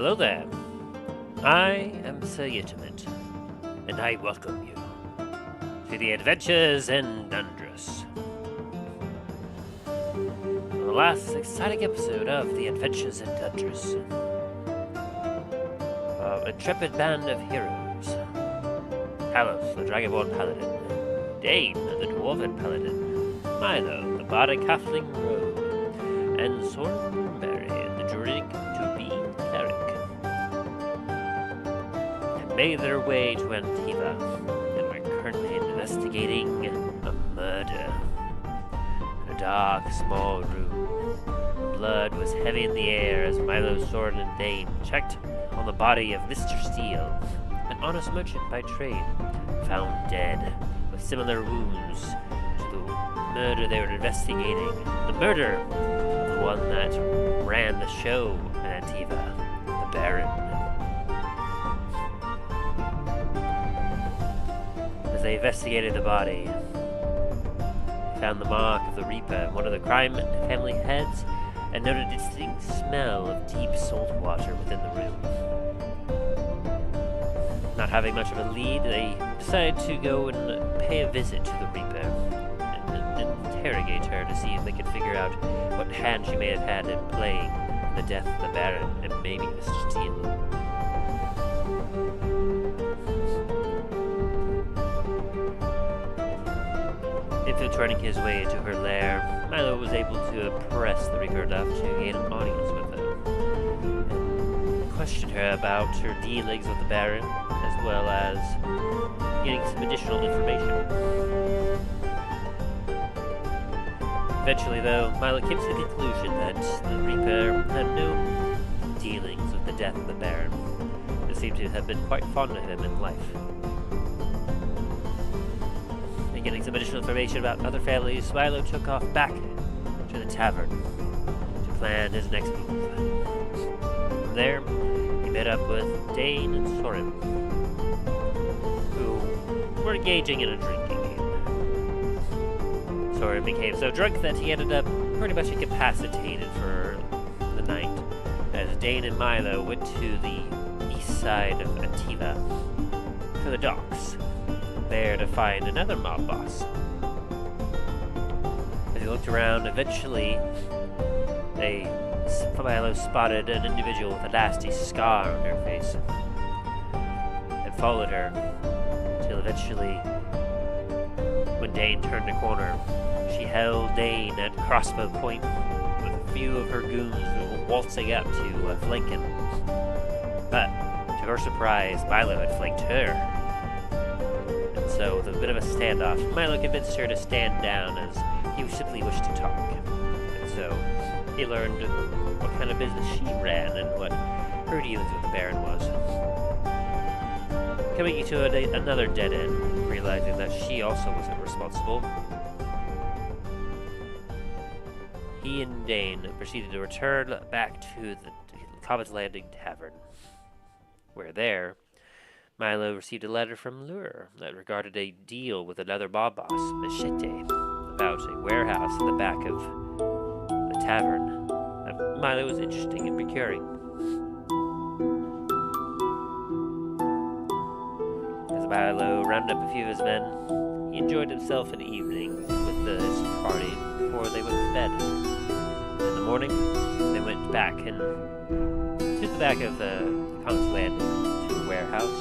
Hello there. I am Sir Yitimet, and I welcome you to the Adventures in Dundras. The last exciting episode of the Adventures in Dundras. An intrepid band of heroes. Talos, the Dragonborn Paladin. Dane, the Dwarven Paladin. Milo, the Bardic Halfling Rogue. And Soren Berry, the Druidic to-be cleric. They made their way to Antiva, and we're currently investigating a murder. In a dark, small room. The blood was heavy in the air as Milo, Soren, and Dane checked on the body of Mr. Steele, an honest merchant by trade, found dead with similar wounds to the murder they were investigating. The murder of the one that ran the show in Antiva, the Baron. As they investigated the body, they found the mark of the Reaper, one of the crime family heads, and noted a distinct smell of deep salt water within the room. Not having much of a lead, they decided to go and pay a visit to the Reaper and interrogate her to see if they could figure out what hand she may have had in playing in the death of the Baron and maybe Mr. Steele. Infiltrating his way into her lair, Milo was able to impress the Reaper enough to gain an audience with her and question her about her dealings with the Baron, as well as getting some additional information. Eventually, though, Milo came to the conclusion that the Reaper had no dealings with the death of the Baron, and seemed to have been quite fond of him in life. And getting some additional information about other families, Milo took off back to the tavern to plan his next move. From there, he met up with Dane and Soren, who were engaging in a drinking game. Soren became so drunk that he ended up pretty much incapacitated for the night, as Dane and Milo went to the east side of Antiva, to the docks, there to find another mob boss. As he looked around, eventually Milo spotted an individual with a nasty scar on her face and followed her until eventually, when Dane turned a corner, she held Dane at crossbow point with a few of her goons waltzing up to flank him. But, to her surprise, Milo had flanked her. And so, with a bit of a standoff, Milo convinced her to stand down as he simply wished to talk. And so, he learned what kind of business she ran and what her dealings with the Baron was. Coming to another dead end, realizing that she also wasn't responsible, he and Dane proceeded to return back to the Comet's Landing Tavern, where there, Milo received a letter from Lure that regarded a deal with another mob boss, Machete, about a warehouse in the back of the tavern that Milo was interested in procuring. As Milo rounded up a few of his men, he enjoyed himself an evening with his party before they went to bed. In the morning, they went back to the back of the Comet's Landing to a warehouse,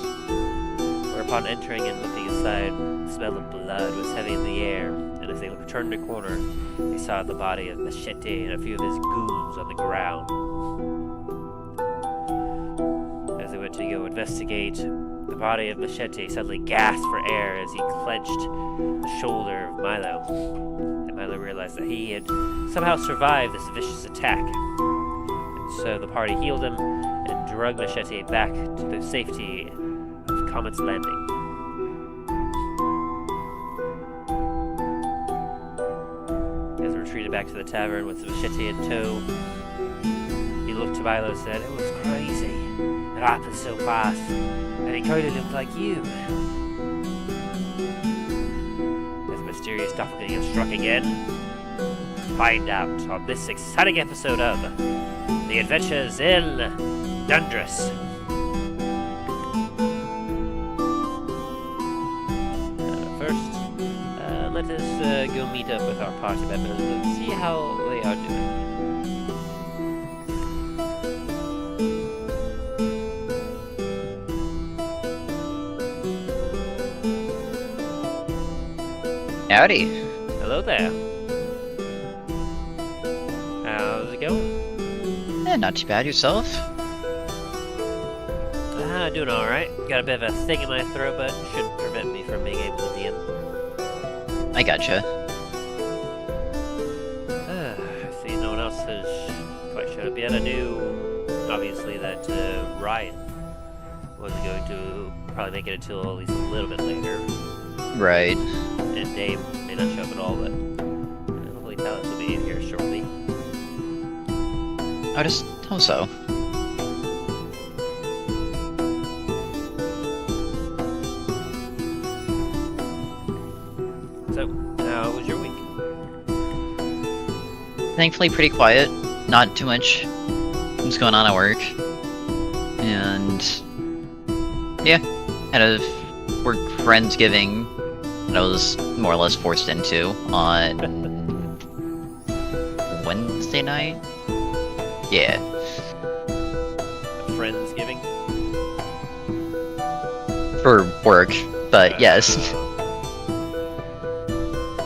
where upon entering and looking inside, the smell of blood was heavy in the air, and as they turned a corner, they saw the body of Machete and a few of his goons on the ground. As they went to go investigate, the body of Machete suddenly gasped for air as he clenched the shoulder of Milo. And Milo realized that he had somehow survived this vicious attack. And so the party healed him and dragged Machete back to the safety of Comet's Landing. As they retreated back to the tavern with the Machete in tow, he looked to Milo and said, "It was crazy. It happened so fast, and it kind of looked like you." As the mysterious doppelganger struck again, find out on this exciting episode of The Adventures in Dundras. First, let us go meet up with our party members and see how they are doing. Howdy. Hello there. How's it going? Not too bad. Yourself? Doing alright. Got a bit of a thing in my throat, but shouldn't prevent me from being able to DM. I gotcha. I see no one else has quite showed up yet. I knew, obviously, that Ryan wasn't going to probably make it until at least a little bit later. Right. And Dave may not show up at all, but hopefully Talos will be in here shortly. I just hope so. So, how was your week? Thankfully pretty quiet. Not too much what's going on at work. And yeah, had a work Friendsgiving that I was more or less forced into on Wednesday night? Yeah. Friendsgiving? For work, but yes.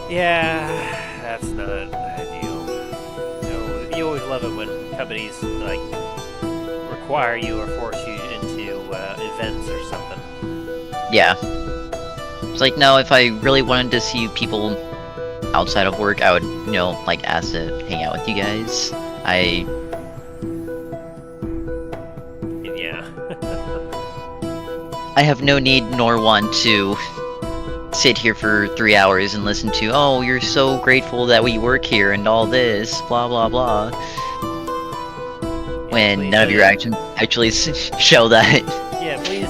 Yeah, that's not ideal. You always love it when companies, like, require you or force you into events or something. Yeah. It's like, no, if I really wanted to see people outside of work, I would, like, ask to hang out with you guys. Yeah. I have no need nor want to sit here for 3 hours and listen to, oh, you're so grateful that we work here and all this, blah blah blah. When none of your actions actually show that. Yeah, please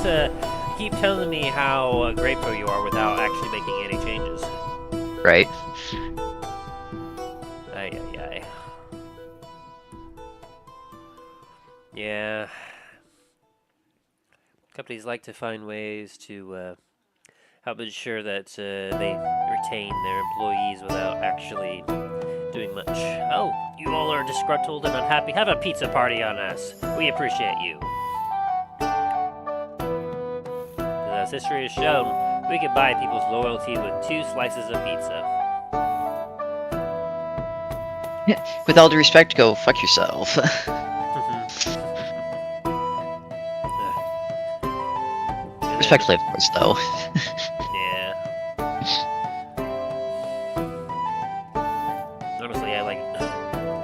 keep telling me how grateful you are without actually making any changes. Right. Ay. Yeah. Companies like to find ways to help ensure that they retain their employees without actually doing much. Oh, you all are disgruntled and unhappy. Have a pizza party on us. We appreciate you. As history has shown, we can buy people's loyalty with 2 slices of pizza. With all due respect, go fuck yourself. Respectfully, of course, though. Yeah. Honestly,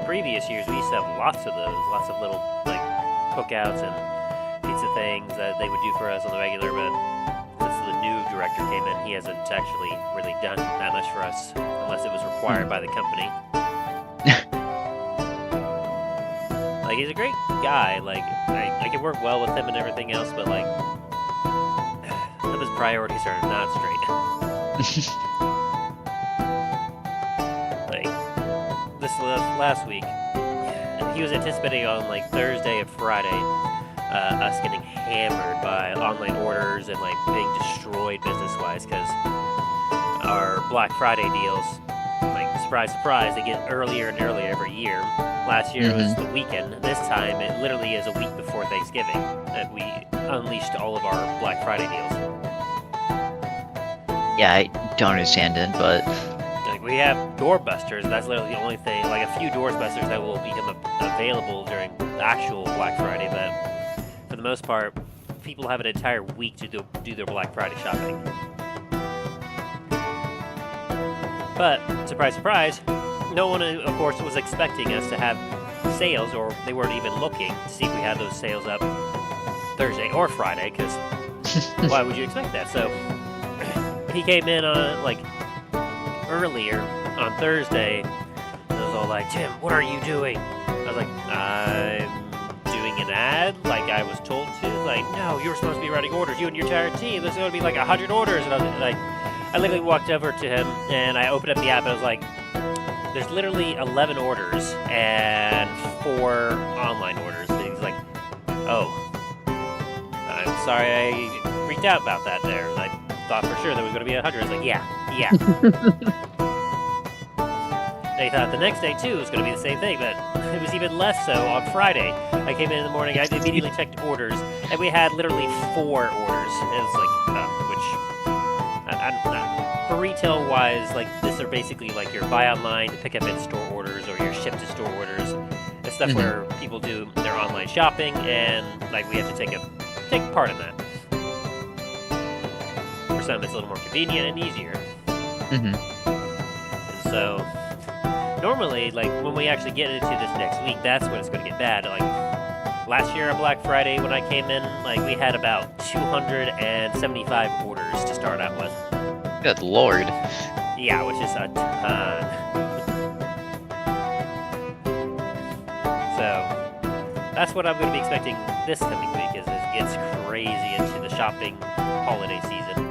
previous years we used to have lots of those, lots of little, like, cookouts and pizza things that they would do for us on the regular, but since the new director came in, he hasn't actually really done that much for us, unless it was required by the company. Like, he's a great guy, like, I can work well with him and everything else, but, like, some of his priorities are not straight. Like, this last week, he was anticipating on, like, Thursday and Friday, us getting hammered by online orders and, like, being destroyed business-wise, because our Black Friday deals, like, surprise, surprise, they get earlier and earlier every year. Last year it was the weekend. This time it literally is a week before Thanksgiving that we unleashed all of our Black Friday deals. Yeah, I don't understand it, but Like, we have doorbusters. That's literally the only thing. Like, a few doorbusters that will become available during the actual Black Friday, but for the most part, people have an entire week to do their Black Friday shopping. But surprise, surprise. No one, of course, was expecting us to have sales, or they weren't even looking to see if we had those sales up Thursday or Friday, because why would you expect that? So he came in on, like, earlier on Thursday, and I was all like, Tim, what are you doing? I was like, I'm doing an ad, like I was told to. Like, no, you were supposed to be writing orders, you and your entire team. There's going to be like 100 orders. And I was like, I literally walked over to him, and I opened up the app, and I was like, there's literally 11 orders and 4 online orders. And he's like, Oh, I'm sorry I freaked out about that there. I thought for sure there was going to be 100. I was like, yeah. They thought the next day, too, was going to be the same thing, but it was even less so on Friday. I came in the morning, I immediately checked orders, and we had literally 4 orders. It was like, for retail-wise, like, this are basically like your buy online, pick up in-store orders, or your ship-to-store orders. It's stuff where people do their online shopping, and, like, we have to take part in that. For some, it's a little more convenient and easier. And so, normally, like, when we actually get into this next week, that's when it's going to get bad. Like, last year on Black Friday, when I came in, like, we had about 275 orders to start out with. Good lord. Yeah, which is a ton. So, that's what I'm going to be expecting this coming week, is it gets crazy into the shopping holiday season.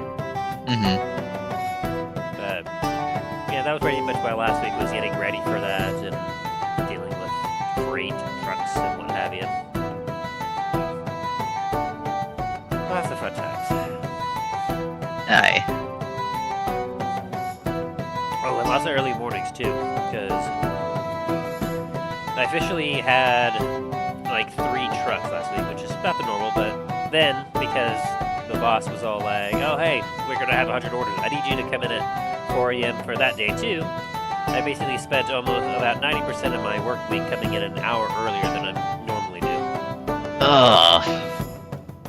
But, yeah, that was pretty much my last week, was getting ready for that and dealing with freight, trucks, and what have you. Lots of fun times. Aye. Oh, and lots of early mornings, too, because I officially had, like, 3 trucks last week, which is about the normal, but then, because the boss was all like, oh, hey, we're going to have 100 orders, I need you to come in at 4 a.m. for that day, too. I basically spent almost about 90% of my work week coming in an hour earlier than I normally do. Ugh.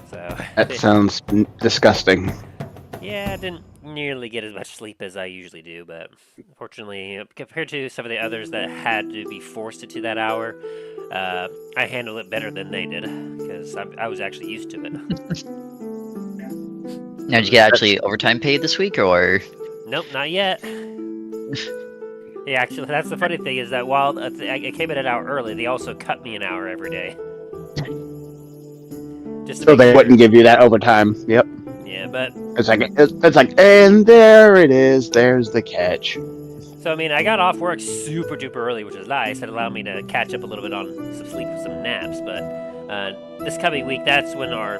So That sounds disgusting. yeah, I didn't nearly get as much sleep as I usually do, but unfortunately, compared to some of the others that had to be forced into that hour, I handled it better than they did, because I was actually used to it. Now, did you get actually overtime paid this week, or? Nope, not yet. Yeah, actually, that's the funny thing, is that while I came in an hour early, they also cut me an hour every day. Just to So make they sure. wouldn't give you that overtime. Yep. Yeah, but It's like, and there it is. There's the catch. so I mean, I got off work super duper early, which was nice. It allowed me to catch up a little bit on some sleep, some naps. But this coming week, that's when our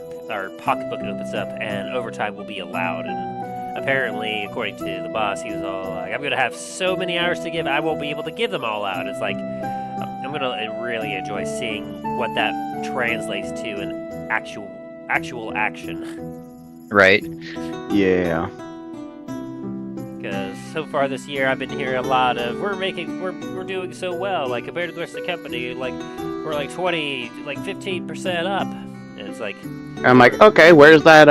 pocketbook opens up, and overtime will be allowed. And apparently, according to the boss, he was all like, "I'm gonna have so many hours to give, I won't be able to give them all out." It's like I'm gonna really enjoy seeing what that translates to in actual action. Right. Yeah. Because so far this year, I've been hearing a lot of we're doing so well, like compared to the rest of the company, like we're like 15% up, and it's like I'm like, okay, where's that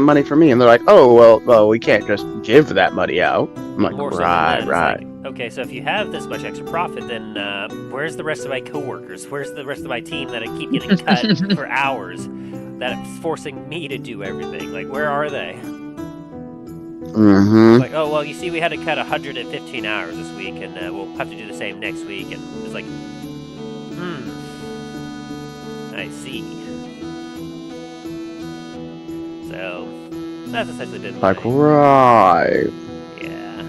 money for me? And they're like, oh, well, we can't just give that money out. I'm like, more so than that. It's right. like, okay, so if you have this much extra profit, then where's the rest of my coworkers? Where's the rest of my team that I keep getting cut for hours? That's forcing me to do everything. Like, where are they? Mm-hmm. Like, oh, well, you see, we had to cut 115 hours this week, and we'll have to do the same next week. And it's like, I see. So, that's essentially been my... Like, right. Yeah.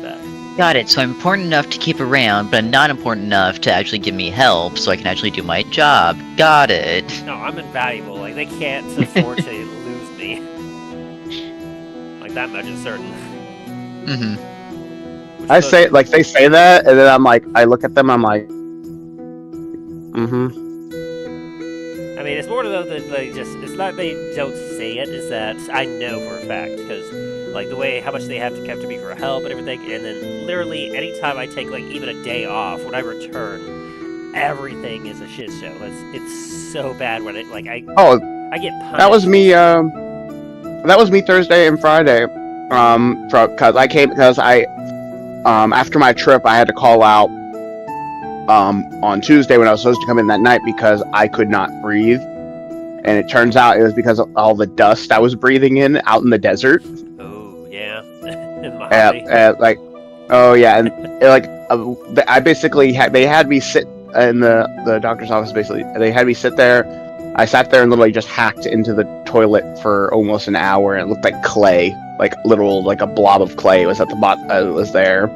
But, Got it. So I'm important enough to keep around, but I'm not important enough to actually give me help, so I can actually do my job. Got it. no, I'm invaluable. Like, they can't afford to lose me. Like, that much is certain. Mm-hmm. I say, like, they say that, and then I'm like, I look at them, I'm like, mm-hmm. I mean, it's more though that it's not they don't say it, it's that I know for a fact, because, like, the way, how much they have to come to me for help and everything, and then literally anytime I take, like, even a day off, when I return, everything is a shit show. It's so bad when it, like, I get punished. That was me Thursday and Friday, because I after my trip, I had to call out, on Tuesday when I was supposed to come in that night because I could not breathe. And it turns out it was because of all the dust I was breathing in out in the desert. Oh, yeah. In Mojave. And I basically they had me sit in the doctor's office. Basically, they had me sit there. I sat there and literally just hacked into the toilet for almost an hour, and it looked like clay, like a blob of clay was at the bottom. Was there.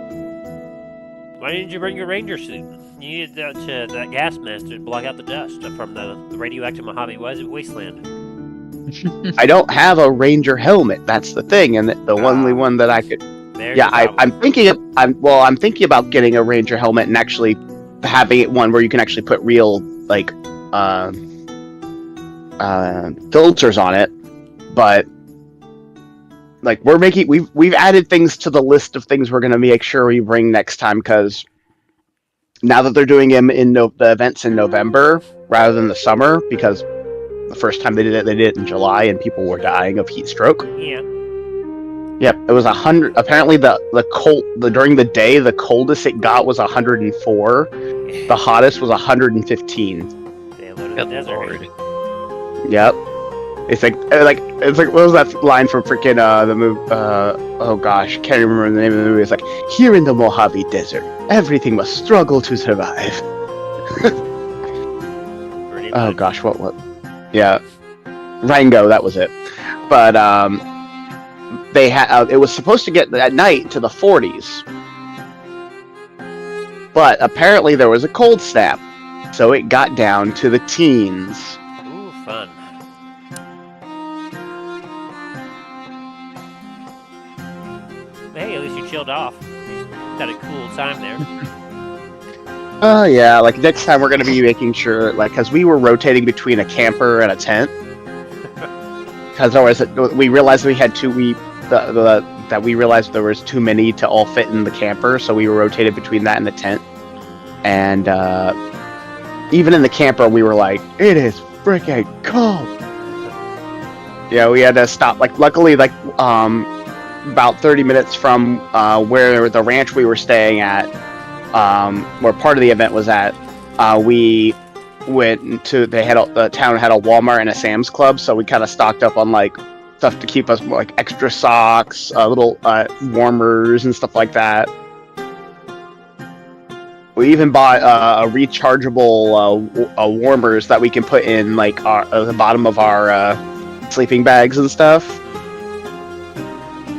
Why didn't you bring your ranger suit? You need that gas mask to block out the dust from the radioactive Mojave Wasteland. I don't have a ranger helmet. That's the thing, and the only one that I could. There's Yeah, your problem. I'm thinking about getting a ranger helmet and actually having it one where you can actually put real like filters on it. But like we've added things to the list of things we're gonna make sure we bring next time, because now that they're doing them the events in November rather than the summer, because the first time they did it in July and people were dying of heat stroke. Yeah. Yep, it was 100. Apparently, during the day, the coldest it got was 104. The hottest was 115. They loaded the Good desert. lord. Yep. It's like what was that line from freaking the movie? Oh gosh, can't remember the name of the movie. It's like, here in the Mojave Desert, everything must struggle to survive. Pretty Oh much. gosh, what? Yeah, Rango, that was it. But they had it was supposed to get at night to the 40s, but apparently there was a cold snap, so it got down to the teens. Ooh, fun. Hey, at least you chilled off. Had a cool time there. Oh yeah, like next time we're gonna be making sure, like, because we were rotating between a camper and a tent, because otherwise we realized we had that we realized there was too many to all fit in the camper, so we were rotated between that and the tent. And even in the camper, we were like, it is freaking cold. Yeah, we had to stop. Like, luckily, like about 30 minutes from where the ranch we were staying at, where part of the event was at, we went to the town had a Walmart and a Sam's Club, so we kind of stocked up on like stuff to keep us, like extra socks, little warmers and stuff like that. We even bought a rechargeable warmers that we can put in like the bottom of our sleeping bags and stuff.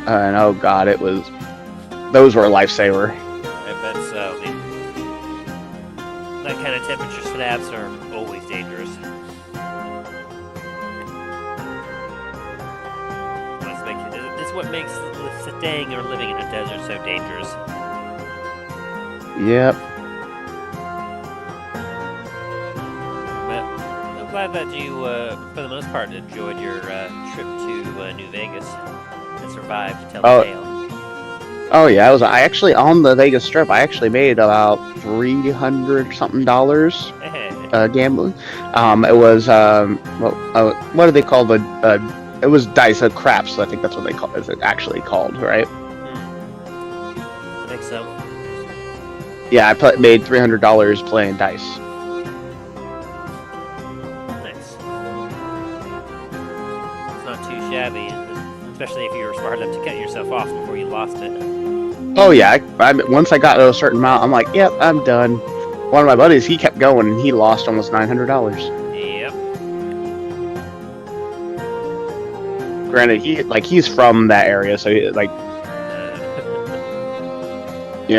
And oh god, those were a lifesaver. I bet so. I mean, that kind of temperature snaps are always dangerous. It's what makes staying or living in a desert so dangerous. Yep. But I'm glad that you, for the most part, enjoyed your trip to New Vegas and survived to tell the tale. Oh yeah, I actually on the Vegas Strip. I actually made about $300 something gambling. It was what do they call it was dice, craps. I think that's what it's actually called, right? I think so. Yeah, I made $300 playing dice. Nice. It's not too shabby, especially if you were smart enough to cut yourself off before you lost it. Oh yeah, once I got to a certain amount, I'm like, yep, I'm done. One of my buddies, he kept going and he lost almost $900. Yep. Granted, he's from that area, so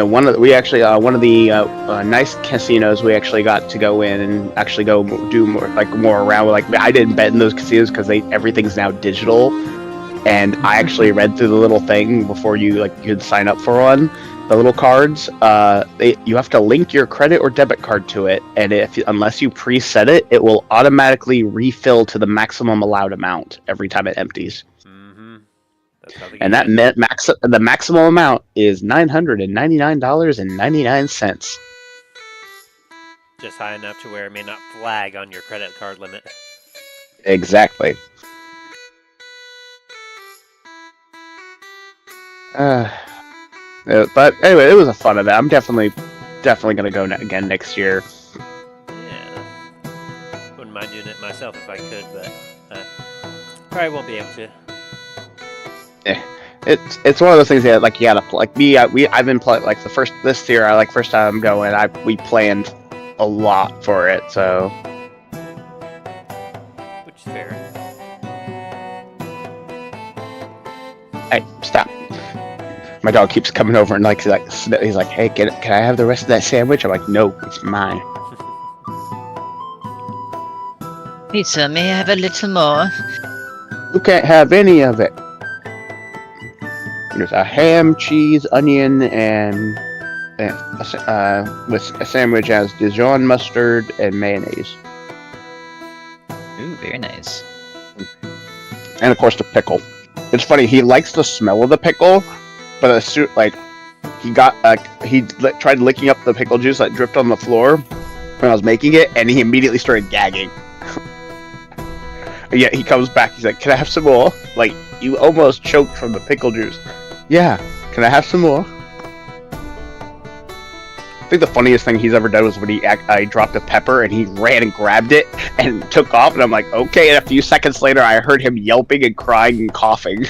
one of the nice casinos we actually got to go in and actually go do more around. Like, I didn't bet in those casinos because everything's now digital, and I actually read through the little thing before you could sign up for one. The little cards, you have to link your credit or debit card to it, and unless you preset it, it will automatically refill to the maximum allowed amount every time it empties. Mm-hmm. And that the maximum amount is $999.99. Just high enough to where it may not flag on your credit card limit. Exactly. But anyway, it was a fun event. I'm definitely gonna go again next year. Yeah. Wouldn't mind doing it myself if I could, but probably won't be able to. Yeah. It's one of those things that you gotta I've been playing this year. First time I'm going, we planned a lot for it, so. Which is fair. Hey, stop. My dog keeps coming over and he's like, hey, can I have the rest of that sandwich? I'm like, no, it's mine. Pizza, may I have a little more? You can't have any of it. There's a ham, cheese, onion, and with a sandwich has Dijon mustard and mayonnaise. Ooh, very nice. And of course the pickle. It's funny, he likes the smell of the pickle, but he tried licking up the pickle juice that dripped on the floor when I was making it, and he immediately started gagging. And yet he comes back, he's like, can I have some more? Like, you almost choked from the pickle juice. Yeah, can I have some more? I think the funniest thing he's ever done was when I dropped a pepper and he ran and grabbed it and took off, and I'm like, okay, and a few seconds later I heard him yelping and crying and coughing.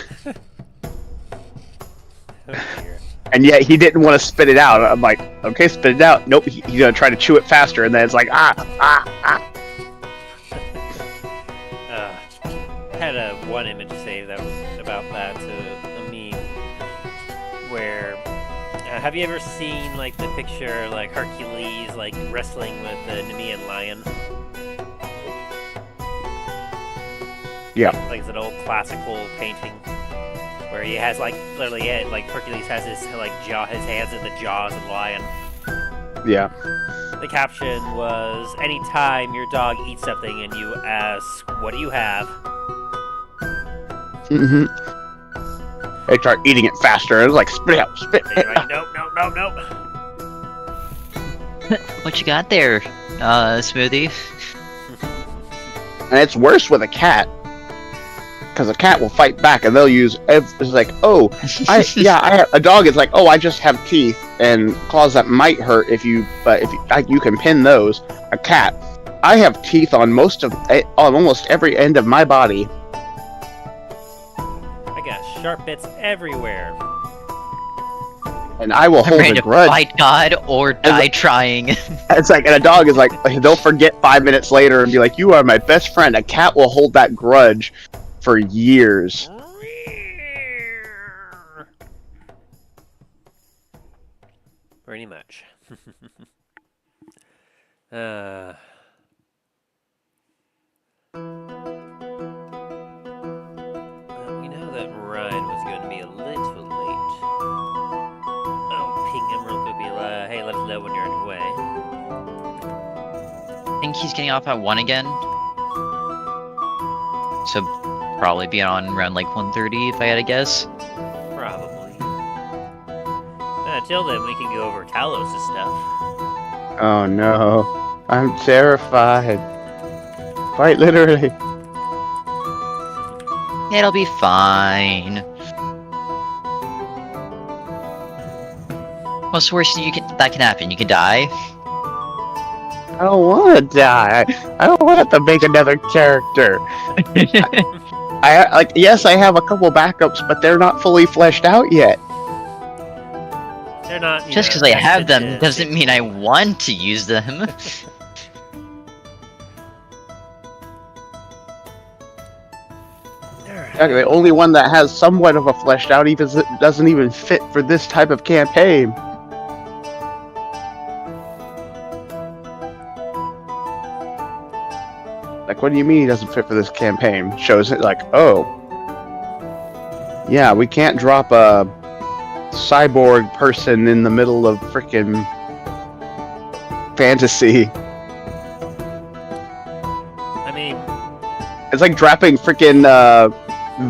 And yet he didn't want to spit it out. I'm like, okay, spit it out. Nope, he's gonna try to chew it faster, and then it's like, ah. I had one image saved about that, a meme, where, have you ever seen, like, the picture, like, Hercules, like, wrestling with the Nemean lion? Yeah. Like, it's an old classical painting, where he has, like, literally, like, Hercules has his hands in the jaws of the lion. Yeah. The caption was, anytime your dog eats something and you ask, what do you have? Mm-hmm. They start eating it faster. It's like, spit out, spit. And you're like, nope. What you got there, Smoothie? And it's worse with a cat. Because a cat will fight back, and they'll use. It's like, a dog is like, oh, I just have teeth and claws that might hurt you can pin those. A cat, I have teeth on almost every end of my body. I got sharp bits everywhere. And I will hold a grudge. Fight God or die trying. It's like, and a dog is like, they'll forget 5 minutes later and be like, you are my best friend. A cat will hold that grudge for years. Pretty much. Well, we know that Ryan was going to be a little late. I'll ping him real quick, be like, hey, let us know when you're on your way. I think he's getting off at 1 again. So probably be on around like 1:30 if I had to guess. Probably. Till then, we can go over Talos' stuff. Oh no. I'm terrified. Quite literally. It'll be fine. What's the worst that can happen? You can die. I don't want to die. I don't want to make another character. Yes, I have a couple backups, but they're not fully fleshed out yet. They're not. Just because I have them doesn't mean I want to use them. The only one that has somewhat of a fleshed out doesn't even fit for this type of campaign. Like, what do you mean he doesn't fit for this campaign? Shows it like, oh, yeah, we can't drop a cyborg person in the middle of frickin' fantasy. I mean, it's like dropping frickin'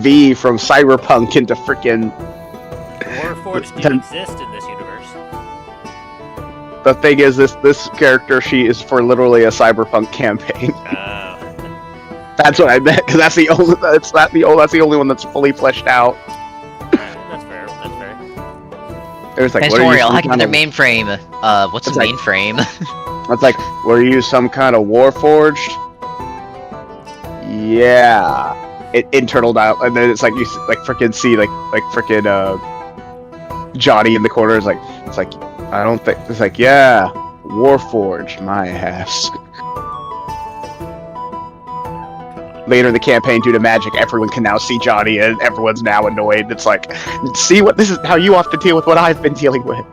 V from Cyberpunk into frickin' Warforged do exist in this universe. The thing is, this character, she is for literally a Cyberpunk campaign. That's what I meant, because that's the only one that's fully fleshed out. That's fair. There's like, don't worry, I'll hack in their mainframe. What's a mainframe? It's like, were you some kind of Warforged? Yeah. Internal dial, and then it's like you like frickin' see like frickin' Johnny in the corner is like, it's like, I don't think, it's like, yeah, Warforged, my ass. later in the campaign, due to magic, everyone can now see Johnny, and everyone's now annoyed. It's like, see what this is how you have to deal with what I've been dealing with.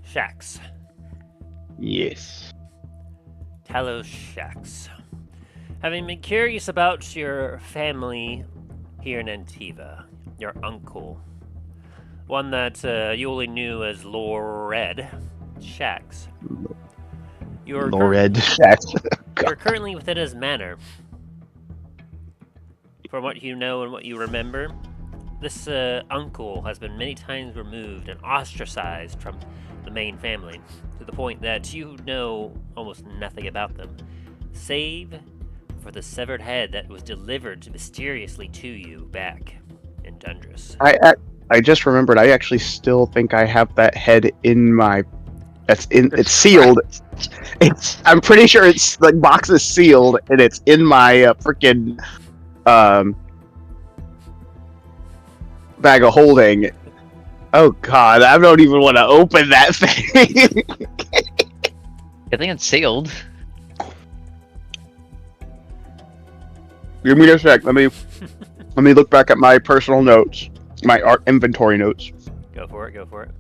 Shacks. Yes. Talos Shacks. Having been curious about your family here in Antiva, your uncle, one that you only knew as Lored Shacks. Lored Shacks. You're currently within his manor. From what you know and what you remember, this uncle has been many times removed and ostracized from the main family, to the point that you know almost nothing about them, save for the severed head that was delivered mysteriously to you back in Dundras. I just remembered. I actually still think I have that head in my. It's sealed. I'm pretty sure it's the box is sealed and it's in my freaking bag of holding. Oh god, I don't even want to open that thing. I think it's sealed. Give me a sec. Let me look back at my personal notes, my art inventory notes. Go for it.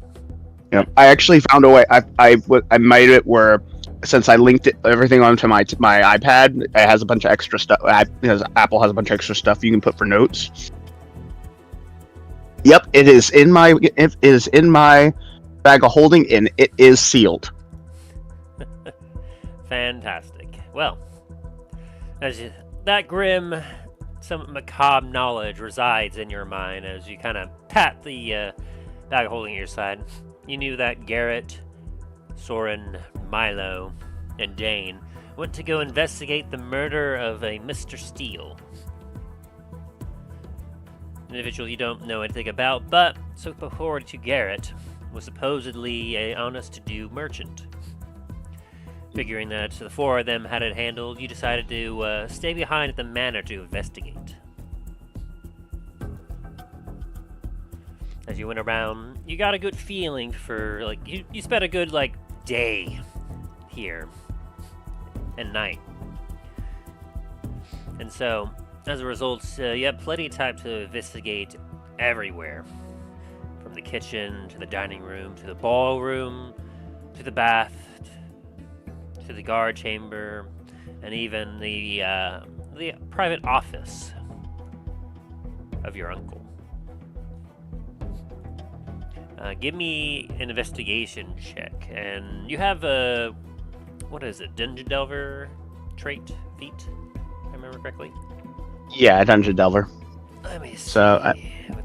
Yeah, I actually found a way. I made it where, since I linked everything onto my iPad, it has a bunch of extra stuff. Because Apple has a bunch of extra stuff you can put for notes. Yep, it is in my bag of holding, and it is sealed. Fantastic. Well, that grim, somewhat macabre knowledge resides in your mind as you kind of pat the bag of holding at your side. You knew that Garrett, Soren, Milo, and Dane went to go investigate the murder of a Mr. Steele. An individual you don't know anything about, but, so according to Garrett, was supposedly a honest-to-do merchant. Figuring that the four of them had it handled, you decided to stay behind at the manor to investigate. As you went around, you got a good feeling for, like, you spent a good, like, day here and night. And so, as a result, you had plenty of time to investigate everywhere. From the kitchen, to the dining room, to the ballroom, to the bath, to the guard chamber, and even the private office of your uncle. Give me an investigation check, and you have a, what is it, Dungeon Delver trait, feat, if I remember correctly? Yeah, Dungeon Delver. Let me see. So,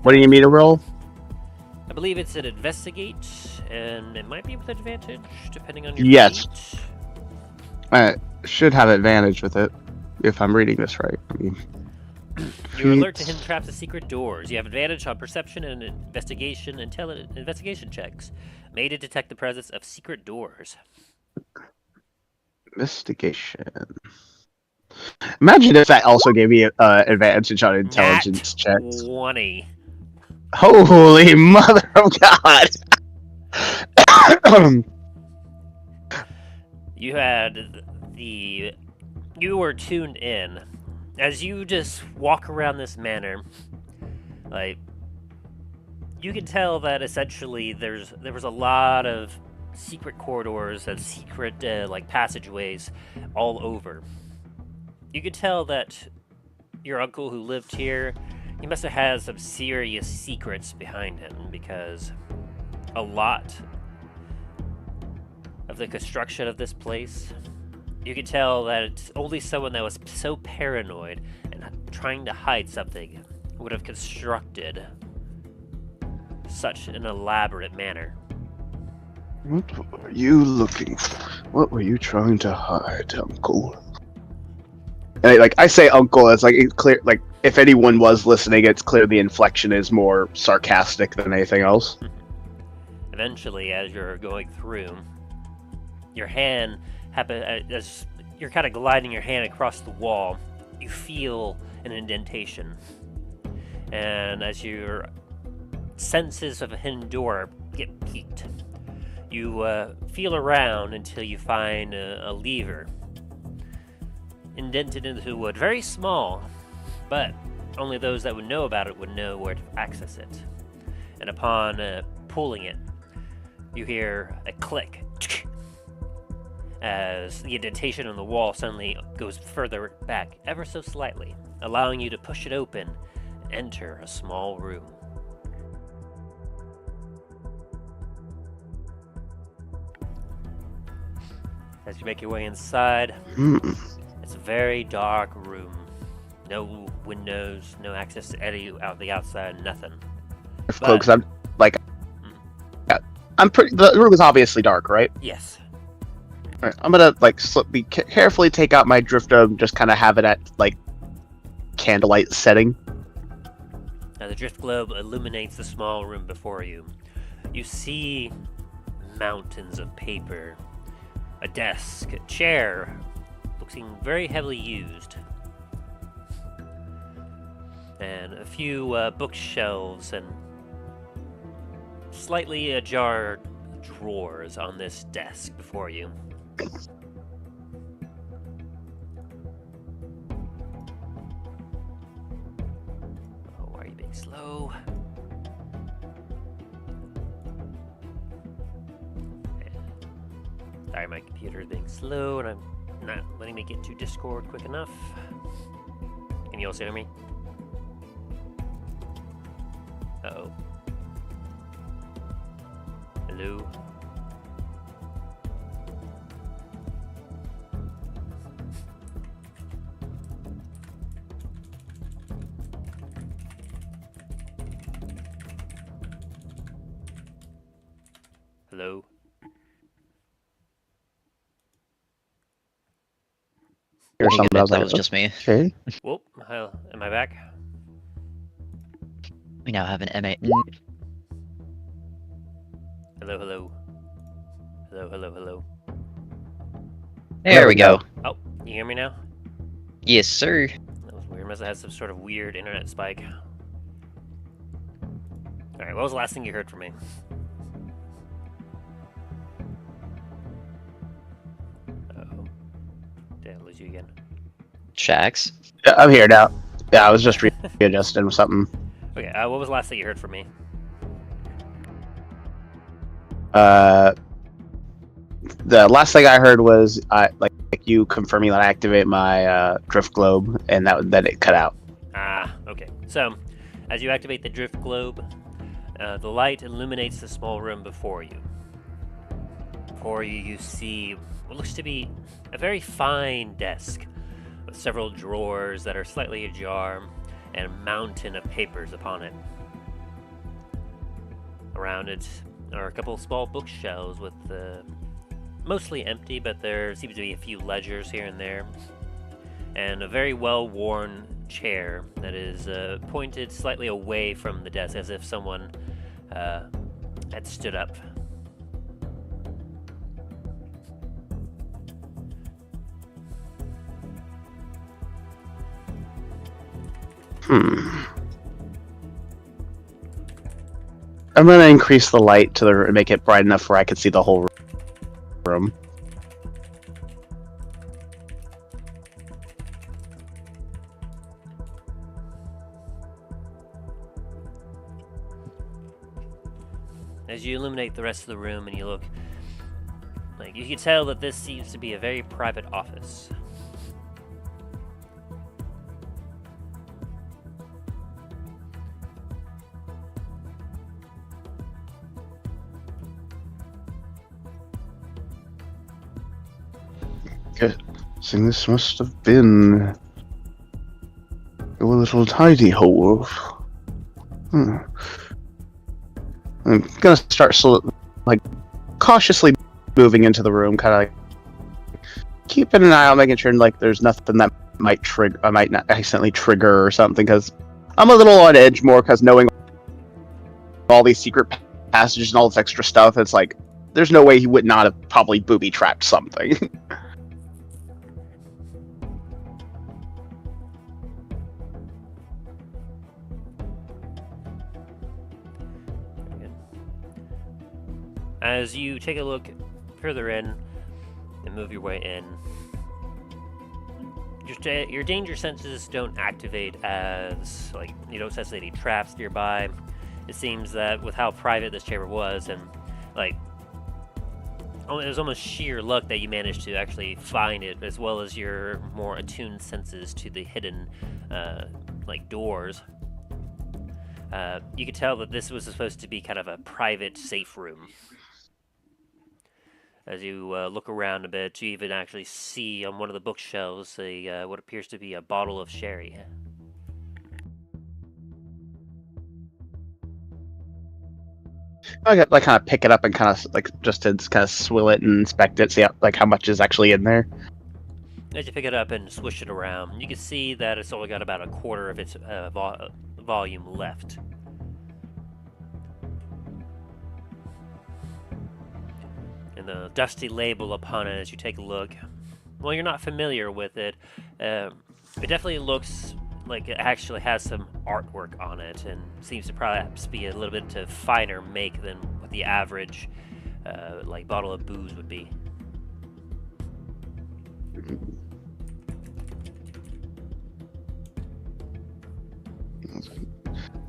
what do you mean to roll? I believe it's an investigate, and it might be with advantage, depending on your Yes. feat. I should have advantage with it, if I'm reading this right. I mean, You alert to hidden traps and secret doors. You have advantage on perception and investigation checks made to detect the presence of secret doors. investigation. Imagine if that also gave me advantage on intelligence Nat checks. 20. Holy mother of God! You were tuned in. As you just walk around this manor, like, you can tell that essentially there was a lot of secret corridors and secret like passageways all over. You could tell that your uncle who lived here, he must have had some serious secrets behind him, because a lot of the construction of this place, you could tell that it's only someone that was so paranoid and trying to hide something would have constructed such an elaborate manner. What were you looking for? What were you trying to hide, Uncle? And I say Uncle, it's like it's clear, like if anyone was listening, it's clear the inflection is more sarcastic than anything else. Eventually, as you're going through, your hand as you're kind of gliding your hand across the wall, you feel an indentation. And as your senses of a hidden door get piqued, you feel around until you find a lever indented into wood, very small, but only those that would know about it would know where to access it. And upon pulling it, you hear a click as the indentation on the wall suddenly goes further back ever so slightly, allowing you to push it open and enter a small room. As you make your way inside, it's a very dark room. No windows, no access to any out the outside, nothing. Because I'm like, I'm pretty. The room is obviously dark, right? Yes. All right, I'm gonna like carefully take out my drift dome, just kind of have it at like candlelight setting. Now the drift globe illuminates the small room before you. You see mountains of paper, a desk, a chair, looking very heavily used, and a few bookshelves and slightly ajar drawers on this desk before you. Oh, why are you being slow? Sorry, my computer is being slow and I'm not letting me get to Discord quick enough. Can you also hear me? Uh-oh. Hello? Hello? Or something. I was That like, was just me. okay. Whoop, am I back? We now have an MA. Hello, hello. Hello, hello, hello. There we go. Oh, you hear me now? Yes, sir. That was weird. Must have had some sort of weird internet spike. Alright, what was the last thing you heard from me? Uh-oh. Did I lose you again? Shax. Yeah, I'm here now. Yeah, I was just readjusting something. Okay, what was the last thing you heard from me? The last thing I heard was like you confirming that I activate my drift globe, and then it cut out. Ah, okay. So, as you activate the drift globe, the light illuminates the small room before you. Before you, you see what looks to be a very fine desk with several drawers that are slightly ajar and a mountain of papers upon it. Around it are a couple of small bookshelves with mostly empty, but there seems to be a few ledgers here and there, and a very well-worn chair that is pointed slightly away from the desk, as if someone had stood up. I'm gonna increase the light to make it bright enough where I can see the whole room. As you illuminate the rest of the room and you look, like, you can tell that this seems to be a very private office. Guessing this must have been your little tidy hole. I'm gonna start cautiously moving into the room, kind of like keeping an eye out, making sure like there's nothing that might trigger. I might not accidentally trigger or something because I'm a little on edge more because knowing all these secret passages and all this extra stuff, it's like there's no way he would not have probably booby trapped something. As you take a look further in and move your way in, your danger senses don't activate as, like, you don't sense any traps nearby. It seems that with how private this chamber was, and, like, it was almost sheer luck that you managed to actually find it, as well as your more attuned senses to the hidden, like, doors. You could tell that this was supposed to be kind of a private, safe room. As you look around a bit, you even actually see on one of the bookshelves what appears to be a bottle of sherry. I kind of pick it up and kind of like just to kind of swill it and inspect it, see how much is actually in there. As you pick it up and swish it around, you can see that it's only got about a quarter of its volume left. And the dusty label upon it as you take a look, well, you're not familiar with it. It definitely looks like it actually has some artwork on it and seems to perhaps be a little bit of finer make than what the average like bottle of booze would be.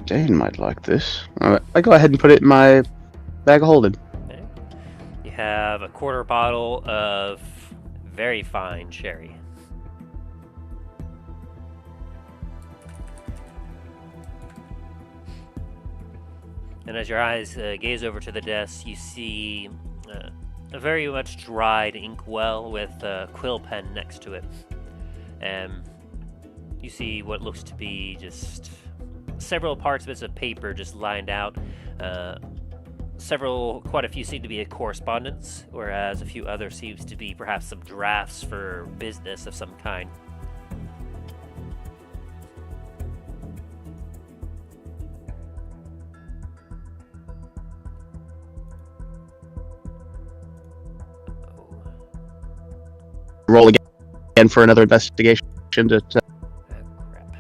Jane might like this. I go ahead and put it in my bag of holding. Okay. You have a quarter bottle of very fine sherry. And as your eyes gaze over to the desk, you see a very much dried inkwell with a quill pen next to it. And you see what looks to be just several parts bits of paper just lined out. Quite a few seem to be a correspondence, whereas a few others seems to be perhaps some drafts for business of some kind. Roll again for another investigation to Crap.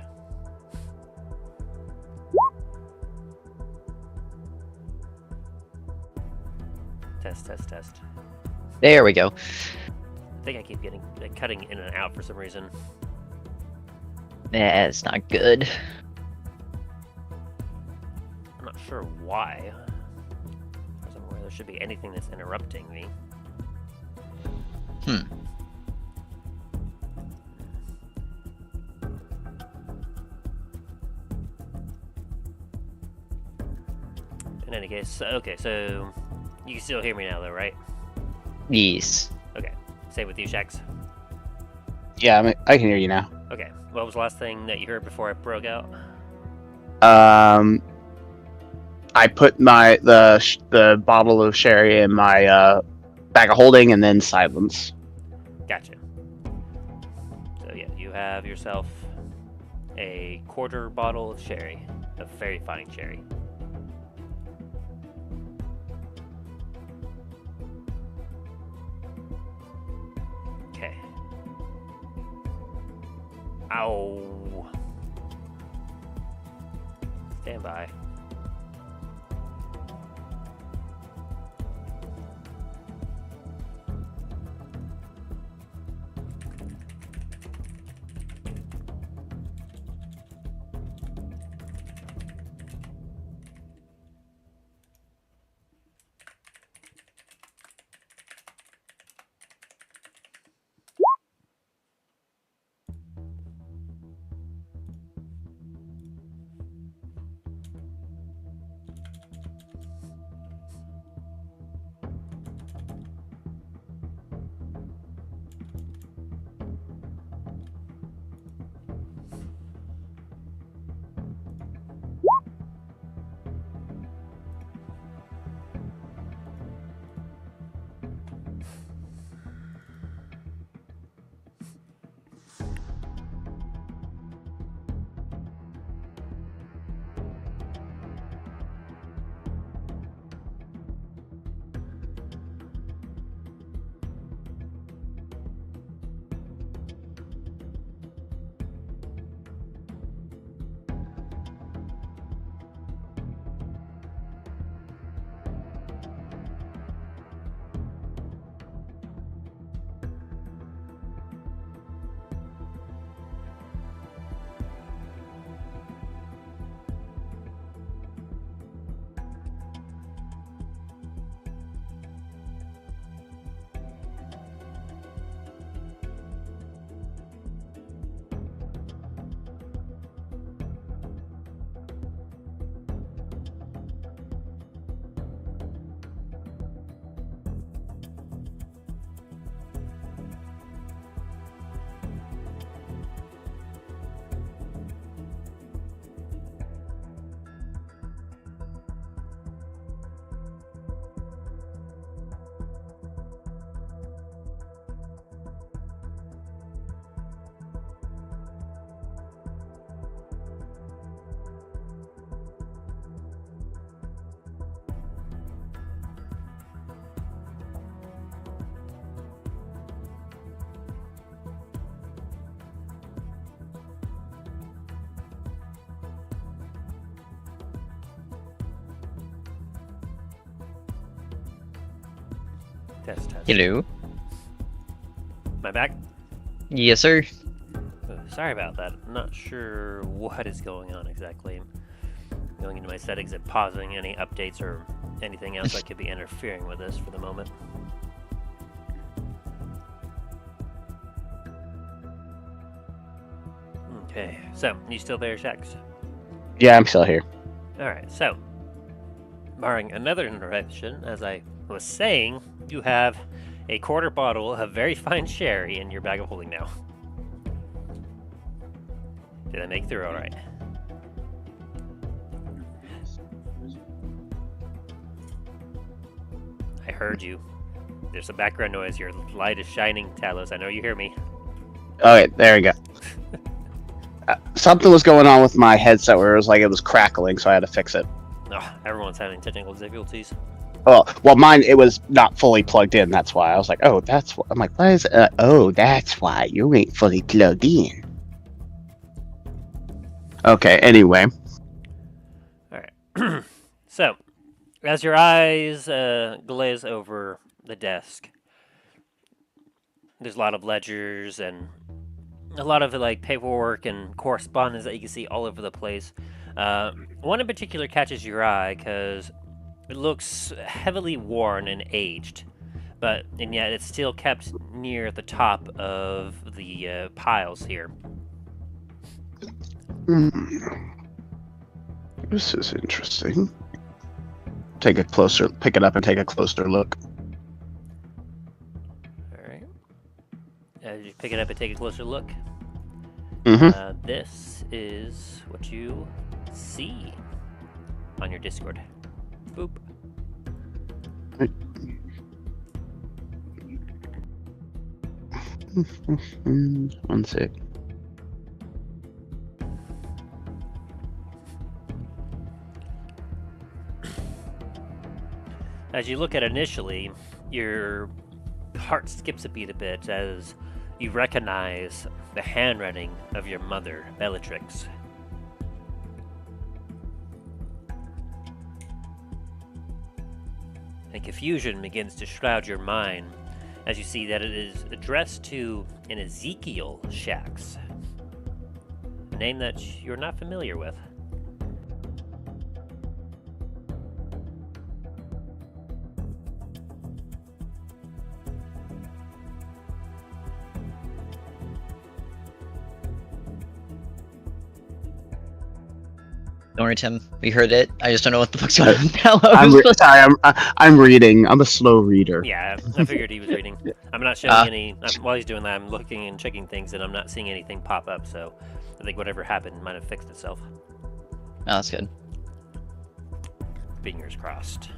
Test. There we go. I think I keep getting cutting in and out for some reason. That's not good. I'm not sure why. Somewhere there should be anything that's interrupting me. In any case, okay, so you can still hear me now, though, right? Yes. Okay. Same with you, Shax. Yeah, I can hear you now. Okay. What was the last thing that you heard before I broke out? I put the bottle of sherry in my bag of holding, and then silence. Gotcha. So yeah, you have yourself a quarter bottle of sherry, of very fine sherry. Okay. Ow. Stand by. Test, test. Hello. Am I back? Yes, sir. Oh, sorry about that. I'm not sure what is going on exactly. I'm going into my settings and pausing any updates or anything else that could be interfering with this for the moment. Okay, so, you still there, Shax? Yeah, I'm still here. Alright, so, barring another interruption, as I was saying, you have a quarter bottle of very fine sherry in your bag of holding now. Did I make through alright? I heard you. There's some background noise. Your light is shining, Talos. I know you hear me. Okay, there we go. Something was going on with my headset where it was crackling, so I had to fix it. Oh, everyone's having technical difficulties. Well, mine, it was not fully plugged in. That's why I was like, "Oh, that's why." I'm like, "Why is?" Oh, that's why you ain't fully plugged in. Okay. Anyway, All right. So, as your eyes glaze over the desk, there's a lot of ledgers and a lot of like paperwork and correspondence that you can see all over the place. One in particular catches your eye because it looks heavily worn and aged, and yet it's still kept near the top of the piles here. This is interesting. Pick it up and take a closer look. All right. As you pick it up and take a closer look, this is what you see on your Discord. Boop. One sec. As you look at it initially, your heart skips a beat a bit as you recognize the handwriting of your mother, Bellatrix. And confusion begins to shroud your mind as you see that it is addressed to an Ezekiel Shax, a name that you're not familiar with. Don't worry, Tim. We heard it. I just don't know what the fuck's going on now. Sorry, I'm reading. I'm a slow reader. Yeah, I figured he was reading. I'm not showing any. While he's doing that, I'm looking and checking things, and I'm not seeing anything pop up. So, I think whatever happened might have fixed itself. Oh, that's good. Fingers crossed.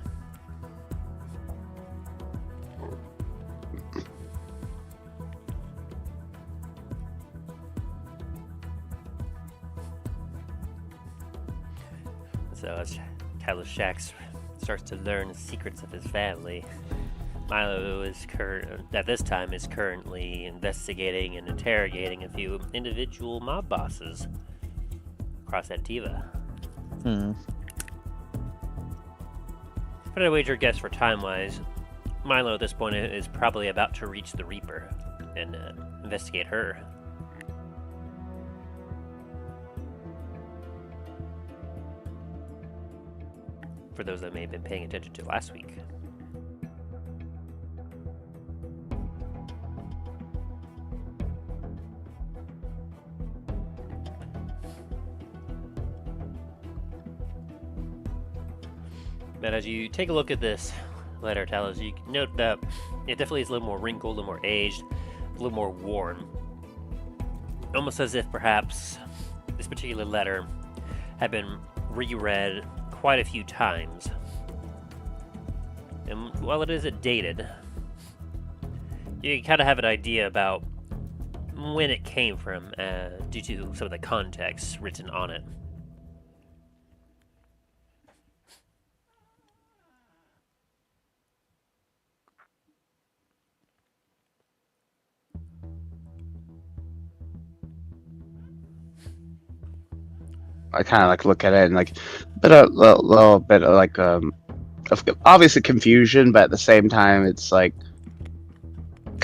So as Talos Shax starts to learn the secrets of his family, Milo is at this time is currently investigating and interrogating a few individual mob bosses across Antiva. But I wager guess for time-wise, Milo at this point is probably about to reach the Reaper and investigate her. For those that may have been paying attention to last week. But as you take a look at this letter, Talos, you note that it definitely is a little more wrinkled, a little more aged, a little more worn. Almost as if perhaps this particular letter had been reread quite a few times. And while it isn't dated, you kind of have an idea about when it came from due to some of the context written on it. I kind of look at it and a little bit of obviously confusion, but at the same time it's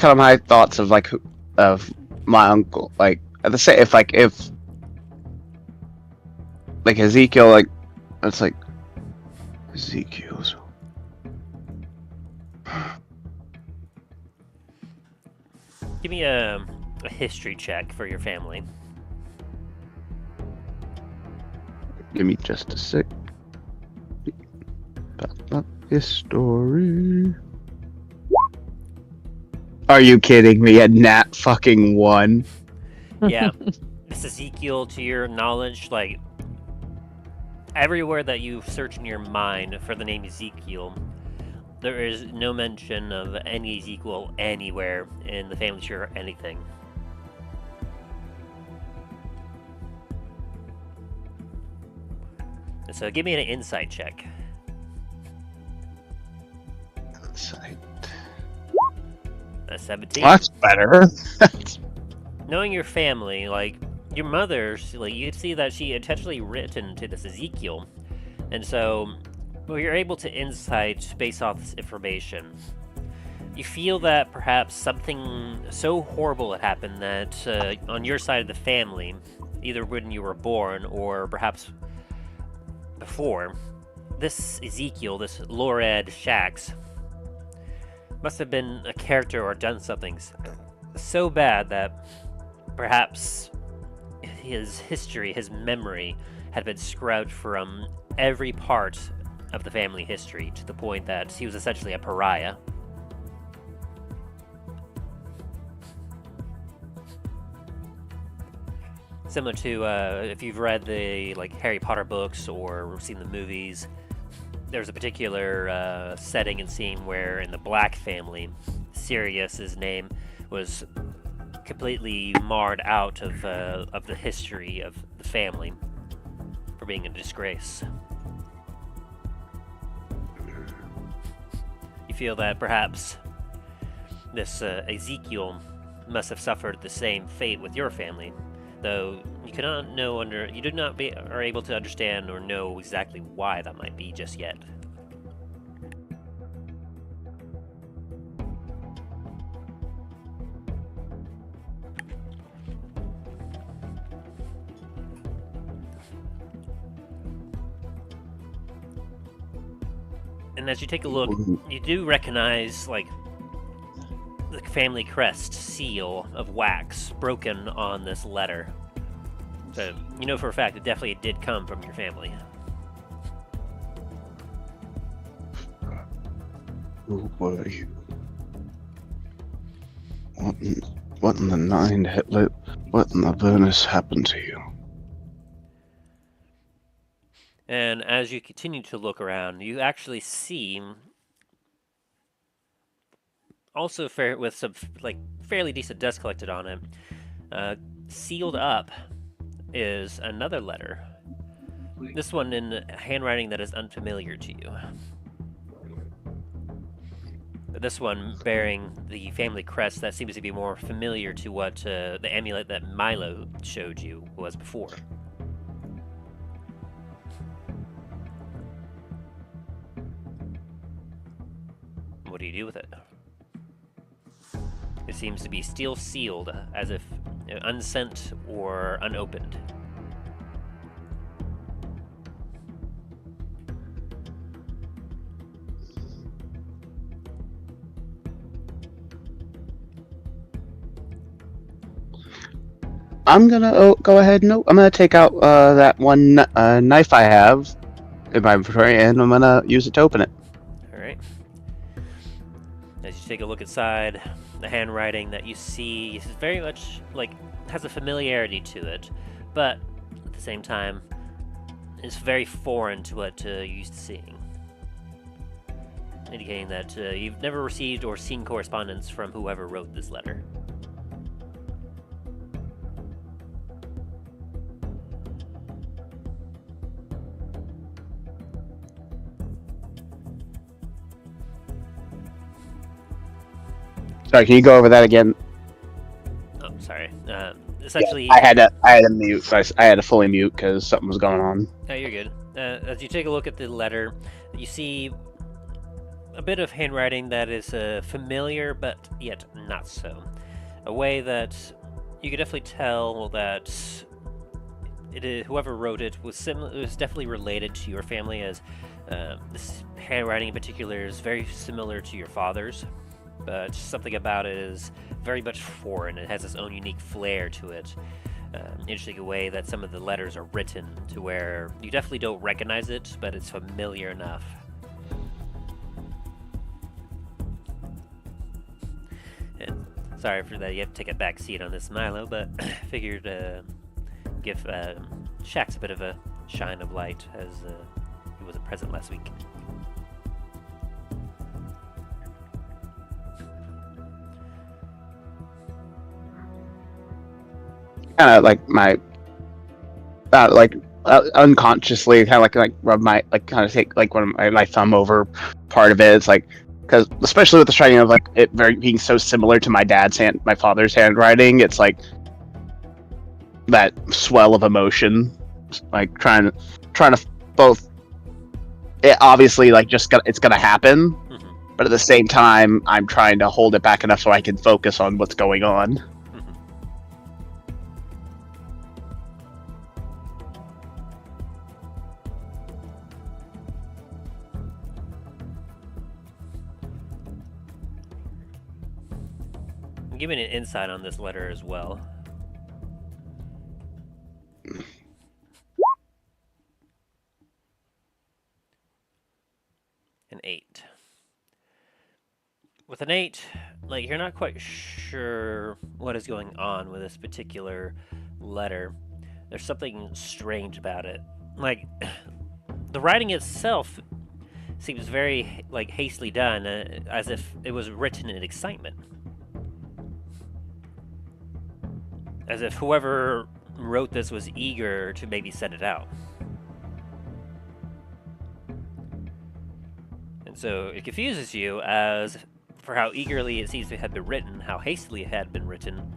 kind of my thoughts of of my uncle. Like at the same, if Ezekiel, it's like Ezekiel's. Give me a history check for your family. Give me just a sec. History. Are you kidding me? A nat fucking 1. Yeah. This Ezekiel, to your knowledge, like, everywhere that you search in your mind for the name Ezekiel, there is no mention of any Ezekiel anywhere in the family tree or anything. So give me an insight check. Insight. That's 17. Well, that's better. Knowing your family, like, your mother's, like, you can see that she intentionally written to this Ezekiel. And so, well, you're able to insight based off this information. You feel that perhaps something so horrible had happened that on your side of the family, either when you were born or perhaps before, this Ezekiel, this Lored Shax, must have been a character or done something so bad that perhaps his history, his memory, had been scrubbed from every part of the family history to the point that he was essentially a pariah. Similar to if you've read the Harry Potter books or seen the movies, there's a particular setting and scene where in the Black family, Sirius's name was completely marred out of the history of the family for being a disgrace. You feel that perhaps this Ezekiel must have suffered the same fate with your family, though you cannot are able to understand or know exactly why that might be just yet. And as you take a look, you do recognize, the family crest seal of wax broken on this letter. So, you know for a fact it definitely did come from your family. Who were you? What in the what in the Vernus happened to you? And as you continue to look around, you actually see, also with some fairly decent dust collected on it, sealed up is another letter. This one in handwriting that is unfamiliar to you. But this one bearing the family crest that seems to be more familiar to what the amulet that Milo showed you was before. What do you do with it? It seems to be still sealed, as if unsent or unopened. I'm gonna go ahead and I'm gonna take out that one knife I have in my inventory, and I'm gonna use it to open it. Alright. As you take a look inside, the handwriting that you see is very much has a familiarity to it, but at the same time, it's very foreign to what you're used to seeing. Indicating that you've never received or seen correspondence from whoever wrote this letter. Sorry, can you go over that again? Oh, sorry. Essentially, I had to mute. I had to fully mute because something was going on. No, you're good. As you take a look at the letter, you see a bit of handwriting that is familiar, but yet not so. A way that you could definitely tell that whoever wrote it was definitely related to your family, as this handwriting in particular is very similar to your father's, but something about it is very much foreign. It has its own unique flair to it. Interesting way that some of the letters are written to where you definitely don't recognize it, but it's familiar enough. And sorry for that, you have to take a back seat on this Milo, but figured give Shax a bit of a shine of light, as he wasn't present last week. Kind of like my unconsciously kind of like rub my kind of take like one of my thumb over part of it. It's like, because especially with the writing of like it being so similar to my father's handwriting, it's like that swell of emotion, like trying to both. It obviously like it's gonna happen, but at the same time, I'm trying to hold it back enough so I can focus on what's going on. Give me an insight on this letter as well. An 8. With an 8, like, you're not quite sure what is going on with this particular letter. There's something strange about it. Like, the writing itself seems very, like, hastily done, as if it was written in excitement. As if whoever wrote this was eager to maybe send it out. And so it confuses you as for how eagerly it seems to have been written, how hastily it had been written,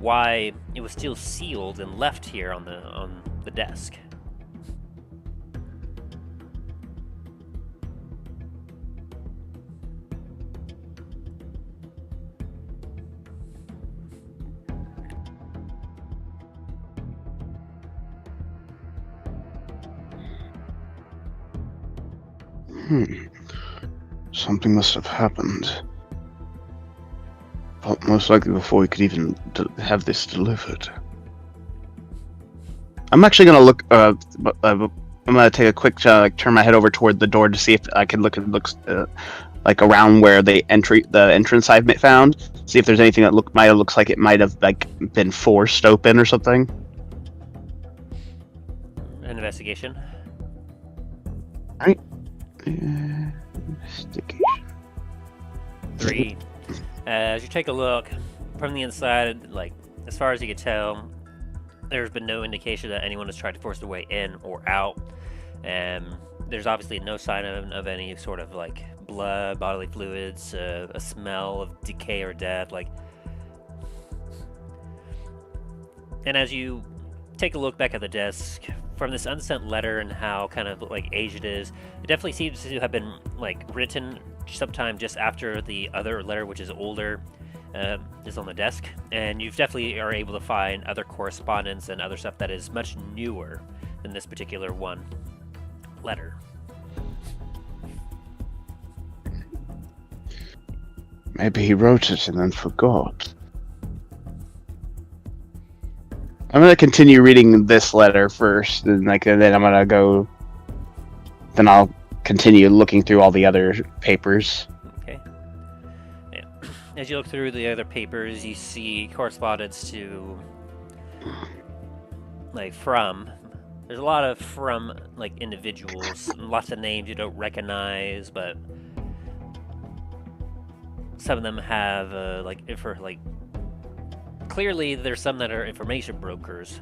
why it was still sealed and left here on the desk. Something must have happened. But most likely before we could even have this delivered. I'm actually gonna look. I'm gonna take a quick turn my head over toward the door to see if I can look. It looks like around where the entrance I've found. See if there's anything that looks like it might have like been forced open or something. An investigation. Alright. Investigation. 3. As you take a look from the inside, like as far as you can tell, there's been no indication that anyone has tried to force their way in or out. There's obviously no sign of any sort of like blood, bodily fluids, a smell of decay or death. And as you take a look back at the desk, from this unsent letter and how kind of like aged it is, it definitely seems to have been like written sometime just after the other letter, which is older, is on the desk. And you definitely are able to find other correspondence and other stuff that is much newer than this particular one letter. Maybe he wrote it and then forgot. I'm gonna continue reading this letter first, and then I'm gonna go. Then I'll continue looking through all the other papers. Okay. Yeah. As you look through the other papers, you see correspondence to, there's a lot of from, like, individuals, lots of names you don't recognize, but some of them have, clearly there's some that are information brokers.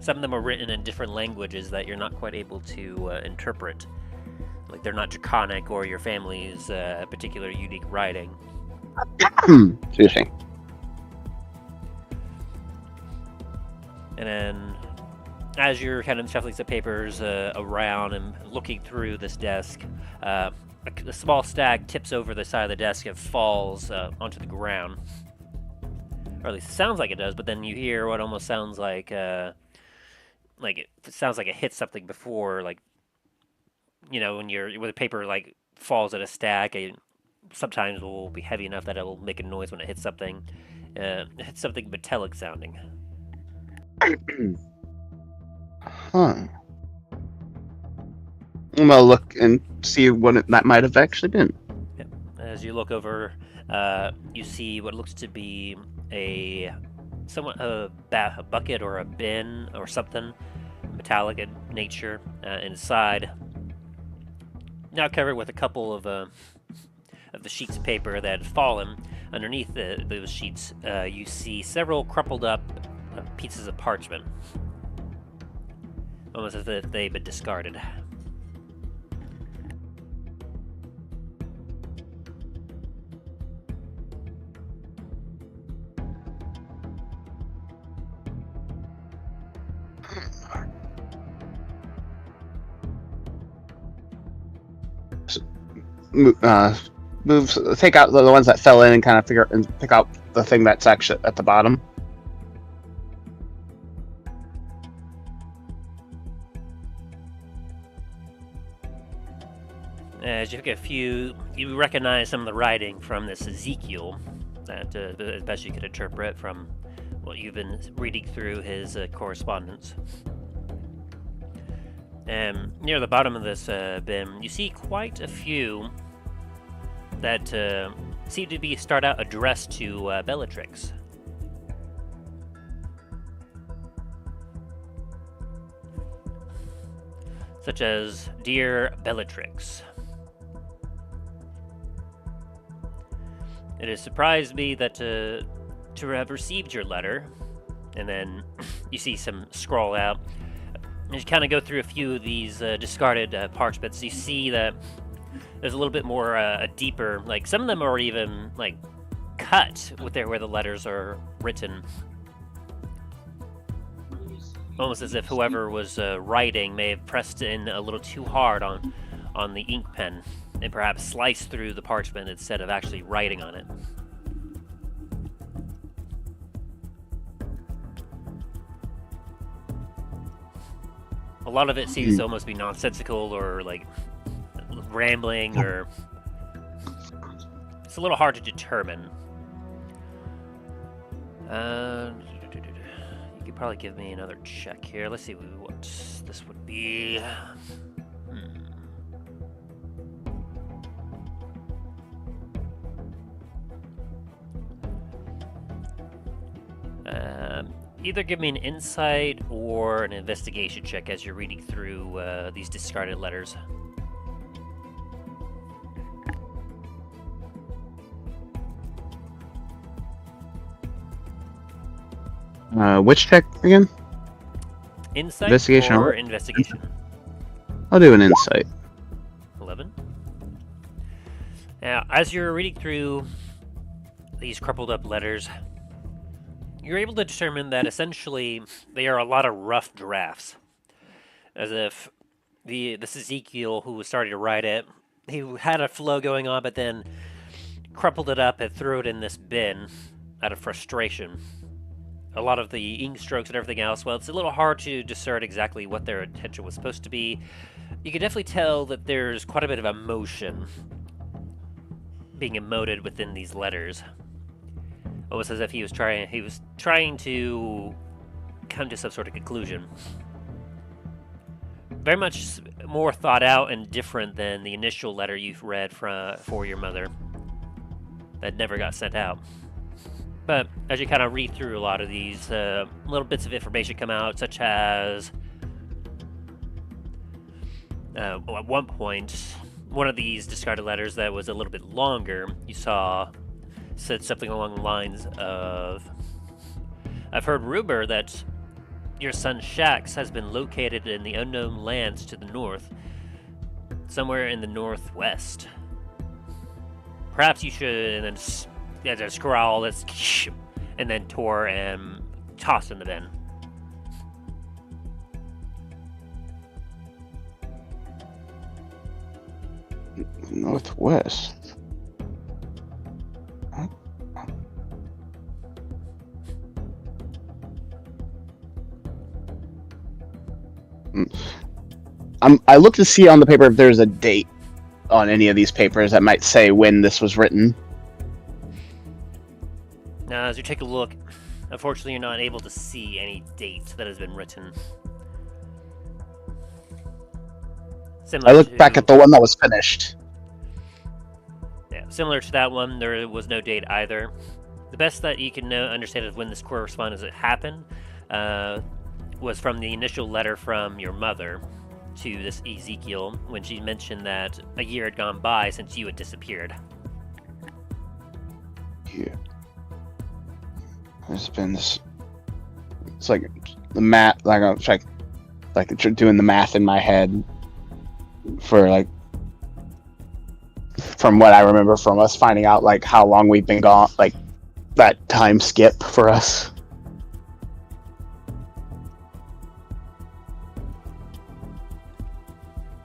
Some of them are written in different languages that you're not quite able to interpret. Like, they're not Draconic or your family's particular unique writing. Excuse me. And then, as you're kind of shuffling some papers around and looking through this desk, a small stack tips over the side of the desk and falls onto the ground. Or at least it sounds like it does, but then you hear what almost sounds like it sounds like it hit something before, like, you know, when the paper like falls at a stack, it sometimes will be heavy enough that it will make a noise when it hits something. It hits something metallic sounding. Huh. I'm gonna look and see what that might have actually been. Yep. As you look over, you see what looks to be a bucket or a bin or something metallic in nature inside. Now covered with a couple of the sheets of paper that had fallen. Underneath those sheets, you see several crumpled up pieces of parchment, almost as if they've been discarded. Take out the ones that fell in and kind of pick out the thing that's actually at the bottom. As you look at a few, you recognize some of the writing from this Ezekiel that, as best you could interpret from what you've been reading through his correspondence. And near the bottom of this bin, you see quite a few that seem to be start out addressed to Bellatrix. Such as, Dear Bellatrix. It has surprised me that to have received your letter, and then you see some scroll out. As you kind of go through a few of these discarded parchments, you see that there's a little bit more a deeper, like some of them are even like cut with where the letters are written, almost as if whoever was writing may have pressed in a little too hard on the ink pen and perhaps sliced through the parchment instead of actually writing on it. A lot of it seems to almost be nonsensical or like rambling, or it's a little hard to determine. You could probably give me another check here. Let's see what this would be. Either give me an insight or an investigation check as you're reading through these discarded letters. Which check again? Insight Investigation or investigation? I'll do an insight. 11. Now, as you're reading through these crumpled up letters, you're able to determine that essentially they are a lot of rough drafts. As if this Ezekiel who was starting to write it, he had a flow going on, but then crumpled it up and threw it in this bin out of frustration. A lot of the ink strokes and everything else, well, it's a little hard to discern exactly what their intention was supposed to be. You can definitely tell that there's quite a bit of emotion being emoted within these letters. Almost as if he was trying to come to some sort of conclusion. Very much more thought out and different than the initial letter you've read for your mother that never got sent out. But as you kind of read through a lot of these, little bits of information come out, such as at one point, one of these discarded letters that was a little bit longer, you saw said something along the lines of, I've heard rumor that your son Shax has been located in the unknown lands to the north, somewhere in the northwest. Perhaps you should, and then scrawl this, and then tore and tossed in the bin. Northwest. I look to see on the paper if there's a date on any of these papers that might say when this was written. Now, as you take a look, unfortunately, you're not able to see any date that has been written. I look back at the one that was finished. Yeah, similar to that one, there was no date either. The best that you can understand of when this correspondence happened was from the initial letter from your mother to this Ezekiel when she mentioned that a year had gone by since you had disappeared. Yeah. There's been this. It's like the math. Like I'm like doing the math in my head for like from what I remember from us finding out like how long we've been gone, like that time skip for us.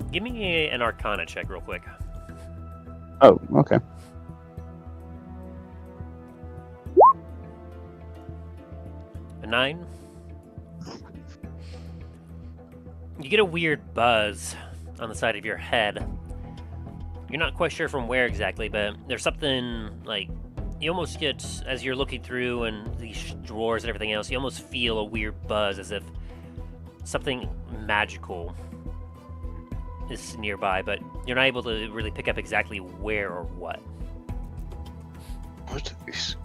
Give me an Arcana check real quick. Oh, okay. A 9. You get a weird buzz on the side of your head. You're not quite sure from where exactly, but there's something like you almost get, as you're looking through and these drawers and everything else, you almost feel a weird buzz as if something magical is nearby, but you're not able to really pick up exactly where or what. What is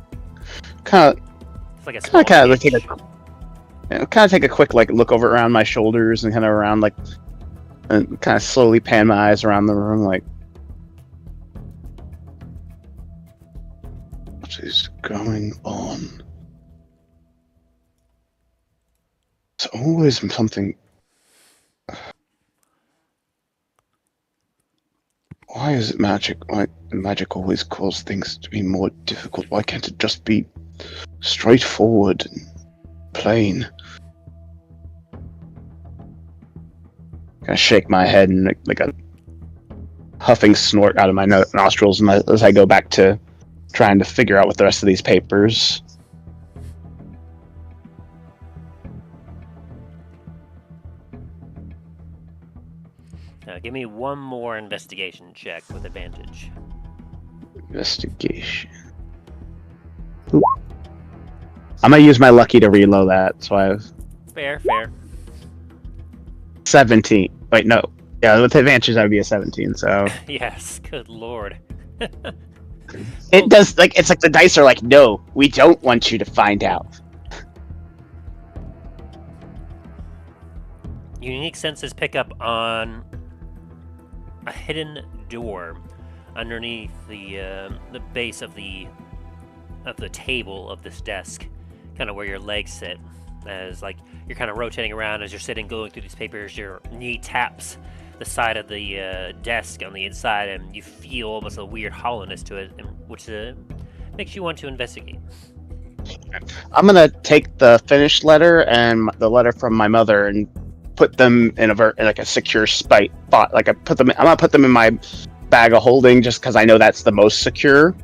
kind of? It's like a small kind of take a quick like look over around my shoulders and kind of around like, and kind of slowly pan my eyes around the room like, what is going on? It's always something. Why is it magic? Why magic always causes things to be more difficult? Why can't it just be straightforward and plain? Kind of shake my head and like a huffing snort out of my nostrils, and as I go back to trying to figure out what the rest of these papers. Give me one more investigation check with advantage. Investigation. Ooh. I'm gonna use my lucky to reload that, so I have Fair. 17. Wait, no. Yeah, with advantage that would be a 17, so. Yes, good lord. It does, like, it's like the dice are like, no, we don't want you to find out. Unique senses pick up on a hidden door underneath the base of the table of this desk, kind of where your legs sit. As like you're kind of rotating around as you're sitting, going through these papers, your knee taps the side of the desk on the inside, and you feel almost a weird hollowness to it, which makes you want to investigate. I'm gonna take the finished letter and the letter from my mother and put them in like a secure spot. Like I'm gonna put them in my bag of holding just because I know that's the most secure.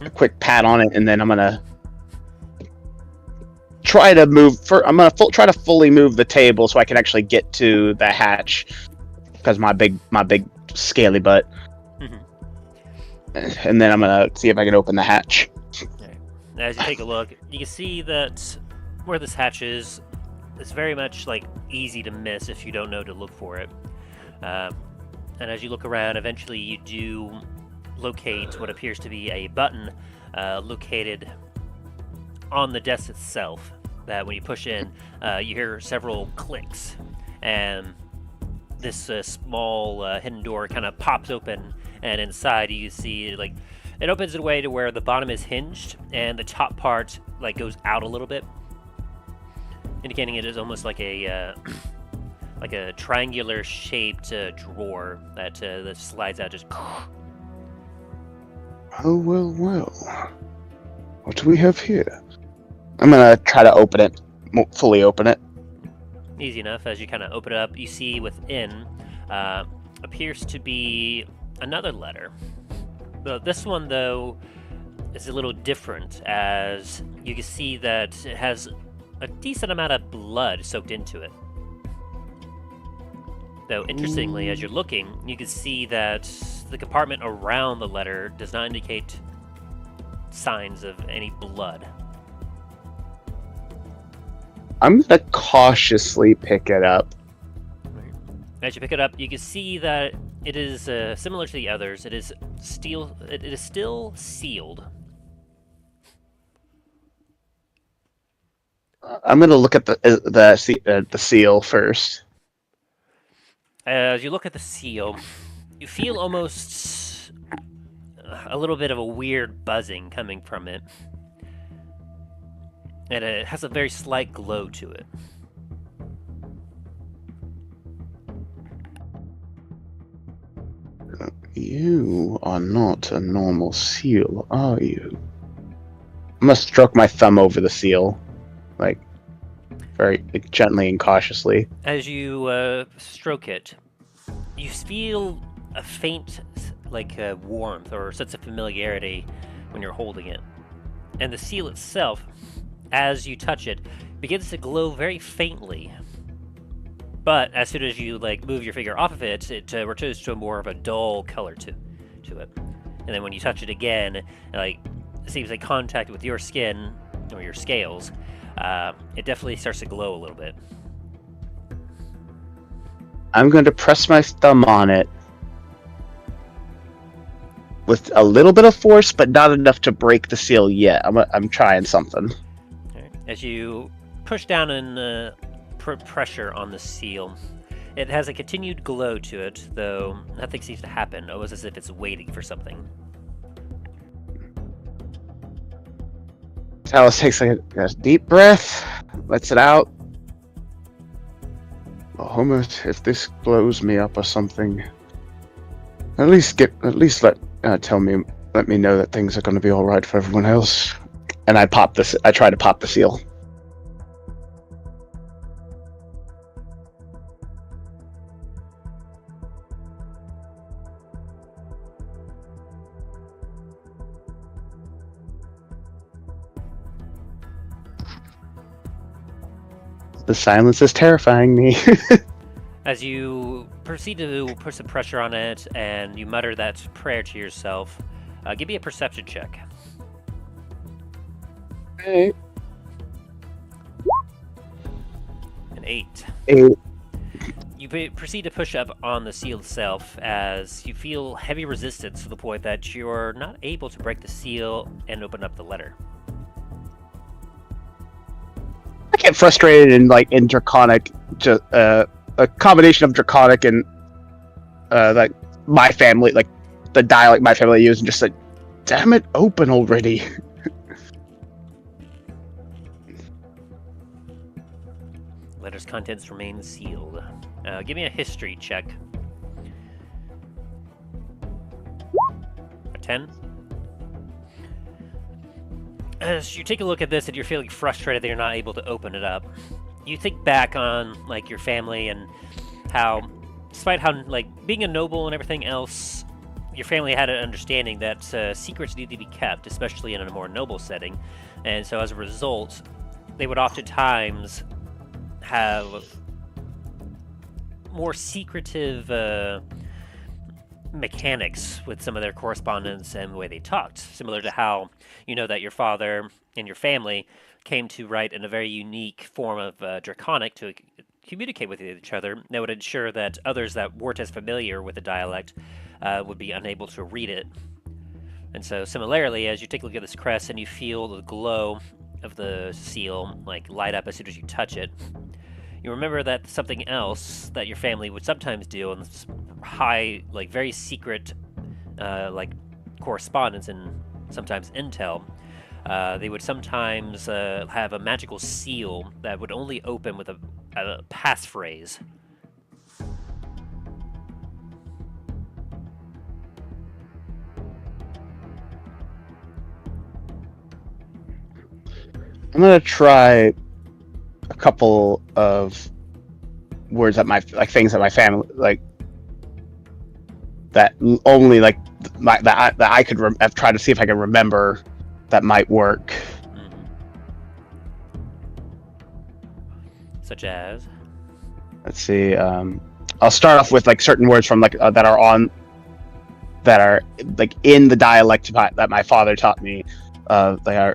A quick pat on it, and then I'm gonna try to try to fully move the table so I can actually get to the hatch because my big scaly butt. Mm-hmm. And then I'm gonna see if I can open the hatch. Okay. As you take a look, you can see that where this hatch is, it's very much like easy to miss if you don't know to look for it. And as you look around, eventually you do locate what appears to be a button located on the desk itself. That when you push in, you hear several clicks, and this small hidden door kind of pops open, and inside you see like it opens in a way to where the bottom is hinged and the top part like goes out a little bit, indicating it is almost like a triangular shaped drawer that slides out just. Oh well. What do we have here? I'm gonna try to open it, fully open it. Easy enough. As you kind of open it up, you see within appears to be another letter. This one, though, is a little different, as you can see that it has a decent amount of blood soaked into it. Though, interestingly, as you're looking, you can see that the compartment around the letter does not indicate signs of any blood. I'm gonna cautiously pick it up. As you pick it up, you can see that it is similar to the others. It is steel. It is still sealed. I'm gonna look at the seal first. As you look at the seal, you feel almost a little bit of a weird buzzing coming from it, and it has a very slight glow to it. You are not a normal seal, are you? I must stroke my thumb over the seal, like very gently and cautiously. As you stroke it, you feel a faint, warmth or sense of familiarity when you're holding it. And the seal itself, as you touch it, begins to glow very faintly. But as soon as you move your finger off of it, it returns to a more of a dull color to it. And then when you touch it again, it seems like contact with your skin or your scales, it definitely starts to glow a little bit. I'm going to press my thumb on it with a little bit of force, but not enough to break the seal yet. I'm trying something. Right. As you push down and put pressure on the seal, it has a continued glow to it, though nothing seems to happen, almost as if it's waiting for something. Talus takes a deep breath, lets it out. Almost, if this blows me up or something, at least let me know that things are going to be all right for everyone else. And I try to pop the seal. The silence is terrifying me. As you proceed to put some pressure on it and you mutter that prayer to yourself, give me a perception check. Okay. An 8. 8. You proceed to push up on the seal itself as you feel heavy resistance to the point that you're not able to break the seal and open up the letter. I get frustrated in Draconic, a combination of Draconic and my family, the dialect my family used, and just like, damn it, open already. Letter's contents remain sealed. Give me a history check. A 10. As you take a look at this and you're feeling frustrated that you're not able to open it up, you think back on your family and how, despite how being a noble and everything else, your family had an understanding that secrets need to be kept, especially in a more noble setting, and so as a result, they would oftentimes have more secretive mechanics with some of their correspondence and the way they talked, similar to how you know that your father and your family came to write in a very unique form of Draconic to communicate with each other that would ensure that others that weren't as familiar with the dialect would be unable to read it. And so similarly, as you take a look at this crest and you feel the glow of the seal light up as soon as you touch it, you remember that something else that your family would sometimes do on this high, very secret, correspondence and sometimes intel. They would sometimes have a magical seal that would only open with a passphrase. I'm gonna try a couple of words that things that my family that only like that I could try to see if I can remember that might work. Such as? Let's see. I'll start off with like certain words from like that are like in the dialect that my father taught me. They are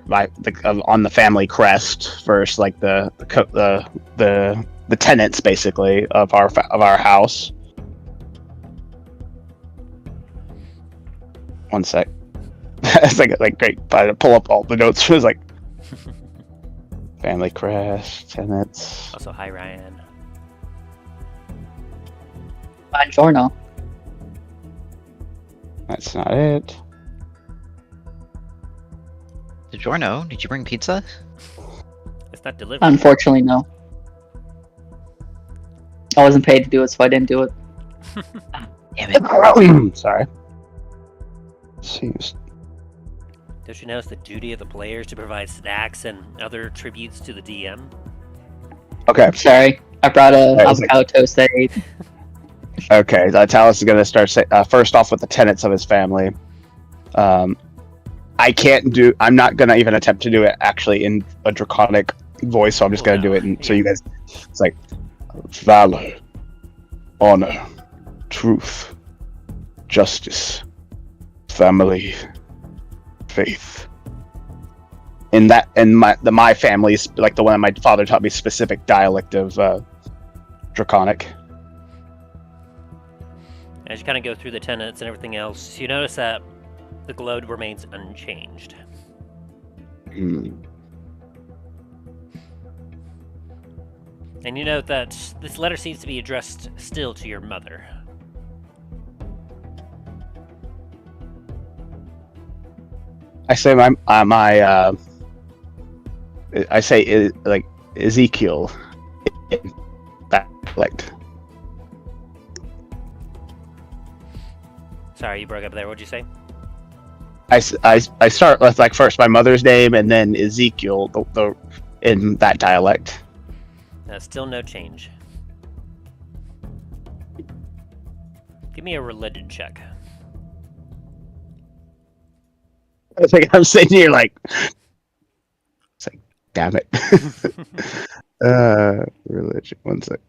on the family crest first, like the tenants basically of our house. One sec. It's like great. But I pull up all the notes. It was like family crest, tenants. Also, hi Ryan. Buongiorno. That's not it. DiGiorno, did you bring pizza? It's not delivered. Unfortunately, no. I wasn't paid to do it, so I didn't do it. Damn it. Sorry. Seems. Don't you know it's the duty of the players to provide snacks and other tributes to the DM? Okay. Sorry, I brought a Right, avocado toast that I ate. Okay. Talos is gonna start first off with the tenets of his family. I'm not gonna even attempt to do it actually in a draconic voice, so I'm just gonna do it. So you guys, it's like valor, honor, truth, justice, family, faith. In my family's like the one that my father taught me specific dialect of draconic. As you kind of go through the tenets and everything else, you notice that the glow remains unchanged. And you note that this letter seems to be addressed still to your mother. I say I say like Ezekiel in that dialect. Sorry, you broke up there. What'd you say? I start with like first my mother's name and then Ezekiel the in that dialect. Still no change. Give me a religion check. It's like I'm sitting here like, it's like, damn it. Religion. One sec.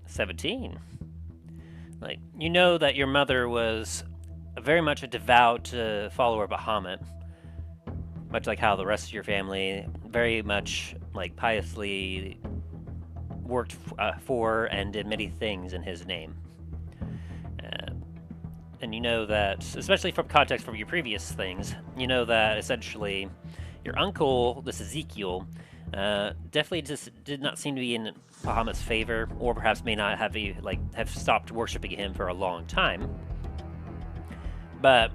17. Like, you know that your mother was very much a devout follower of Bahamut. Much like how the rest of your family very much like piously worked for and did many things in his name. And you know that, especially from context from your previous things, you know that essentially your uncle, this Ezekiel, definitely just did not seem to be in Bahamut's favor, or perhaps may not have stopped worshiping him for a long time. But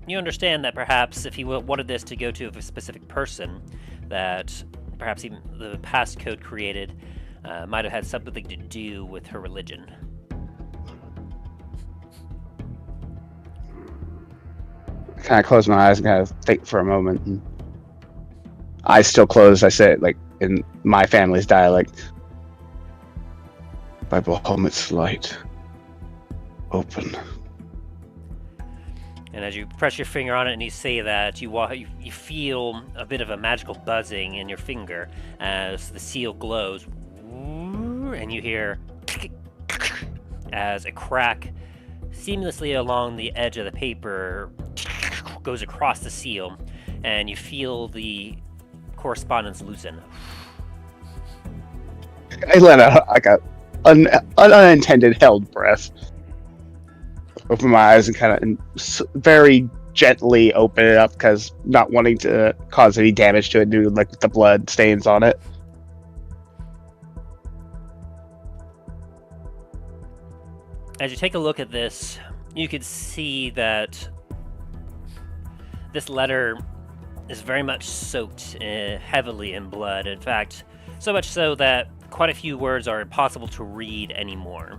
you understand that perhaps if he wanted this to go to a specific person, that perhaps even the passcode created might have had something to do with her religion. I kind of close my eyes and kind of think for a moment. And eyes still closed. I say it like in my family's dialect. By Bahamut's light, open. And as you press your finger on it and you say that, you feel a bit of a magical buzzing in your finger as the seal glows, and you hear as a crack seamlessly along the edge of the paper goes across the seal, and you feel the correspondence loosen. I let out like an unintended held breath. Open my eyes and kind of very gently open it up because not wanting to cause any damage to it due to like the blood stains on it. As you take a look at this, you can see that this letter is very much soaked heavily in blood. In fact, so much so that quite a few words are impossible to read anymore.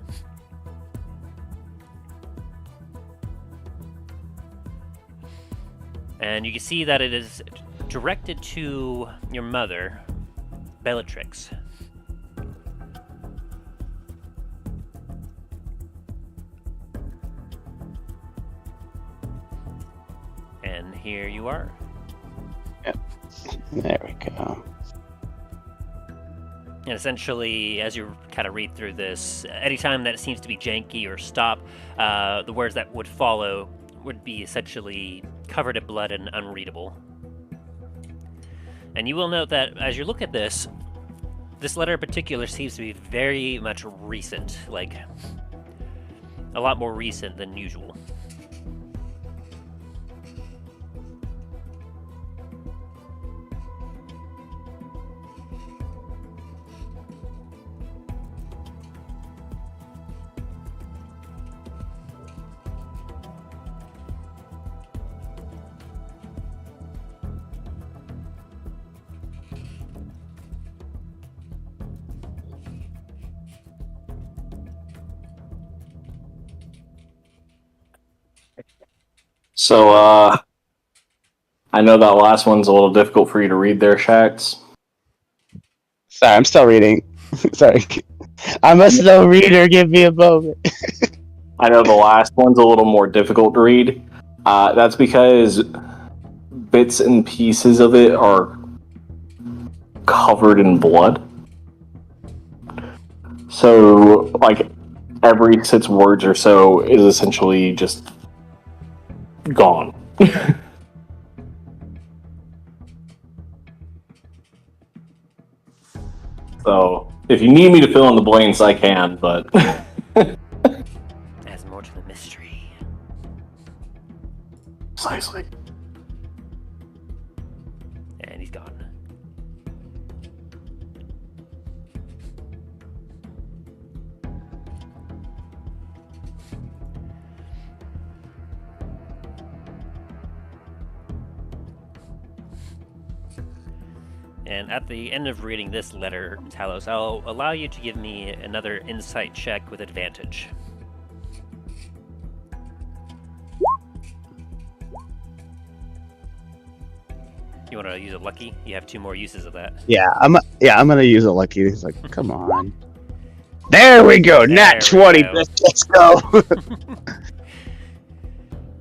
And you can see that it is directed to your mother, Bellatrix. here you are. There we go. And essentially, as you kind of read through this, anytime that it seems to be janky or stop, the words that would follow would be essentially covered in blood and unreadable. And you will note that as you look at this letter in particular seems to be very much recent, like a lot more recent than usual. So, I know that last one's a little difficult for you to read there, Shax. Sorry, I'm still reading. Sorry. I'm a slow reader. Give me a moment. I know the last one's a little more difficult to read. That's because bits and pieces of it are covered in blood. So, like, every 6 words or so is essentially just gone. So, if you need me to fill in the blanks, I can, but... Adds more to the mystery. Precisely. And he's gone. And at the end of reading this letter, Talos, I'll allow you to give me another insight check with advantage. You want to use a lucky? You have 2 more uses of that. Yeah, I'm gonna use a lucky. He's like, come on. There we go. Nat 20. go. Let's go.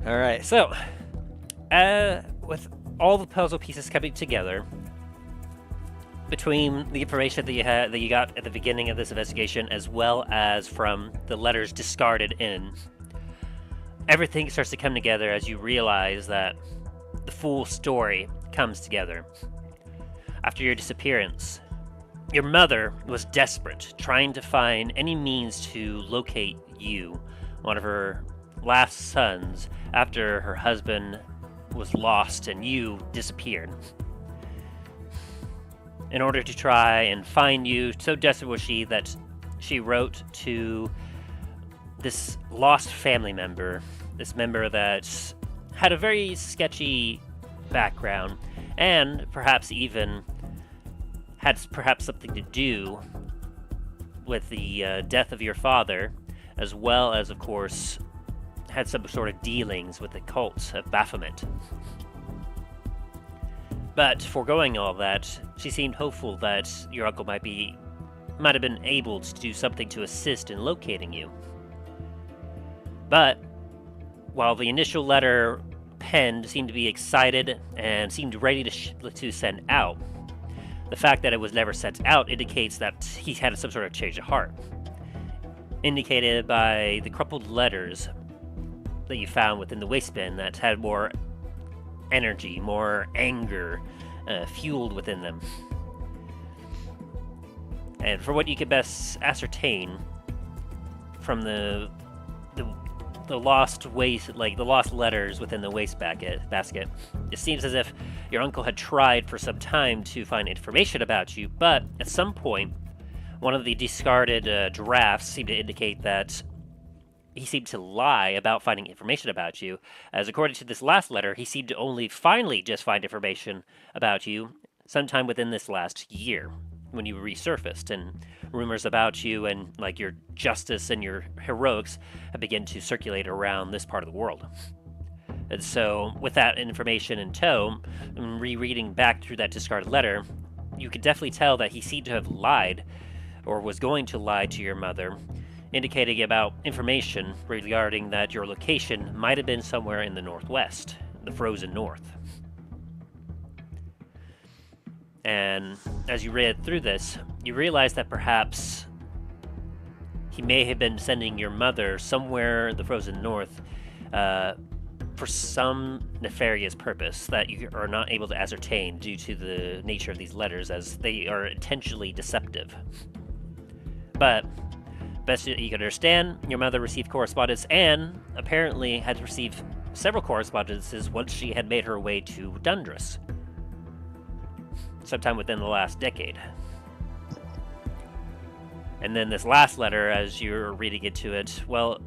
All right. So, with all the puzzle pieces coming together, between the information that you got at the beginning of this investigation, as well as from the letters discarded in, everything starts to come together as you realize that the full story comes together. After your disappearance, your mother was desperate, trying to find any means to locate you, one of her last sons, after her husband was lost and you disappeared. In order to try and find you, so desperate was she that she wrote to this lost family member, this member that had a very sketchy background, and perhaps even had something to do with the death of your father, as well as, of course, had some sort of dealings with the cult of Baphomet. But foregoing all that, she seemed hopeful that your uncle might have been able to do something to assist in locating you. But while the initial letter penned seemed to be excited and seemed ready to send out, the fact that it was never sent out indicates that he had some sort of change of heart, indicated by the crumpled letters that you found within the waste bin that had more energy, more anger fueled within them. And for what you could best ascertain from the lost waste, like the lost letters within the waste basket, it seems as if your uncle had tried for some time to find information about you, but at some point, one of the discarded drafts seemed to indicate that he seemed to lie about finding information about you, as according to this last letter, he seemed to only finally just find information about you sometime within this last year, when you resurfaced, and rumors about you and like your justice and your heroics have begun to circulate around this part of the world. And so, with that information in tow, and rereading back through that discarded letter, you could definitely tell that he seemed to have lied, or was going to lie to your mother, indicating about information regarding that your location might have been somewhere in the northwest, the frozen north. And as you read through this, you realize that perhaps he may have been sending your mother somewhere in the frozen north for some nefarious purpose that you are not able to ascertain due to the nature of these letters, as they are intentionally deceptive. But best you can understand, your mother received correspondence and apparently had received several correspondences once she had made her way to Dundras, sometime within the last decade. And then this last letter, as you're reading into it, well,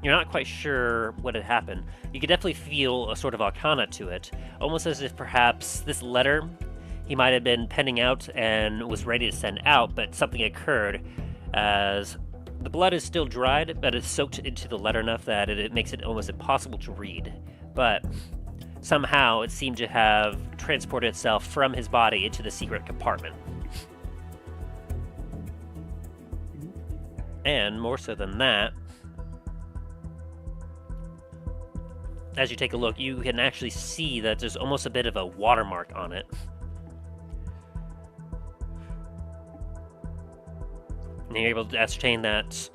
you're not quite sure what had happened. You could definitely feel a sort of arcana to it, almost as if perhaps this letter he might have been penning out and was ready to send out, but something occurred as the blood is still dried, but it's soaked into the letter enough that it makes it almost impossible to read. But somehow it seemed to have transported itself from his body into the secret compartment. And more so than that, as you take a look, you can actually see that there's almost a bit of a watermark on it. And you're able to ascertain that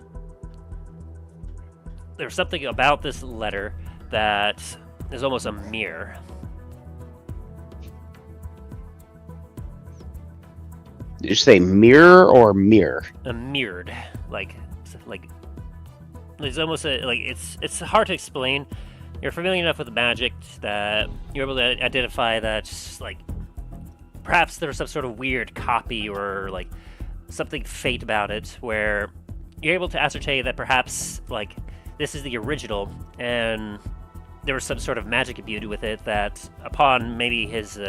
there's something about this letter that is almost a mirror. Did you say mirror or mirror? A mirrored, like it's almost it's hard to explain. You're familiar enough with the magic that you're able to identify that, like, perhaps there's some sort of weird copy or like something fate about it, where you're able to ascertain that perhaps like this is the original, and there was some sort of magic imbued with it that upon maybe his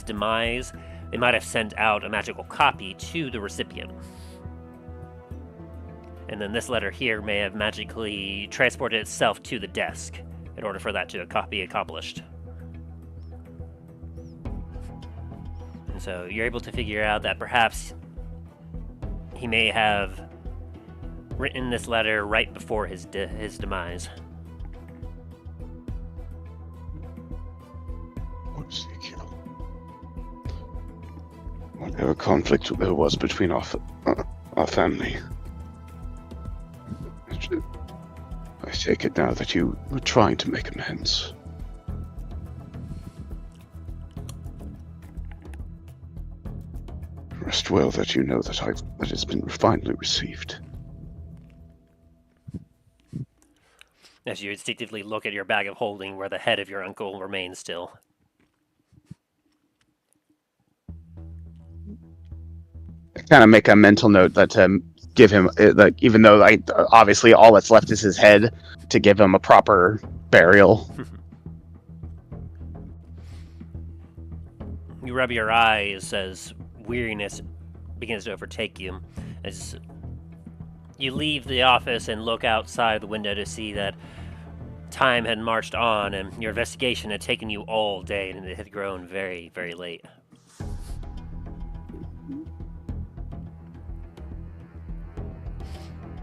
demise, they might have sent out a magical copy to the recipient. And then this letter here may have magically transported itself to the desk in order for that to be accomplished. And so you're able to figure out that perhaps he may have written this letter right before his demise. Whatever conflict there was between our family, I take it now that you were trying to make amends. Rest well that you know that it's been finally received. As you instinctively look at your bag of holding where the head of your uncle remains still. I kind of make a mental note that give him, like, even though obviously all that's left is his head, to give him a proper burial. You rub your eyes as weariness begins to overtake you. As you leave the office and look outside the window to see that time had marched on and your investigation had taken you all day and it had grown very, very late.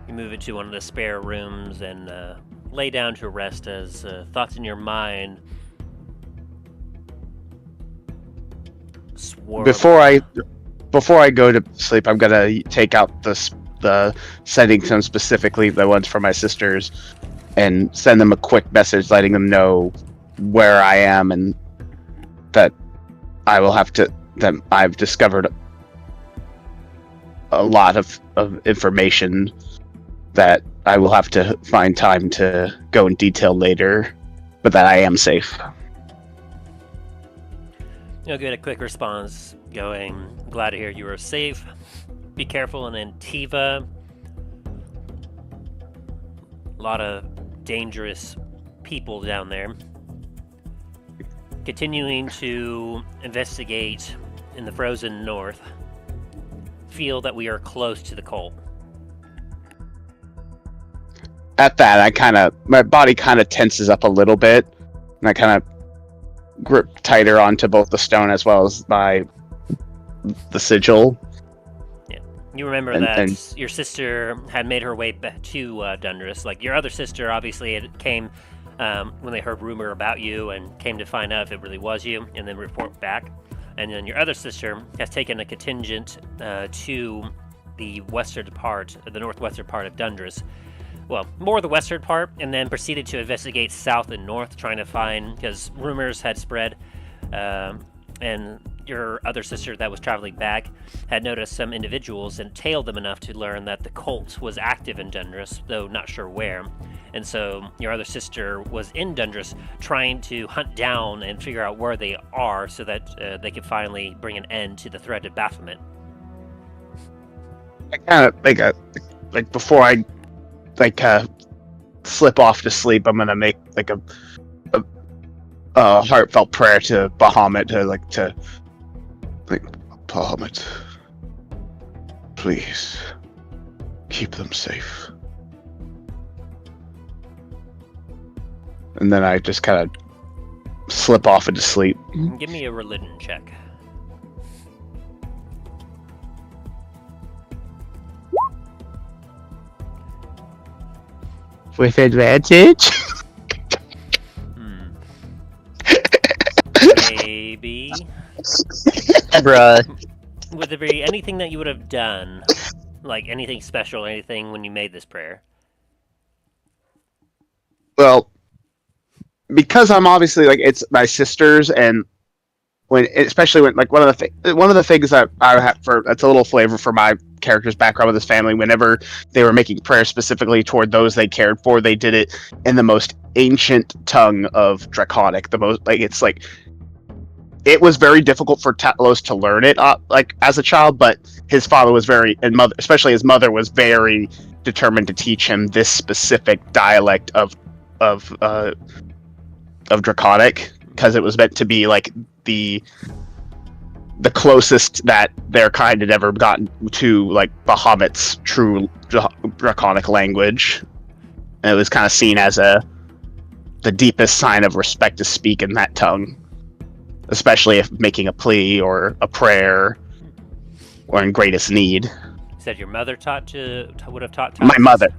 You move into one of the spare rooms and lay down to rest as thoughts in your mind swarm. Before I go to sleep, I'm gonna take out the sending them specifically the ones for my sisters, and send them a quick message letting them know where I am and that that I've discovered a lot of information that I will have to find time to go in detail later, but that I am safe. You'll get a quick response going, glad to hear you are safe. Be careful in Antiva. A lot of dangerous people down there. Continuing to investigate in the frozen north. Feel that we are close to the cult. At that, my body kind of tenses up a little bit, and I kind of grip tighter onto both the stone as well as the sigil. Yeah, you remember your sister had made her way back to Dundras. Like, your other sister obviously came when they heard rumor about you and came to find out if it really was you, and then report back. And then your other sister has taken a contingent to the northwestern part of Dundras. Well, more the western part, and then proceeded to investigate south and north, trying to find, because rumors had spread, and your other sister that was traveling back had noticed some individuals and tailed them enough to learn that the cult was active in Dundras, though not sure where. And so your other sister was in Dundras trying to hunt down and figure out where they are so that they could finally bring an end to the threat of Baphomet. I kind of like before I slip off to sleep, I'm gonna make like a heartfelt prayer to Bahamut to Bahamut, please keep them safe. and then I just kind of slip off into sleep. Give me a religion check. With advantage? Maybe. Bruh. Would there be anything that you would have done, like anything special, anything when you made this prayer? Well, because I'm obviously like it's my sisters, and especially when like one of the things that I have for that's a little flavor for my character's background with his family. Whenever they were making prayers specifically toward those they cared for, they did it in the most ancient tongue of Draconic. The most it was very difficult for Talos to learn it like as a child, but his father was especially his mother was very determined to teach him this specific dialect of Draconic, because it was meant to be like the closest that their kind had ever gotten to like Bahamut's true Draconic language. And it was kind of seen as the deepest sign of respect to speak in that tongue, especially if making a plea or a prayer or in greatest need. You said your mother would have taught My Talos? mother.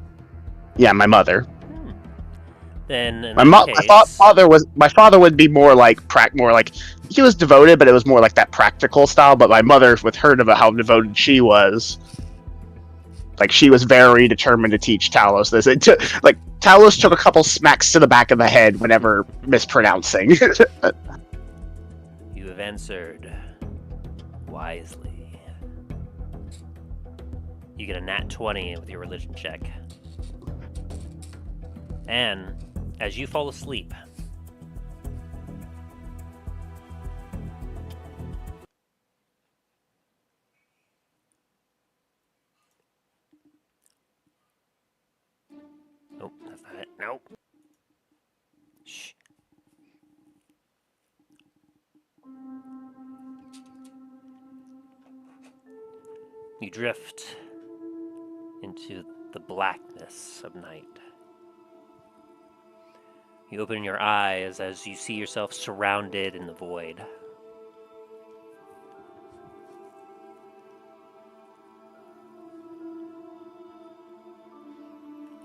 Yeah, my mother. Then in My that case, father would be more like he was devoted, but it was more like that practical style. But my mother, with heard about how devoted she was, like she was very determined to teach Talos this. Talos took a couple smacks to the back of the head whenever mispronouncing. You have answered wisely. You get a nat 20 with your religion check. And as you fall asleep, nope, that's not it. Nope. Shh. You drift into the blackness of night. You open your eyes as you see yourself surrounded in the void.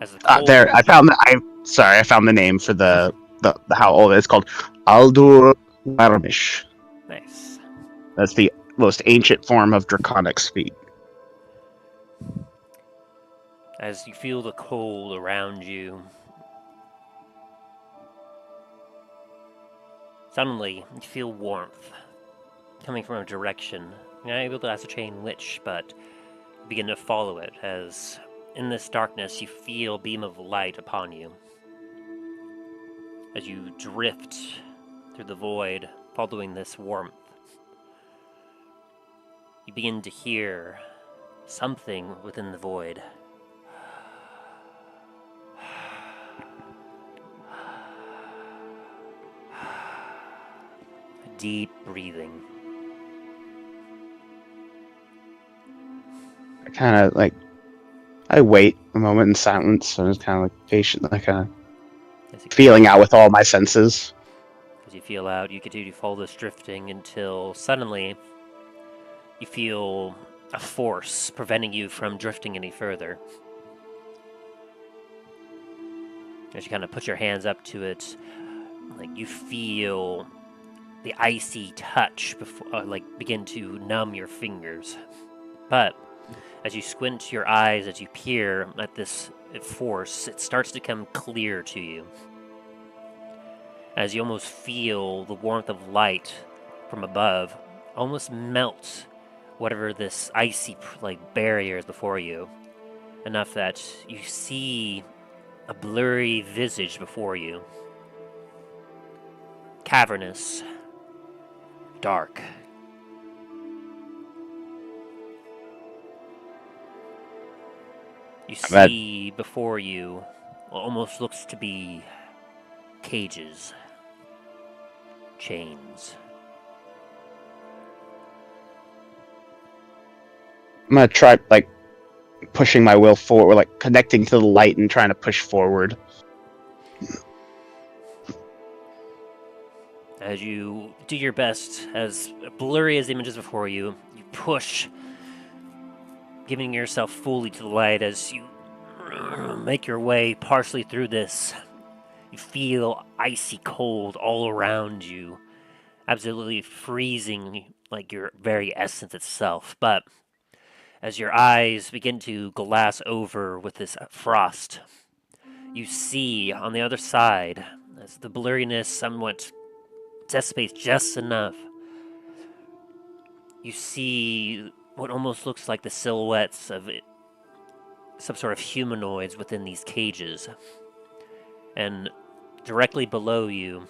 As the cold... There, I found the name for the how old it is. It's called Aldur Warmish. Nice. That's the most ancient form of Draconic speak. As you feel the cold around you, suddenly you feel warmth coming from a direction. You're not able to ascertain which, but you begin to follow it as in this darkness you feel a beam of light upon you. As you drift through the void, following this warmth, you begin to hear something within the void. Deep breathing. I kind of I wait a moment in silence. I'm just kind of patient, feeling out with all my senses. As you feel out, you continue to follow this drifting until suddenly you feel a force preventing you from drifting any further. As you kind of put your hands up to it, like you feel the icy touch before, begin to numb your fingers. But as you squint your eyes, as you peer at this force, it starts to become clear to you. As you almost feel the warmth of light from above almost melt whatever this icy barrier is before you, enough that you see a blurry visage before you. Cavernous, dark. You see before you what almost looks to be cages, chains. I'm gonna try pushing my will forward, like connecting to the light and trying to push forward. As you do your best, as blurry as the images before you, you push, giving yourself fully to the light as you make your way partially through this. You feel icy cold all around you, absolutely freezing like your very essence itself. But as your eyes begin to glass over with this frost, you see on the other side, as the blurriness somewhat dissipates just enough, you see what almost looks like the silhouettes of some sort of humanoids within these cages. And directly below you,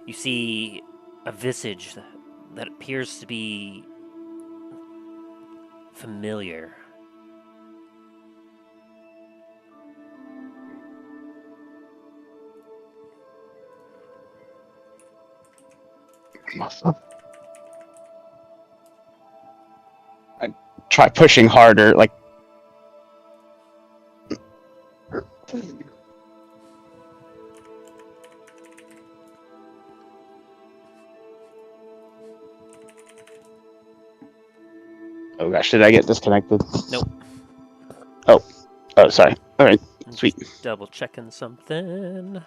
you see a visage that appears to be familiar. I try pushing harder, like. Oh gosh, did I get disconnected? Nope. Oh, sorry. All right, sweet. Just double checking something.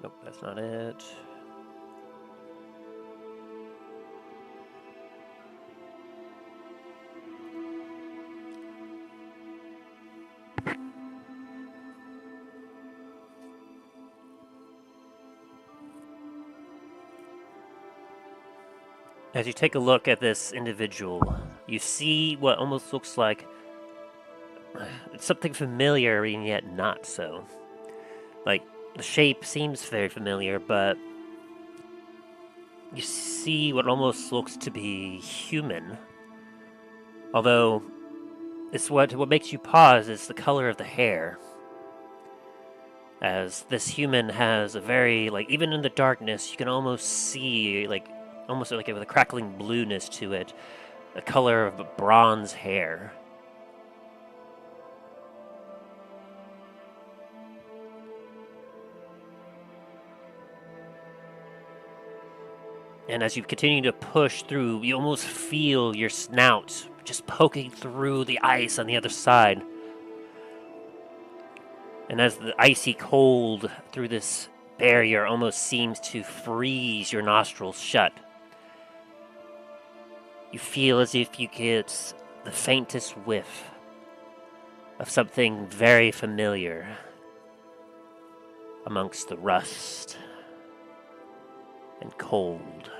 Nope, that's not it. As you take a look at this individual, you see what almost looks like something familiar and yet not so. Like, the shape seems very familiar, but you see what almost looks to be human. Although, it's what makes you pause is the color of the hair. As this human has a very, even in the darkness, you can almost see, almost like with a crackling blueness to it, the color of bronze hair. And as you continue to push through, you almost feel your snout just poking through the ice on the other side. And as the icy cold through this barrier almost seems to freeze your nostrils shut, you feel as if you get the faintest whiff of something very familiar amongst the rust and cold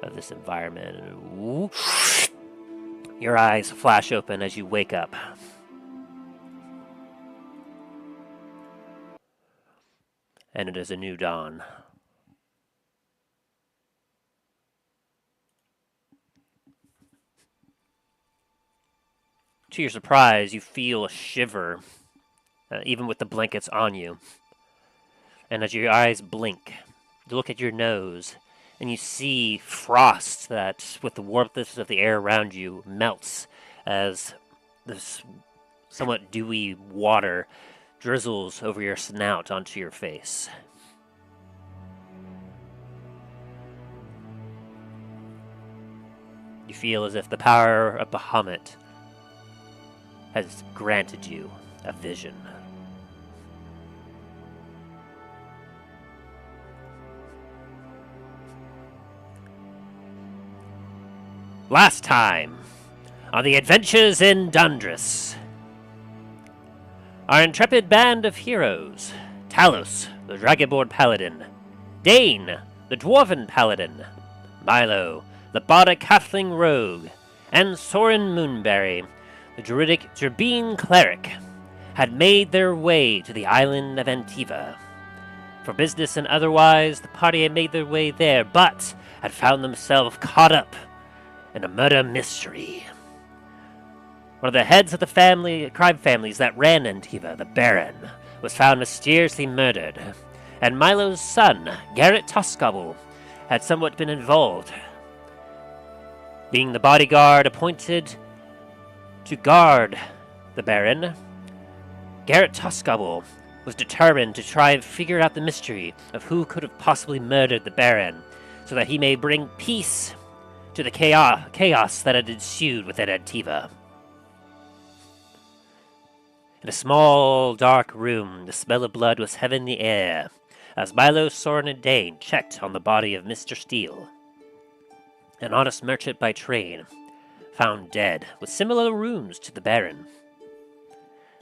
of this environment. And your eyes flash open as you wake up. And it is a new dawn. To your surprise, you feel a shiver, even with the blankets on you. And as your eyes blink, you look at your nose, and you see frost that, with the warmth of the air around you, melts as this somewhat dewy water drizzles over your snout onto your face. You feel as if the power of Bahamut has granted you a vision. Last time, on the adventures in Dundras, our intrepid band of heroes, Talos, the Dragonborn Paladin, Dane, the Dwarven Paladin, Milo, the Bardic Halfling Rogue, and Soren Moonberry, the Druidic Gerbine Cleric, had made their way to the island of Antiva. For business and otherwise, the party had made their way there, but had found themselves caught up in a murder mystery. One of the heads of the crime families that ran Antiva, the Baron, was found mysteriously murdered, and Milo's son, Garrett Toscobble, had somewhat been involved. Being the bodyguard appointed to guard the Baron, Garrett Toscobble was determined to try and figure out the mystery of who could have possibly murdered the Baron, so that he may bring peace to the chaos that had ensued within Antiva. In a small, dark room, the smell of blood was heavy in the air, as Milo, Soren, and Dane checked on the body of Mr. Steele, an honest merchant by trade, found dead, with similar wounds to the Baron.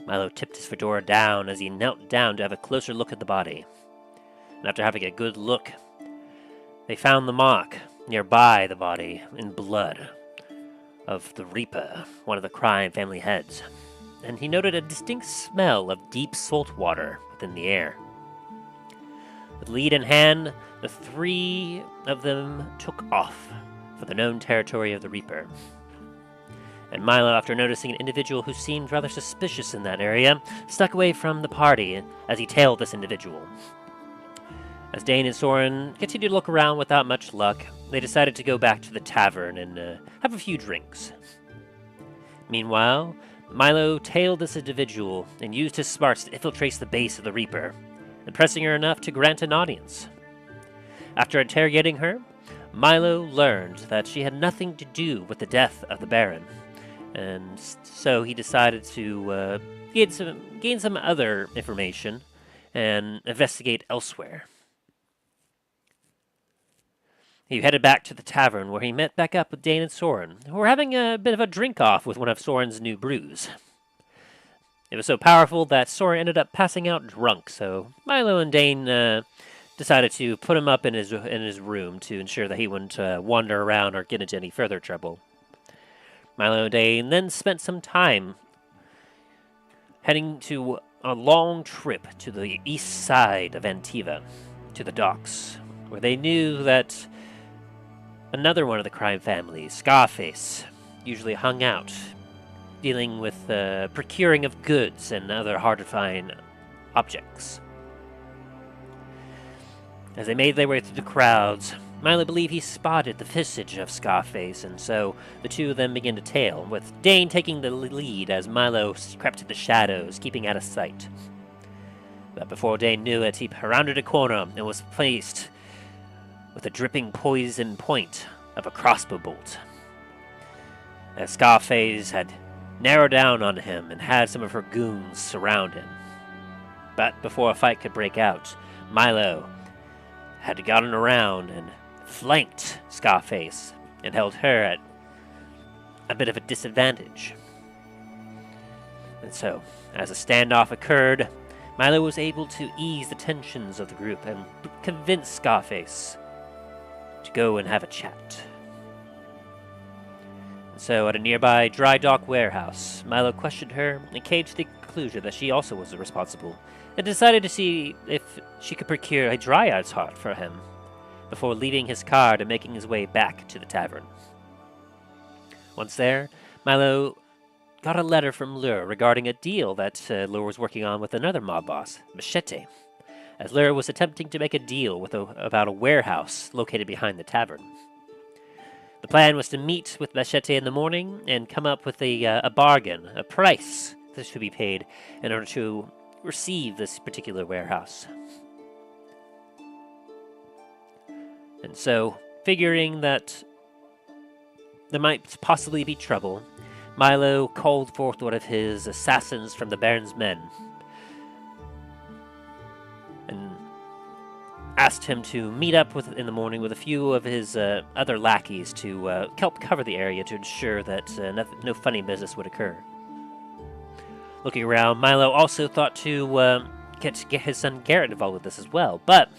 Milo tipped his fedora down as he knelt down to have a closer look at the body. And after having a good look, they found the mark nearby the body in blood of the Reaper, one of the crime family heads, and he noted a distinct smell of deep salt water within the air. With lead in hand, the three of them took off for the known territory of the Reaper. And Milo, after noticing an individual who seemed rather suspicious in that area, stuck away from the party as he tailed this individual. As Dane and Soren continued to look around without much luck, they decided to go back to the tavern and have a few drinks. Meanwhile, Milo tailed this individual and used his smarts to infiltrate the base of the Reaper, impressing her enough to grant an audience. After interrogating her, Milo learned that she had nothing to do with the death of the Baron, and so he decided to gain some other information and investigate elsewhere. He headed back to the tavern, where he met back up with Dane and Soren, who were having a bit of a drink-off with one of Soren's new brews. It was so powerful that Soren ended up passing out drunk, so Milo and Dane decided to put him up in his room to ensure that he wouldn't wander around or get into any further trouble. Milo and Dane then spent some time heading to a long trip to the east side of Antiva, to the docks, where they knew that another one of the crime families, Scarface, usually hung out, dealing with procuring of goods and other hard-to-find objects. As they made their way through the crowds, Milo believed he spotted the visage of Scarface, and so the two of them began to tail, with Dane taking the lead as Milo crept to the shadows, keeping out of sight. But before Dane knew it, he rounded a corner and was faced with a dripping poison point of a crossbow bolt. As Scarface had narrowed down on him and had some of her goons surround him. But before a fight could break out, Milo had gotten around and flanked Scarface and held her at a bit of a disadvantage. And so, as a standoff occurred, Milo was able to ease the tensions of the group and convince Scarface to go and have a chat. And so, at a nearby dry dock warehouse, Milo questioned her and came to the conclusion that she also was responsible, and decided to see if she could procure a dry ice heart for him before leaving his card and making his way back to the tavern. Once there, Milo got a letter from Lure regarding a deal that Lure was working on with another mob boss, Machete, as Lure was attempting to make a deal about a warehouse located behind the tavern. The plan was to meet with Machete in the morning and come up with a bargain, a price that should be paid in order to receive this particular warehouse. And so, figuring that there might possibly be trouble, Milo called forth one of his assassins from the Baron's men and asked him to meet up in the morning with a few of his other lackeys to help cover the area to ensure that no funny business would occur. Looking around, Milo also thought to get his son Garrett involved with this as well, but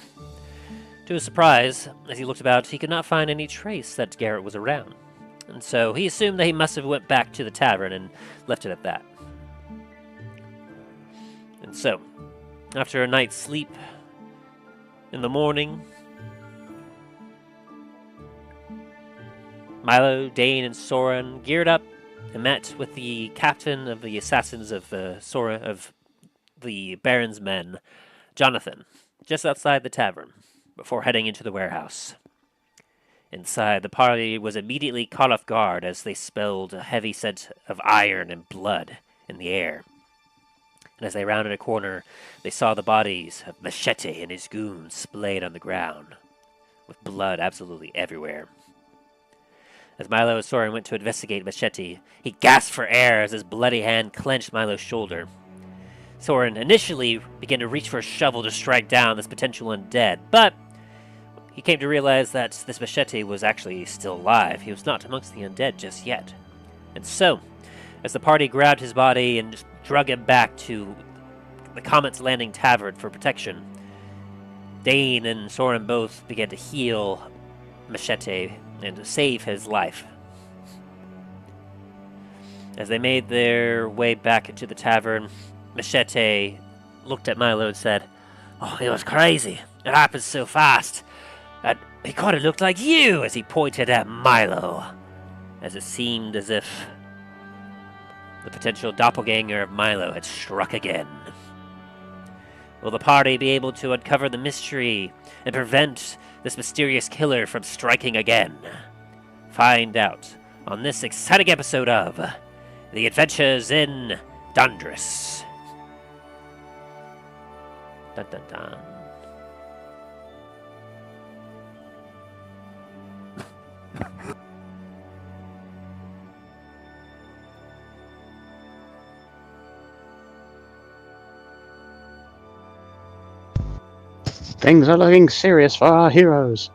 to his surprise, as he looked about, he could not find any trace that Garrett was around. And so he assumed that he must have went back to the tavern and left it at that. And so, after a night's sleep, in the morning, Milo, Dane, and Soren geared up and met with the captain of the assassins of the Baron's men, Jonathan, just outside the tavern, before heading into the warehouse. Inside, the party was immediately caught off guard as they smelled a heavy scent of iron and blood in the air. And as they rounded a corner, they saw the bodies of Machete and his goons splayed on the ground, with blood absolutely everywhere. As Milo and Soren went to investigate Machete, he gasped for air as his bloody hand clenched Milo's shoulder. Soren initially began to reach for a shovel to strike down this potential undead, but he came to realize that this Machete was actually still alive. He was not amongst the undead just yet. And so, as the party grabbed his body and just drug him back to the Comet's Landing Tavern for protection, Dane and Soren both began to heal Machete and to save his life. As they made their way back into the tavern, Machete looked at Milo and said, "Oh, it was crazy. It happened so fast. And he kind of looked like you," as he pointed at Milo, as it seemed as if the potential doppelganger of Milo had struck again. Will the party be able to uncover the mystery and prevent this mysterious killer from striking again? Find out on this exciting episode of The Adventures in Dundras. Dun dun dun. Things are looking serious for our heroes.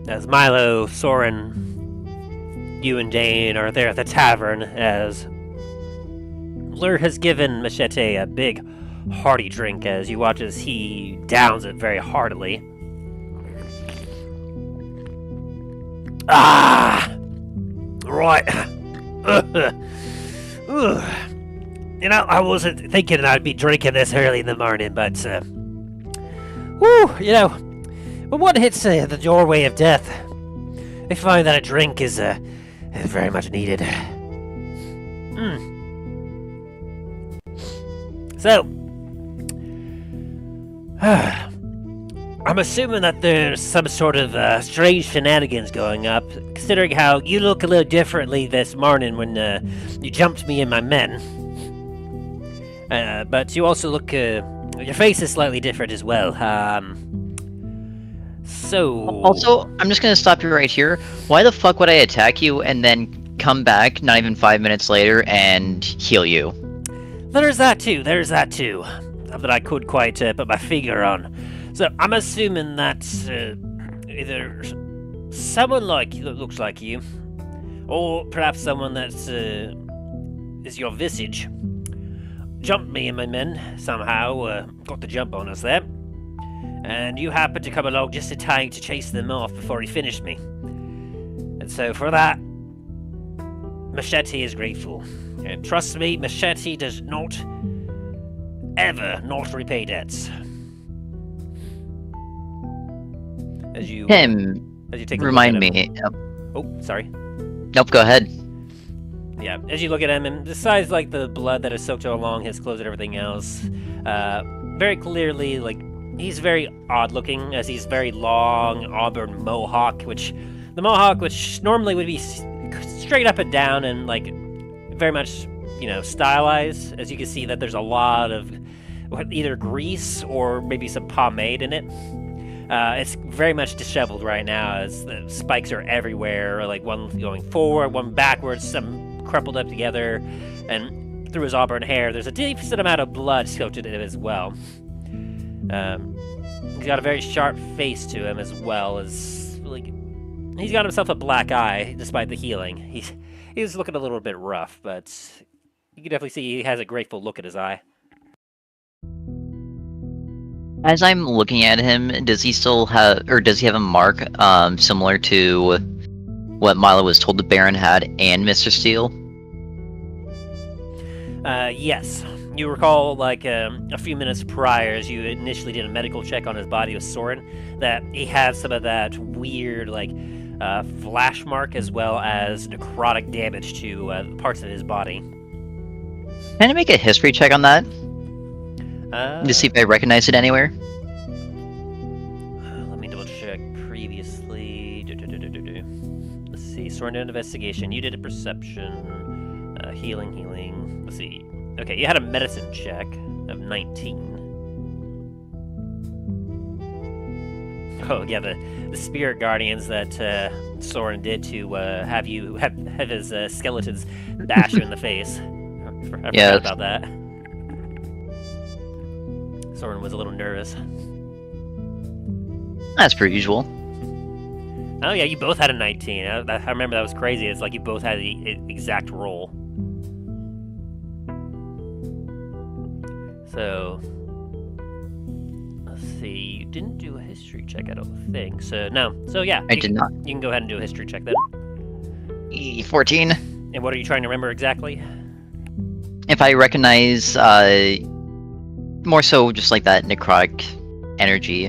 As Milo, Soren, you and Dane are there at the tavern as Lur has given Machete a big, hearty drink as you watch as he downs it very heartily. Ah! Right. You know, I wasn't thinking I'd be drinking this early in the morning, but, you know, when one hits the doorway of death, they find that a drink is very much needed. So, I'm assuming that there's some sort of strange shenanigans going up, considering how you look a little differently this morning when you jumped me and my men. But you also look, your face is slightly different as well. So... Also, I'm just gonna stop you right here. Why the fuck would I attack you and then come back not even 5 minutes later and heal you? There's that too, that I could quite put my finger on. So, I'm assuming that either someone that looks like you, or perhaps someone that is your visage, jumped me and my men somehow, got the jump on us there. and you happened to come along just in time to chase them off before he finished me. And so for that, Machete is grateful. And trust me, Machete does not ever not repay debts. As you take a look Remind at him- me. Oh, sorry. Nope, go ahead. Yeah, as you look at him, and besides like the blood that is soaked along his clothes and everything else, very clearly, like, he's very odd looking, as he's very long auburn mohawk, which normally would be straight up and down and like very much, stylized. As you can see that there's a lot of either grease or maybe some pomade in it. It's very much disheveled right now, as the spikes are everywhere, like one going forward, one backwards, some crumpled up together, and through his auburn hair, there's a decent amount of blood soaked in it as well. He's got a very sharp face to him, as well as, like, he's got himself a black eye, despite the healing. He's looking a little bit rough, but you can definitely see he has a grateful look in his eye. As I'm looking at him, does he have a mark similar to what Milo was told the Baron had and Mr. Steele? Yes. You recall, like, a few minutes prior, as you initially did a medical check on his body with Soren, that he had some of that weird, like, flash mark as well as necrotic damage to parts of his body. Can I make a history check on that? To see if I recognize it anywhere? Let me double check previously. Let's see. Soren did an investigation. You did a perception. Healing. Let's see. Okay, you had a medicine check of 19. Oh, yeah, the spirit guardians that Soren did to have his skeletons bash you in the face. I forgot about that. Soren was a little nervous. That's per usual. Oh yeah, you both had a 19. I remember that was crazy. It's like you both had the exact roll. So, let's see. You didn't do a history check, I don't think. So, no. So, yeah. I did not. You can go ahead and do a history check then. 14. And what are you trying to remember exactly? If I recognize, more so just like that necrotic energy.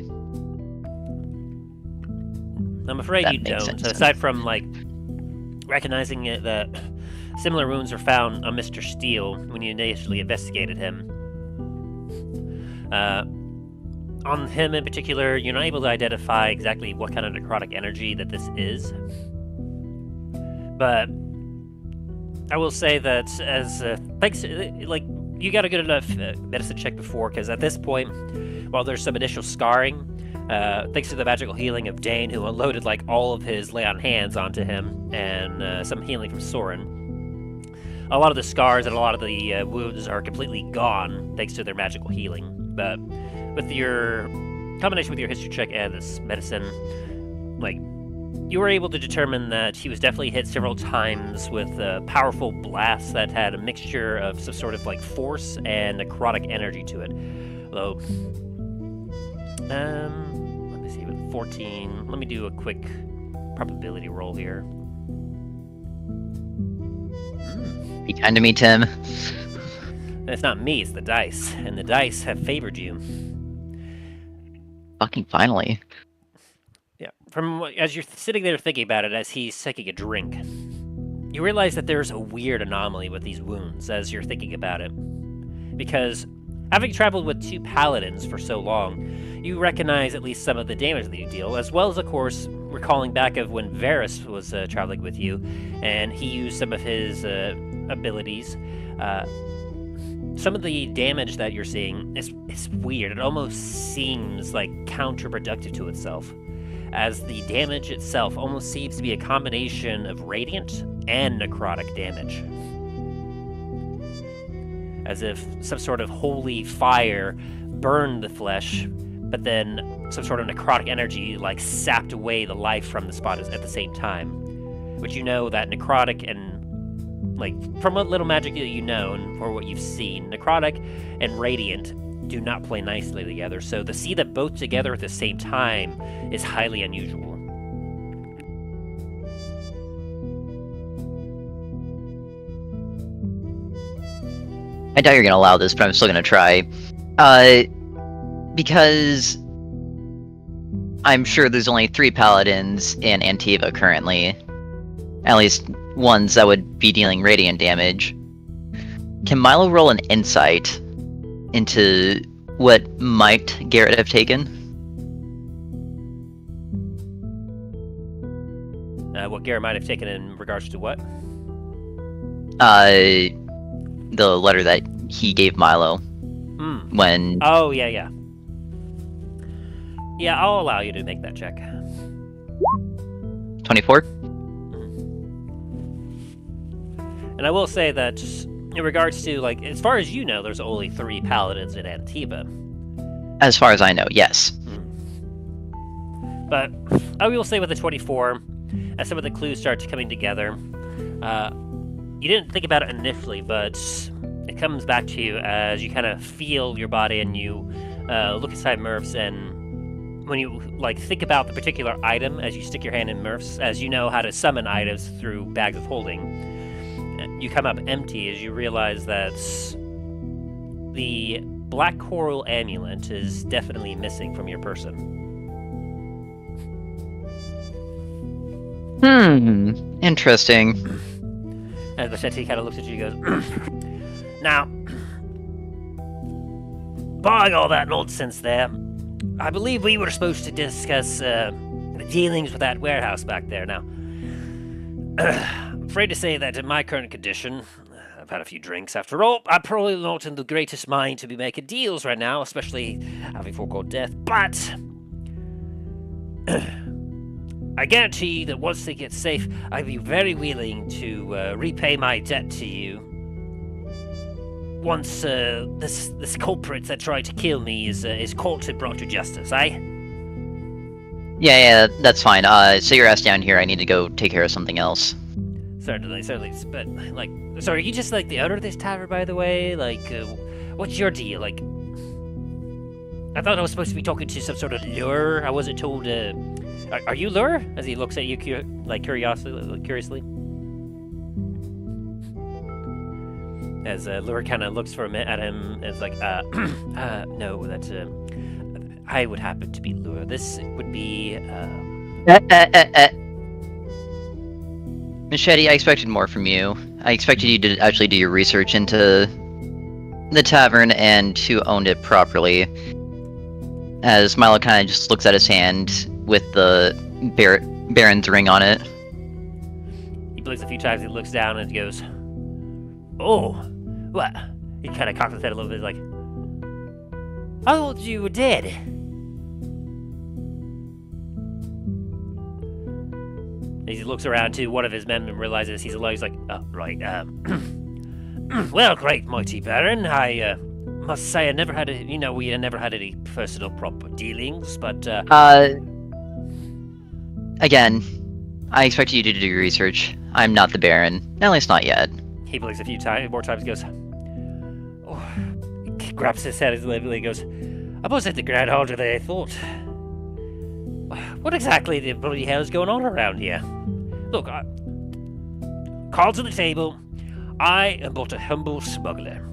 I'm afraid That you makes don't. sense So then. aside from, like, recognizing it, that similar wounds were found on Mr. Steele when you initially investigated him. On him in particular, you're not able to identify exactly what kind of necrotic energy that this is. But I will say that as thanks, like, you got a good enough medicine check before, because at this point, while there's some initial scarring, thanks to the magical healing of Dane, who unloaded like all of his lay on hands onto him, and some healing from Soren, a lot of the scars and a lot of the wounds are completely gone thanks to their magical healing. But with your combination with your history check and this medicine, like, you were able to determine that he was definitely hit several times with powerful blasts that had a mixture of some sort of like force and necrotic energy to it. Although, let me see, with 14, let me do a quick probability roll here. Be kind to me, Tim. It's not me, it's the dice, and the dice have favored you. Fucking finally. Yeah, as you're sitting there thinking about it, as he's taking a drink, you realize that there's a weird anomaly with these wounds as you're thinking about it. Because having traveled with two paladins for so long, you recognize at least some of the damage that you deal, as well as, of course, recalling back of when Varus was traveling with you, and he used some of his abilities. Some of the damage that you're seeing is weird. It almost seems like counterproductive to itself, as the damage itself almost seems to be a combination of radiant and necrotic damage. As if some sort of holy fire burned the flesh, but then some sort of necrotic energy like sapped away the life from the spot at the same time. Which you know that necrotic and, like, from what little magic you know and for what you've seen, necrotic and radiant do not play nicely together, so to see them both together at the same time is highly unusual. I doubt you're gonna allow this, but I'm still gonna try. Because I'm sure there's only 3 paladins in Antiva currently. At least ones that would be dealing radiant damage. Can Milo roll an insight into what might Garrett have taken? What Garrett might have taken in regards to what? The letter that he gave Milo when... Oh, yeah. Yeah, I'll allow you to make that check. 24? And I will say that, in regards to, like, as far as you know, there's only 3 paladins in Antiva. As far as I know, yes. But I will say with the 24, as some of the clues start coming together, you didn't think about it initially, but it comes back to you as you kind of feel your body and you look inside Murph's, and when you like think about the particular item as you stick your hand in Murph's, as you know how to summon items through bags of holding, you come up empty as you realize that the black coral amulet is definitely missing from your person. Interesting. And the Shetty kind of looks at you and goes, Now, barring all that nonsense there, I believe we were supposed to discuss the dealings with that warehouse back there. Now, I'm afraid to say that in my current condition, I've had a few drinks after all, I'm probably not in the greatest mind to be making deals right now, especially having forecalled death, but I guarantee that once they get safe, I'd be very willing to repay my debt to you. Once this culprit that tried to kill me is caught and brought to justice, eh? Yeah, that's fine. Sit your ass down here. I need to go take care of something else. Certainly. But, like, sorry, are you just, like, the owner of this tavern, by the way? Like, what's your deal? Like, I thought I was supposed to be talking to some sort of lure. I wasn't told, are you lure? As he looks at you, curiously. As Lure kind of looks for a minute at him, and is like, no, that's, I would happen to be Lure. This would be, Machete, I expected more from you. I expected you to actually do your research into the tavern and who owned it properly. As Milo kind of just looks at his hand with the Baron's ring on it. He blinks a few times, he looks down and goes, oh, what? He kind of cocks his head a little bit, like, I thought you were dead. As he looks around to one of his men and realizes he's alive, he's like, oh, right, well, great, mighty Baron, I, must say I never had we had never had any personal proper dealings, but, Again, I expected you to do your research. I'm not the Baron. At least not yet. he blinks a few more times, goes, oh, he grabs his head and goes, I wasn't the grand harder than I thought. What exactly the bloody hell is going on around here? Look, cards on the table. I am but a humble smuggler.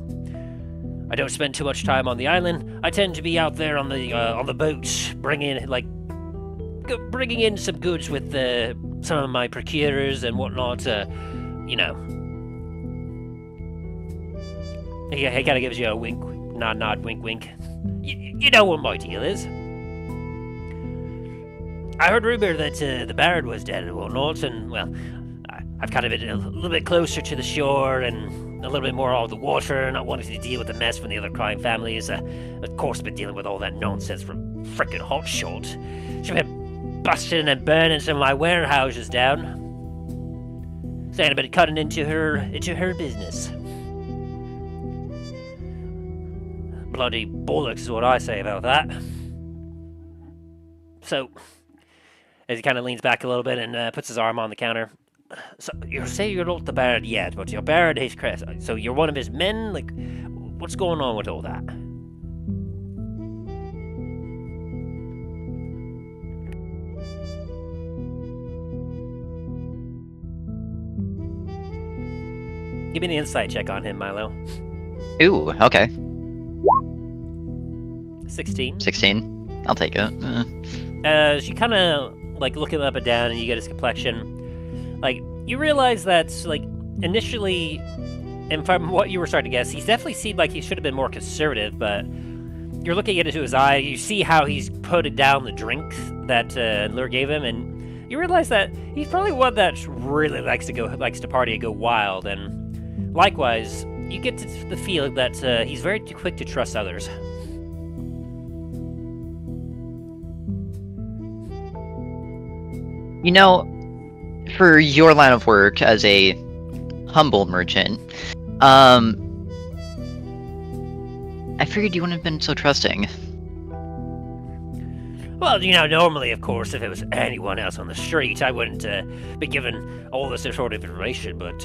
I don't spend too much time on the island. I tend to be out there on the boats, bringing in some goods with some of my procurers and whatnot. He kind of gives you a wink, nod, wink, wink. You know what my deal is. I heard rumor that the Baron was dead and whatnot, and, well, I've kind of been a little bit closer to the shore and a little bit more on the water, not wanting to deal with the mess from the other crime families. Of course, been dealing with all that nonsense from frickin' Hotshot. She's been busting and burning some of my warehouses down. Saying I've been cutting into her business. Bloody bollocks is what I say about that. So, as he kind of leans back a little bit and puts his arm on the counter. So, you say you're not the Baron yet, but you're Baron H. Crest. So you're one of his men? Like, what's going on with all that? Give me an insight check on him, Milo. Ooh, okay. 16. 16. I'll take it. As you kind of like look him up and down, and you get his complexion. Like you realize that like initially, and from what you were starting to guess, he's definitely seemed like he should have been more conservative. But you're looking into his eye, you see how he's putting down the drink that Lure gave him, and you realize that he's probably one that really likes to party and go wild. And likewise, you get the feeling that he's very quick to trust others. You know, for your line of work as a humble merchant, I figured you wouldn't have been so trusting. Well, normally, of course, if it was anyone else on the street, I wouldn't be given all this sort of information, but,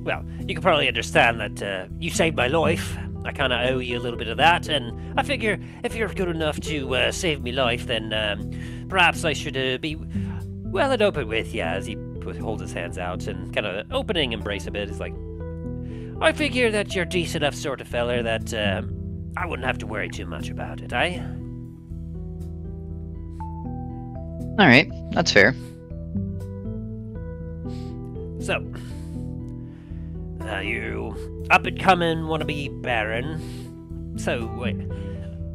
well, you can probably understand that you saved my life. I kind of owe you a little bit of that, and I figure if you're good enough to save me life, then perhaps I should be well and open with you, as he holds his hands out and kind of opening embrace a bit. He's like, I figure that you're a decent enough sort of feller that I wouldn't have to worry too much about it, eh? Alright, that's fair. So, you up and coming wannabe Baron. So, wait,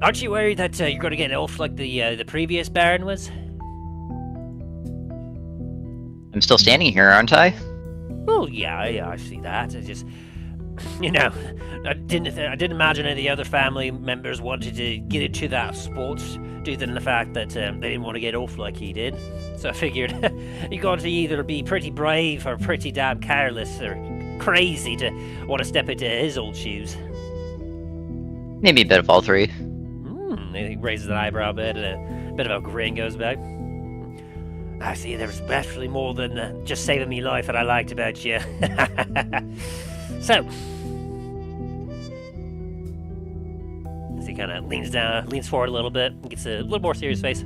aren't you worried that you're going to get off like the previous Baron was? I'm still standing here, aren't I? Well, yeah, I see that. I just, I didn't imagine any of the other family members wanted to get into that sport due to the fact that they didn't want to get off like he did. So I figured you got to either be pretty brave or pretty damn careless or crazy to want to step into his old shoes. Maybe a bit of all three. He raises an eyebrow a bit, and a bit of a grin goes back. I see there's definitely more than just saving me life that I liked about you. So, as he kind of leans forward a little bit, and gets a little more serious face.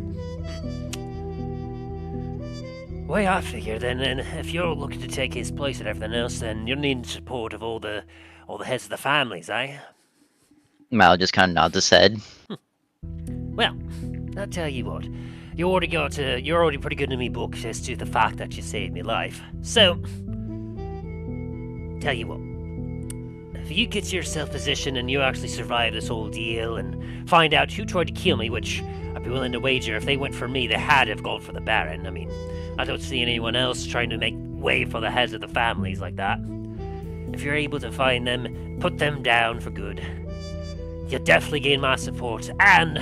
Well, I figure then, if you're looking to take his place and everything else, then you'll need support of all the heads of the families, eh? Mal just kind of nods his head. Well, I'll tell you what. You're already pretty good in me books as to the fact that you saved me life. So, tell you what. If you get yourself positioned and you actually survive this whole deal and find out who tried to kill me, which I'd be willing to wager if they went for me, they had to have gone for the Baron. I mean, I don't see anyone else trying to make way for the heads of the families like that. If you're able to find them, put them down for good, you'll definitely gain my support, and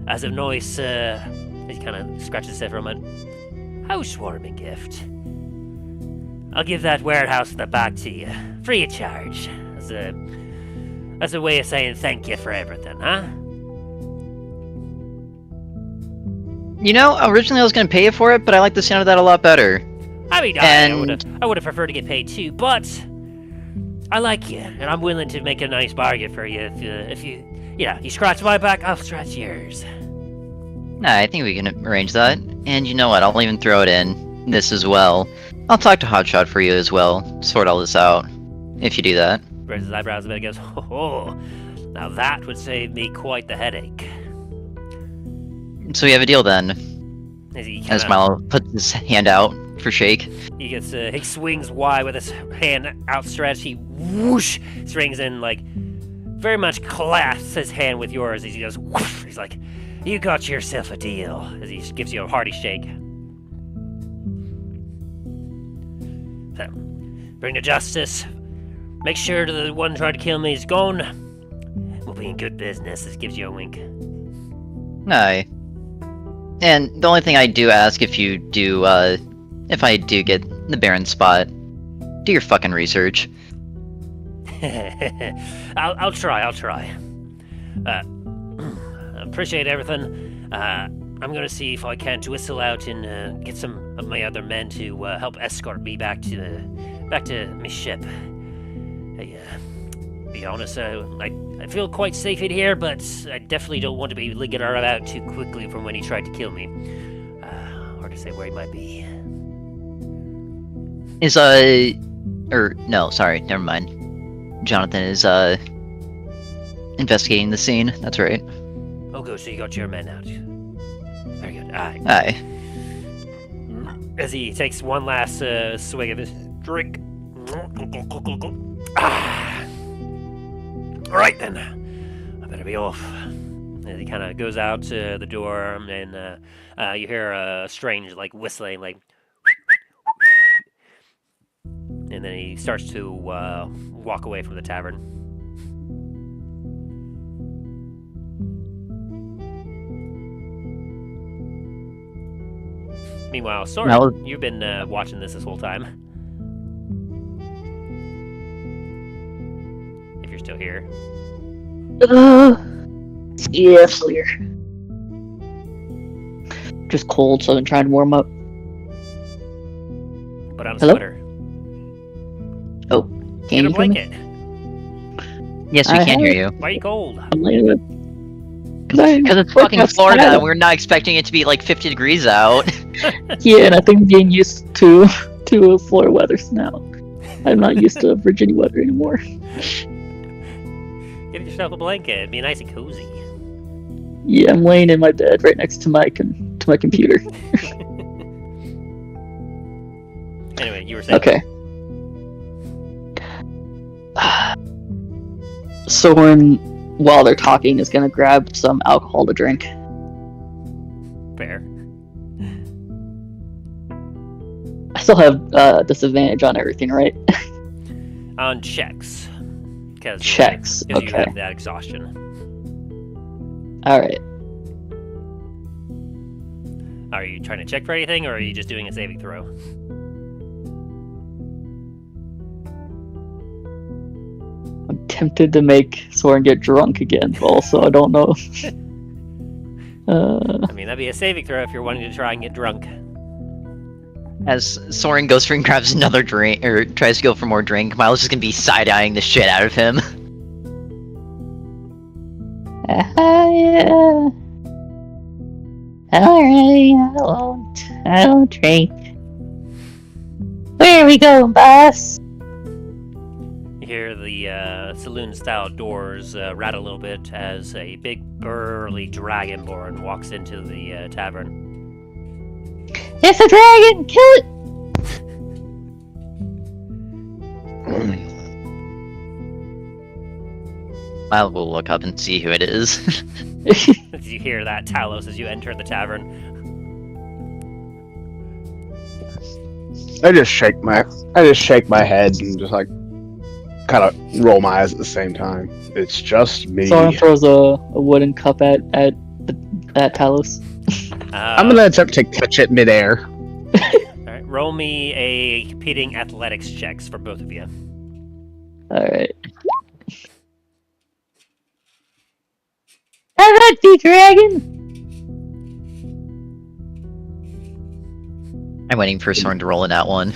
as a nice, he kind of scratches his head for a moment, housewarming gift. I'll give that warehouse in the back to you, free of charge, as a way of saying thank you for everything, huh? Originally I was going to pay you for it, but I like the sound of that a lot better. I mean, I would have preferred to get paid too, but I like you, and I'm willing to make a nice bargain for you if you scratch my back, I'll scratch yours. Nah, I think we can arrange that. And you know what, I'll even throw it in this as well. I'll talk to Hotshot for you as well, sort all this out, if you do that. Raises his eyebrows a bit and goes, oh, now that would save me quite the headache. So we have a deal then. As Kinda, Milo puts his hand out for shake. he swings wide with his hand outstretched, he whoosh, swings in, like, very much clasps his hand with yours as he goes, whoosh, he's like, you got yourself a deal, as he gives you a hearty shake. So, bring the justice. Make sure that the one trying to kill me is gone. We'll be in good business. This gives you a wink. Aye. And the only thing I do ask if I do get the Baron spot, do your fucking research. I'll try. Appreciate everything. I'm gonna see if I can't whistle out and get some of my other men to help escort me back to my ship. Be honest, I feel quite safe in here, but I definitely don't want to be linking her out too quickly from when he tried to kill me. Hard to say where he might be. Is Or, no, sorry, never mind. Jonathan is, investigating the scene. That's right. Oh, good. So you got your men out. Very good. Aye. Aye. As he takes one last swig of his drink. Ah. All right then. I better be off. As he kind of goes out to the door, and you hear a strange, like, whistling, like. And then he starts to walk away from the tavern. Meanwhile, Soren, Now- you've been watching this whole time. If you're still here. Yeah, still here. Just cold, so I've been trying to warm up. Put on a Hello? sweater. Can Get a you hear me? blanket. Yes, we I can hear you. Why are you cold? I'm laying with. Because it's fucking Florida, and we're not expecting it to be like 50 degrees out. Yeah, and I think I'm getting used to Florida weather now. I'm not used to Virginia weather anymore. Get yourself a blanket. Be nice and cozy. Yeah, I'm laying in my bed right next to my computer. Anyway, you were saying. Okay. Soren, while they're talking, is gonna grab some alcohol to drink. Fair. I still have disadvantage on everything, right? On checks. Because Checks, you okay. have that exhaustion. Alright. Are you trying to check for anything, or are you just doing a saving throw? I'm tempted to make Soren get drunk again, but also I don't know. I mean, that'd be a saving throw if you're wanting to try and get drunk. As Soren goes for and grabs another drink, or tries to go for more drink, Miles is gonna be side-eyeing the shit out of him. Yeah. Alright, I won't drink. Where are we going, boss? You hear the saloon-style doors rattle a little bit as a big, burly dragonborn walks into the tavern. It's a dragon! Kill it! Miles will look up and see who it is. As you hear that, Talos, as you enter the tavern. I just shake my head and just like kind of roll my eyes at the same time. It's just me. Soren throws a wooden cup at Talos. I'm gonna attempt to catch it midair. Alright, roll me a competing athletics checks for both of you. Alright. How about the dragon? I'm waiting for Soren to roll in that one.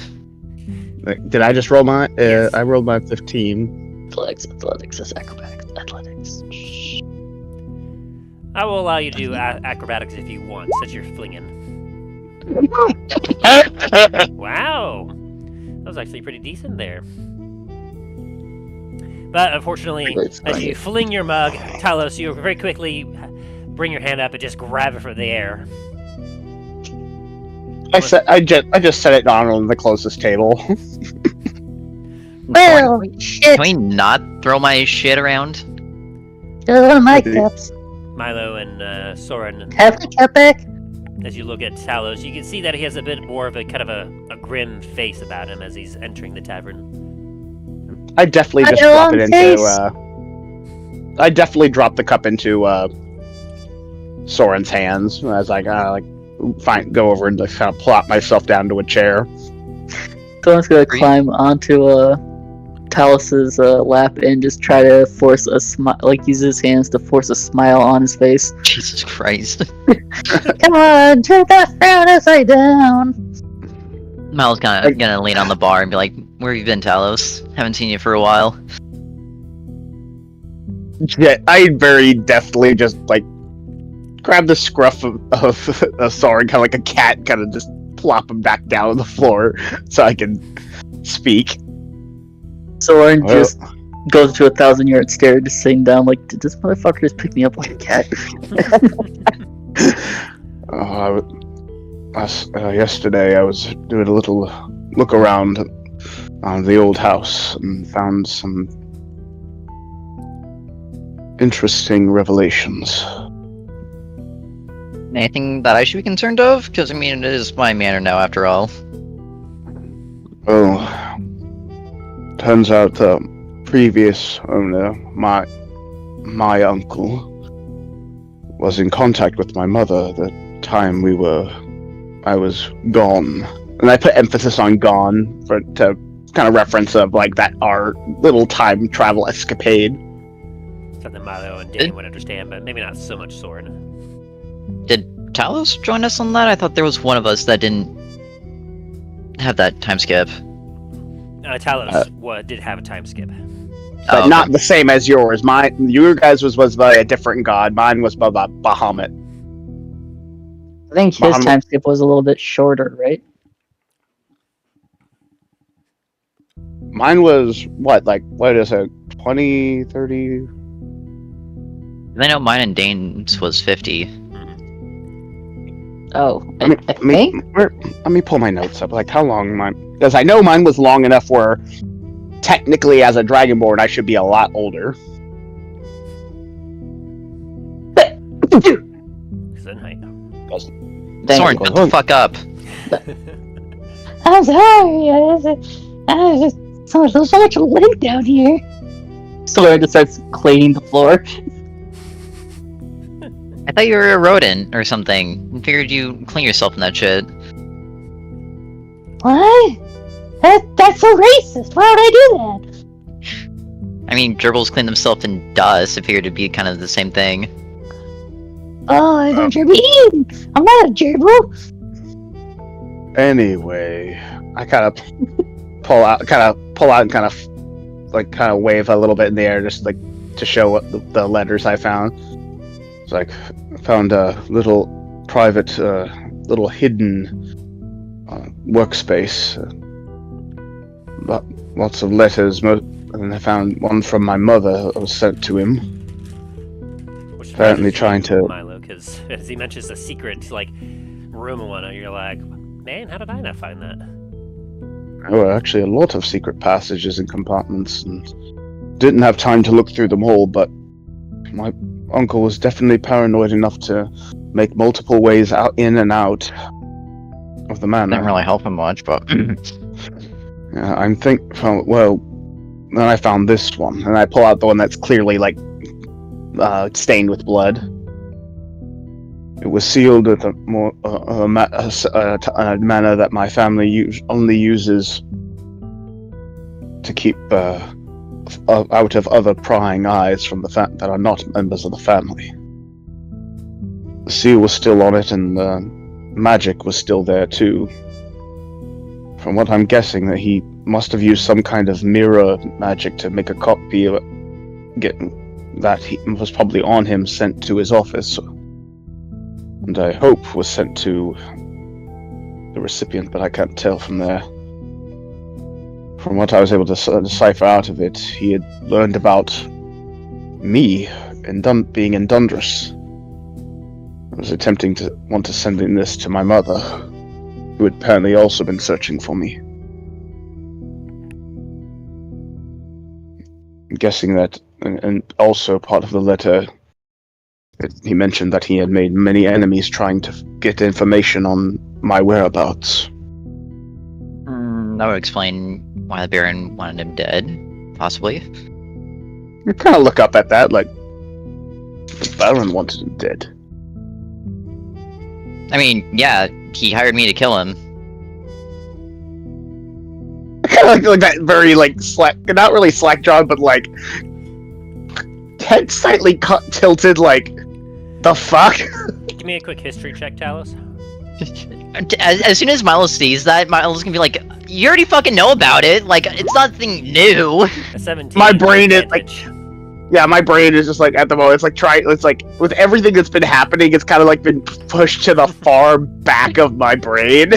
Did I just roll my? Yes. I rolled my 15. Athletics, that's acrobatics. Athletics. I will allow you to do acrobatics if you want, since you're flinging. Wow! That was actually pretty decent there. But unfortunately, as you fling your mug, Talos, you very quickly bring your hand up and just grab it from the air. I just set it down on the closest table. Well, shit. Can we not throw my shit around? One of my Okay. cups. Milo and Soren, Have the cup back? as you look at Talos, you can see that he has a bit more of a kind of a grim face about him as he's entering the tavern. I definitely just drop it into. I definitely drop the cup into Soren's hands as I go over and just kind of plop myself down to a chair. Soren's gonna climb onto Talos's lap and just try to force a smile, like use his hands to force a smile on his face. Jesus Christ. Come on, turn that frown upside down. Miles gonna lean on the bar and be like, "Where have you been, Talos? Haven't seen you for a while." Yeah, I very deftly just like grab the scruff of Soren, kind of like a cat, kind of just plop him back down on the floor so I can speak. Soren Well- just goes into a 1,000-yard stare, just sitting down like, did this motherfucker just pick me up like a cat? Yesterday I was doing a little look around the old house and found some interesting revelations. Anything that I should be concerned of? Because, I mean, it is my manor now, after all. Well, turns out the previous owner, my uncle, was in contact with my mother the time I was gone. And I put emphasis on gone to kind of reference of like that our little time travel escapade. Something Milo and Dane would understand, but maybe not so much Soren. Did Talos join us on that? I thought there was one of us that didn't have that time skip. Talos did have a time skip. But not the same as yours. Your guys was by a different god. Mine was by Bahamut. I think his time skip was a little bit shorter, right? Mine was, what is it, 20, 30? I know mine and Dane's was 50. Oh, I think? Let me pull my notes up. Like, how long mine... Because I know mine was long enough where, technically, as a Dragonborn, I should be a lot older. Soren, shut the fuck up. I'm sorry. There's so much lint down here. Soren just starts cleaning the floor. I thought you were a rodent or something. I figured you clean yourself in that shit. What? That's so racist. Why would I do that? I mean, gerbils clean themselves in dust. I figured it'd be kind of the same thing. Oh, I'm a gerbil. I'm not a gerbil. Anyway, I kind of pull out and kind of wave a little bit in the air, just like to show what the letters I found. It's like I found a little private, little hidden workspace. Lots of letters, and I found one from my mother that was sent to him. Apparently trying to... Milo, because as he mentions a secret, room and whatnot, you're like, man, how did I not find that? There were actually a lot of secret passages and compartments, and didn't have time to look through them all, but my uncle was definitely paranoid enough to make multiple ways out, in and out of the manor. Didn't really help him much, but... Yeah, then I found this one, and I pull out the one that's clearly, stained with blood. It was sealed with a manner that my family only uses to keep out of other prying eyes from that are not members of the family. The seal was still on it, and the magic was still there too. From what I'm guessing, that he must have used some kind of mirror magic to make a copy of it. That he was probably on him, sent to his office, and I hope was sent to the recipient, but I can't tell from there. From what I was able to decipher out of it, he had learned about me being in Dundras. I was attempting to send in this to my mother, who had apparently also been searching for me. I'm guessing that, and also part of the letter, he mentioned that he had made many enemies trying to get information on my whereabouts. That would explain why the Baron wanted him dead, possibly. You kind of look up at that, like, the Baron wanted him dead. I mean, yeah, he hired me to kill him. Kind of like that very, slack, not really slack-jawed, but, head slightly tilted, the fuck? Give me a quick history check, Talos. As soon as Milo sees that, Milo's gonna be like, you already fucking know about it, it's nothing new. A 17. My brain is, advantage. Yeah, my brain is just, at the moment, it's with everything that's been happening, it's kind of, been pushed to the far back of my brain.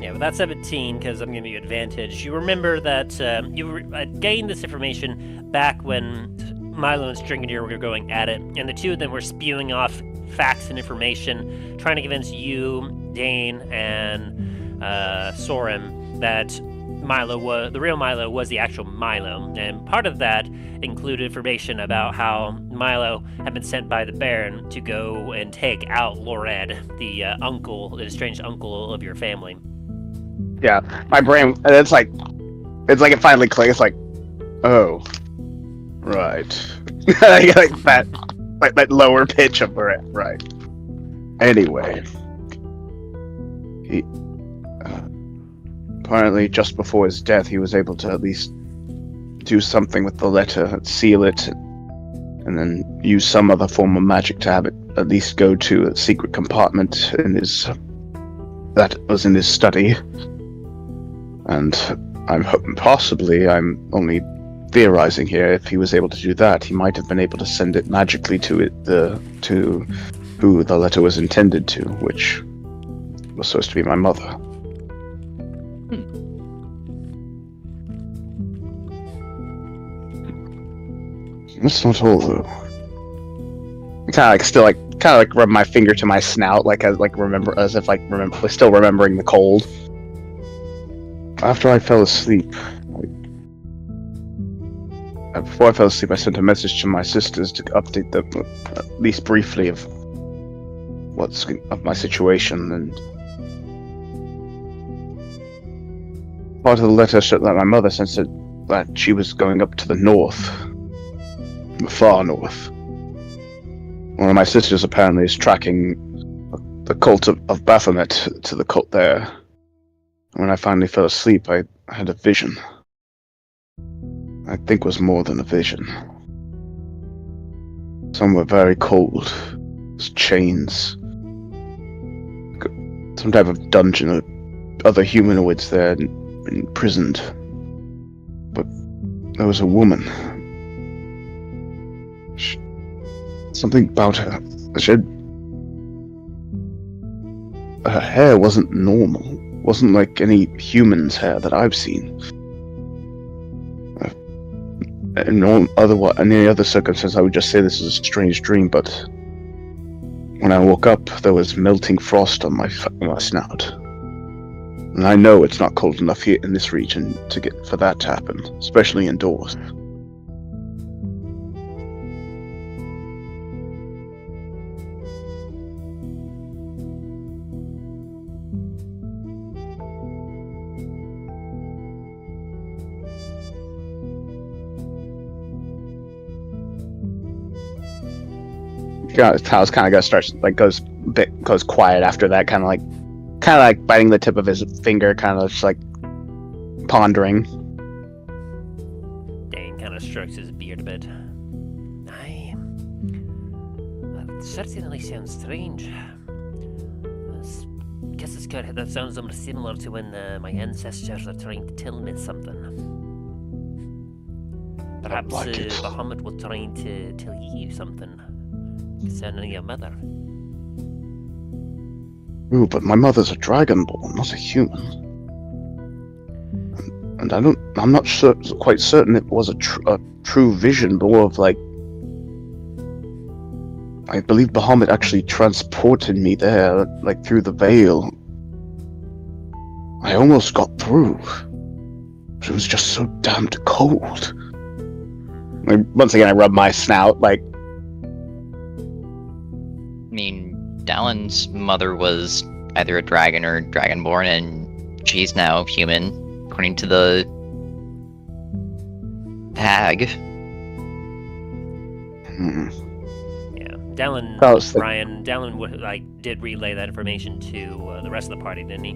Yeah, with that 17, because I'm giving you advantage, you remember that you gained this information back when Milo and Stringineer were going at it, and the two of them were spewing off facts and information, trying to convince you, Dane, and Soren that the real Milo was the actual Milo, and part of that included information about how Milo had been sent by the Baron to go and take out Lored, the estranged uncle of your family. Yeah, my brain, it's like it finally clicks. It's like, oh, right. like that lower pitch of right. Anyway, he apparently just before his death, he was able to at least do something with the letter, seal it, and then use some other form of magic to have it at least go to a secret compartment in his study. And I'm only theorizing here, if he was able to do that, he might have been able to send it magically to who the letter was intended to, which was supposed to be my mother. That's not all, though. Kind of rub my finger to my snout, still remembering the cold. After I fell asleep, before I fell asleep, I sent a message to my sisters to update them, at least briefly, of my situation. And part of the letter that my mother sent said that she was going up to the north, the far north. One of my sisters apparently is tracking the cult of Baphomet to the cult there. When I finally fell asleep, I had a vision. I think it was more than a vision. Some were very cold. Chains. Some type of dungeon. Other humanoids there imprisoned. But there was a woman. Something about her. Her hair wasn't normal. Wasn't like any human's hair that I've seen. In any other circumstance, I would just say this is a strange dream, but when I woke up, there was melting frost on my snout. And I know it's not cold enough here in this region for that to happen, especially indoors. Talos kind of goes quiet after that, kind of like biting the tip of his finger, kind of just like pondering. Dane kind of strokes his beard a bit. Aye, that certainly sounds strange. I guess it's good. That sounds almost similar to when my ancestors are trying to tell me something. Perhaps Bahamut was trying to tell you something concerning your mother. Ooh, but my mother's a dragonborn, not a human. And I'm not quite certain it was a true vision, but more of like, I believe Bahamut actually transported me there, like through the veil. I almost got through. But it was just so damned cold. Once again, I rub my snout, like. I mean, Dallin's mother was either a dragon or dragonborn, and she's now human, according to the hag. Yeah, Dallin, Dallin did relay that information to the rest of the party, didn't he?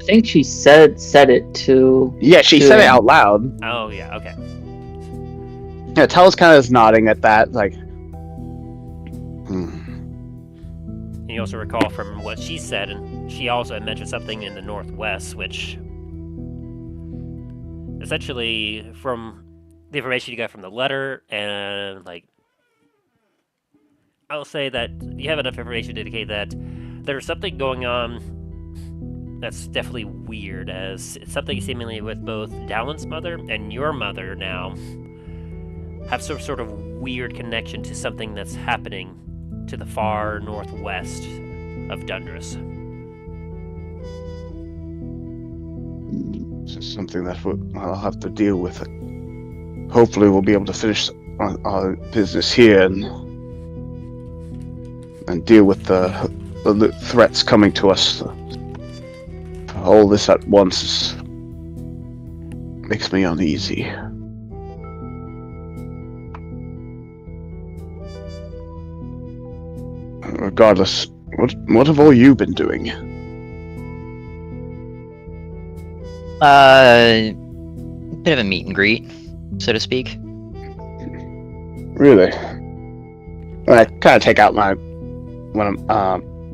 I think she said it to. Yeah, she said it out loud. Oh yeah, okay. Yeah, Talos kind of is nodding at that, like. And you also recall from what she said, and she also had mentioned something in the northwest, which essentially, from the information you got from the letter, and I'll say that you have enough information to indicate that there's something going on that's definitely weird, as it's something seemingly with both Dallon's mother and your mother now have some sort of weird connection to something that's happening to the far northwest of Dundras. This is something that I'll have to deal with. Hopefully, we'll be able to finish our business here and deal with the threats coming to us. All this at once makes me uneasy. Regardless, what have all you been doing? Bit of a meet and greet, so to speak. Really? I kind of take out my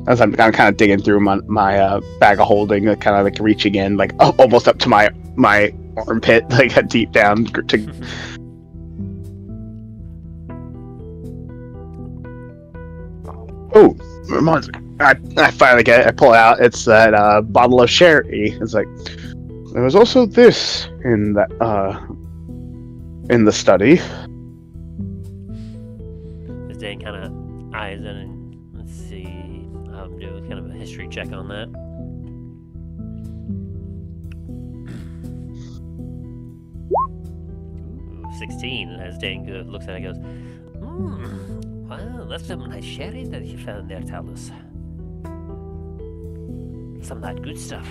as I'm kind of digging through my bag of holding, kind of like reaching in, like almost up to my armpit, like deep down to. Oh, reminds me. I finally get it. I pull it out. It's that bottle of sherry. It's like there was also this in that in the study. As Dan kind of eyes in and let's see, do kind of a history check on that. Ooh, 16. And as Dan looks at it, he goes, well, that's some nice sherry that you found there, Talus. Some of that good stuff.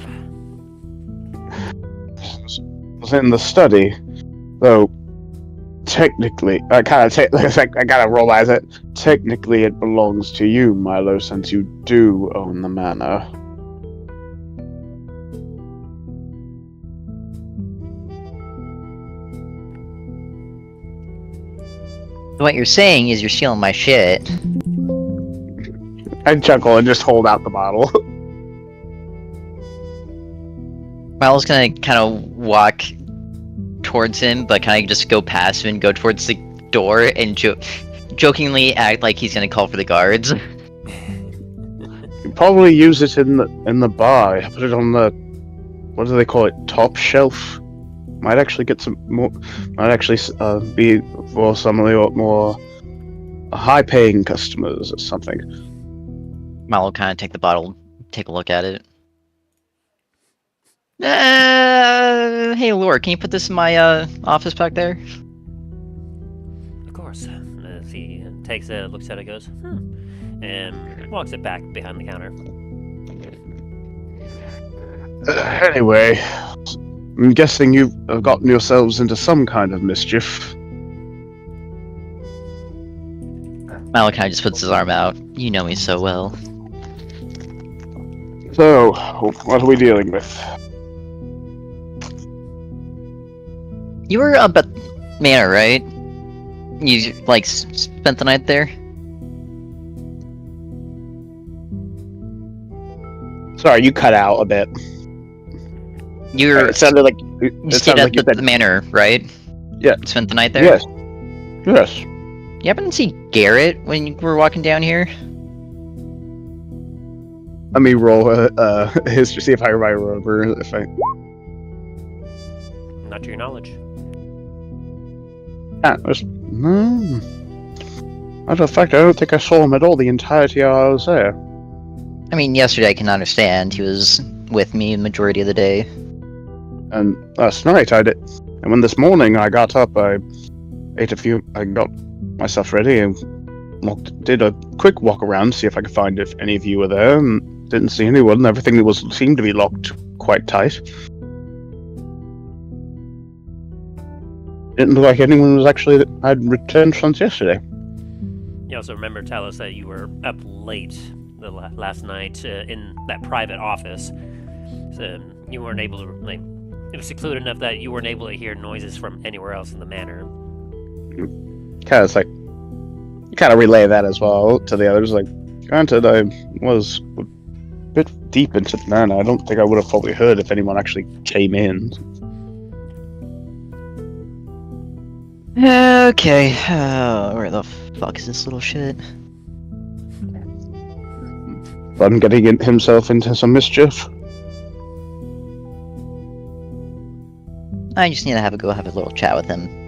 Was in the study, though. Technically, I gotta realize it. Technically, it belongs to you, Milo, since you do own the manor. What you're saying is you're stealing my shit. I chuckle and just hold out the bottle. Milo's gonna kind of walk towards him, but kind of just go past him and go towards the door and jokingly act like he's gonna call for the guards. You probably use it in the bar. Put it on the, what do they call it? Top shelf. Might actually get some more. Might actually be for some of the more high-paying customers or something. Milo kind of take the bottle, take a look at it. Hey Laura, can you put this in my office back there? Of course. He takes it, looks at it, goes, and walks it back behind the counter. Anyway, I'm guessing you've gotten yourselves into some kind of mischief. Milo kind of just puts his arm out. You know me so well. So, what are we dealing with? You were up at Manor, right? You, like, spent the night there? Sorry, you cut out a bit. You were... It sounded like You stayed at the Manor, right? Yeah. Spent the night there? Yes. Yes. You happen to see Garrett when you were walking down here? Let me roll a history, see if I remember. Not to your knowledge. No. Matter of fact, I don't think I saw him at all the entirety I was there. I mean, yesterday I can understand. He was with me the majority of the day. And last night I did. And when this morning I got up, I got myself ready and did a quick walk around to see if I could find if any of you were there. And didn't see anyone. Everything seemed to be locked quite tight. Didn't look like anyone was actually had returned since yesterday. You also remember, Talus, that you were up late last night in that private office. So you weren't able to, like, it was secluded enough that you weren't able to hear noises from anywhere else in the manor. Kind of relay that as well to the others. Like, granted, I was a bit deep into the manor. I don't think I would have probably heard if anyone actually came in. Okay, where the fuck is this little shit? fun getting himself into some mischief. I just need to have a little chat with him.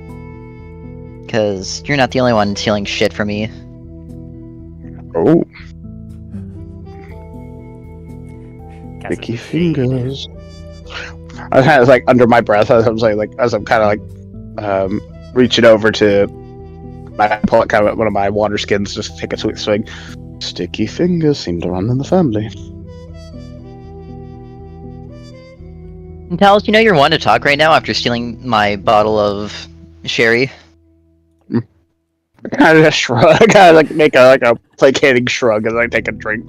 Because you're not the only one stealing shit from me. Oh, Got sticky some shade. fingers. I kind of like under my breath as I'm saying, like as I'm kind of like reaching over to pull out kind of one of my water skins, just take a sweet swing. Sticky fingers seem to run in the family. And Talos, you know you're one to talk right now after stealing my bottle of sherry. I kind of shrug. I kind of like make a placating shrug as I take a drink.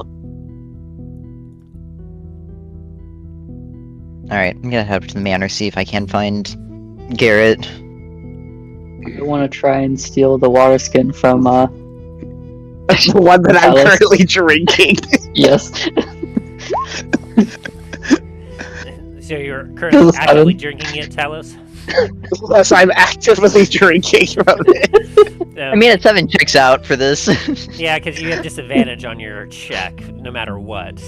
Alright, I'm gonna head up to the manor, see if I can find Garrett. I want to try and steal the water skin from, The one that I'm Alice. currently drinking. yes. So you're currently Talos, actively drinking it, Talos? Yes, I'm actively drinking from it. I mean, 7 checks out for this. Yeah, because you have disadvantage on your check, no matter what.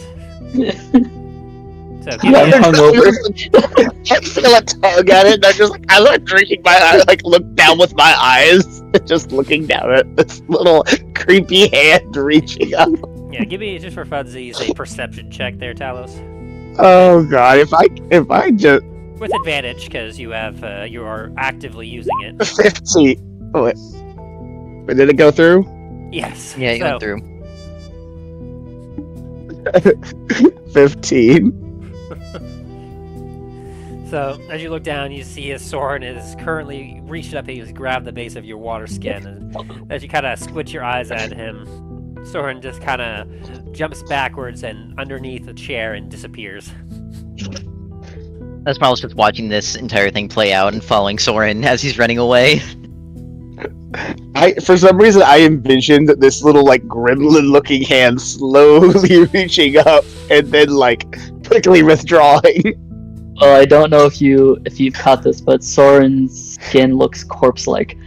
So give Yeah, me I'm a, hungover. I feel a tug at it, and I'm just like, as I'm drinking I like look down with my eyes, just looking down at this little creepy hand reaching up. yeah, give me just for funsies a perception check there, Talos, Oh god, if I just with advantage because you have you are actively using it. 15. Oh, wait. But did it go through? Yes. Yeah, you so, went through. 15. So as you look down, you see his Soren is currently reached up. He's grabbed the base of your water skin, and as you kind of squint your eyes at him, Soren just kind of jumps backwards and underneath a chair and disappears. That's why I was just watching this entire thing play out and following Soren as he's running away. For some reason, I envisioned this little like gremlin-looking hand slowly reaching up and then like quickly withdrawing. Well, I don't know if you've caught this, but Soren's skin looks corpse-like.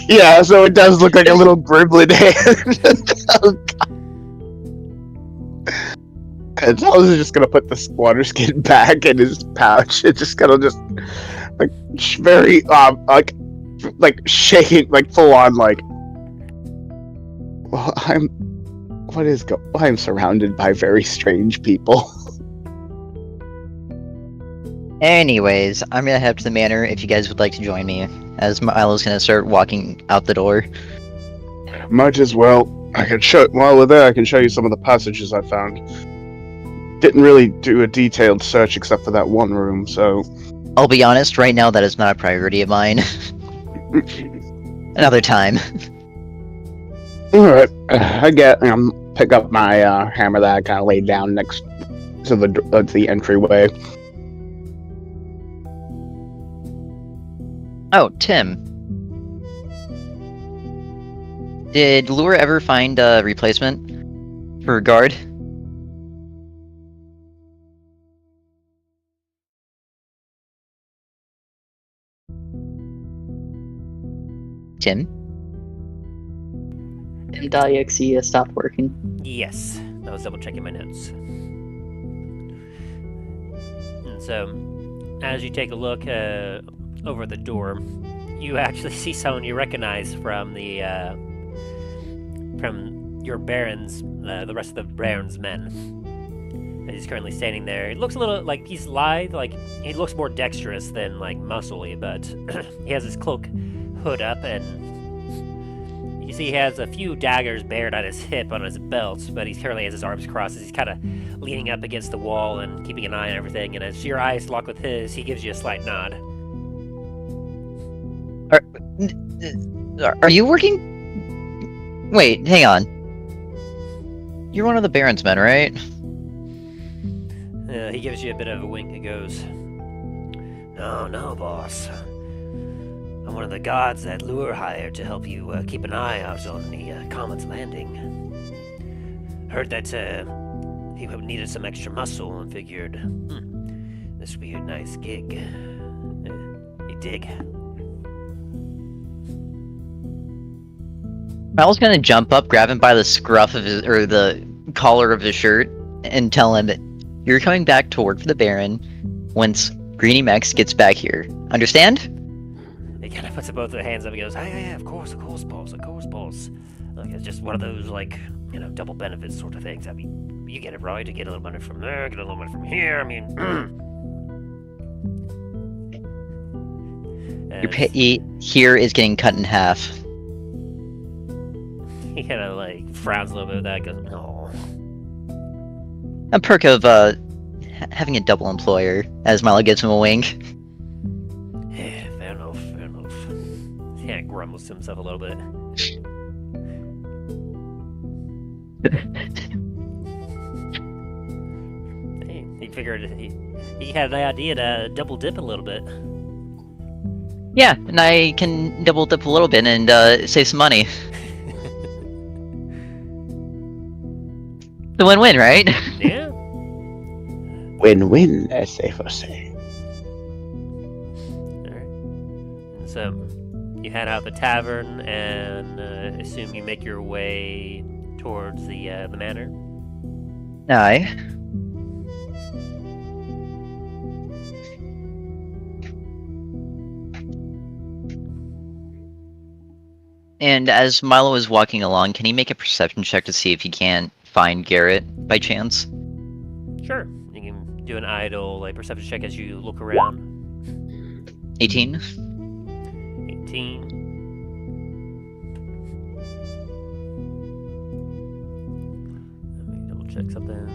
Yeah, so it does look like a little gremlin hand. Oh, God. And so I was just gonna put the water skin back in his pouch. It's just gonna like very like shaking, like full on like. Well, I'm surrounded by very strange people. Anyways, I'm gonna head up to the manor if you guys would like to join me, as Milo's gonna start walking out the door. Might as well. While we're there, I can show you some of the passages I found. Didn't really do a detailed search except for that one room, so. I'll be honest, right now that is not a priority of mine. Another time. Alright, pick up my hammer that I kind of laid down next to the entryway. Oh, Tim. Did Lure ever find a replacement for guard? Tim? And .exe stopped working. Yes, I was double checking my notes. And so, as you take a look over the door, you actually see someone you recognize from your barons, the rest of the barons' men. And he's currently standing there. He looks a little like he's lithe, like he looks more dexterous than like muscly, but he has his cloak hood up, and you see he has a few daggers bared at his hip on his belt, but he currently has his arms crossed as he's kind of leaning up against the wall and keeping an eye on everything, and as your eyes lock with his, he gives you a slight nod. Are you working? Wait, hang on. You're one of the Baron's men, right? He gives you a bit of a wink and goes, No, boss. I'm one of the gods that Lure hired to help you keep an eye out on the Comet's Landing. Heard that he needed some extra muscle and figured, this would be a nice gig. You dig? I was gonna jump up, grab him by the scruff of his, or the collar of his shirt, and tell him that you're coming back to work for the Baron once Greeny Max gets back here. Understand? He kind of puts both of the hands up and goes, yeah, of course, boss, Like, it's just one of those, like, double benefits sort of things. I mean, you get it right, you get a little money from there, get a little money from here, I mean... Your pay here is getting cut in half. He kind of, like, frowns a little bit with that, goes, no. A perk of, having a double employer, as Milo gives him a wink. Yeah, fair enough. He kind of grumbles to himself a little bit. He figured he had the idea to double dip a little bit. Yeah, and I can double dip a little bit and save some money. The win-win, right? Yeah. Win-win, as they say. Alright. So, you head out the tavern and assume you make your way towards the manor. Aye. And as Milo is walking along, can he make a perception check to see if he can't find Garrett by chance? Sure. You can do an idle perception check as you look around. 18. 18. Let me double check something.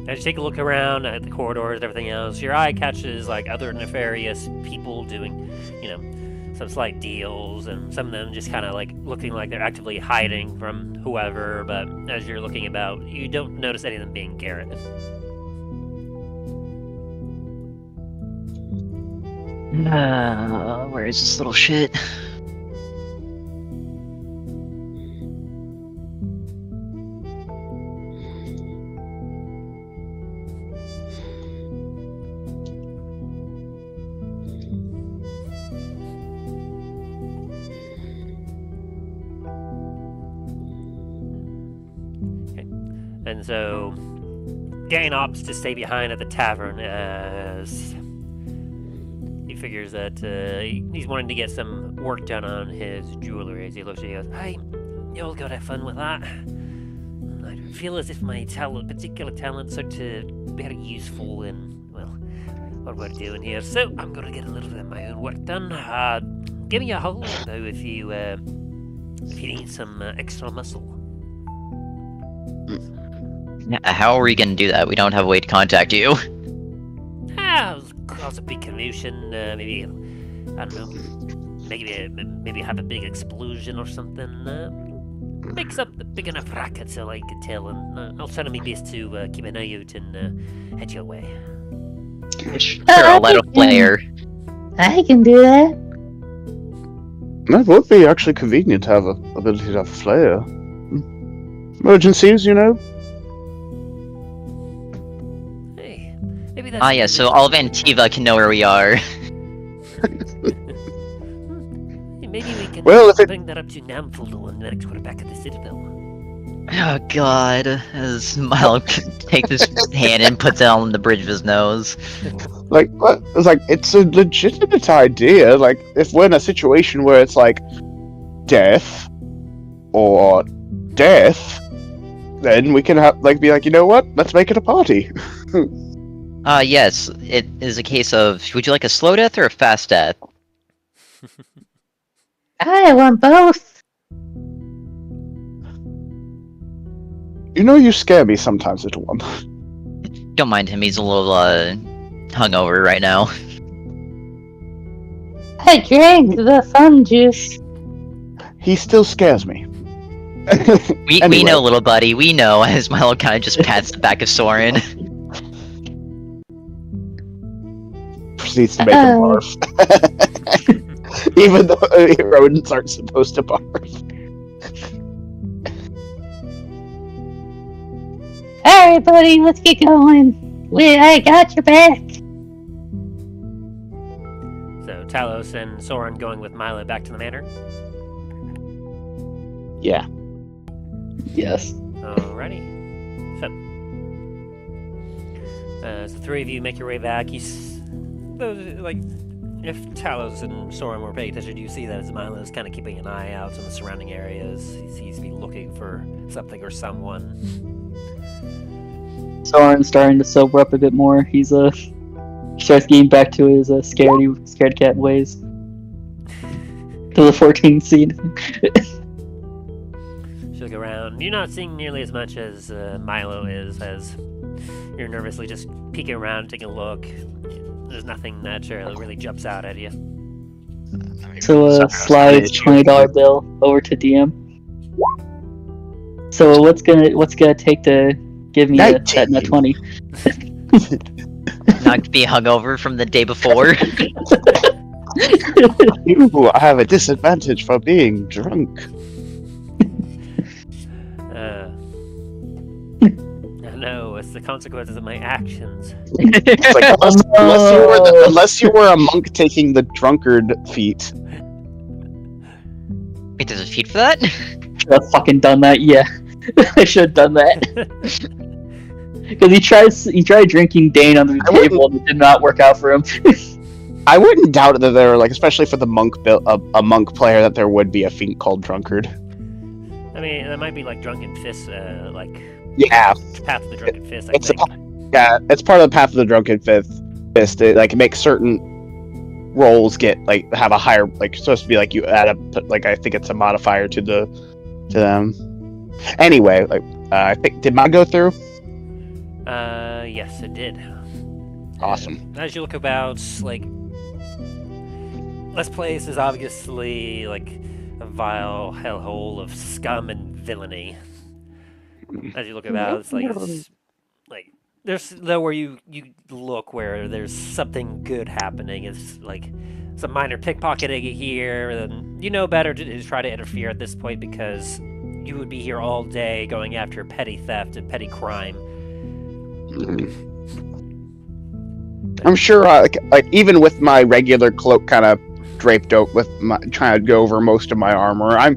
As you take a look around at the corridors and everything else, your eye catches other nefarious people doing, some slight deals, and some of them just kind of looking like they're actively hiding from whoever. But as you're looking about, you don't notice any of them being Garrett. Where is this little shit? And so, Dane opts to stay behind at the tavern as he figures that he's wanting to get some work done on his jewelry. As he looks at you, he goes, "Hey, you all gotta have fun with that. I feel as if my particular talents are to be very useful in, well, what we're doing here. So I'm gonna get a little bit of my own work done. Give me a holler though if you need some extra muscle." How are we gonna do that? We don't have a way to contact you. Cause a big commotion, maybe, I don't know, maybe have a big explosion or something, makes up the big enough racket so I could tell, and I'll try my best to keep an eye out and head your way. Sure, I'll let a flare. I can do that. That would be actually convenient to have a ability to have a flare. Emergencies, Hey, maybe that's... Yeah, so all of Antiva can know where we are. Maybe we can bring that up to Namful and next we're back at the Citadel. Oh god, as Milo takes his hand and puts it on the bridge of his nose. What? It's a legitimate idea. If we're in a situation where it's death or death, then we can be you know what? Let's make it a party. Yes, it is a case of, would you like a slow death or a fast death? I want both. You scare me sometimes, little one. Don't mind him, he's a little, hungover right now. I drank the fun juice. He still scares me. We know, little buddy, we know, as Milo kind of just pats the back of Soren. Proceeds to make him barf. Even though rodents aren't supposed to barf. Alright, buddy, let's get going. I got your back. Talos and Soren going with Milo back to the manor? Yeah. Yes. Alrighty. So, as the three of you make your way back, if Talos and Soren were paying attention, you see that as Milo's kind of keeping an eye out on the surrounding areas. He seems to be looking for something or someone. Soren's starting to sober up a bit more. He's starts getting back to his scared cat ways. To the 14 scene. She'll go around. You're not seeing nearly as much as Milo is, as you're nervously just peeking around, taking a look. There's nothing that really jumps out at you. So slides $20 bill over to DM. So what's gonna take to give me that net 20? Not be hungover from the day before. Ooh, I have a disadvantage for being drunk. I know, it's the consequences of my actions. It's like, unless you were a monk taking the drunkard feat. Wait, there's a feat for that? Should have fucking done that. Yeah, I should have done that. Because he tried drinking Dane under the table and it did not work out for him. I wouldn't doubt that there, like, especially for the monk a monk player, that there would be a feat called drunkard. I mean, that might be like Drunken Fist, Yeah, Path of the Drunken Fist, I it's think. it's part of the Path of the Drunken Fist. It, like, makes certain roles have a higher, like, supposed to be like you add I think it's a modifier to them. Anyway, I think, did mine go through? Yes, it did. Awesome. As you look about, this place is obviously, a vile hellhole of scum and villainy. As you look about, it's there's nowhere you look where there's something good happening. It's some minor pickpocketing here, and you know better to try to interfere at this point because you would be here all day going after petty theft and petty crime. I'm sure, even with my regular cloak kind of draped out with trying to go over most of my armor, I'm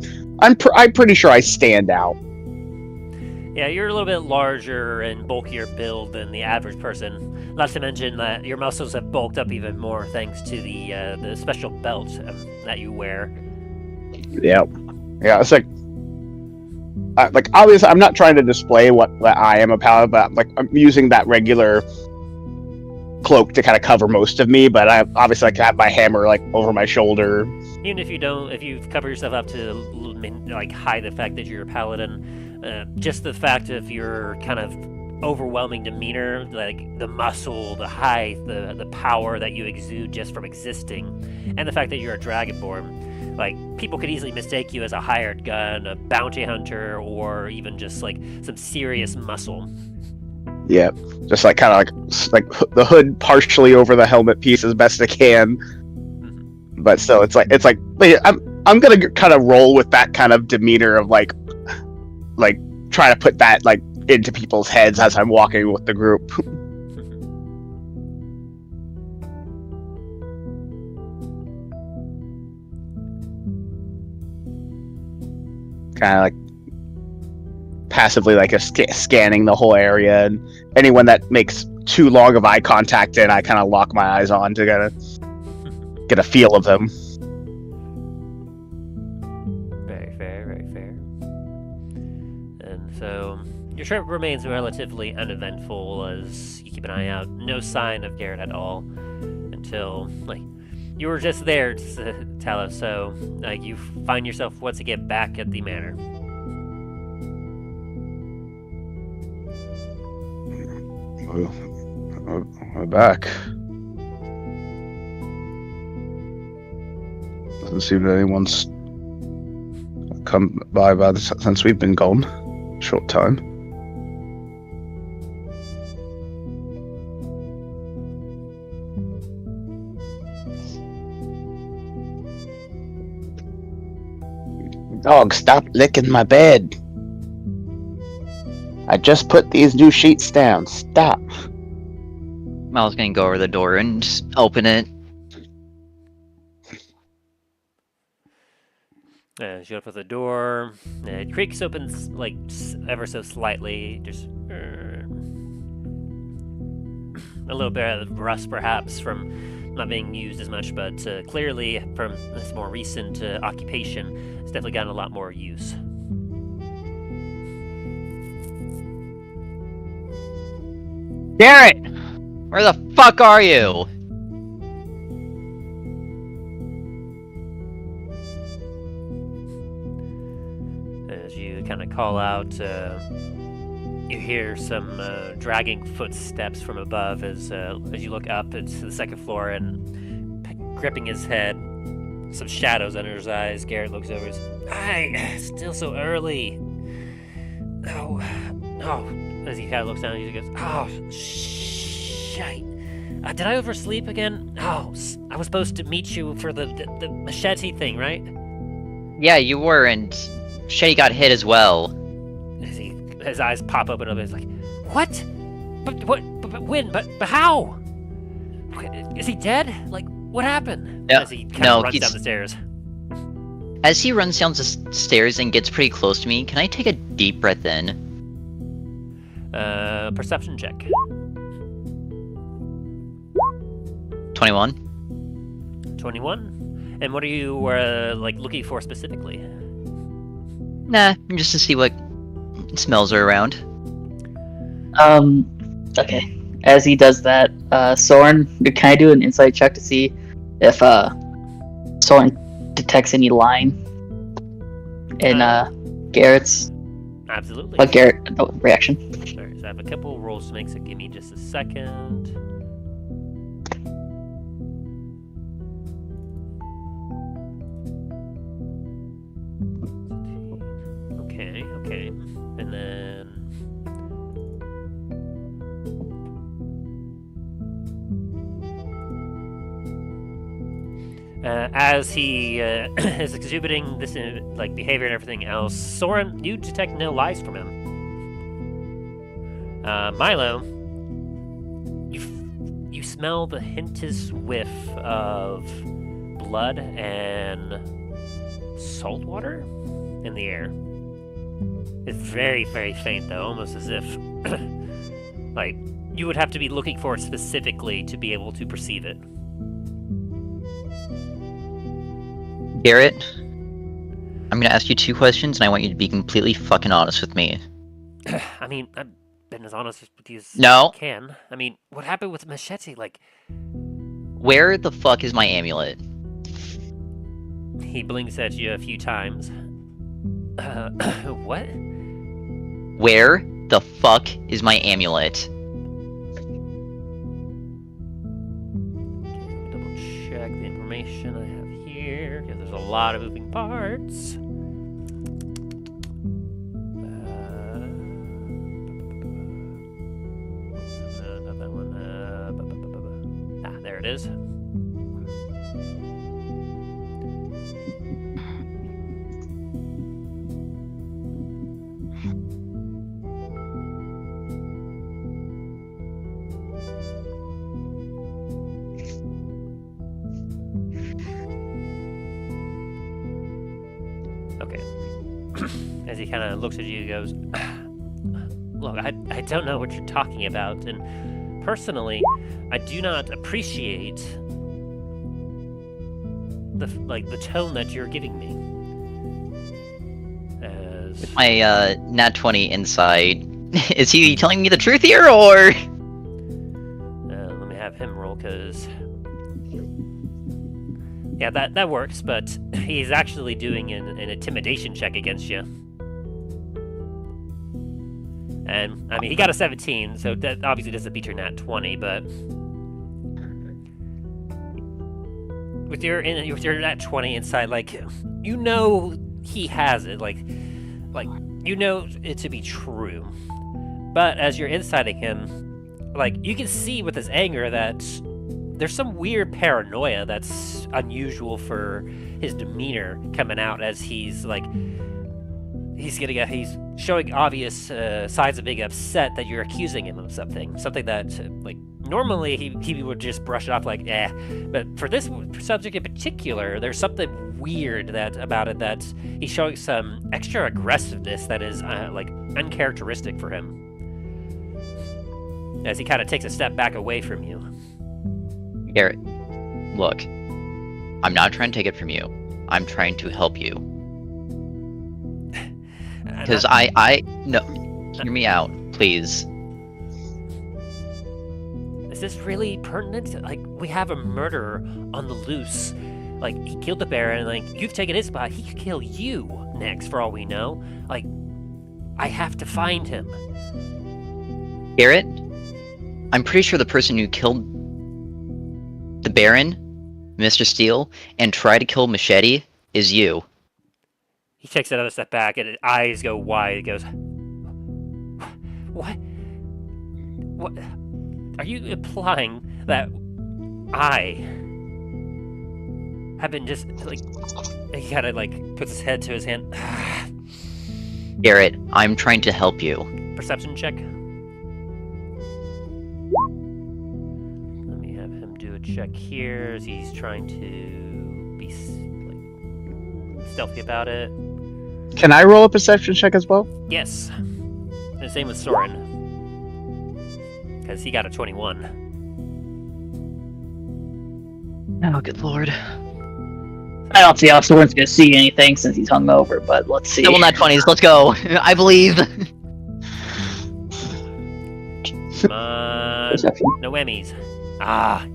pretty sure I stand out. Yeah, you're a little bit larger and bulkier build than the average person. Not to mention that your muscles have bulked up even more thanks to the special belt that you wear. Yeah, it's obviously I'm not trying to display that I am a paladin, but I'm using that regular cloak to kind of cover most of me. But I obviously have my hammer over my shoulder. Even if you cover yourself up to hide the fact that you're a paladin. Just the fact of your kind of overwhelming demeanor, the muscle, the height, the power that you exude just from existing, and the fact that you're a dragonborn, people could easily mistake you as a hired gun, a bounty hunter, or even just some serious muscle. Yeah, just kind of the hood partially over the helmet piece as best I can, but still, it's I'm gonna kind of roll with that kind of demeanor of try to put that into people's heads as I'm walking with the group. Kind of passively scanning the whole area, and anyone that makes too long of eye contact, then I kind of lock my eyes on to kind of get a feel of them. Very fair, very fair. And so your trip remains relatively uneventful as you keep an eye out. No sign of Garrett at all until you were just there, Talos. So you find yourself once again back at the manor. We're back. Doesn't seem that anyone's come by since we've been gone. Short time. Dog, stop licking my bed. I just put these new sheets down. Stop. Miles gonna go over the door and just open it. As you open the door, it creaks open like ever so slightly, just a little bit of rust perhaps from not being used as much, but clearly from this more recent occupation, it's definitely gotten a lot more use. Garrett! Where the fuck are you? As you kind of call out, you hear some dragging footsteps from above as you look up to the second floor, and gripping his head, some shadows under his eyes. Garrett looks over. Hi, still so early. Oh. As he kind of looks down, he goes, "Oh, shite. Did I oversleep again? Oh, I was supposed to meet you for the machete thing, right?" Yeah, you were, and Shetty got hit as well. As his eyes pop open a bit, he's like, "What? But what? But when? But how? Is he dead? Like, what happened?" No, As he kind of runs down the stairs. As he runs down the stairs and gets pretty close to me, can I take a deep breath in? Perception check. 21. 21. And what are you like looking for specifically? Nah, just to see what smells are around. Okay. As he does that, Soren, can I do an insight check to see if Soren detects any line in Garrett's Absolutely. reaction? Alright, so I have a couple rolls to make, so give me just a second. Okay. And then... as he is exhibiting this like behavior and everything else, Soren, you detect no lies from him. Milo, you smell the hintest whiff of blood and salt water in the air. It's very, very faint, though, almost as if like you would have to be looking for it specifically to be able to perceive it. Garrett, I'm gonna ask you 2 questions, and I want you to be completely fucking honest with me. I mean, I've been as honest with you as No. I can. I mean, what happened with Machete? Like, Where the fuck is my amulet? he blinks at you a few times. What? Where the fuck is my amulet? Double check the information I have here, because there's a lot of moving parts. Not that one. There it is. Okay. As he kind of looks at you, he goes, "Look, I don't know what you're talking about, and personally, I do not appreciate the tone that you're giving me." As My nat 20 inside. Is he telling me the truth here, or? let me have him roll, because yeah, that works, but he's actually doing an intimidation check against you. And, I mean, he got a 17, so that obviously doesn't beat your nat 20, but with your nat 20 inside, like, you know he has it, like you know it to be true. But as you're insiding him, like, you can see with his anger that there's some weird paranoia that's unusual for his demeanor coming out as he's, like, he's showing obvious signs of being upset that you're accusing him of something that like normally he would just brush it off like but for this subject in particular, there's something weird about it that he's showing some extra aggressiveness that is like uncharacteristic for him. As he kind of takes a step back away from you. Garrett, look, I'm not trying to take it from you. I'm trying to help you. Because no, hear me out, please. Is this really pertinent? Like, we have a murderer on the loose. Like, he killed the Baron, like, you've taken his spot, he could kill you next, for all we know. Like, I have to find him. Garrett, I'm pretty sure the person who killed the Baron, Mr. Steele, and tried to kill Machete is you. He takes another step back, and his eyes go wide. He goes, What? What? Are you implying that I have been just, like... He kind of, like, puts his head to his hand. Garrett, I'm trying to help you. Perception check. Let me have him do a check here as he's trying to be, like, stealthy about it. Can I roll a perception check as well? Yes. And the same with Soren. Because he got a 21. Oh, good lord. I don't see how Soren's gonna see anything since he's hungover, but let's see. Double nat 20s, let's go. I believe. Come on. Perception. No whammies. Ah.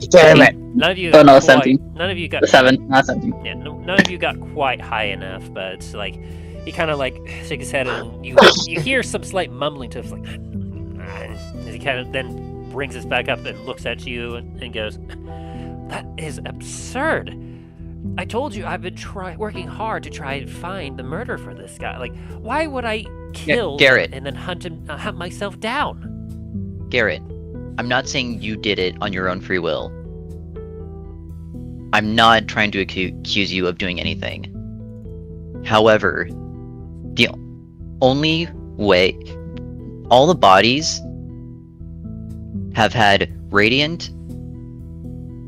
Damn it! None of you. Oh, no, got 17. None of you got. The 7, not 17. Yeah, none of you got quite high enough, but like, he kind of like shakes his head, and you hear some slight mumbling to it, like, as he kind of then brings his back up and looks at you and goes, "That is absurd. I told you I've been working hard to try and find the murder for this guy. Like, why would I kill Garrett. and then hunt myself down?" Garrett, I'm not saying you did it on your own free will. I'm not trying to accuse you of doing anything. However, the only way... All the bodies have had radiant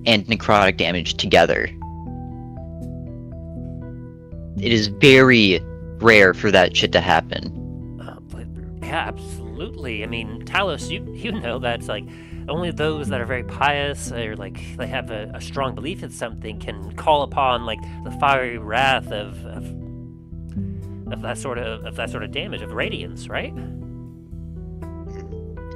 and necrotic damage together. It is very rare for that shit to happen. Yeah, absolutely. I mean, Talos, you know that's like only those that are very pious or like they have a strong belief in something can call upon like the fiery wrath of that sort of damage, of radiance, right?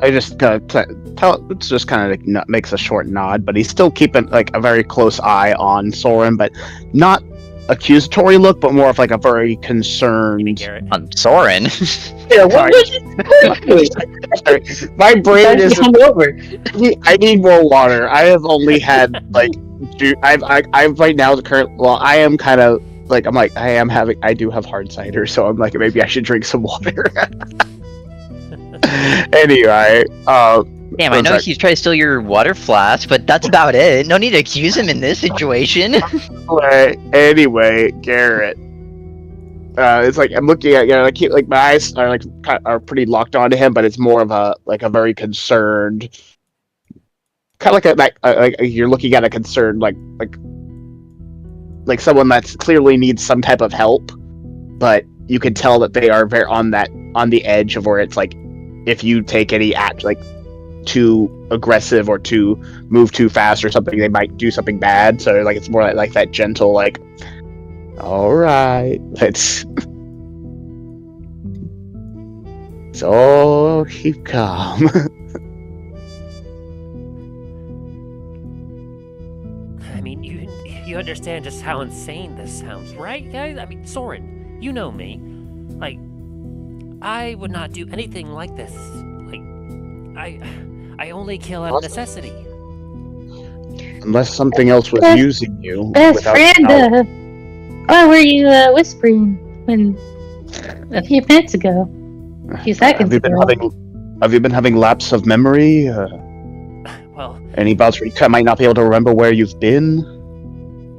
I just it's just kind of like makes a short nod, but he's still keeping like a very close eye on Soren, but not accusatory look, but more of like a very concerned. Garrett. On Soren. Yeah, what My brain is. hungover. I need more water. I have only had like, I've right now the current. Well, I am kind of like I do have hard cider, so I'm like maybe I should drink some water. Anyway, Damn, I know he's trying to steal your water flask, but that's about it. No need to accuse him in this situation. Anyway, Garrett. It's like I'm looking at, I keep like my eyes are pretty locked onto him, but it's more of a very concerned, kind of like you're looking at a concerned like someone that's clearly needs some type of help, but you can tell that they are very on the edge of where it's like if you take any act like too aggressive or to move too fast or something, they might do something bad. So like it's more like that gentle like, all right, let's all keep calm. I mean, you understand just how insane this sounds, right, guys? I mean, Soren, you know me. Like, I would not do anything like this. Like, I only kill out of necessity. Unless something else was using you. Best Renda, why were you whispering a few minutes ago? A few seconds ago. Have you been having lapse of memory? Well, any bouts where you might not be able to remember where you've been?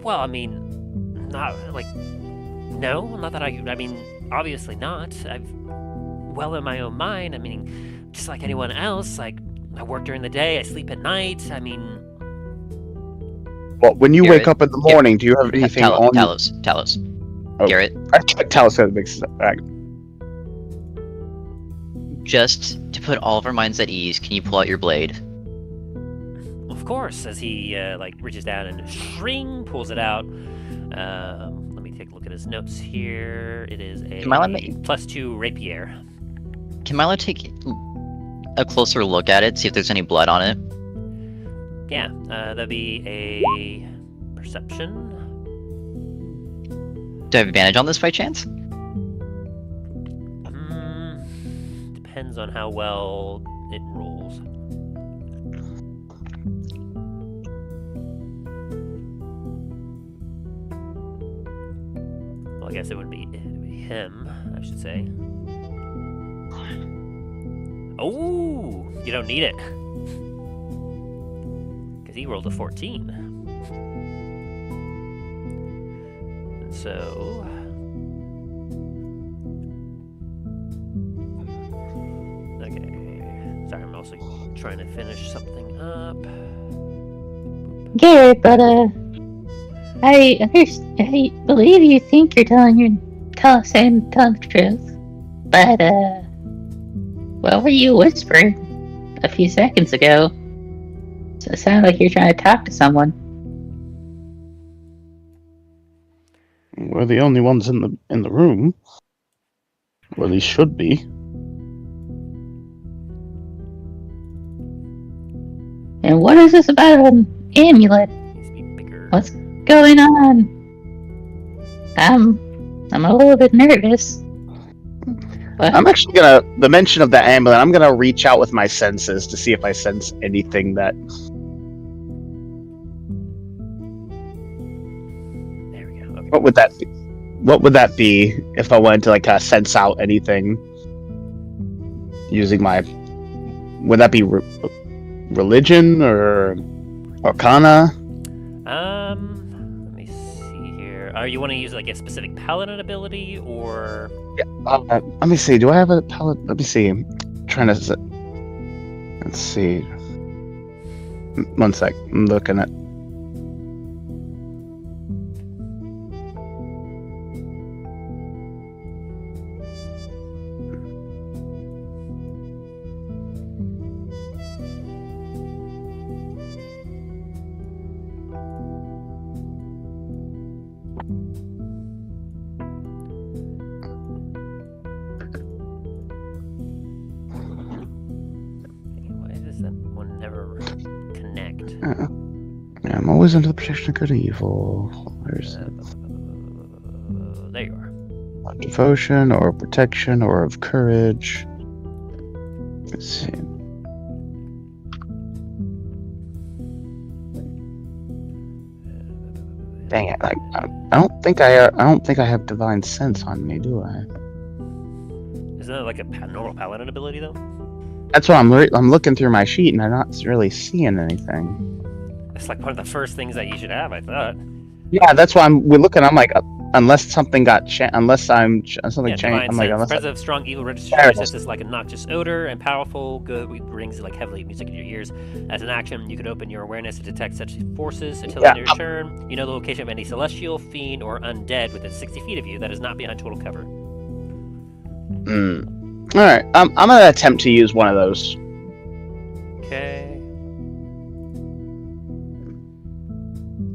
well, I mean, not like, no, not that I mean, obviously not. I've well in my own mind. I mean, just like anyone else. Like, I work during the day, I sleep at night. I mean, Well, when you Garrett, wake up in the morning, do you have anything on? Talos. Oh. Garrett, Talos has a big step back. just to put all of our minds at ease, can you pull out your blade? of course, as he like reaches down and shring pulls it out. Let me take a look at his notes here. It is a +2 rapier. Can Milo take a closer look at it, see if there's any blood on it? Yeah, that'd be a perception. Do I have advantage on this by chance? Depends on how well it rolls. Well, I guess it would be him, I should say. Oh, you don't need it. Because he rolled a 14. And so... Okay. Sorry, I'm also trying to finish something up. Garrett, but I believe you think you're telling the truth, but what were you whispering a few seconds ago? So it sounded like you're trying to talk to someone. We're the only ones in the room. Or at least should be. And what is this about an amulet? Needs to be bigger. What's going on? I'm a little bit nervous. But I'm actually the mention of the amulet, I'm gonna reach out with my senses to see if I sense anything that... There we go. Okay. What would that be? What would that be if I wanted to, like, sense out anything? Using my... Would that be religion or arcana? Let me see here. You want to use like a specific paladin ability, or? Yeah. Let me see. Do I have a paladin? Let me see. I'm trying to... Let's see. One sec. I'm looking at... Why does that one never connect? Yeah, I'm always under the protection of good and evil. Where's There you are. devotion or protection or of courage? Let's see. Dang it! Like, I don't think I have divine sense on me, do I? Isn't that like a normal paladin ability though? That's why I'm looking through my sheet and I'm not really seeing anything. It's like one of the first things that you should have, I thought. Yeah, that's why we're looking. I'm like, unless something got changed, something changed. I'm like, unless Presence of strong evil registers There it such is. as like a noxious odor and powerful good brings like heavily music in your ears. As an action, you could open your awareness to detect such forces until Yeah. end of your turn. You know the location of any celestial, fiend, or undead within 60 feet of you that is not behind total cover. All right, I'm gonna attempt to use one of those. Okay.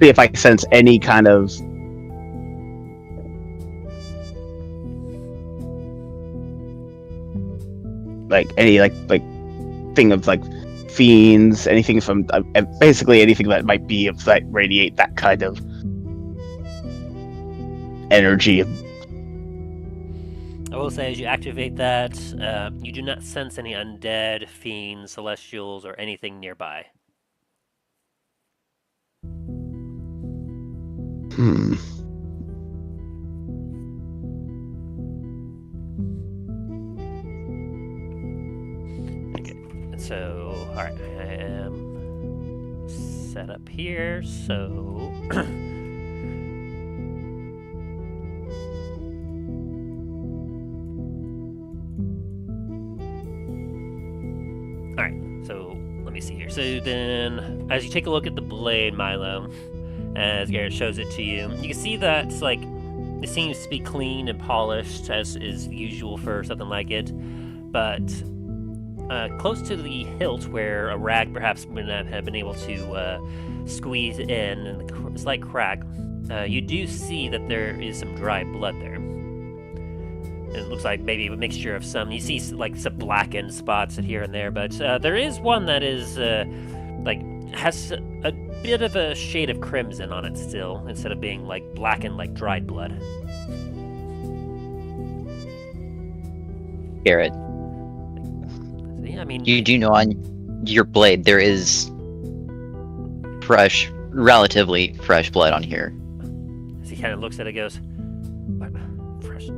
See if I can sense any kind of thing of like fiends, anything from basically anything that might be of that radiate that kind of energy. I will say, as you activate that, you do not sense any undead, fiends, celestials, or anything nearby. So, alright, I am set up here, so... see here. So then, as you take a look at the blade, Milo, as Garrett shows it to you, you can see that it's like it seems to be clean and polished, as is usual for something like it. But close to the hilt, where a rag perhaps would not have been able to squeeze in, and a slight crack, you do see that there is some dry blood there. It looks like maybe a mixture of some. You see like some blackened spots here and there, but there is one that is like has a bit of a shade of crimson on it still, instead of being like blackened like dried blood. Garrett, See, I mean, you do know on your blade there is fresh, relatively fresh blood on here. as he kind of looks at it, goes, "What? Fresh?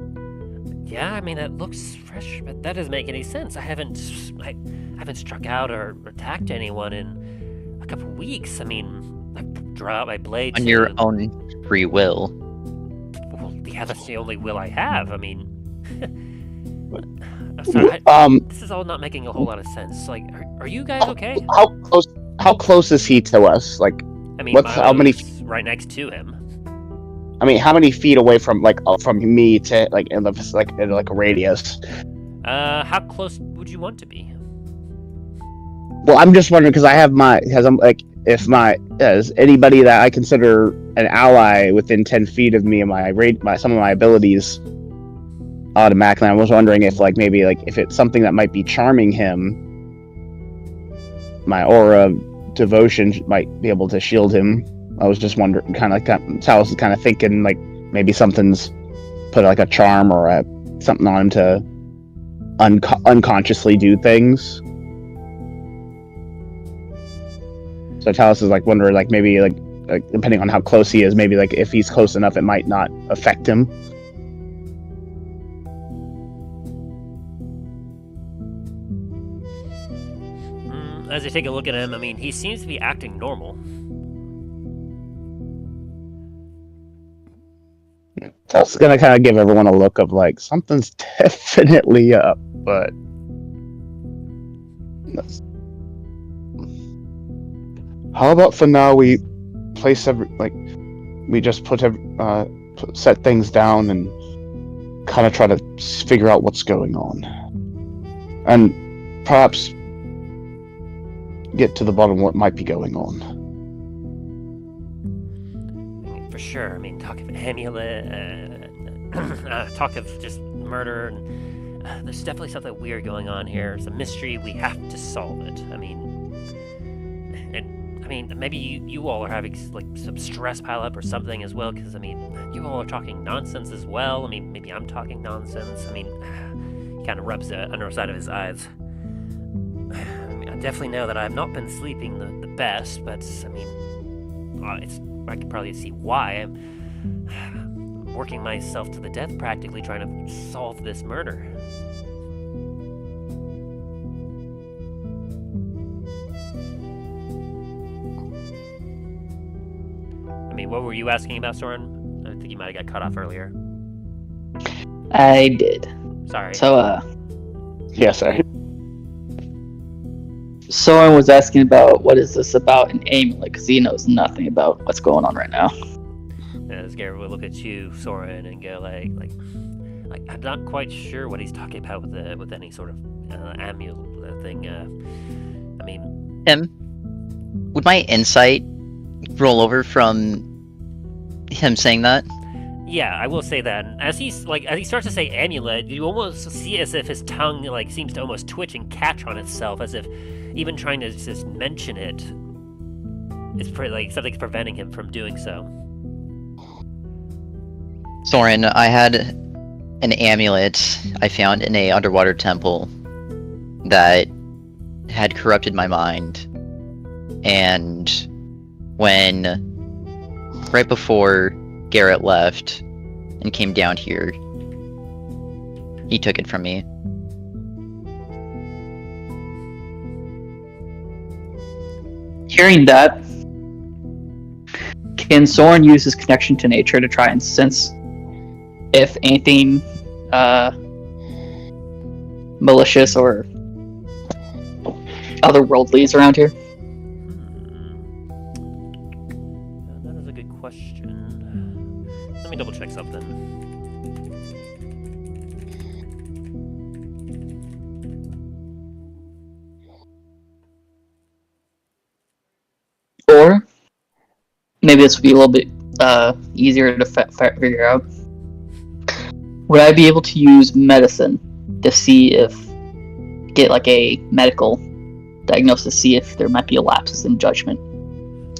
Yeah, I mean, that looks fresh, but that doesn't make any sense. I haven't struck out or attacked anyone in a couple weeks. I mean, I draw out my blade On to- your own free will. Well, yeah, that's the only will I have. I mean, I'm sorry, this is all not making a whole lot of sense. Like, are you guys okay? How close is he to us? Like, I mean, how many Milo's right next to him. I mean, how many feet away from from me to in a radius? How close would you want to be? Well, I'm just wondering because I'm like, is anybody that I consider an ally within 10 feet of me and some of my abilities automatically. I was wondering if maybe if it's something that might be charming him, my aura of devotion might be able to shield him. I was just wondering, kind of like that. So I was kind of thinking maybe something's put a charm or something on him to unconsciously do things. So Talos is wondering maybe depending on how close he is, maybe if he's close enough, it might not affect him. As you take a look at him, I mean, he seems to be acting normal. Talos gonna kind of give everyone a look of something's definitely up, but. How about for now we place we just set things down and kind of try to figure out what's going on, and perhaps get to the bottom of what might be going on. I mean, for sure. I mean, talk of amulet, talk of just murder, and there's definitely something weird going on here. It's a mystery. We have to solve it. I mean, maybe you all are having some stress pile up or something as well, because I mean, you all are talking nonsense as well. I mean, maybe I'm talking nonsense. I mean, he kind of rubs the underside of his eyes. I mean, I definitely know that I've not been sleeping the best, but I mean, I can probably see why. I'm working myself to the death, practically trying to solve this murder. I mean, what were you asking about, Soren? I think you might have got cut off earlier. I did. Sorry. So, Yeah, sorry. Soren was asking about what is this about an amulet, because he knows nothing about what's going on right now. As Garrett would look at you, Soren, and go like I'm not quite sure what he's talking about with any sort of amulet thing. I mean, Would my insight roll over from him saying that? yeah, I will say that. And as he starts to say amulet, you almost see as if his tongue seems to almost twitch and catch on itself, as if even trying to just mention it is something's preventing him from doing so. Soren, I had an amulet I found in a underwater temple that had corrupted my mind, and right before Garrett left and came down here, he took it from me. Hearing that, can Soren use his connection to nature to try and sense if anything malicious or otherworldly is around here? check something. Or maybe this would be a little bit easier to figure out. Would I be able to use medicine to see if get like a medical diagnosis, see if there might be a lapses in judgment,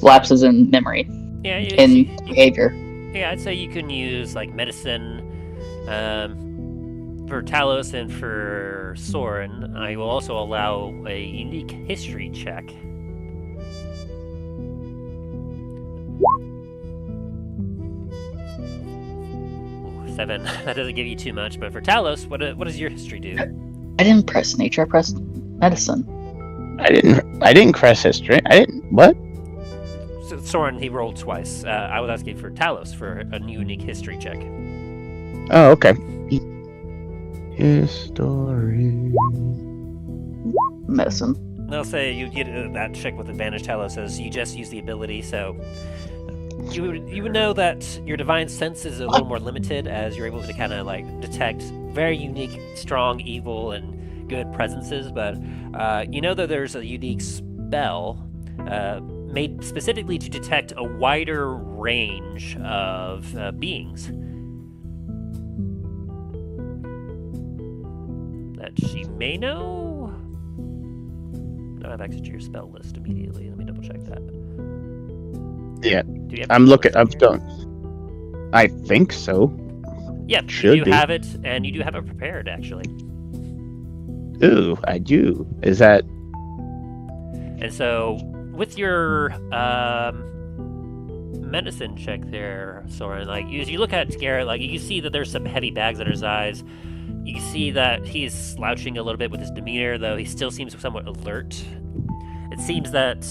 lapses in memory, Yeah, in behavior? Yeah, I'd say you can use like medicine for Talos and for Soren. I will also allow a unique history check. 7. That doesn't give you too much, but for Talos, what does your history do? I didn't press nature. I pressed medicine. I didn't press history. I didn't. What? So Soren, he rolled twice. I was asking for Talos for a unique history check. Oh, okay. History. Medicine. I'll say you get that check with advantage. Talos says you just use the ability, so you would know that your divine sense is a little more limited, as you're able to kind of like detect very unique, strong, evil, and good presences. But you know that there's a unique spell made specifically to detect a wider range of beings that she may know. No, I've exited your spell list immediately. Let me double check that. Yeah, Do you have I'm the looking. list? I'm going. I think so. Yep, Should you do be. have it, and you do have it prepared, actually. Ooh, I do. Is that? And so, with your medicine check there, Soren, like, as you look at Garrett, like, you can see that there's some heavy bags under his eyes. You can see that he's slouching a little bit with his demeanor, though he still seems somewhat alert. It seems that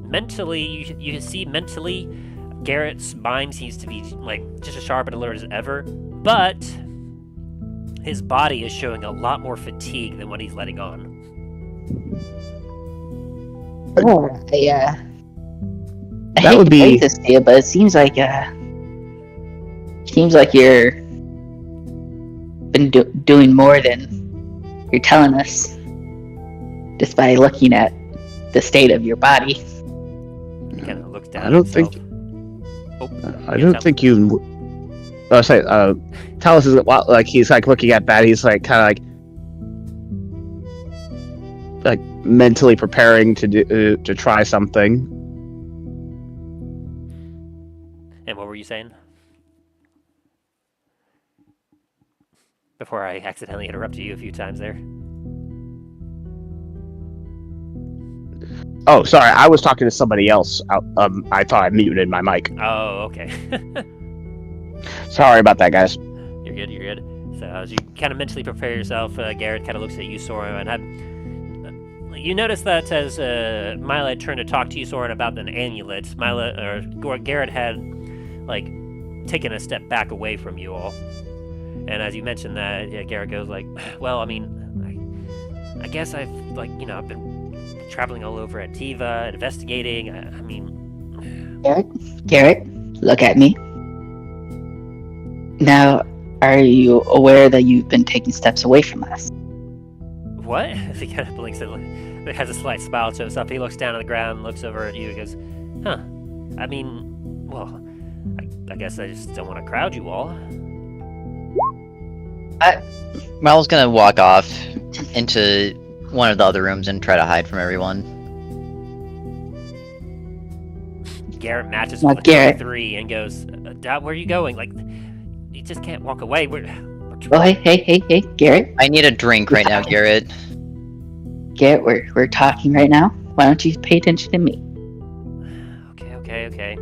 mentally, you see mentally, Garrett's mind seems to be like just as sharp and alert as ever, but his body is showing a lot more fatigue than what he's letting on. Oh, I That hate would to be- break this to you, but it seems like you're been doing more than you're telling us, just by looking at the state of your body. He kind of looks down. I don't at think- himself. I don't think you. I say. Talos is like he's like looking at that. He's like kind of like mentally preparing to do to try something. And what were you saying? Before I accidentally interrupted you a few times there. Oh, sorry. I was talking to somebody else. I thought I muted my mic. Oh, okay. Sorry about that, guys. You're good, you're good. So as you kind of mentally prepare yourself, Garrett kind of looks at you, Soren, and you notice that as Mila had turned to talk to you, Soren, about an amulet, Garrett had, like, taken a step back away from you all. And as you mentioned that, yeah, Garrett goes like, well, I mean, I guess I've, like, you know, I've been traveling all over Antiva, investigating, I mean... Garrett, look at me. Now, are you aware that you've been taking steps away from us? What? He kind of blinks and has a slight smile to himself. He looks down on the ground, looks over at you, and goes, huh, I mean, well, I guess I just don't want to crowd you all. Mal's gonna walk off into one of the other rooms and try to hide from everyone. Garrett matches Now, with Garrett. 3 and goes, Dad, where are you going? Like, you just can't walk away. Oh, hey, Garrett. I need a drink right now, Garrett. Garrett, we're talking right now. Why don't you pay attention to me? Okay.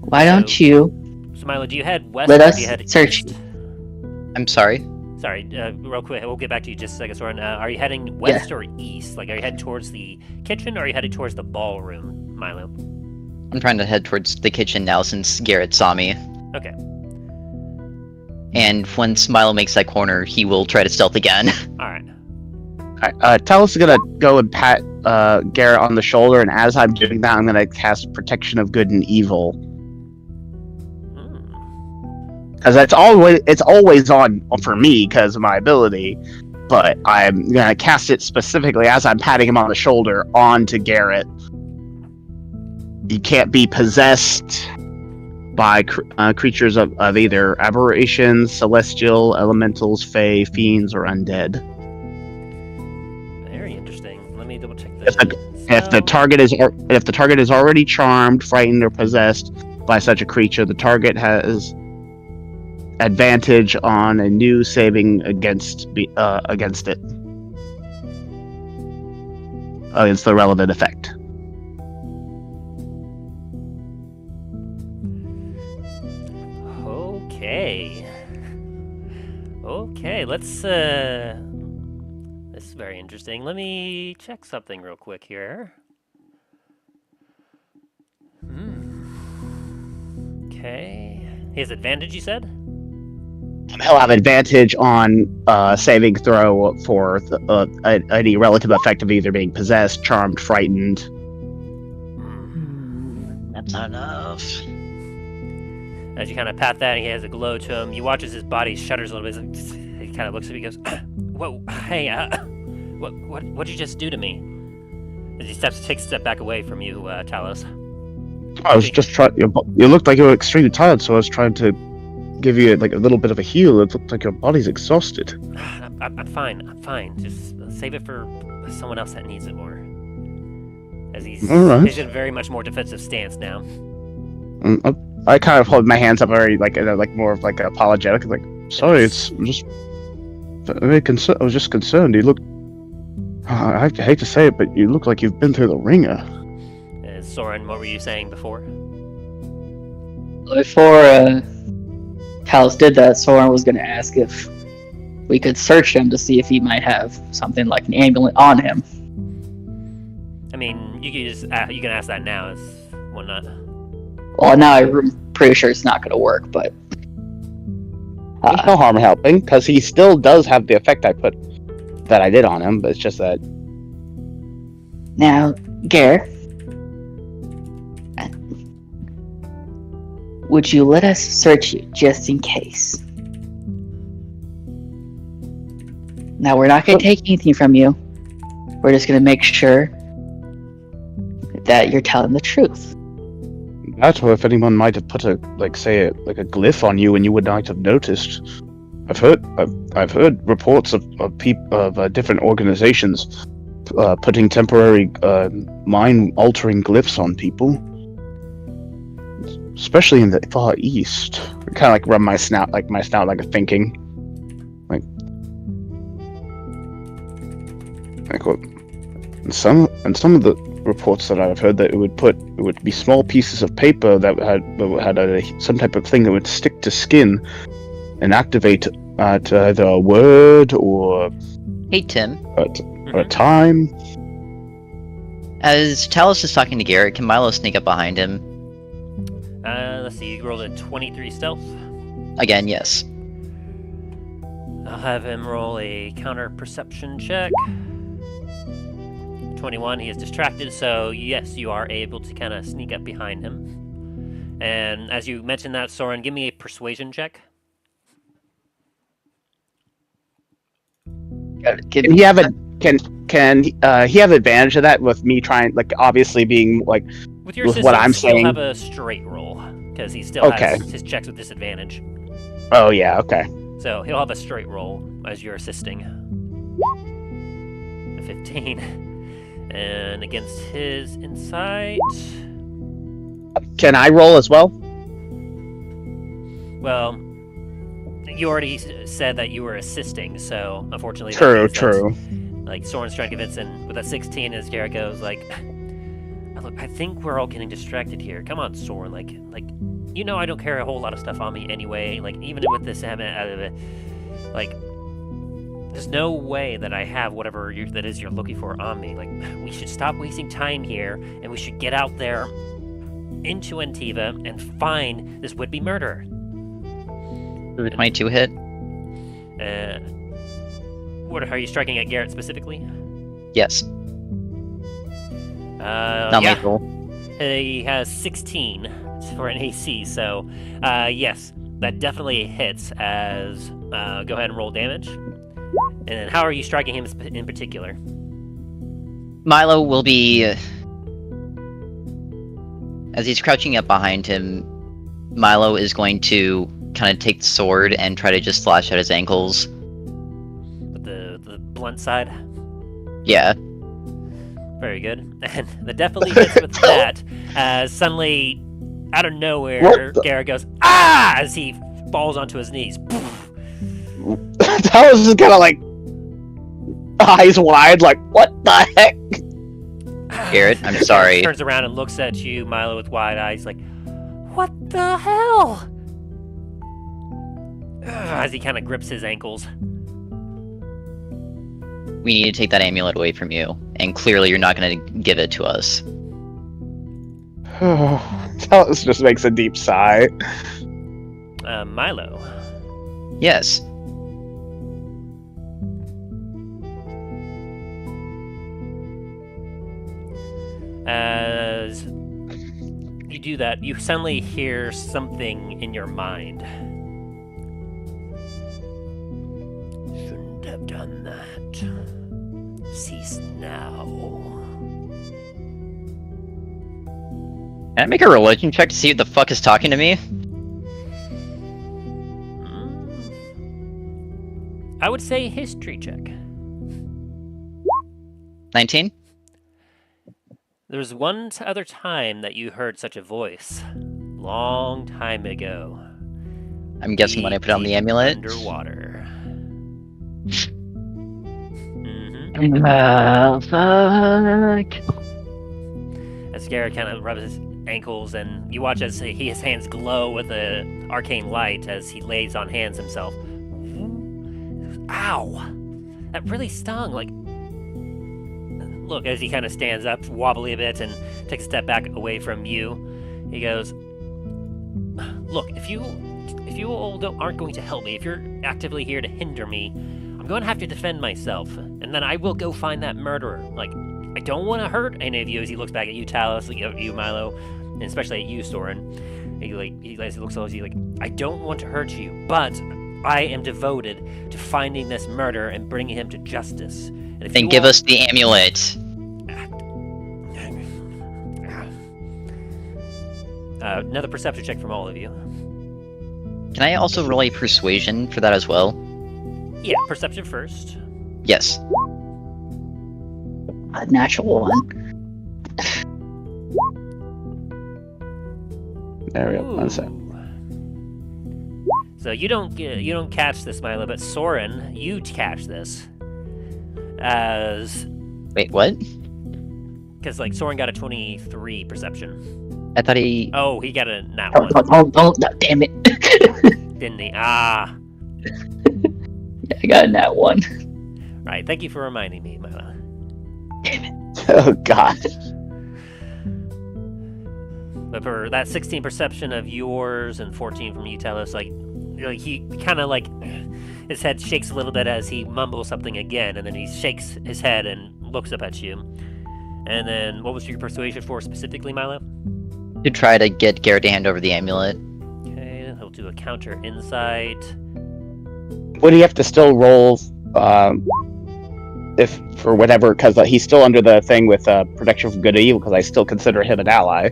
Why don't you So, Milo, do you head west let or us do you head search east? you? I'm sorry. Sorry, real quick, we'll get back to you just a second, Soren. Are you heading west or east? Like, are you heading towards the kitchen or are you heading towards the ballroom, Milo? I'm trying to head towards the kitchen now since Garrett saw me. Okay. And once Milo makes that corner, he will try to stealth again. Alright. Talos is gonna go and pat Garrett on the shoulder, and as I'm doing that, I'm gonna cast Protection of Good and Evil because it's always on for me because of my ability. But I'm gonna cast it specifically as I'm patting him on the shoulder onto Garrett. You can't be possessed by creatures of either aberrations, celestial, elementals, fae, fiends, or undead. Very interesting. Let me double check If the target is already charmed, frightened, or possessed by such a creature, the target has advantage on a new saving against it against the relevant effect. Okay, let's this is very interesting. Let me check something real quick here. Okay. He has advantage, you said? He'll have advantage on saving throw for any relative effect of either being possessed, charmed, frightened. That's not enough. As you kind of pat that, he has a glow to him. You watch as his body shudders a little bit. He kind of looks at you and goes, "Whoa, hey, what'd you just do to me?" As he takes a step back away from you, Talos. I was just trying. You looked like you were extremely tired, so I was trying to give you like a little bit of a heal. It looked like your body's exhausted. I'm fine. Just save it for someone else that needs it more. As he's in a very much more defensive stance now. I kind of hold my hands up very more of like apologetic, like sorry, I'm just very concerned. I was just concerned. You look. I hate to say it, but you look like you've been through the ringer. Soren, what were you saying before? Before Talos did that, Soren was going to ask if we could search him to see if he might have something like an amulet on him. I mean, you can ask that now. It's why not? Well, now I'm pretty sure it's not going to work, but there's no harm in helping because he still does have the effect I did on him. But it's just that now, Garrett, would you let us search you just in case? Now, we're not going to take anything from you. We're just going to make sure that you're telling the truth. That, or if anyone might have put a glyph on you and you would not have noticed. I've heard reports of different organizations putting temporary mind-altering glyphs on people, especially in the Far East. I kind of like rub my snout like a thinking, like what? And some of the reports that I've heard that it would be small pieces of paper that had some type of thing that would stick to skin and activate to either a word or Hey, Tim. or a time. As Talos is talking to Garrett, can Milo sneak up behind him? Let's see, you rolled a 23 stealth. Again, yes. I'll have him roll a counter perception check. 21, he is distracted, so yes, you are able to kind of sneak up behind him. And as you mentioned that, Soren, give me a persuasion check. can he have advantage of that with me trying, like, obviously being like with your with what I'm saying? He'll have a straight roll because he still has his checks with disadvantage. Oh yeah, okay. So he'll have a straight roll as you're assisting. A 15. And against his insight... Can I roll as well? Well, you already said that you were assisting, so unfortunately... True. Like, Soren's trying to convince him with that 16 as Garrett goes, like... Look, I think we're all getting distracted here. Come on, Soren, like, you know I don't carry a whole lot of stuff on me anyway, like, even with this, like... There's no way that I have whatever that is you're looking for on me. Like, we should stop wasting time here, and we should get out there into Antiva and find this would-be murderer. Did the 22 hit? What are you striking at Garrett specifically? Yes. Yeah. Lethal. He has 16 for an AC, so yes. that definitely hits. As go ahead and roll damage. And then how are you striking him in particular? Milo will be... As he's crouching up behind him, Milo is going to kind of take the sword and try to just slash at his ankles. With the blunt side? Yeah. Very good. And that definitely hits with that, as suddenly, out of nowhere, Garrett goes, "Ah!" as he falls onto his knees. That was just kind of like eyes wide, like, what the heck? Garrett, I'm sorry. Turns around and looks at you, Milo, with wide eyes, like, "What the hell?" As he kind of grips his ankles. We need to take that amulet away from you, and clearly you're not going to give it to us. Talus just makes a deep sigh. Milo. Yes. As you do that, you suddenly hear something in your mind. Shouldn't have done that. Cease now. Can I make a religion check to see who the fuck is talking to me? I would say history check. 19? There was one other time that you heard such a voice. Long time ago. I'm guessing when I put on the amulet. Underwater. Fuck. As Garrett kind of rubs his ankles, and you watch as his hands glow with the arcane light as he lays on hands himself. Ow! That really stung. Like, look, as he kind of stands up, wobbly a bit, and takes a step back away from you. He goes, "Look, if you all aren't going to help me, if you're actively here to hinder me, I'm going to have to defend myself, and then I will go find that murderer. Like, I don't want to hurt any of you." As he looks back at you, Talus, you, Milo, and especially at you, Soren. He looks at you like, "I don't want to hurt you, but I am devoted to finding this murderer and bringing him to justice. And if Then you give all- us the amulet. Another perception check from all of you. Can I also roll a persuasion for that as well? Yeah, perception first. Yes. A natural one. There we go. One sec. So you don't catch this, Milo, but Soren, you catch this. As Wait, what? because like Soren got a 23 perception. I thought he... Oh, he got a nat Don't, one, don't, damn it. didn't he? Ah, Yeah, I got a nat one. right. Thank you for reminding me, Milo. Oh god. But for that 16 perception of yours and 14 from you, Talus, like he kind of like his head shakes a little bit as he mumbles something again, and then he shakes his head and looks up at you. And then, what was your persuasion for specifically, Milo? To try to get Garrett to hand over the amulet. Okay, he'll do a counter insight. Would he have to still roll, if for whatever, because he's still under the thing with protection from good and evil, because I still consider him an ally.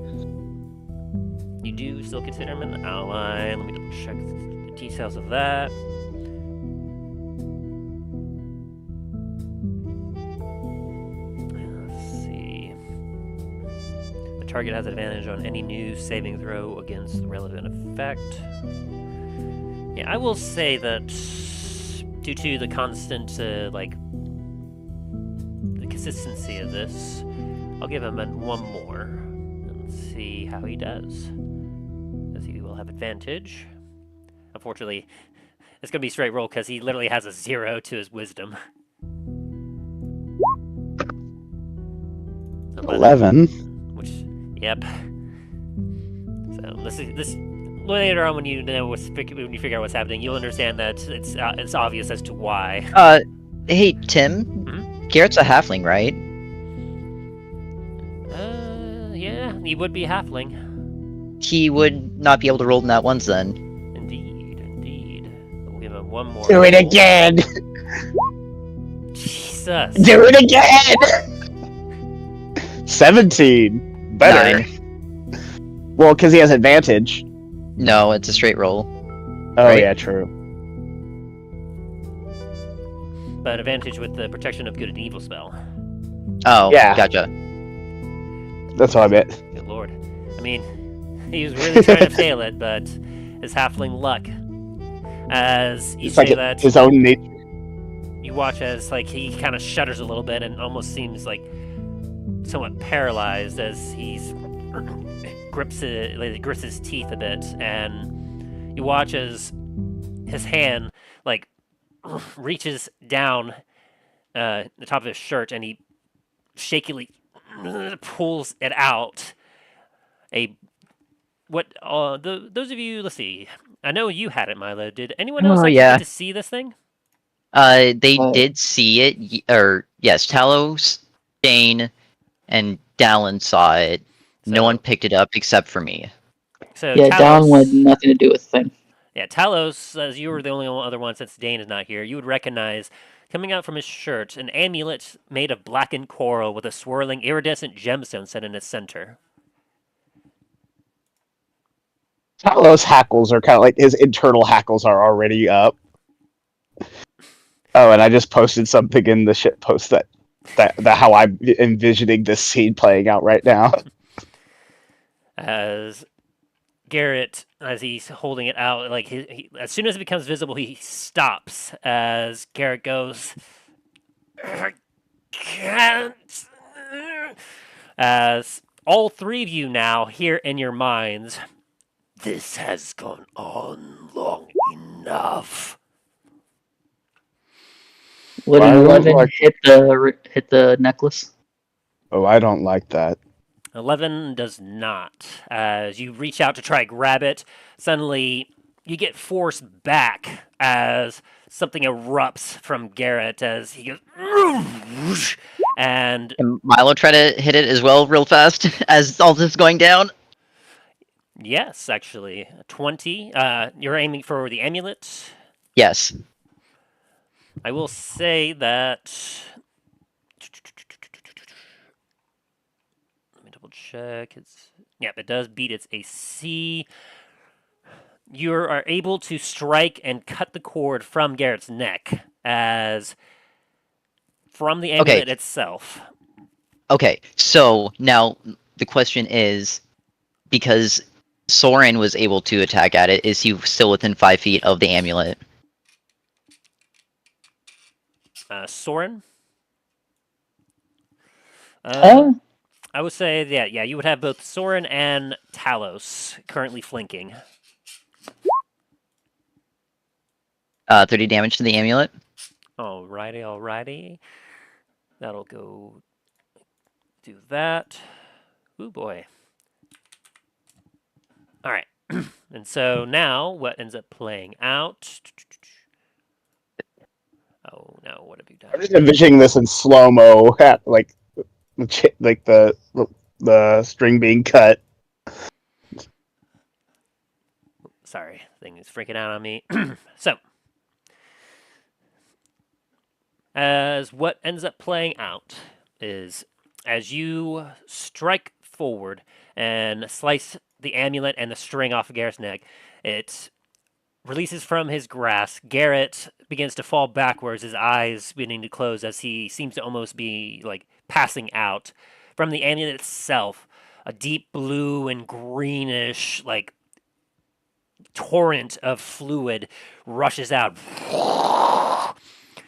You do still consider him an ally. Let me double check the details of that. Let's see. The target has advantage on any new saving throw against the relevant effect. Yeah, I will say that due to the constant, the consistency of this, I'll give him one more and see how he does. As he will have advantage. Unfortunately, it's going to be a straight roll because he literally has a 0 to his wisdom. 11. Which, yep. So this later on when you figure out what's happening, you'll understand that it's obvious as to why. Hey, Tim. Mhm. Garrett's a halfling, right? Yeah, he would be a halfling. He would not be able to roll in that ones then. Indeed. one more. Do it roll. again! Jesus. Do it again! 17. Better. 9. Well, because he has advantage. No, it's a straight roll. Oh, Right? yeah, true. But advantage with the protection of good and evil spell. Oh, Yeah. gotcha. That's what I meant. Good lord. I mean, he was really trying to fail it, but his halfling luck. As you It's say like that, his own nature. you watch as like he kind of shudders a little bit and almost seems like somewhat paralyzed as he's grips his teeth a bit, and you watch as his hand like reaches down the top of his shirt and he shakily pulls it out. Those of you, let's see. I know you had it, Milo. Did anyone else Oh, actually yeah. get to see this thing? They Uh, did see it, yes, Talos, Dane, and Dallin saw it. No So- one picked it up except for me. So Yeah, Talos, Dallin wanted nothing to do with the thing. Yeah, Talos, as you were the only other one since Dane is not here, you would recognize coming out from his shirt an amulet made of blackened coral with a swirling iridescent gemstone set in its center. Talos' hackles are kind of like his internal hackles are already up. Oh, and I just posted something in the shit post that how I'm envisioning this scene playing out right now. As Garrett, as he's holding it out, like as soon as it becomes visible, he stops. As Garrett goes, "I can't." As all three of you now hear in your minds, "This has gone on long enough." Would Why an don't 11 like- hit the necklace? Oh, I don't like that. 11 does not. As you reach out to try to grab it, suddenly you get forced back as something erupts from Garrett as he goes, and And Milo tried to hit it as well real fast as all this is going down. yes, actually, 20. You're aiming for the amulet. Yes. I will say that. Let me double check. Yep, it does beat its AC. You are able to strike and cut the cord from Garrett's neck as from the Okay. amulet itself. Okay, so now the question is, because Soren was able to attack at it, is he still within 5 feet of the amulet? Soren? Uh, I would say, yeah, you would have both Soren and Talos currently flanking. 30 damage to the amulet. Alrighty. That'll go do that. Ooh, boy. Alright. And so now, what ends up playing out... Oh, no, what have you done? I'm just envisioning this in slow mo, like the string being cut. Sorry, thing is freaking out on me. So, as what ends up playing out is as you strike forward and slice the amulet and the string off of Garrett's neck, it releases from his grasp. Garrett begins to fall backwards, his eyes beginning to close as he seems to almost be like passing out. From the amulet itself, a deep blue and greenish, like torrent of fluid rushes out,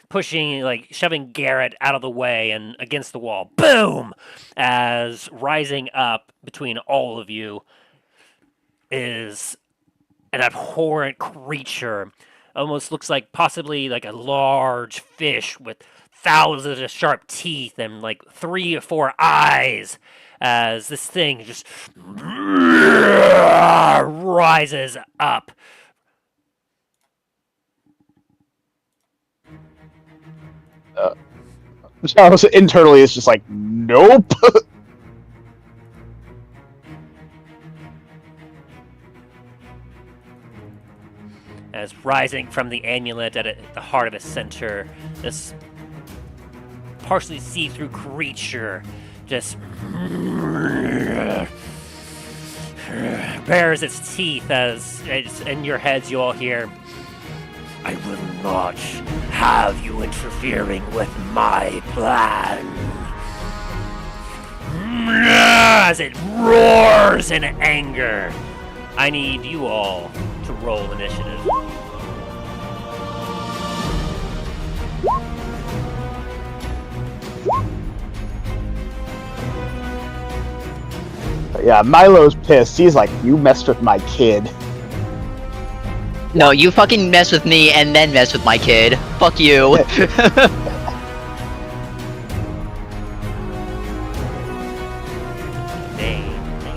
pushing, like shoving Garrett out of the way and against the wall. Boom! As rising up between all of you is an abhorrent creature. Almost looks like possibly like a large fish with thousands of sharp teeth and like 3 or 4 eyes. As this thing just rises up. Charles internally is just like, nope. as rising from the amulet at the heart of its center, this partially see-through creature just bares its teeth as in your heads you all hear, "I will not have you interfering with my plan." As it roars in anger. I need you all to roll initiative. Yeah, Milo's pissed. He's like, you messed with my kid. No, you fucking mess with me and then mess with my kid. Fuck you. Dang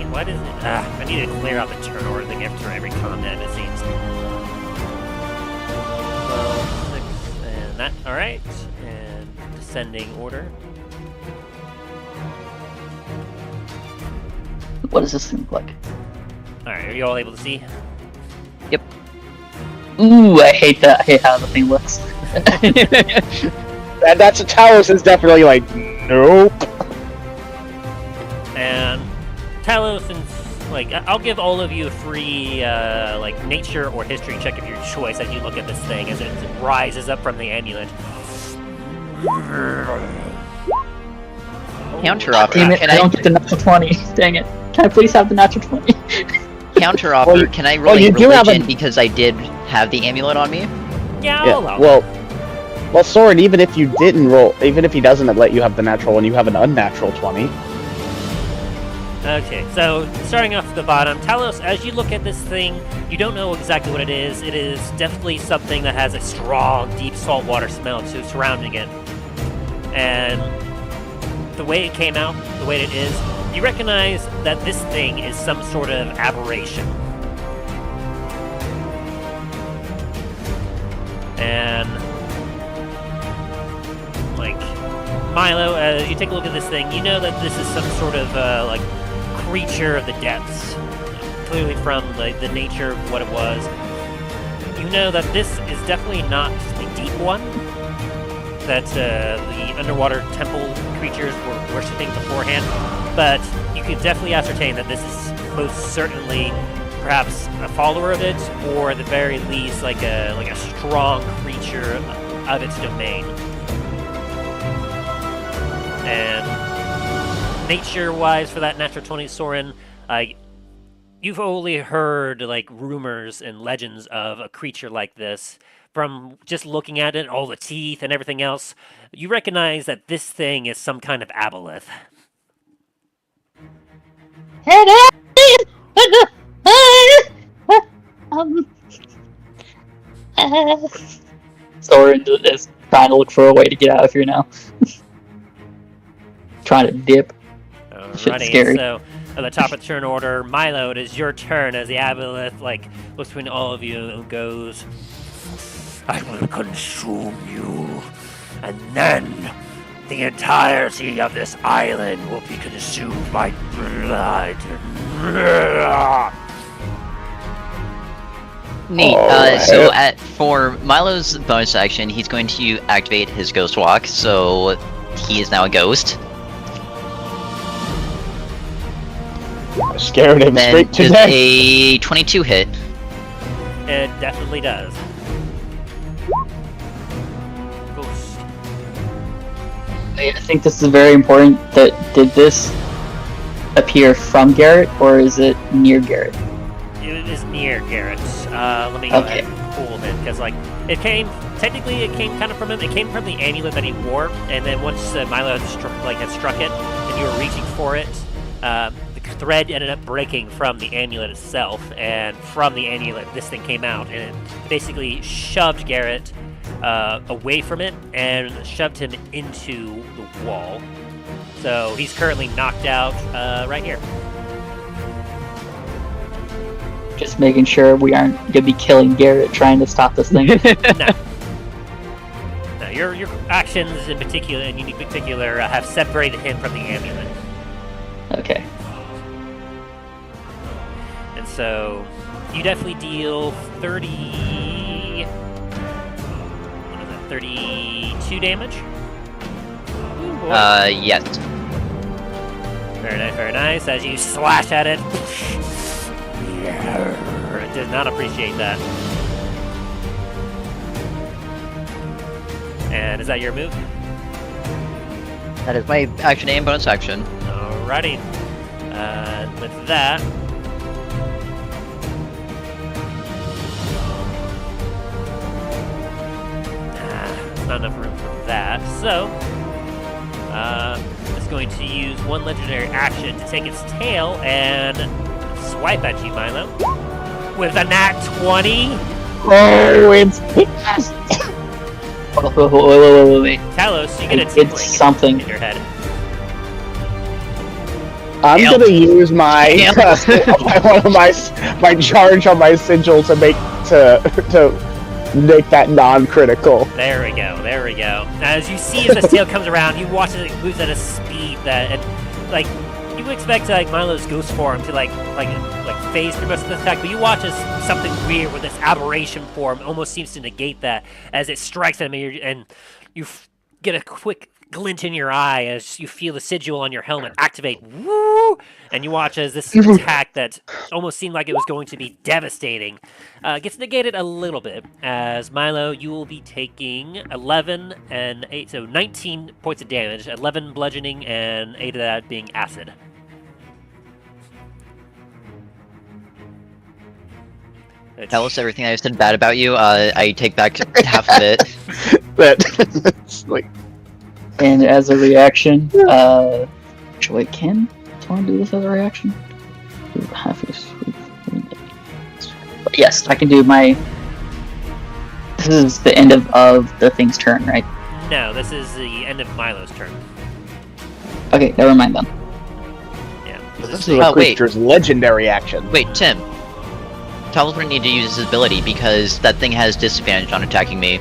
it, what is it? I need to clear out the turn order thing after every combat, it seems. 12, 6, and that. Alright. And descending order. What does this thing look like? Alright, are you all able to see? Ooh, I hate that. I hate how the thing looks. That's a Talos is definitely like, nope. And Talos, and I'll give all of you a free nature or history check of your choice as you look at this thing as it rises up from the amulet. Counter offer. Damn it, I don't get the natural 20. Dang it. Can I please have the natural 20? Counter offer. Well, Can I roll you a do have religion because I did have the amulet on me? Yeah, Yeah, I'll allow that. well, Soren, even if you didn't roll, even if he doesn't let you have the natural one, you have an unnatural 20. Okay, so starting off at the bottom, Talos, as you look at this thing, you don't know exactly what it is. It is definitely something that has a strong, deep saltwater smell to surrounding it. And the way it came out, the way it is, you recognize that this thing is some sort of aberration. And, Milo, as you take a look at this thing, you know that this is some sort of, creature of the depths. Clearly from, the nature of what it was. You know that this is definitely not a deep one that the underwater temple creatures were worshipping beforehand, but you can definitely ascertain that this is most certainly perhaps a follower of it, or at the very least like a strong creature of its domain. And nature-wise, for that natural 20, Soren, you've only heard rumors and legends of a creature like this. From just looking at it, all the teeth and everything else, you recognize that this thing is some kind of aboleth. Soren is trying to look for a way to get out of here now. Trying to dip. Shit's scary. So at the top of the turn order, Milo, it is your turn as the aboleth looks between all of you and goes, "I will consume you, and then the entirety of this island will be consumed by blood." Neat. Alright. So for Milo's bonus action, he's going to activate his Ghost Walk, so he is now a ghost. Scared him Then straight to does death. a 22 hit. It definitely does. Ghost. I think this is very important. Did this appear from Garrett, or is it near Garrett? It is near Garrett. Let me go ahead and pull him in, because it came kind of from him. It came from the amulet that he wore, and then once Milo had struck it, and you were reaching for it, the thread ended up breaking from the amulet itself, and from the amulet this thing came out, and it basically shoved Garrett away from it and shoved him into the wall. So he's currently knocked out right here. Just making sure we aren't gonna be killing Garrett trying to stop this thing. No, your actions in particular, and unique particular, have separated him from the amulet. Okay. And so you definitely deal 30 32 damage. Ooh, boy. Yes. Very nice, very nice. As you slash at it. It does not appreciate that. And is that your move? That is my action and bonus action. Alrighty. With that, not enough room for that. So, it's going to use one legendary action to take its tail and swipe at you, Milo. With a nat 20. Oh, it's wait. Talos, you get a It's tickling something. in your head. I'm Yep. gonna use my Yep. one of my charge on my sigil to make that non-critical. There we go, there we go. As you see as this tail comes around, you watch as it moves at a speed that, and, like, you would expect like Milo's ghost form to like phase through most of the attack, but you watch as something weird with this aberration form almost seems to negate that as it strikes at him, and you get a quick glint in your eye as you feel the sigil on your helmet activate. Woo! And you watch as this attack that almost seemed like it was going to be devastating gets negated a little bit. As Milo, you will be taking 11 and 8, so 19 points of damage, 11 bludgeoning, and 8 of that being acid. Tell us everything I said bad about you. I take back half of it. That's like And as a reaction, actually, can someone do this as a reaction? Yes, I can do my. This is the end of the thing's turn, right? No, this is the end of Milo's turn. Okay, never mind then. Yeah. this is a Oh, wait. creature's legendary action. Wait, Tim. Talos wouldn't need to use his ability because that thing has disadvantage on attacking me.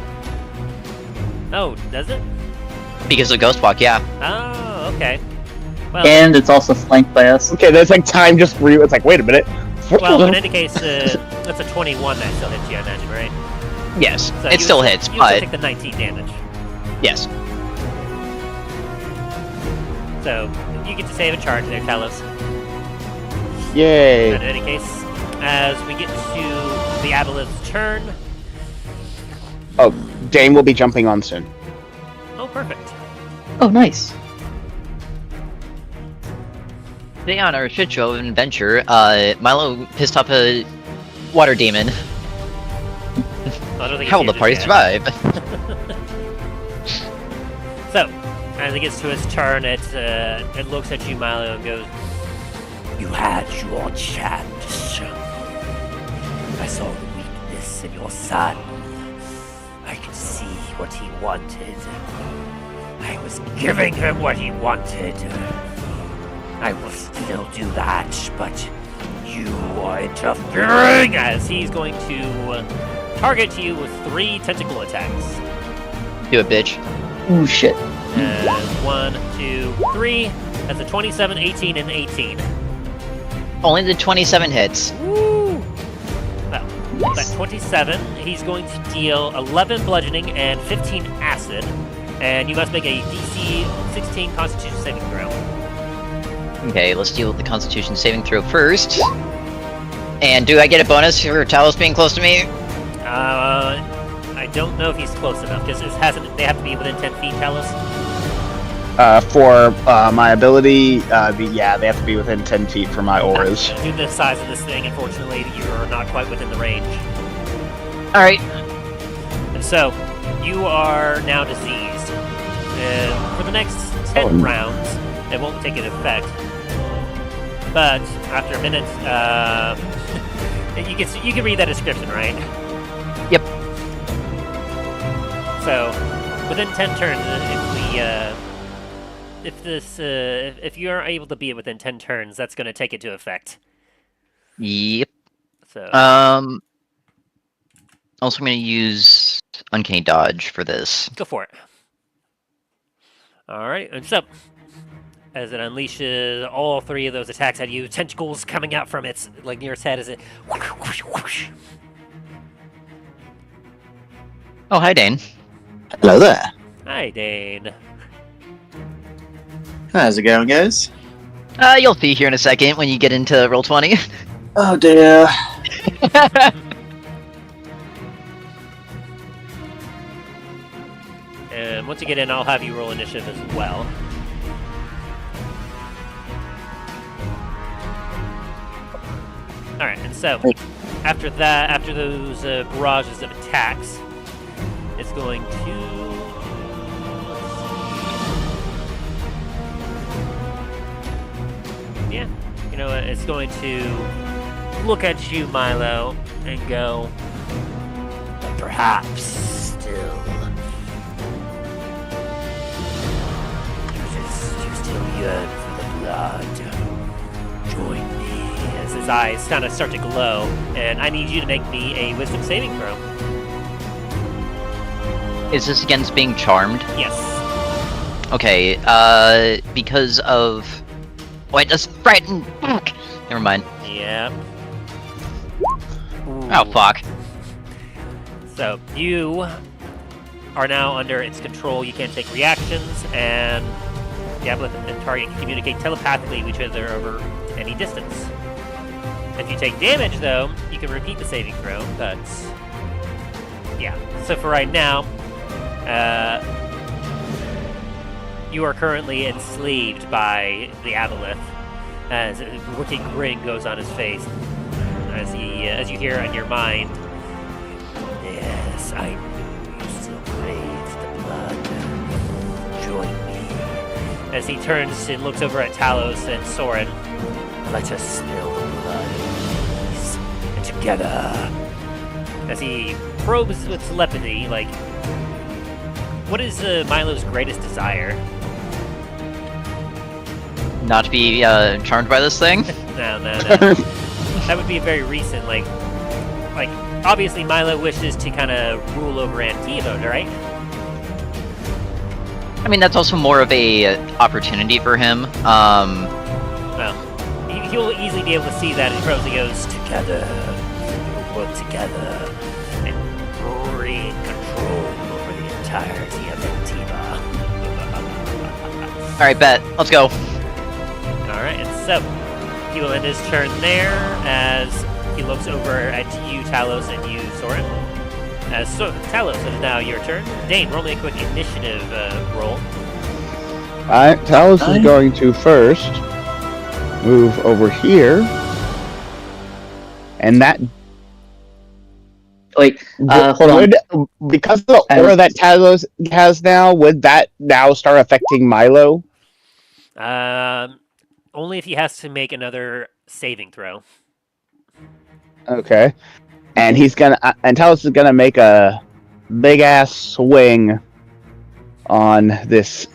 Oh, does it? Because of Ghost Walk, yeah. Oh, okay. Well, And it's also flanked by us. Okay, there's like time just it's like, wait a minute. well, in any case, that's a 21 that still hits you, I imagine, right? Yes, So it you still would- hits, you would but take the 19 damage. yes. So you get to save a charge there, Talos. Yay. But in any case, as we get to the Aboleth's turn. Oh, Dane will be jumping on soon. Oh, perfect. Oh, nice. Today on our shit show of adventure, Milo pissed off a water demon. I don't think How it's will the used party it yet. survive? So, as it gets to its turn, it looks at you, Milo, and goes, "You had your chance. I saw the weakness in your son. I could see what he wanted. I was giving him what he wanted. I will still do that, but you are interfering." As he's going to target you with 3 tentacle attacks. Do it, bitch. Ooh, shit. 1, 2, 3. That's a 27, 18, and 18. Only the 27 hits. Woo! Well, that 27, he's going to deal 11 bludgeoning and 15 acid. And you must make a DC 16 Constitution saving throw. Okay, let's deal with the Constitution saving throw first. And do I get a bonus for Talos being close to me? I don't know if he's close enough, because they have to be within 10 feet, Talos. For my ability, they have to be within 10 feet for my auras. Due to the size of this thing, unfortunately, you're not quite within the range. Alright. And so, you are now diseased. For the next 10 rounds, it won't take an effect. But after a minute, you can read that description, right? Yep. So, within 10 turns, if you are able to be within 10 turns, that's going to take it to effect. Yep. So, Also, I'm going to use Uncanny Dodge for this. go for it. All right, and so as it unleashes all 3 of those attacks at you, tentacles coming out from its nearest head as it whoosh, whoosh, whoosh. Oh, hi, Dane. Hello there. Hi, Dane. How's it going, guys? You'll see here in a second when you get into Roll20. Oh dear. And once you get in, I'll have you roll initiative as well. Alright, and so, after those barrages of attacks, it's going to... Yeah, you know what, it's going to look at you, Milo, and go, perhaps still. You still yearn for the blood. Join me. As his eyes kind of start to glow, and I need you to make me a wisdom saving throw. Is this against being charmed? Yes. Okay, because of... Wait, that's frightened. Fuck. Never mind. Yep. Oh, fuck. So, you are now under its control. You can't take reactions, and the aboleth and target can communicate telepathically with each other over any distance. If you take damage, though, you can repeat the saving throw, but... Yeah. So for right now, you are currently enslaved by the aboleth, as a wicked grin goes on his face, as you hear in your mind, yes, I knew you still craved the blood. Join me. As he turns and looks over at Talos and Soren, let us spill the blood, please, and together. As he probes with telepathy, like, what is Milo's greatest desire? Not to be charmed by this thing? No. That would be very recent, like, obviously Milo wishes to kind of rule over Antiva, right? I mean, that's also more of a opportunity for him. Well, he'll easily be able to see that, and he probably goes, together, we'll work together, and bring control over the entirety of Antiva. Alright, bet. Let's go. Alright, and so, he will end his turn there, as he looks over at you, Talos, and you, Soren. Talos, it is now your turn. Dane, roll me a quick initiative roll. Alright, Talos is going to first move over here. And that Wait, hold on. because of the aura that Talos has now, would that now start affecting Milo? Only if he has to make another saving throw. Okay. And Talos is gonna make a big ass swing on this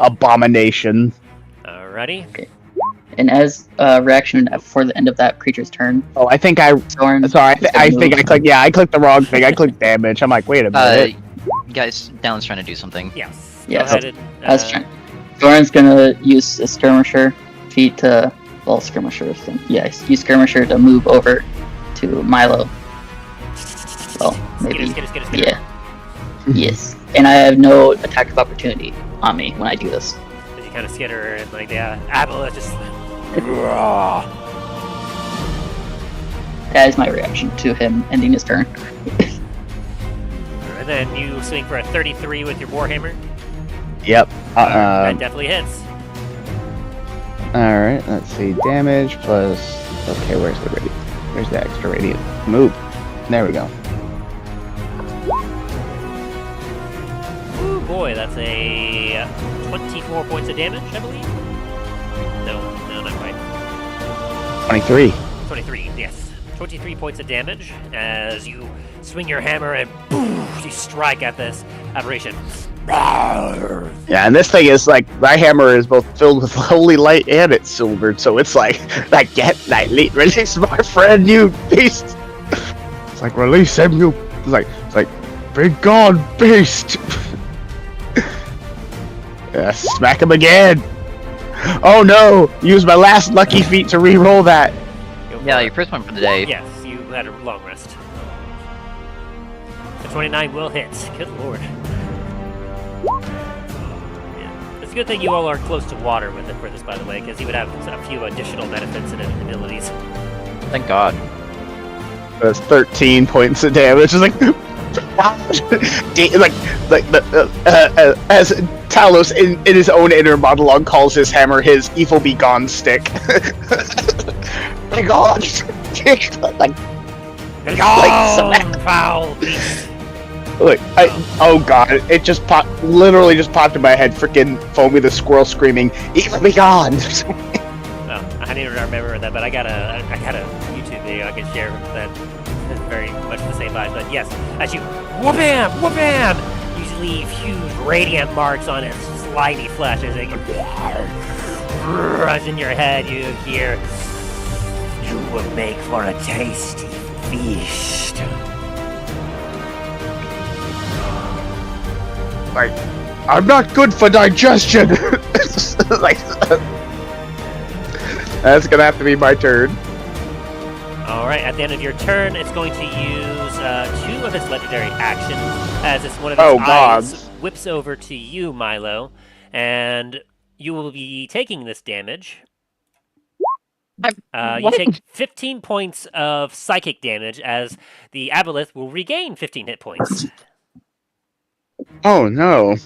abomination. Alrighty. Okay. And as reaction for the end of that creature's turn, Oh, I think Soren. sorry, I think I clicked. Yeah, I clicked the wrong thing. I clicked damage. I'm like, wait a minute. Guys, Dallon's trying to do something. Yes. Yeah, Go ahead As and, Soren's gonna use a skirmisher feat to, well, skirmisher thing. Yeah, use skirmisher to move over to Milo. Well, maybe. Skitter. Yeah. Yes. And I have no attack of opportunity on me when I do this. As you kind of skitter and like, yeah, Aboleth just... That is my reaction to him ending his turn. And then you swing for a 33 with your Warhammer. Yep. That definitely hits. Alright, let's see. Damage plus... Okay, where's the radiant? Where's the extra radiant? Move. There we go. Ooh, boy, that's a 24 points of damage, I believe? No, not quite. 23. 23, yes. 23 points of damage as you swing your hammer and boom, you strike at this aberration. Yeah, and this thing is like, my hammer is both filled with holy light and it's silvered, so it's like get lightly, release my friend, you beast! It's like, release him, you... It's like, be gone, beast! Yeah, smack him again! Oh no! Use my last lucky feat to re-roll that! Yeah, your first one for the day. Yes, you had a long rest. The 29 will hit. Good lord. It's a good thing you all are close to water with it for this, by the way, because he would have a few additional benefits and abilities. Thank God. That's 13 points of damage. It's like, as Talos in his own inner monologue calls his hammer his evil be gone stick. Be gone! Like, Foul beast. look, oh god, it just literally just popped in my head. Freaking Foamy the squirrel screaming, "Evil be gone!" Oh, I didn't remember that, but I got a YouTube video I can share that is very much the same vibe. But yes, as you whoop-bam, you leave huge radiant marks on its slimy flesh as it runs in your head. You hear, "You will make for a tasty feast." Like, I'm not good for digestion. Like, that's gonna have to be my turn. Alright, at the end of your turn, it's going to use 2 of its legendary actions, as it's one of its eyes whips over to you, Milo, and you will be taking this damage. You take 15 points of psychic damage, as the aboleth will regain 15 hit points. Oh no.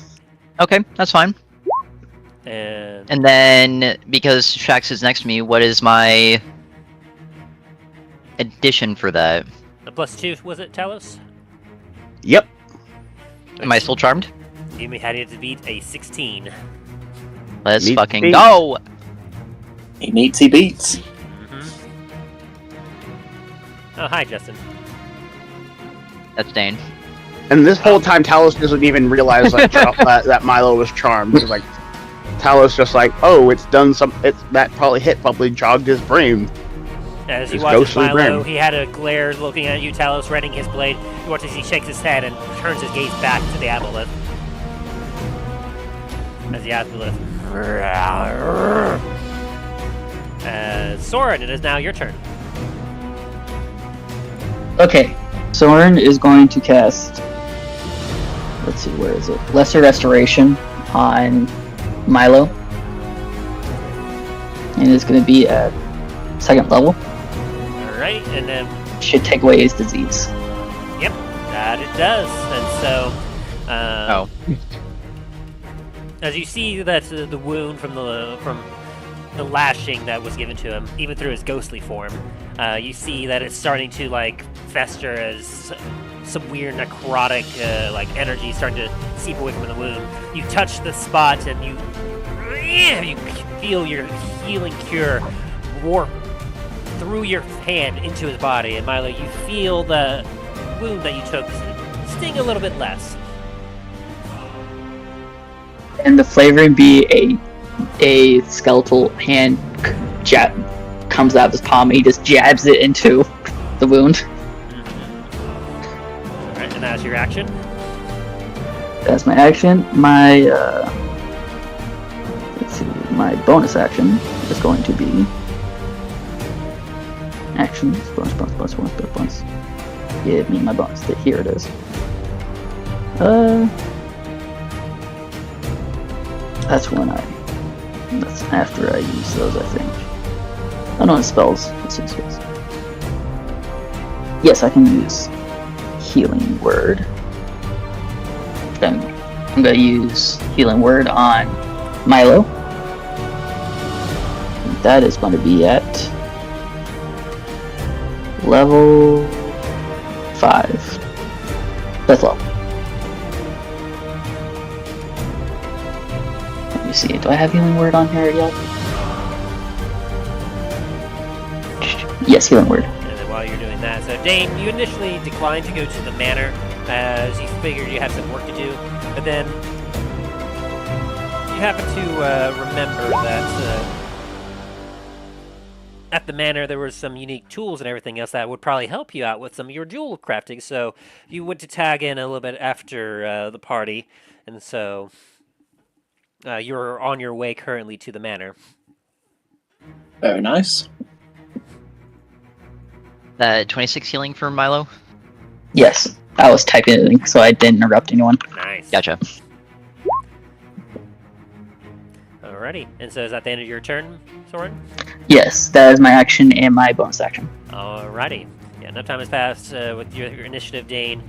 Okay, that's fine. And And then, because Shax is next to me, what is my addition for that? a +2, was it, Talos? Yep. Am I still charmed? You had it to beat a 16. Let's Meet fucking me. go! He meets, he beats. Oh, hi, Justin. That's Dane. And this whole time, Talos doesn't even realize like, that Milo was charmed. It's like Talos just like, oh, it's done some. It's that probably jogged his brain. As he His watches ghostly Milo, grin. he had a glare looking at you, Talos, readying his blade. You watch as he shakes his head and turns his gaze back to the aboleth. As the aboleth. Soren, it is now your turn. Okay, Soren is going to cast. Let's see, where is it? Lesser Restoration on Milo, and it's going to be at 2nd level. Alright, and then, Should take away his disease. yep, that it does. And so, as you see that the wound from the lashing that was given to him, even through his ghostly form, you see that it's starting to like fester as some weird necrotic like energy starting to seep away from the wound. You touch the spot and you feel your healing cure warp through your hand into his body, and Milo, you feel the wound that you took sting a little bit less. And the flavoring be a skeletal hand jab comes out of his palm, and he just jabs it into the wound. Alright, and that's your action. That's my action. My let's see, my bonus action is going to be actions bonus. Give me my bonus. Here it is. That's after I use those, I think. Oh no, it's spells. Let's see spells. Yes, I can use Healing Word. Then I'm gonna use Healing Word on Milo. That is going to be at level 5. That's low. Let me see. Do I have Healing Word on here yet? Yes, Healing Word. And then while you're doing that, so Dane, you initially declined to go to the manor as you figured you had some work to do, but then you happen to remember that at the manor there were some unique tools and everything else that would probably help you out with some of your jewel crafting, so you went to tag in a little bit after the party, and so you're on your way currently to the manor. Very nice. 26 healing for Milo? Yes, I was typing it, so I didn't interrupt anyone. Nice. Gotcha. Alrighty. And so is that the end of your turn, Soren? Yes, that is my action and my bonus action. Alrighty. Yeah, enough time has passed with your initiative, Dane.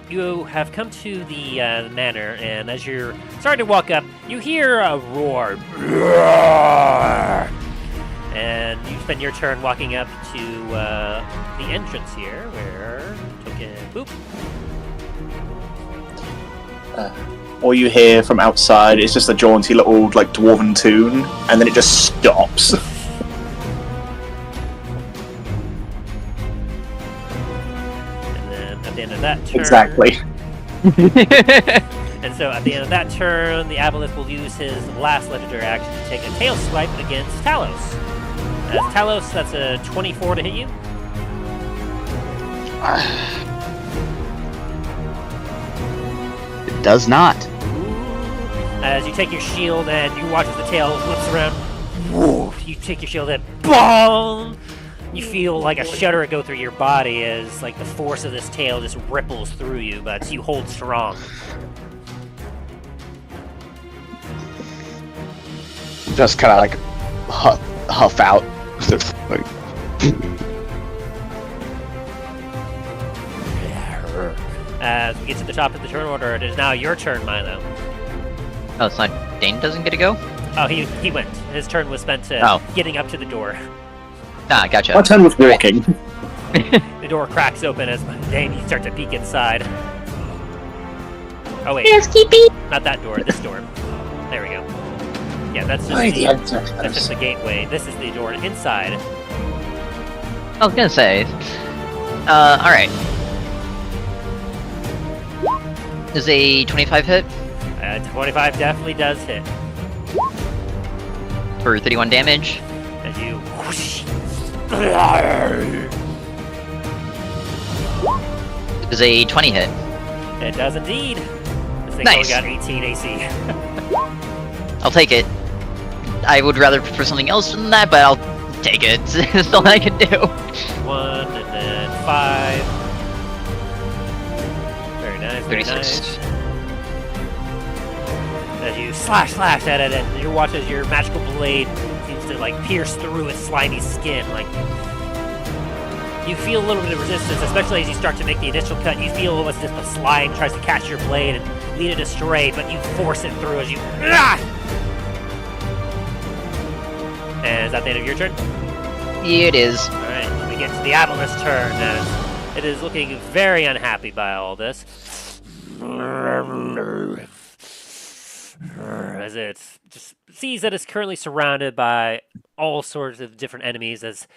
You have come to the manor, and as you're starting to walk up, you hear a roar. And you spend your turn walking up to the entrance here, where token boop. All you hear from outside is just a jaunty little like dwarven tune, and then it just stops. And then at the end of that turn, Exactly. And so at the end of that turn, the Aboleth will use his last legendary action to take a tail swipe against Talos. As Talos, that's a 24 to hit you. It does not. As you take your shield and you watch as the tail whips around. Woof, you take your shield and boom! You feel like a shudder go through your body as like the force of this tail just ripples through you, but you hold strong. Just kind of like huff out. Like, As we get to the top of the turn order, it is now your turn, Milo. Oh, it's not. Dane doesn't get to go? Oh, he went. His turn was spent getting up to the door. Ah, gotcha. My turn was walking. The door cracks open as Dane, you start to peek inside. Oh wait, Housekeeping. not that door, this door. There we go. Yeah, that's just the gateway. This is the door inside. I was gonna say. Alright. Is a 25 hit 25 definitely does hit. for 31 damage? As you whoosh. Is a 20 hit. It does indeed. This thing Nice. only got 18 AC. I'll take it. I would rather prefer something else than that, but I'll take it. That's all I can do. 1 and then 5. Very nice, very 36. nice. As you slash at it, and you watch as your magical blade seems to like pierce through its slimy skin. Like you feel a little bit of resistance, especially as you start to make the initial cut. You feel almost as if the slime tries to catch your blade and lead it astray, but you force it through as you. And is that the end of your turn? It is. Alright, we get to the Aboleth's turn, as it is looking very unhappy by all this. As it just sees that it's currently surrounded by all sorts of different enemies, as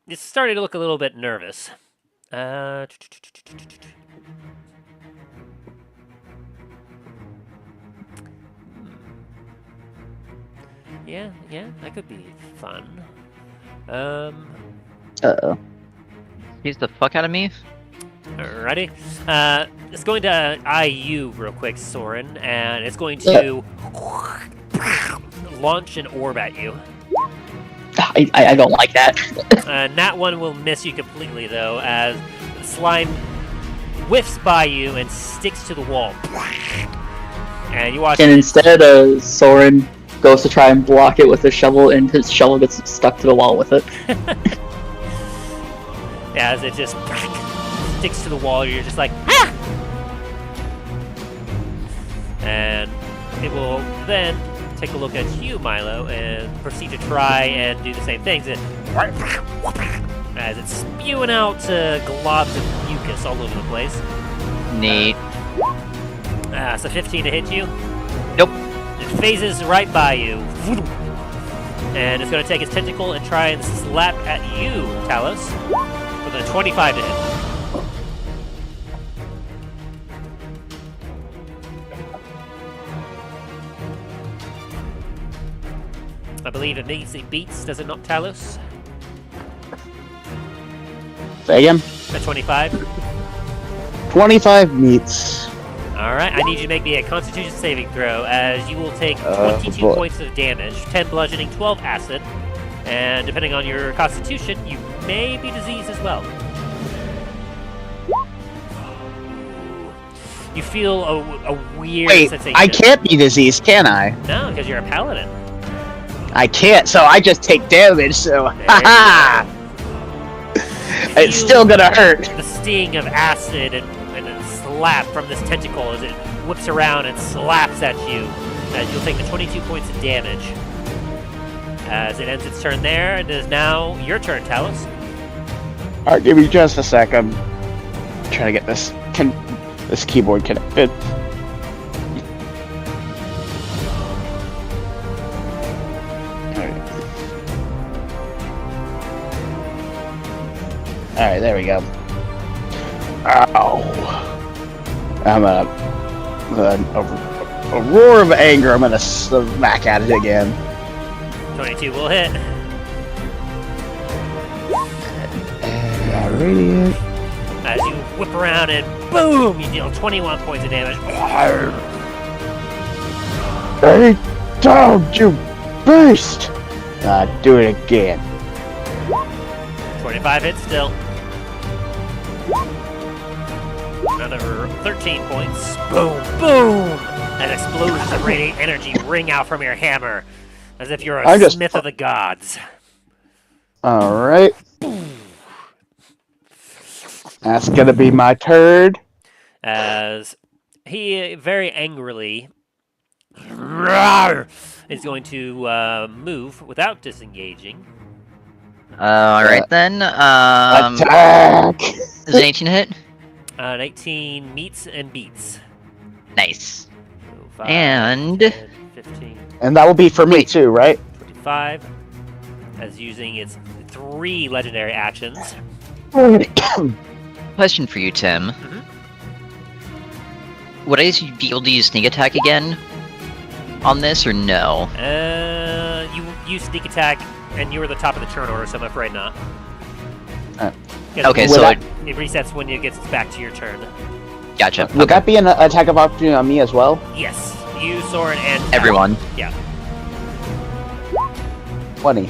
it's starting to look a little bit nervous. Yeah, that could be fun. Uh-oh. He's the fuck out of me. Alrighty. It's going to eye you real quick, Soren, and it's going to launch an orb at you. I don't like that. Nat 1 will miss you completely, though, as the slime whiffs by you and sticks to the wall. And you watch. And instead, Soren goes to try and block it with a shovel, and his shovel gets stuck to the wall with it. Yeah, as it just sticks to the wall, you're just like, ah! And it will then take a look at you, Milo, and proceed to try and do the same things. As it's spewing out globs of mucus all over the place. Neat. So 15 to hit you. Nope. It phases right by you. And it's going to take its tentacle and try and slap at you, Talos, with a 25 to hit. I believe it beats, does it not, Talos? say again. A 25? 25 meets. Alright, I need you to make me a constitution saving throw, as you will take 22 boy. points of damage, 10 bludgeoning, 12 acid, and depending on your constitution, you may be diseased as well. You feel a weird Wait, sensation. I can't be diseased, can I? No, because you're a paladin. I can't, so I just take damage. So, There you haha! It's still gonna hurt. The sting of acid and a slap from this tentacle as it whips around and slaps at you. As you'll take the 22 points of damage. As it ends its turn there, it is now your turn, Talos. All right, give me just a sec. I'm trying to get this keyboard connected. All right, there we go. Ow! I'm a roar of anger. I'm gonna smack at it again. 22 will hit. Radiant. As you whip around and boom, you deal 21 points of damage. Hey, down, you beast! Do it again. 25 hits still. Another 13 points. Boom, boom! As explosions of radiant energy ring out from your hammer, as if you're a smith of the gods. All right. That's gonna be my turn. As he very angrily is going to move without disengaging. Alright then. Attack! Is an 18 hit? An 18 meets and beats. Nice. So 5, And 10, 15, And that will be for me too, right? 25. As using its 3 legendary actions. question for you, Tim. Mhm. Would I be able to use sneak attack again on this, or no? You use sneak attack, and you were the top of the turn order, so I'm afraid not. Yes, Okay, well, so it resets when it gets back to your turn. Gotcha. Would that be an attack of opportunity on me as well? Yes, you, Soren, and Everyone. Yeah. 20.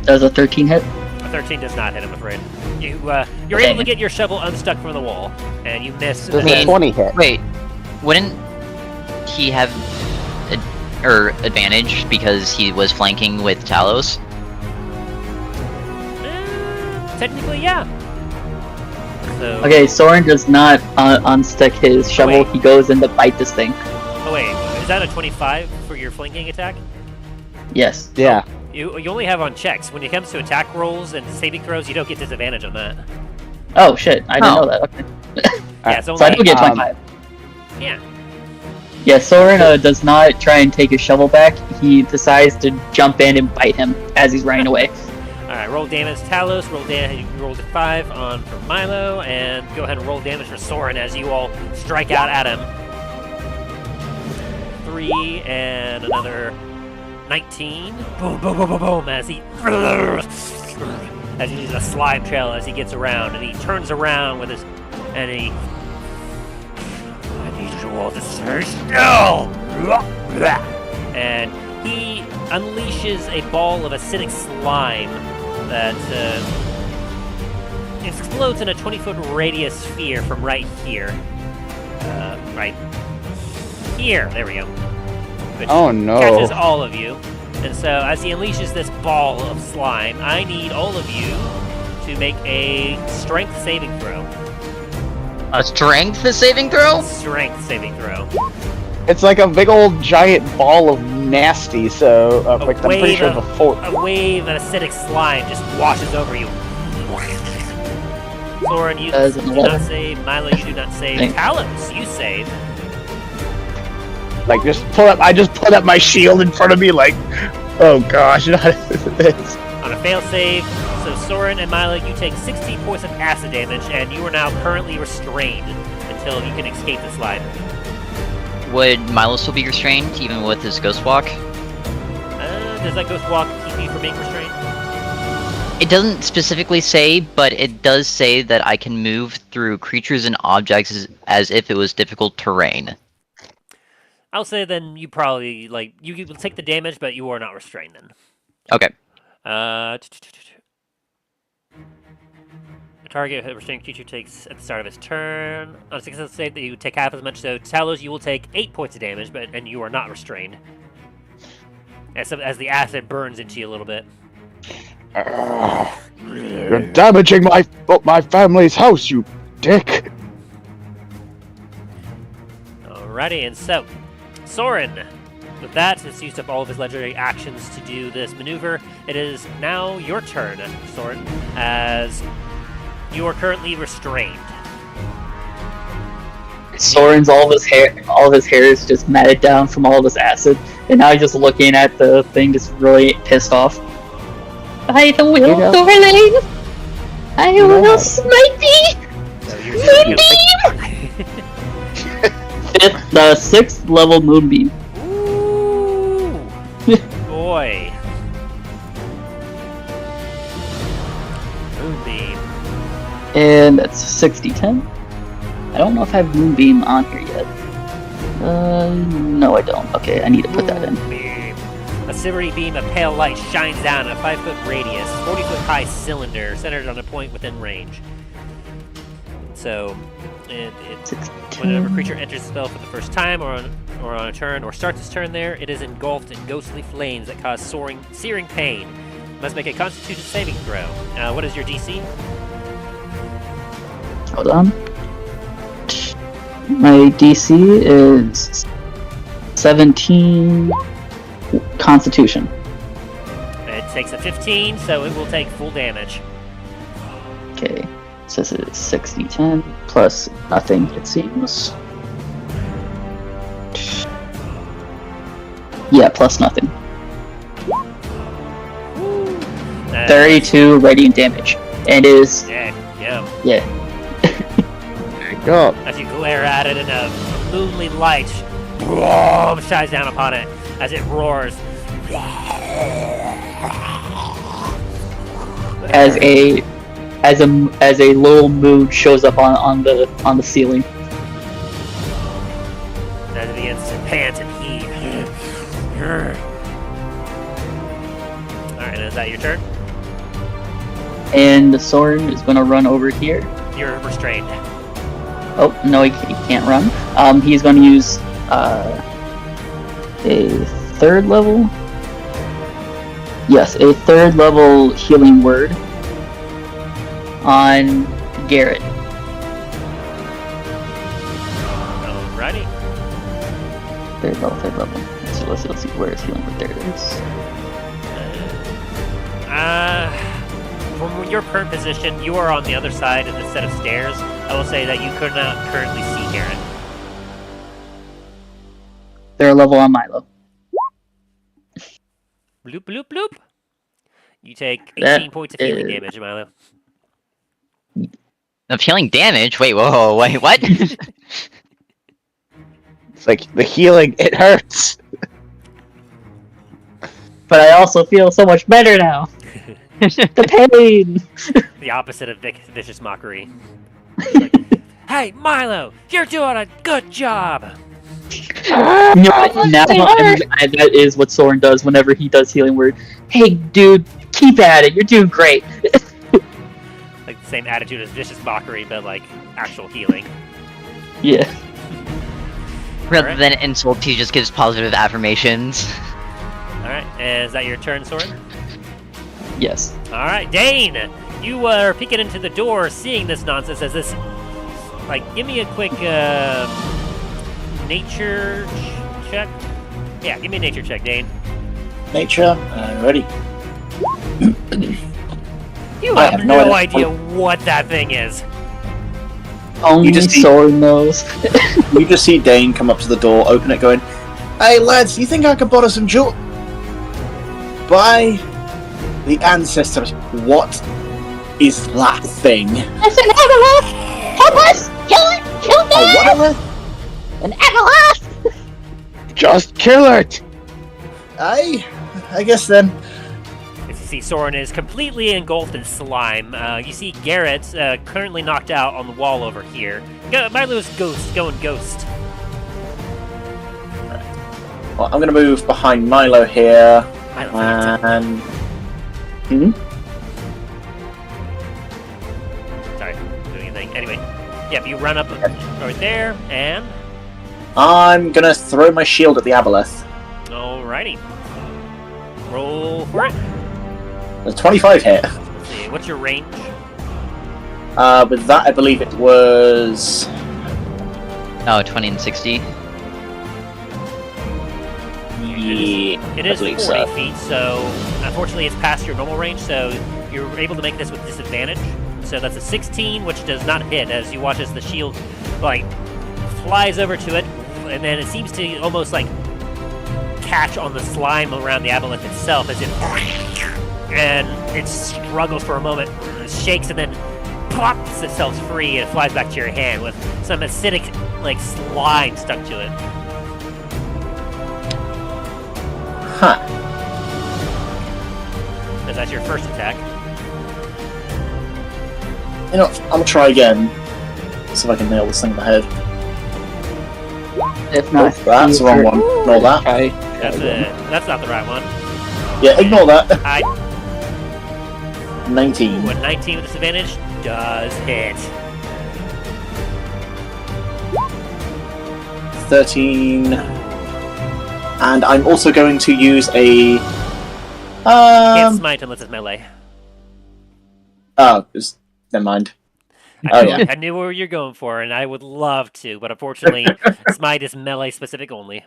Does a 13 hit? A 13 does not hit, I'm afraid. You're able to get your shovel unstuck from the wall, and you miss. Does mean- a 20 hit? Wait, wouldn't he have advantage because he was flanking with Talos? Technically, yeah. So, Okay, Soren does not unstick his shovel. Wait. He goes in to bite this thing. Oh wait, is that a 25 for your flanking attack? Yes. Yeah. You only have on checks. When it comes to attack rolls and saving throws, you don't get disadvantage on that. Oh shit! I didn't Oh. know that. Okay. Yeah, it's So I only do get 25. yeah. Yeah, Soren does not try and take his shovel back. He decides to jump in and bite him as he's running away. All right, roll damage, Talos. Roll damage. You rolled a 5 on for Milo, and go ahead and roll damage for Soren as you all strike out at him. 3 and another 19. Boom, boom, boom, boom, boom. As he uses a slime trail as he gets around, and he turns around with his and he. I need you all to stay still. And he unleashes a ball of acidic slime that explodes in a 20-foot radius sphere from right here. Right here. There we go. Which Oh no. catches all of you. And so, as he unleashes this ball of slime, I need all of you to make a strength saving throw. A strength saving throw? Strength saving throw. It's like a big old giant ball of nasty, so like I'm pretty sure the fort. A wave of acidic slime just washes over you. Soren, you Does do an not 11. save. Milo, you do not save. Thanks. Talos, you save. Like I just put up my shield in front of me, like, oh gosh, not this. On a fail save, so Soren and Milo, you take 60 points of acid damage, and you are now currently restrained until you can escape the slide. Would Milo still be restrained, even with his ghost walk? Does that ghost walk keep you from being restrained? It doesn't specifically say, but it does say that I can move through creatures and objects as if it was difficult terrain. I'll say then you probably, you will take the damage, but you are not restrained then. Okay. A target restrained creature takes at the start of his turn. On a successful save, that you take half as much. So Talos, you will take 8 points of damage, and you are not restrained. as the acid burns into you a little bit. You're damaging my family's house, you dick! Alrighty, and so, Soren, with that, has used up all of his legendary actions to do this maneuver. It is now your turn, Soren, as you are currently restrained. Soren's all of his hair is just matted down from all this acid, and now he's just looking at the thing, just really pissed off. I the will, darling. I will smite thee. Moonbeam. The 6th level moonbeam. Ooh, boy. Moonbeam. And that's 60-10. I don't know if I have moonbeam on here yet. No I don't. Okay, I need to put that in. Moonbeam. A silvery beam of pale light shines down a 5-foot radius, 40-foot high cylinder centered on a point within range. So, whenever a creature enters the spell for the first time, or on a turn, or starts its turn there, it is engulfed in ghostly flames that cause searing pain. Must make a Constitution saving throw. What is your DC? Hold on. My DC is 17 Constitution. It takes a 15, so it will take full damage. Okay, so this is 60-10 plus nothing, it seems. Yeah, plus nothing. 32 radiant damage. And it is. Yeah. Go. As you glare at it and a moonly light shines down upon it as it roars. As a little moon shows up on the ceiling. As it begins to pant and heave. Alright, is that your turn? And the Soren is gonna run over here. You're restrained. Oh, no, he can't run. He's going to use a 3rd level. Yes, a 3rd level healing word on Garrett. Alrighty. 3rd level. So let's see where his healing word. There it is. From your current position, you are on the other side of the set of stairs. I will say that you could not currently see Garrett. 3rd level on Milo. Bloop, bloop, bloop. You take 18 points of healing damage, Milo. Of healing damage? Wait, wait, what? It's like the healing, it hurts. But I also feel so much better now. The pain! The opposite of vicious mockery. Like, hey, Milo, you're doing a good job! Now that is what Soren does whenever he does healing word. Hey, dude, keep at it. You're doing great. Like the same attitude as vicious mockery, but like actual healing. Yeah. Rather than insult, he just gives positive affirmations. Alright, is that your turn, Soren? Yes. Alright, Dane! You are peeking into the door, seeing this nonsense as this... Like, give me a quick, nature check? Yeah, give me a nature check, Dane. Nature, ready. You I have no idea what that thing is. Only Soren knows. You just see Dane come up to the door, open it, going, "Hey lads, you think I could borrow some jewel?" By the ancestors, what is that thing? It's an Avalon! Help us! Kill it! Kill A that! what? An Avalon! Just kill it! I guess then. As you see, Soren is completely engulfed in slime. You see Garrett currently knocked out on the wall over here. Milo's going ghost. Well, I'm going to move behind Milo here. Milo, sorry, doing anything. Anyway, yeah, you run up right there, and I'm going to throw my shield at the aboleth. alrighty. roll for it. The 25 hit. Let's see, what's your range? With that, I believe it was. Oh, 20 and 60. Yeah, It I is 40 believe so. feet, so unfortunately it's past your normal range, so you're able to make this with disadvantage. So that's a 16, which does not hit, as you watch as the shield, like, flies over to it, and then it seems to almost, like, catch on the slime around the aboleth itself, as it... And it struggles for a moment, shakes, and then pops itself free, and flies back to your hand with some acidic, like, slime stuck to it. Huh. As that's your first attack. You know, I'm gonna try again. See if I can nail this thing in the head. If not, That's the wrong one. Ignore that. Try. That's not the right one. Yeah, ignore that. I 19. Ooh, a 19 with disadvantage does hit. 13. And I'm also going to use a. Can't smite unless it's melee. Oh, never mind. I knew where you're going for, and I would love to, but unfortunately, smite is melee specific only.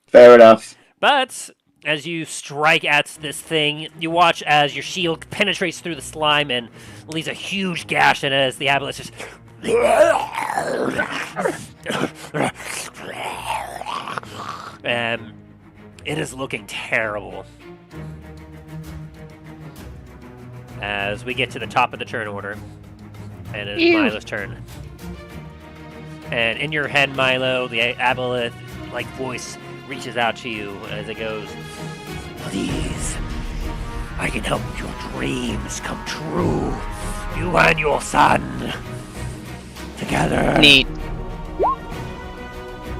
Fair enough. But as you strike at this thing, you watch as your shield penetrates through the slime and leaves a huge gash in it as the aboleth just. It is looking terrible. As we get to the top of the turn order, and it's Ew. Milo's turn. And in your head, Milo, the aboleth like voice reaches out to you as it goes, "Please, I can help your dreams come true. You and your son together." Neat.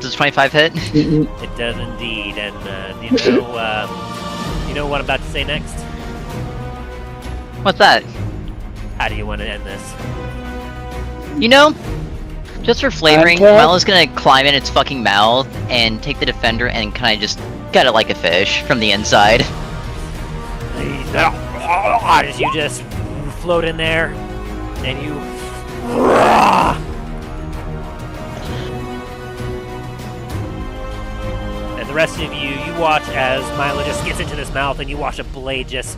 Does 25 hit? It does indeed, and you know what I'm about to say next. What's that? How do you want to end this? You know, just for flavoring, Okay. Milo's gonna climb in its fucking mouth and take the defender and kind of just gut it like a fish from the inside. As you just float in there, and you. And the rest of you watch as Milo just gets into this mouth, and you watch a blade just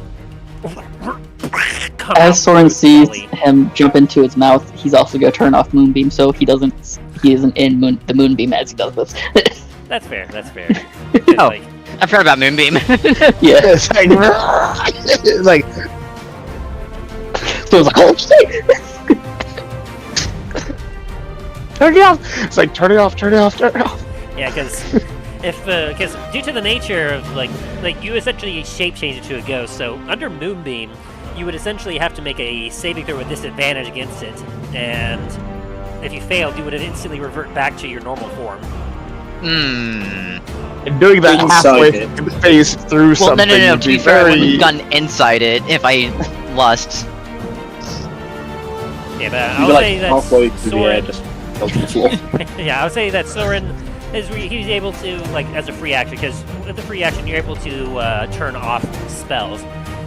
come out As Soren sees brutally. him jump into his mouth, he's also gonna turn off Moonbeam, so he isn't in the Moonbeam as he does this. That's fair. That's fair. Oh. Like, I forgot about Moonbeam. Yeah. It's like, it's like So it's like, oh shit! turn it off. It's like turn it off, turn it off, turn it off. yeah, because due to the nature of like you essentially shape change into a ghost. So under Moonbeam, you would essentially have to make a saving throw with disadvantage against it, and if you failed, you would instantly revert back to your normal form. And doing that halfway Inside it. through the face through Well, something no. would To be be fair, I wouldn't very. have gone inside it if I lost. Yeah, but You'd I'll be say like that halfway through the air, Soren. just fell to the floor. Yeah, I would say that Soren he's able to, like, as a free action, because with the free action you're able to turn off spells.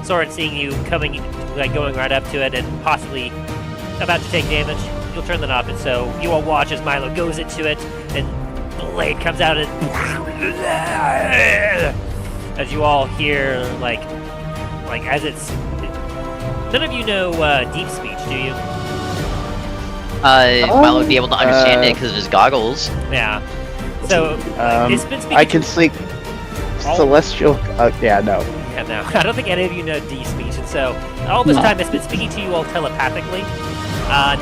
Soren, seeing you coming, like, going right up to it and possibly about to take damage, you'll turn that off, and so you all watch as Milo goes into it, and the blade comes out, and as you all hear, like as it's. None of you know deep speech, do you? Milo would be able to understand it because of his goggles. Yeah. So it's been speaking. I can speak All- celestial. Yeah, no. Yeah, no, I don't think any of you know D speech, and so all this time it's been speaking to you all telepathically.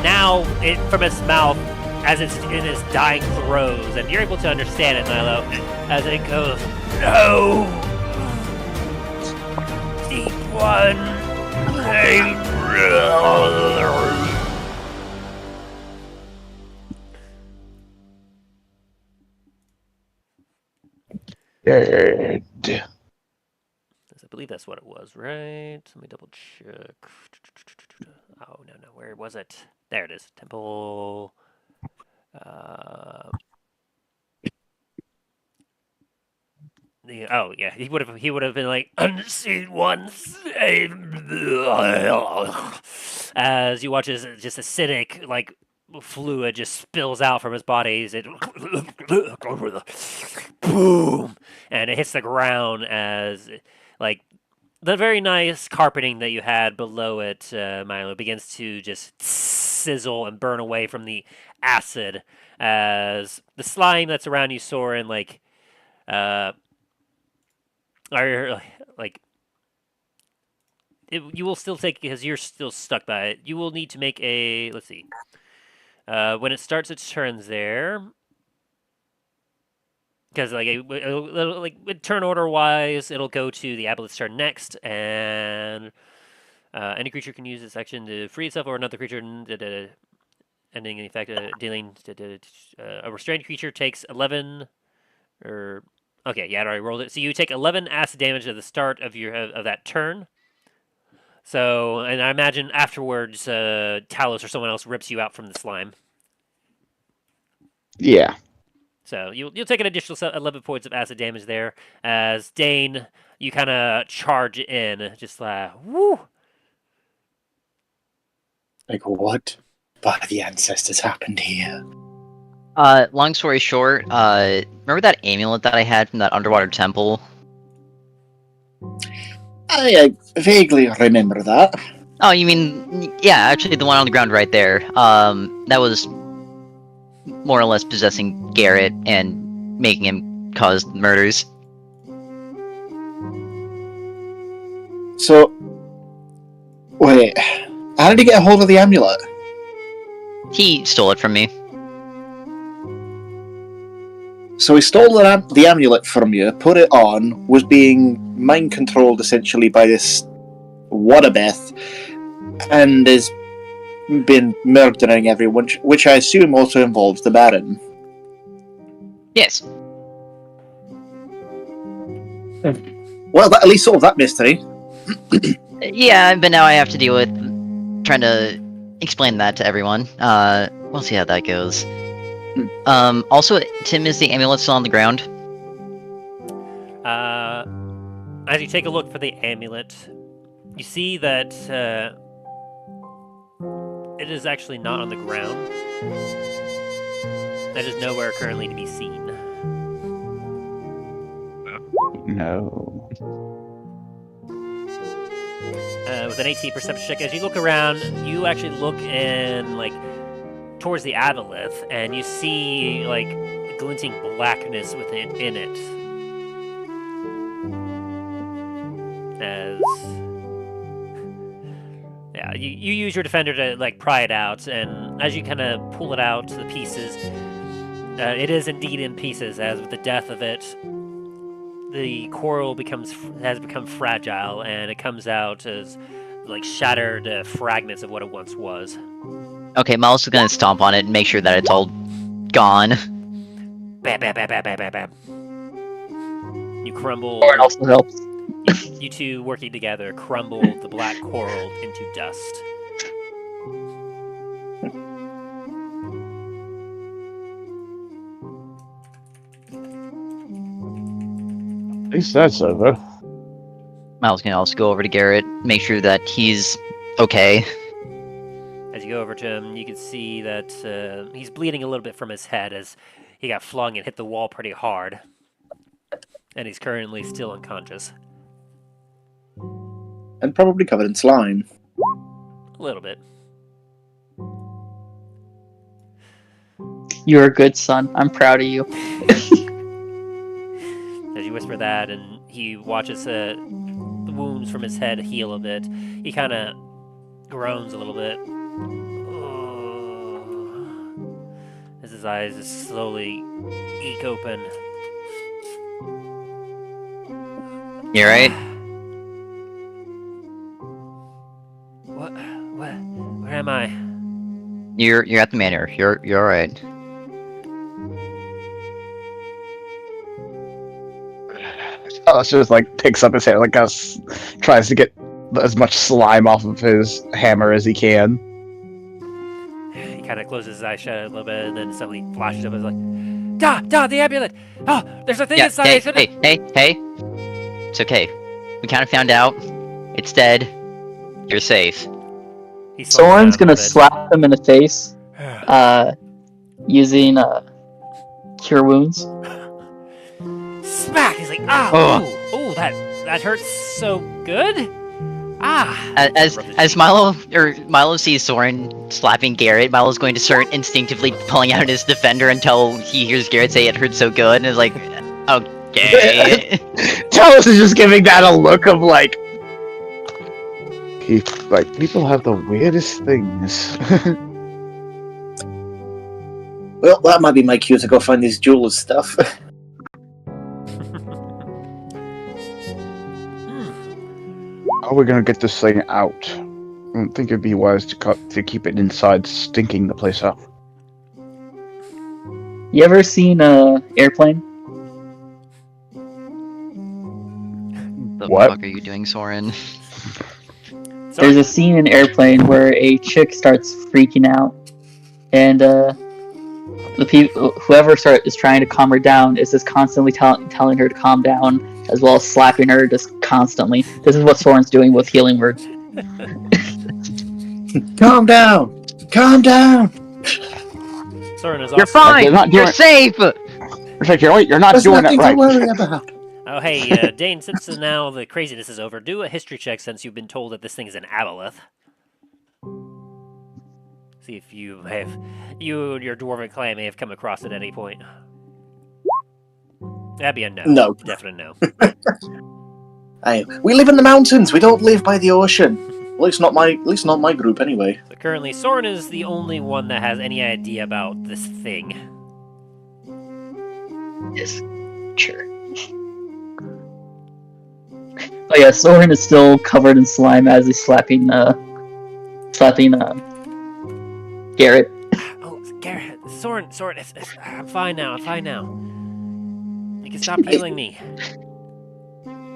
Now, from its mouth, as it's in its dying throes, and you're able to understand it, Milo, as it goes, "No, deep one, Dead. I believe that's what it was, right? Let me double check. Oh, no, where was it? There it is. Temple. Oh yeah, he would have been like unseen once. As you watch as just acidic like fluid just spills out from his body. It boom, and it hits the ground as like the very nice carpeting that you had below it, Milo, begins to just sizzle and burn away from the acid as the slime that's around you, Soren, are like you will still take because you're still stuck by it. You will need to make a let's see. When it starts its turns there, because like turn order wise, it'll go to the aboleth's turn next, and any creature can use its action to free itself or another creature. Ending in effect, dealing a restrained creature takes 11 or okay, yeah, I already rolled it. So you take 11 acid damage at the start of your of that turn. So, and I imagine afterwards, Talos or someone else rips you out from the slime. Yeah. So you'll take an additional 11 points of acid damage there. As Dane, you kind of charge in, just woo. Like, what by the ancestors happened here? Long story short, remember that amulet that I had from that underwater temple? I vaguely remember that. Oh, you mean, yeah, actually the one on the ground right there. That was more or less possessing Garrett and making him cause murders. So, wait, how did he get a hold of the amulet? He stole it from me. So he stole the amulet from you, put it on, was being mind-controlled essentially by this Wadabeth, and has been murdering everyone, which I assume also involves the Baron. Yes. Well, that at least solved that mystery. Yeah, but now I have to deal with trying to explain that to everyone. We'll see how that goes. Also, Tim, is the amulet still on the ground? As you take a look for the amulet, you see that it is actually not on the ground. It is nowhere currently to be seen. No. With an 18 perception check, as you look around, you actually look in towards the aboleth, and you see glinting blackness within it. As yeah, you use your defender to pry it out, and as you kind of pull it out to the pieces, it is indeed in pieces. As with the death of it, the coral has become fragile, and it comes out as shattered fragments of what it once was. Okay, Miles is gonna stomp on it and make sure that it's all gone. Bam, bam, bam, bam, bam, bam, bam. You crumble. Or it also helps. You two working together crumble the black coral into dust. At least that's over. Miles can also go over to Garrett, make sure that he's okay. As you go over to him, you can see that he's bleeding a little bit from his head as he got flung and hit the wall pretty hard. And he's currently still unconscious. And probably covered in slime. A little bit. You're a good son. I'm proud of you. As you whisper that, and he watches the wounds from his head heal a bit, he kind of groans a little bit. As his eyes just slowly eke open. You alright? Where am I? You're at the manor. You're alright. Talos just picks up his hand, tries to get as much slime off of his hammer as he can. He kind of closes his eyes shut a little bit, and then suddenly flashes up as The amulet! Oh, there's a thing Yeah, inside! hey. It's okay. We kind of found out. It's dead. You're safe. He slams Soren's down gonna a little slap him in the face, bit. using cure wounds. Smack! He's like, ooh, that hurts so good. As Milo sees Soren slapping Garrett, Milo's going to start instinctively pulling out his defender until he hears Garrett say it hurt so good, and is like, okay. Talos is just giving that a look of like, people have the weirdest things. Well, that might be my cue to go find this jeweler's stuff. How are we gonna get this thing out? I don't think it'd be wise to keep it inside, stinking the place up. You ever seen Airplane? The What? fuck are you doing, Soren? There's a scene in Airplane where a chick starts freaking out, and whoever is trying to calm her down is just constantly telling her to calm down, as well as slapping her just constantly. This is what Soren's doing with healing word. Calm down! Calm down! Soren is You're also... fine! You're safe! It's like, you're not There's doing nothing it right. to worry about. Oh, hey, Dane, since now the craziness is over, do a history check since you've been told that this thing is an aboleth. See if you and your dwarven clan may have come across it at any point. That'd be a no. No. Definite no. We live in the mountains. We don't live by the ocean. At least not my group, anyway. So currently, Soren is the only one that has any idea about this thing. Yes, sure. Oh yeah, Soren is still covered in slime as he's slapping Garrett. Oh, Garrett, Soren, I'm fine now. You can stop healing me.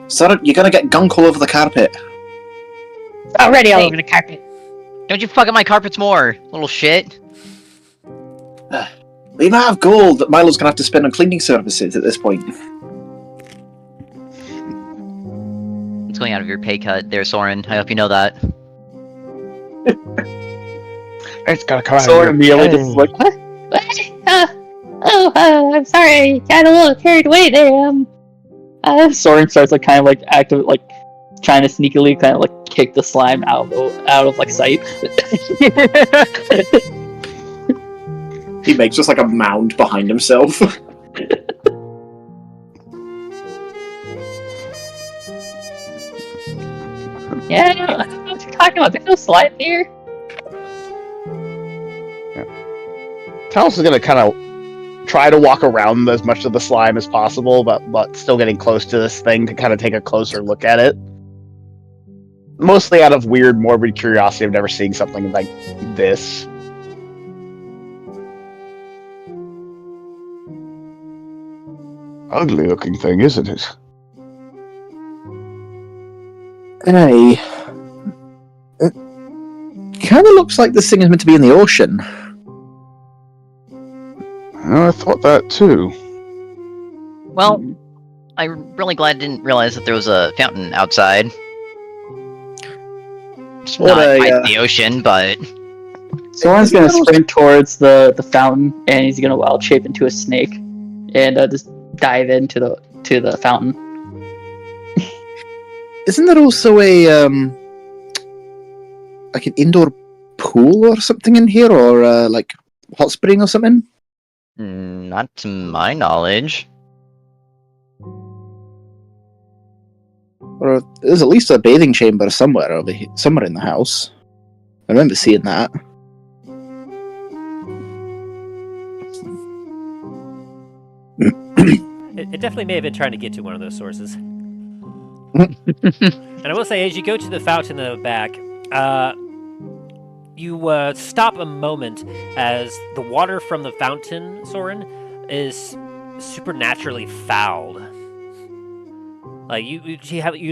Sir, you're gonna get gunk all over the carpet. Already all over the carpet. Don't you fuck up my carpets more, little shit. The amount of gold that Milo's gonna have to spend on cleaning services at this point. It's going out of your pay cut there, Soren. I hope you know that. It's gotta come out. Soren immediately just like, What? I'm sorry. Got a little carried away there. Soren starts like kind of like active, like trying to sneakily kind of like kick the slime out of like sight. He makes just like a mound behind himself. Yeah, I don't know what you're talking about. There's no slime here. Talos is gonna kind of try to walk around as much of the slime as possible, but still getting close to this thing to kind of take a closer look at it. Mostly out of weird, morbid curiosity of never seeing something like this. Ugly looking thing, isn't it? Hey. It kind of looks like this thing is meant to be in the ocean. I thought that too. Well, I'm really glad I didn't realize that there was a fountain outside. It's What not a, by the ocean, but... Soren's gonna sprint towards the fountain, and he's gonna wild shape into a snake, and just dive into the fountain. Isn't there also a like an indoor pool or something in here, or like hot spring or something? Not to my knowledge. Or there's at least a bathing chamber somewhere over here, somewhere in the house. I remember seeing that. It definitely may have been trying to get to one of those sources. And I will say, as you go to the fountain in the back, you stop a moment as the water from the fountain, Soren, is supernaturally fouled. Like you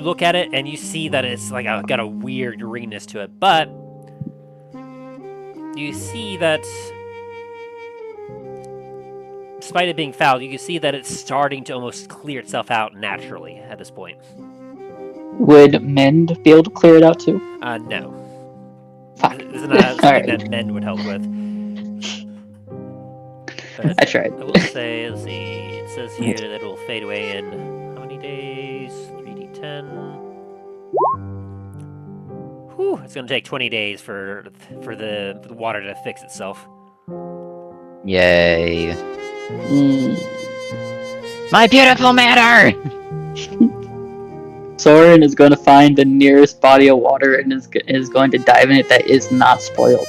look at it and you see that it's like got a weird greenness to it, but you see that despite it being fouled, you can see that it's starting to almost clear itself out naturally at this point. Would Mend be able to clear it out too? No. Fuck. This is not something Alright. that men would help with. I tried. I will say, let's see, it says here that it will fade away in how many days? 3d10. Whew, it's going to take 20 days for the water to fix itself. Yay. Mm. My beautiful matter! Soren is going to find the nearest body of water and is going to dive in it that is not spoiled.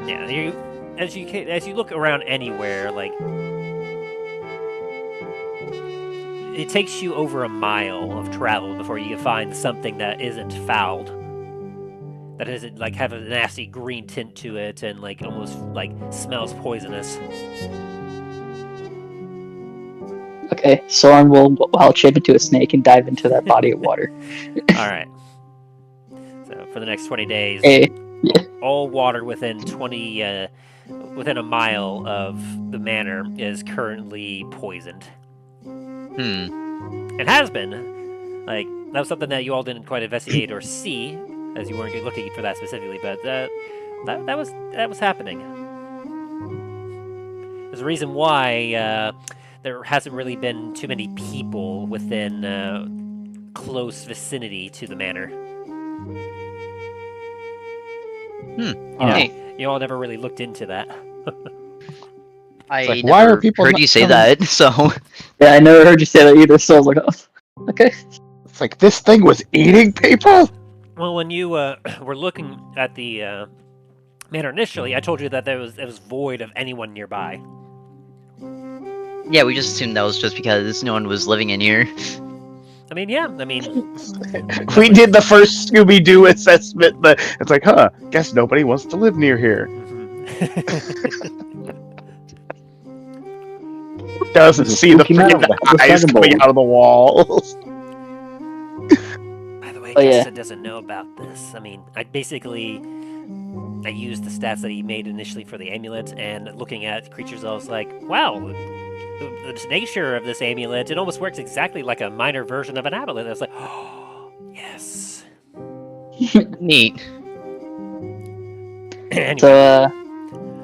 Yeah, as you look around anywhere, like it takes you over a mile of travel before you can find something that isn't fouled, that isn't like have a nasty green tint to it and like almost like smells poisonous. Okay, Soren will wild shape into a snake and dive into that body of water. All right. So for the next 20 days, Hey, all water within within a mile of the manor is currently poisoned. Hmm. It has been. Like, that was something that you all didn't quite investigate or see, as you weren't looking for that specifically, but that was happening. There's a reason why there hasn't really been too many people within close vicinity to the manor. You all never really looked into that. I like, never why are people heard not you say coming- that, so... yeah, I never heard you say that either, so I was like, oh, okay. It's like this thing was eating people. Well, when you were looking at the manor initially, I told you that it was void of anyone nearby. Yeah, we just assumed that was just because no one was living in here. I mean, yeah. I mean, We did the first Scooby-Doo assessment, but it's like, guess nobody wants to live near here. Doesn't see the Spooky metal. freaking eyes coming out of the walls. By the way, Oh, yeah. Justin doesn't know about this. I mean, I used the stats that he made initially for the amulet, and looking at creatures, I was like, wow, the nature of this amulet, it almost works exactly like a minor version of an amulet. I was like, oh, yes. Neat. Anyway, So,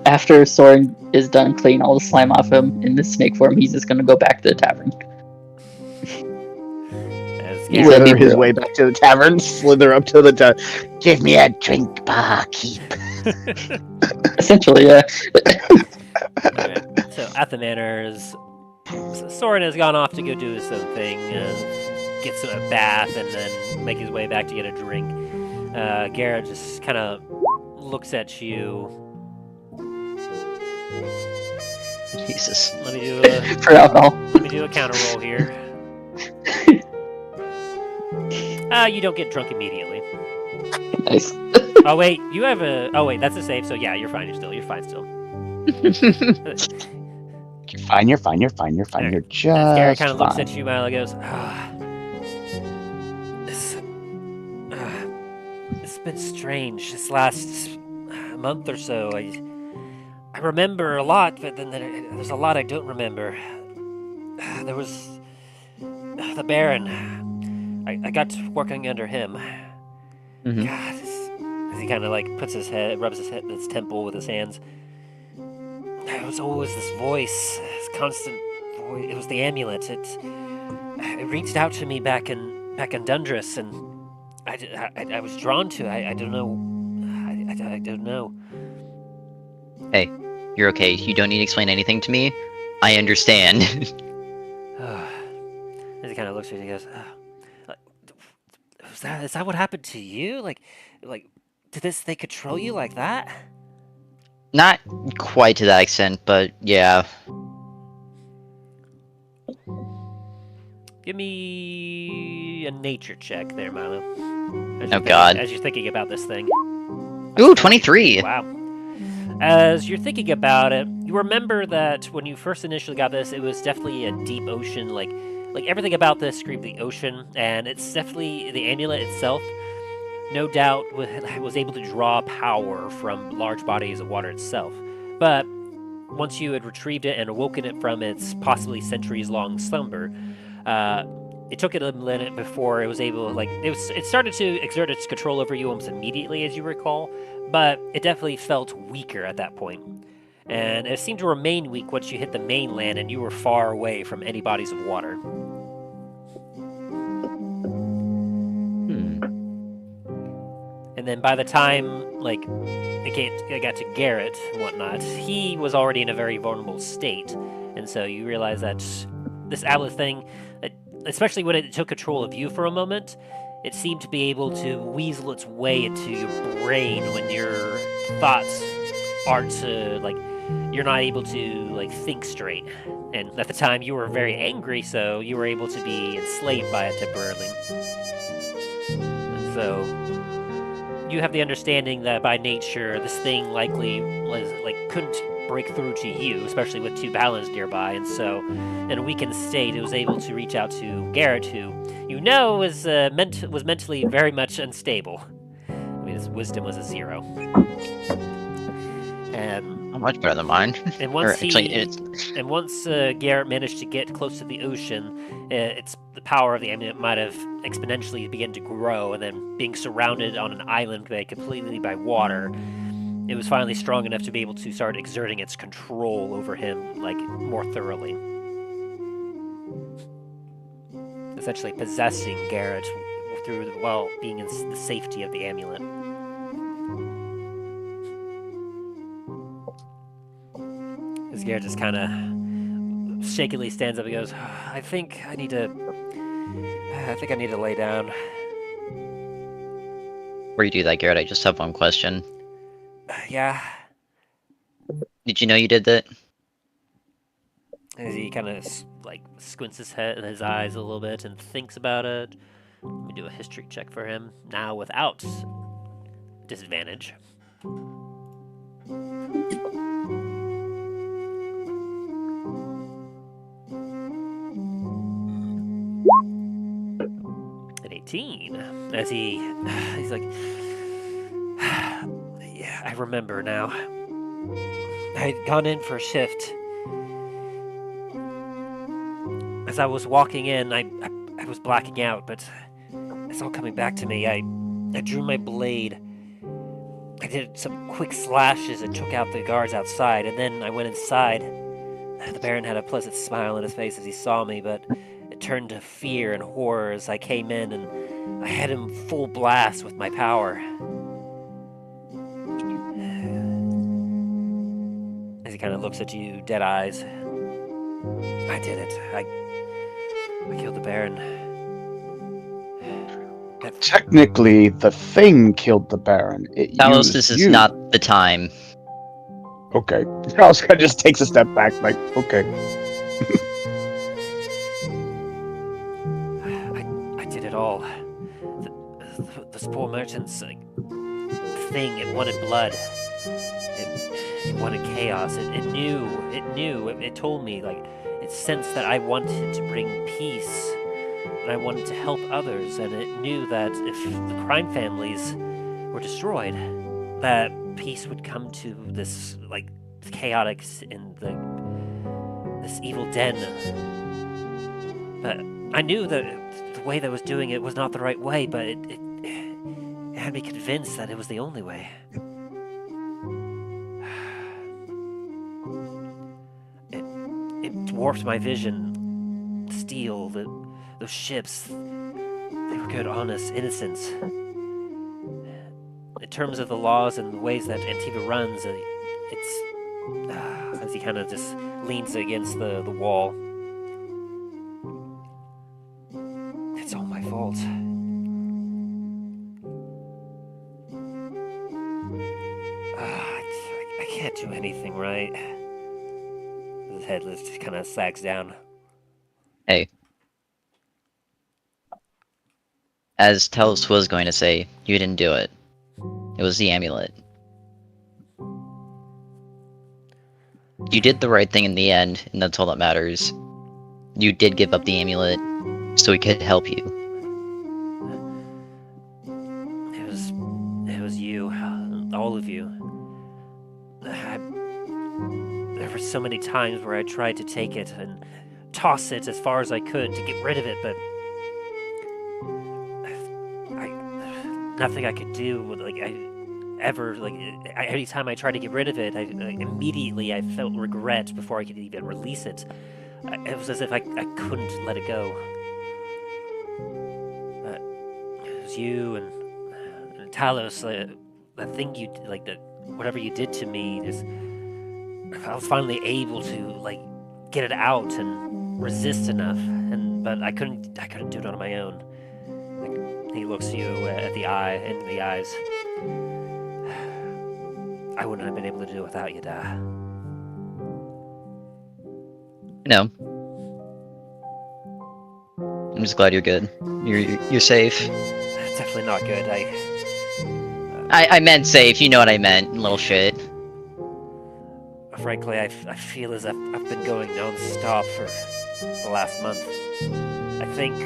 after Soren is done cleaning all the slime off him in the snake form, he's just gonna go back to the tavern. as He's Garrett, a Slither his bro. way back to the tavern, slither up to the give me a drink, barkeep. Essentially, yeah. Alright, so at the manors, Soren has gone off to go do his own thing, gets a bath, and then make his way back to get a drink. Garrett just kind of looks at you. Jesus. Let me do For alcohol. a counter roll here. You don't get drunk immediately. Nice. Oh wait, you have a. Oh wait, that's a save. So yeah, you're fine. You're fine still. You're fine. You're fine. You're fine. You're fine. Alright. You're As just Garrett kind of looks fine. at you, Milo goes, it's been strange this last month or so. I remember a lot, but then there's a lot I don't remember. There was the Baron. I got to working under him. Mhm. God, as he kind of like puts his head, rubs his temple with his hands. There was always this voice, this constant voice. It was the amulet. It reached out to me back in Dundras, and I was drawn to it. I don't know. I don't know. Hey, you're okay. You don't need to explain anything to me. I understand. As he kind of looks at you, he goes, "Is that what happened to you? Like, did they control you like that?" Not quite to that extent, but yeah. Give me a nature check there, Milo. Oh, God. As you're thinking about this thing. Ooh, 23! Wow. As you're thinking about it, you remember that when you first initially got this, it was definitely a deep ocean. Like everything about this screamed the ocean, and it's definitely the amulet itself. No doubt was able to draw power from large bodies of water itself. But once you had retrieved it and awoken it from its possibly centuries-long slumber, it took it a minute before it was able, it started to exert its control over you almost immediately, as you recall, but it definitely felt weaker at that point. And it seemed to remain weak once you hit the mainland and you were far away from any bodies of water. And then by the time, it got to Garrett and whatnot, he was already in a very vulnerable state. And so you realize that this amulet thing, especially when it took control of you for a moment, it seemed to be able to weasel its way into your brain when your thoughts aren't, you're not able to, think straight. And at the time, you were very angry, so you were able to be enslaved by it temporarily. And so you have the understanding that by nature, this thing likely couldn't break through to you, especially with two balance nearby, and so in a weakened state, it was able to reach out to Garrett, who you know was mentally very much unstable. I mean, his wisdom was a 0. Not much better than mine. And once Garrett managed to get close to the ocean, the power of the amulet might have exponentially begun to grow, and then being surrounded on an island completely by water, it was finally strong enough to be able to start exerting its control over him, more thoroughly. Essentially possessing Garrett while being in the safety of the amulet. As Garrett just kind of shakily stands up and goes, I think I need to lay down. Before you do that, Garrett, I just have one question. Yeah. Did you know you did that? As he kind of squints his head and his eyes a little bit and thinks about it. Let me do a history check for him now without disadvantage. An 18. As he's like, yeah, I remember now. I had gone in for a shift. As I was walking in, I was blacking out, but it's all coming back to me. I drew my blade. I did some quick slashes and took out the guards outside, and then I went inside. The Baron had a pleasant smile on his face as he saw me, but it turned to fear and horror as I came in, and I had him full blast with my power. As he kind of looks at you, dead eyes. I did it. I killed the Baron. Technically, the thing killed the Baron. Talos, this is not the time. Okay. Talos kind of just takes a step back, okay. I did it all. Those poor merchants, the thing, it wanted blood. It wanted chaos. It knew. It told me, it sensed that I wanted to bring peace. And I wanted to help others, and it knew that if the crime families were destroyed, that peace would come to this, chaotic in this evil den. But I knew that the way that it was doing it was not the right way, but it had me convinced that it was the only way. It dwarfed my vision. Steel, those ships, they were good, honest, innocents. In terms of the laws and the ways that Antigua runs, it's... as he kind of just leans against the wall. It's all my fault. I can't do anything right. His head just kind of sags down. Hey. As Talos was going to say, you didn't do it. It was the amulet. You did the right thing in the end, and that's all that matters. You did give up the amulet, so we could help you. It was you, all of you. There were so many times where I tried to take it and toss it as far as I could to get rid of it, but nothing I could do. Every time I tried to get rid of it, immediately I felt regret before I could even release it. It was as if I couldn't let it go. It was you and Talos. The thing you whatever you did to me. I was finally able to get it out and resist enough, but I couldn't do it on my own. He looks you in the eyes. I wouldn't have been able to do it without you, Da. No. I'm just glad you're good. You're safe. Definitely not good. I meant safe. You know what I meant, little shit. Frankly, I feel as if I've been going non-stop for the last month. I think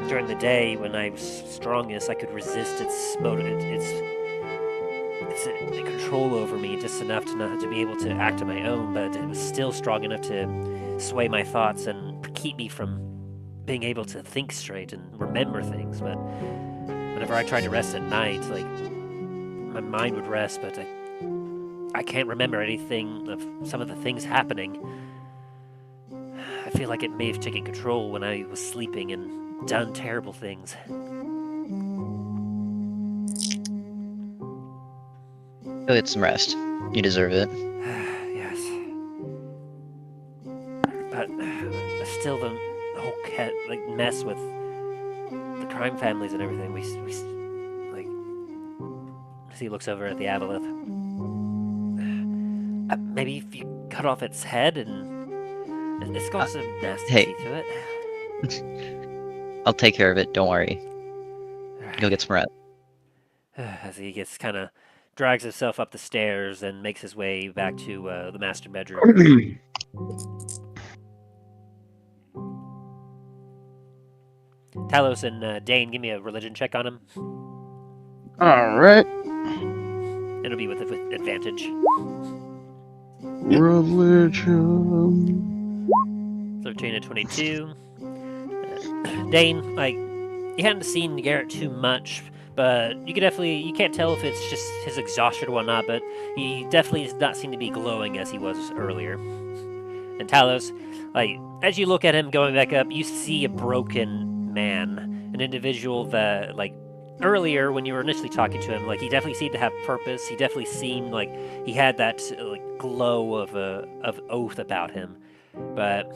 during the day when I was strongest, I could resist its control over me just enough to be able to act on my own, but it was still strong enough to sway my thoughts and keep me from being able to think straight and remember things. But whenever I tried to rest at night, my mind would rest, but I can't remember anything of some of the things happening. I feel like it may have taken control when I was sleeping and done terrible things. Go get some rest. You deserve it. Yes. But still, the whole mess with the crime families and everything. We he looks over at the aboleth. Maybe if you cut off its head and it's got some nasty teeth to it. I'll take care of it. Don't worry. Go get some rest. As he drags himself up the stairs and makes his way back to the master bedroom. Talos and Dane, give me a religion check on him. Alright. It'll be with advantage. Religion. 13 and 22. Dane, you hadn't seen Garrett too much, but you can't tell if it's just his exhaustion or whatnot, but he definitely does not seem to be glowing as he was earlier. And Talos, as you look at him going back up, you see a broken man, an individual that, earlier when you were initially talking to him, he definitely seemed to have purpose. He definitely seemed like he had that glow of oath about him. But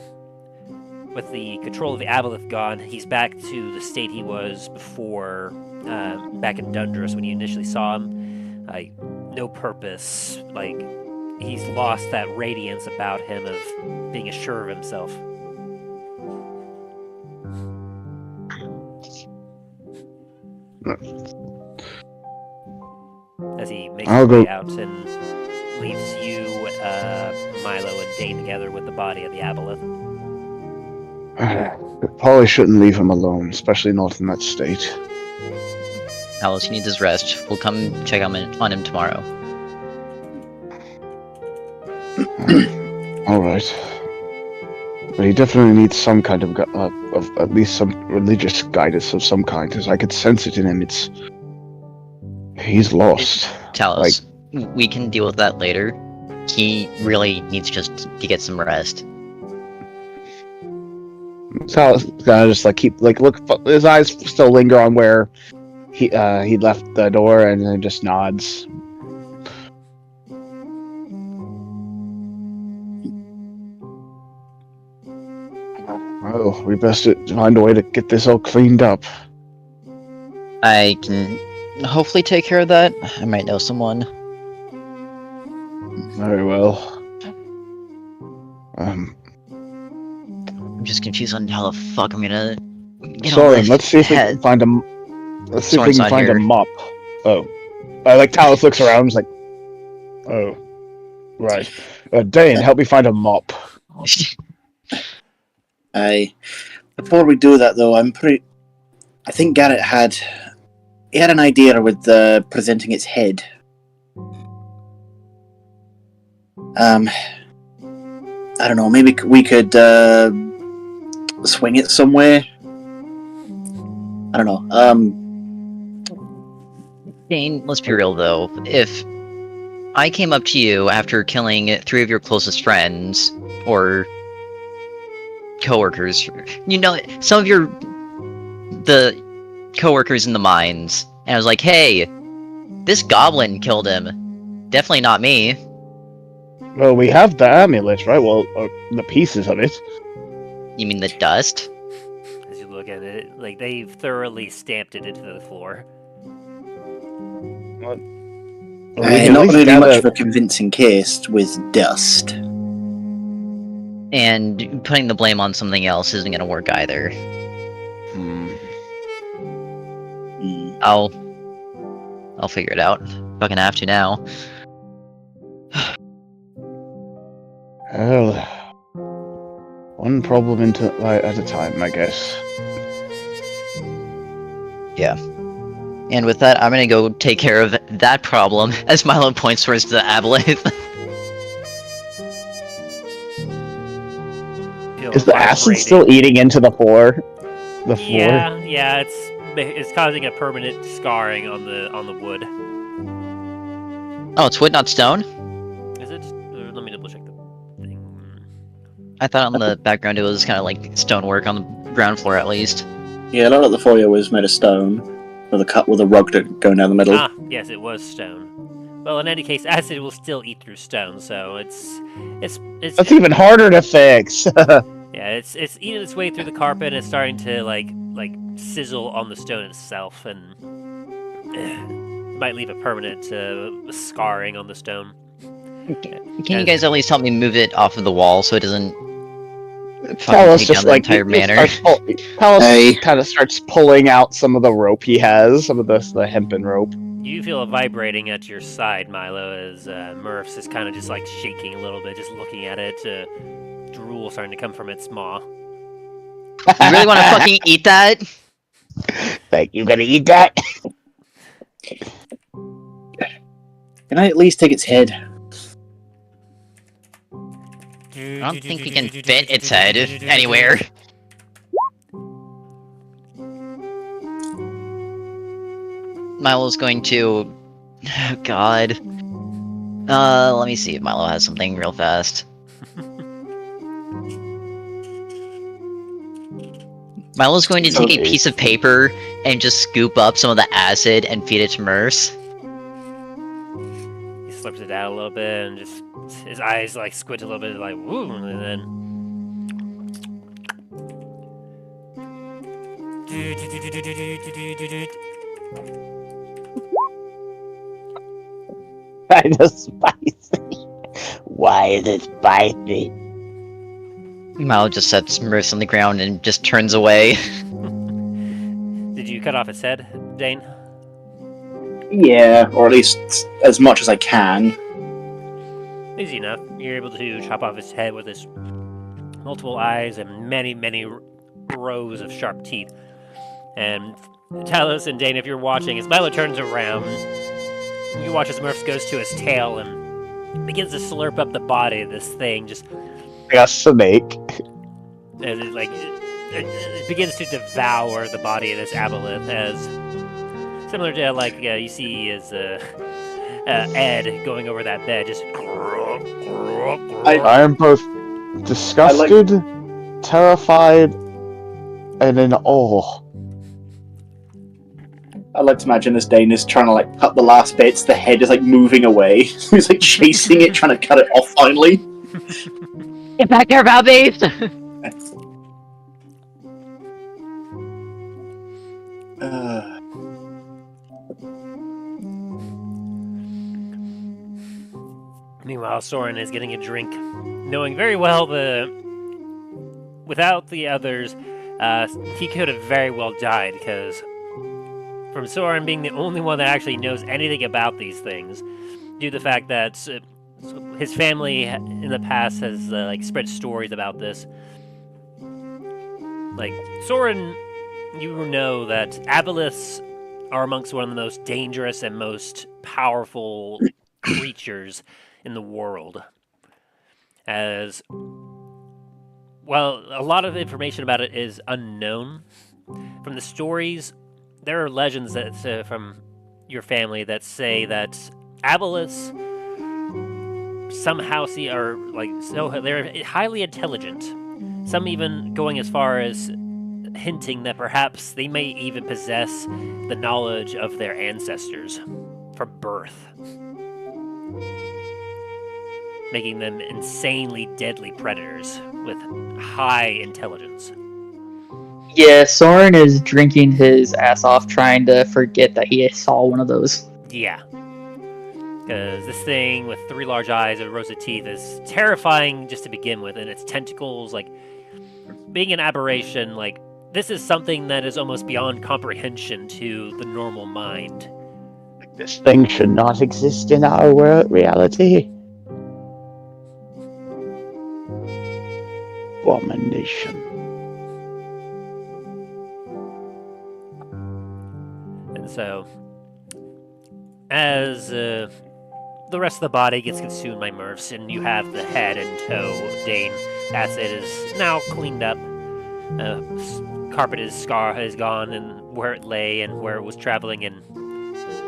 with the control of the aboleth gone, he's back to the state he was before, back in Dundras when you initially saw him. No purpose. He's lost that radiance about him of being assured of himself. As he makes his way out and leaves you, Milo, and Dane together with the body of the aboleth. Probably shouldn't leave him alone, especially not in that state. Alice, he needs his rest. We'll come check on him tomorrow. Alright. But he definitely needs some kind of at least some religious guidance of some kind, because I could sense it in him. He's lost. Talos, we can deal with that later. He really needs just to get some rest. Talos gonna just look. His eyes still linger on where he left the door, and then just nods. Oh, we best find a way to get this all cleaned up. I can hopefully take care of that. I might know someone. Very well. I'm just confused on how the fuck I'm gonna get Soren, let's see if we can find a. Let's see if we can find a mop. Oh, Talos looks around. He's like, oh, right. Dane, help me find a mop. Before we do that, though, I think Garrett had an idea with presenting its head. I don't know. Maybe we could swing it somewhere. I don't know. Dane, let's be real though. If I came up to you after killing 3 of your closest friends, or coworkers, some of the coworkers in the mines, and I was like, hey, this goblin killed him. Definitely not me. Well, we have the amulet, right? Well, the pieces of it. You mean the dust? As you look at it, like they've thoroughly stamped it into the floor. Well, we can at not least really gather- much of a convincing case with dust. And putting the blame on something else isn't gonna work either. Hmm. Hmm. I'll figure it out. Fucking have to now. Well, one problem at a time, I guess. Yeah. And with that, I'm gonna go take care of that problem as Milo points towards the aboleth. Feel Is the acid vibrating. still eating into the floor? The floor? Yeah, it's causing a permanent scarring on the wood. Oh, it's wood, not stone? Is it? Let me double check the thing. I thought on the background it was kind of like stonework on the ground floor at least. Yeah, a lot of the foyer was made of stone, with a rug going down the middle. Ah, yes, it was stone. Well, in any case, acid will still eat through stone, so it's That's even harder to fix. yeah, it's eating its way through the carpet and it's starting to like sizzle on the stone itself, and might leave a permanent scarring on the stone. Can you guys at least help me move it off of the wall so it doesn't Tell us take just down the like entire manor? Tell us Hey. kind of starts pulling out some of the rope he has, some of the hempen rope. You feel it vibrating at your side, Milo, as Murph's is kind of just like shaking a little bit, just looking at it. Drool starting to come from its maw. You really want to fucking eat that? Like, you gonna eat that? Can I at least take its head? I don't think we can fit its head anywhere. Milo's going to... Oh, God. Let me see if Milo has something real fast. Milo's going to take a piece of paper and just scoop up some of the acid and feed it to Merce. He slips it out a little bit and just his eyes like squint a little bit, like woo, and then. Kind of spicy. Why is it spicy? Milo just sets Merce on the ground and just turns away. Did you cut off its head, Dane? Yeah, or at least as much as I can. Easy enough. You're able to chop off its head with its multiple eyes and many rows of sharp teeth. And Talos and Dane, if you're watching, as Milo turns around, you watch as Murph goes to his tail and begins to slurp up the body of this thing, just Like a snake. as it begins to devour the body of this aboleth, as similar to like you see as Ed going over that bed, just. I am both disgusted, terrified, and in awe. I like to imagine this Dane is trying to like cut the last bits, the head is like moving away. He's like chasing it, trying to cut it off finally. Get back there, Babes! Meanwhile, Soren is getting a drink, knowing very well without the others, he could have very well died, because from Soren being the only one that actually knows anything about these things, due to the fact that his family in the past has spread stories about this. Like, Soren, you know that aboleths are amongst one of the most dangerous and most powerful creatures in the world. As well, a lot of information about it is unknown. From the stories, there are legends that from your family that say that aboleths somehow they're highly intelligent. Some even going as far as hinting that perhaps they may even possess the knowledge of their ancestors from birth, making them insanely deadly predators with high intelligence. Yeah, Soren is drinking his ass off trying to forget that he saw one of those. Yeah. Because this thing with 3 large eyes and rows of teeth is terrifying just to begin with, and its tentacles, like, being an aberration, like, this is something that is almost beyond comprehension to the normal mind. This thing should not exist in our reality. Abomination. And so, as the rest of the body gets consumed by Murphs, and you have the head and toe, Dane, as it is now cleaned up. Carpeted scar has gone, and where it lay, and where it was traveling, and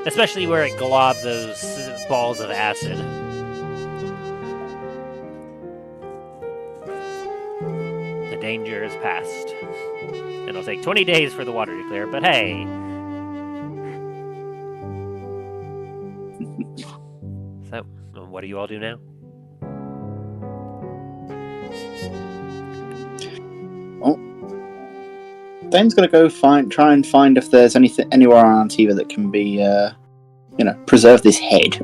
especially where it globbed those balls of acid. The danger is past. And it'll take 20 days for the water to clear, but hey. So, what do you all do now? Dane's gonna go try and find if there's anything anywhere on Antiva that can be, preserve this head.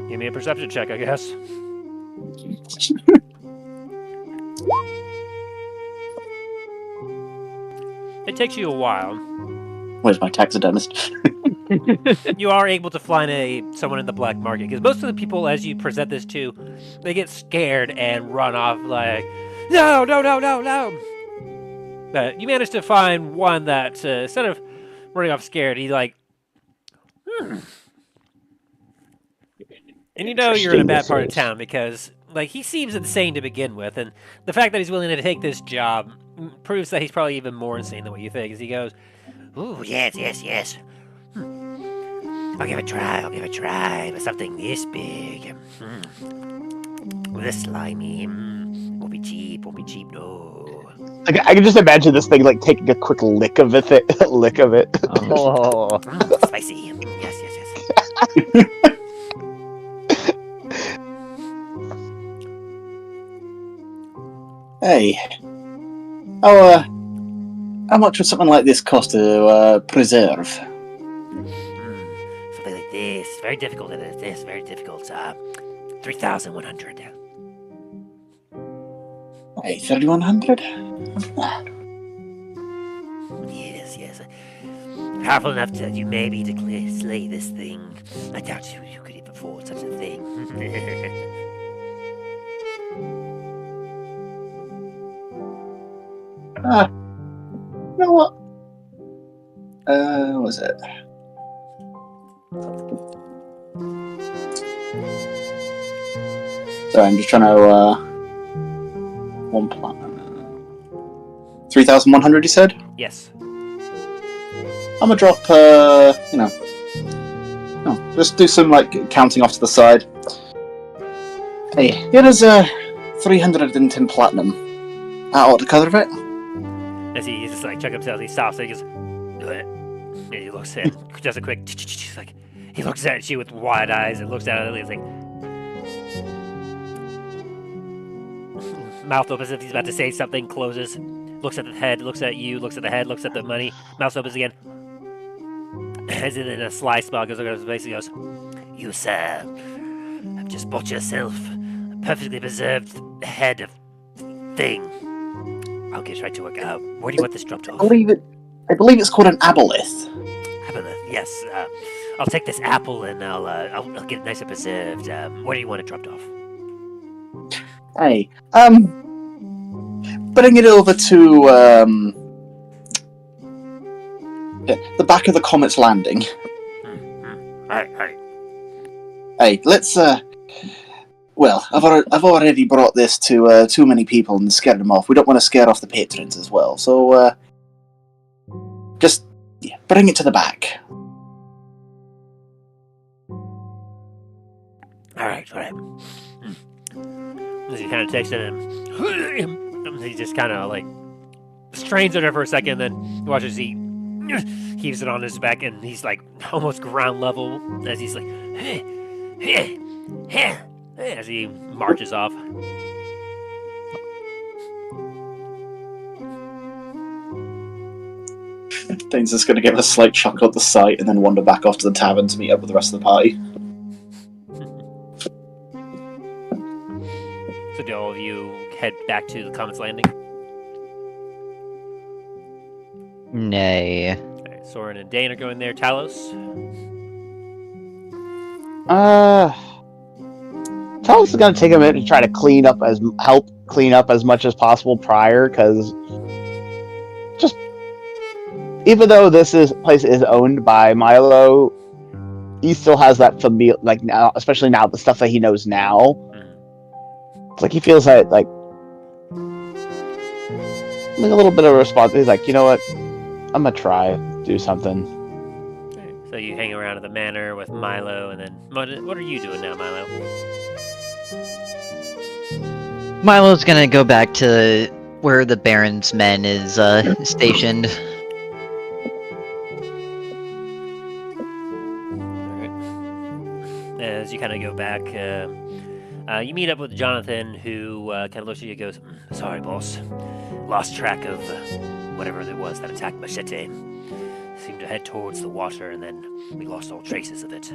Give me a perception check, I guess. It takes you a while. Where's my taxidermist? You are able to find someone in the black market, because most of the people, as you present this to, they get scared and run off like, no. But you managed to find one that, instead of running off scared, he's like, And you know you're in a bad part of town because, like, he seems insane to begin with, and the fact that he's willing to take this job proves that he's probably even more insane than what you think, as he goes, ooh, yes. I'll give it a try, but something this big, this slimy, won't be cheap, no. Like, I can just imagine this thing, like, taking a quick lick of it. Oh. Spicy, yes. Hey, how much would something like this cost to preserve? Something like this, very difficult. 3,100. Hey, 3,100? Yes. Powerful enough that you may be to slay this thing. I doubt you could even afford such a thing. You know what? What was it? Sorry, I'm just trying to, 1 plan. 3,100, you said? Yes. I'm gonna drop, just do some, like, counting off to the side. Hey, here is, 310 platinum. That ought to cover it. As he's just like, check himself, he stops, and he goes, do it. And he looks in, does a quick, like, he looks at you with wide eyes and looks at it, and he's like, mouth opens as if he's about to say something, closes, looks at the head, looks at you, looks at the head, looks at the money, mouth opens again. As in a sly smile goes over his face, he goes, you, sir, have just bought yourself a perfectly preserved head of thing. I'll get right to work. Where do you want this dropped off? I believe it's called an aboleth. Aboleth, yes. I'll take this apple and I'll get it nice and preserved. Where do you want it dropped off? Hey, bring it over to the back of the Comet's Landing. Alright. Hey, let's. Well, I've already brought this to too many people and scared them off. We don't want to scare off the patrons as well, so just bring it to the back. Alright. As he kind of takes it and he just kind of like strains at her for a second, then watches he heaves it on his back, and he's like almost ground level as he's like as he marches off. Dane's just going to give a slight chuckle at the sight and then wander back off to the tavern to meet up with the rest of the party. So do all of you head back to the Comet's Landing? Nay. Alright, Soren and Dane are going there. Talos? Talos is gonna take a minute to try to help clean up as much as possible prior, because just even though place is owned by Milo, he still has that familiar, like now, especially now the stuff that he knows now. It's like he feels that like a little bit of a response. He's like, you know what? I'm gonna try do something. So you hang around at the manor with Milo, and then what are you doing now, Milo? Milo's gonna go back to where the Baron's men is stationed. Alright. As you kind of go back, you meet up with Jonathan, who kind of looks at you and goes, "Sorry, boss. Lost track of whatever it was that attacked Machete. Seemed to head towards the water, and then we lost all traces of it."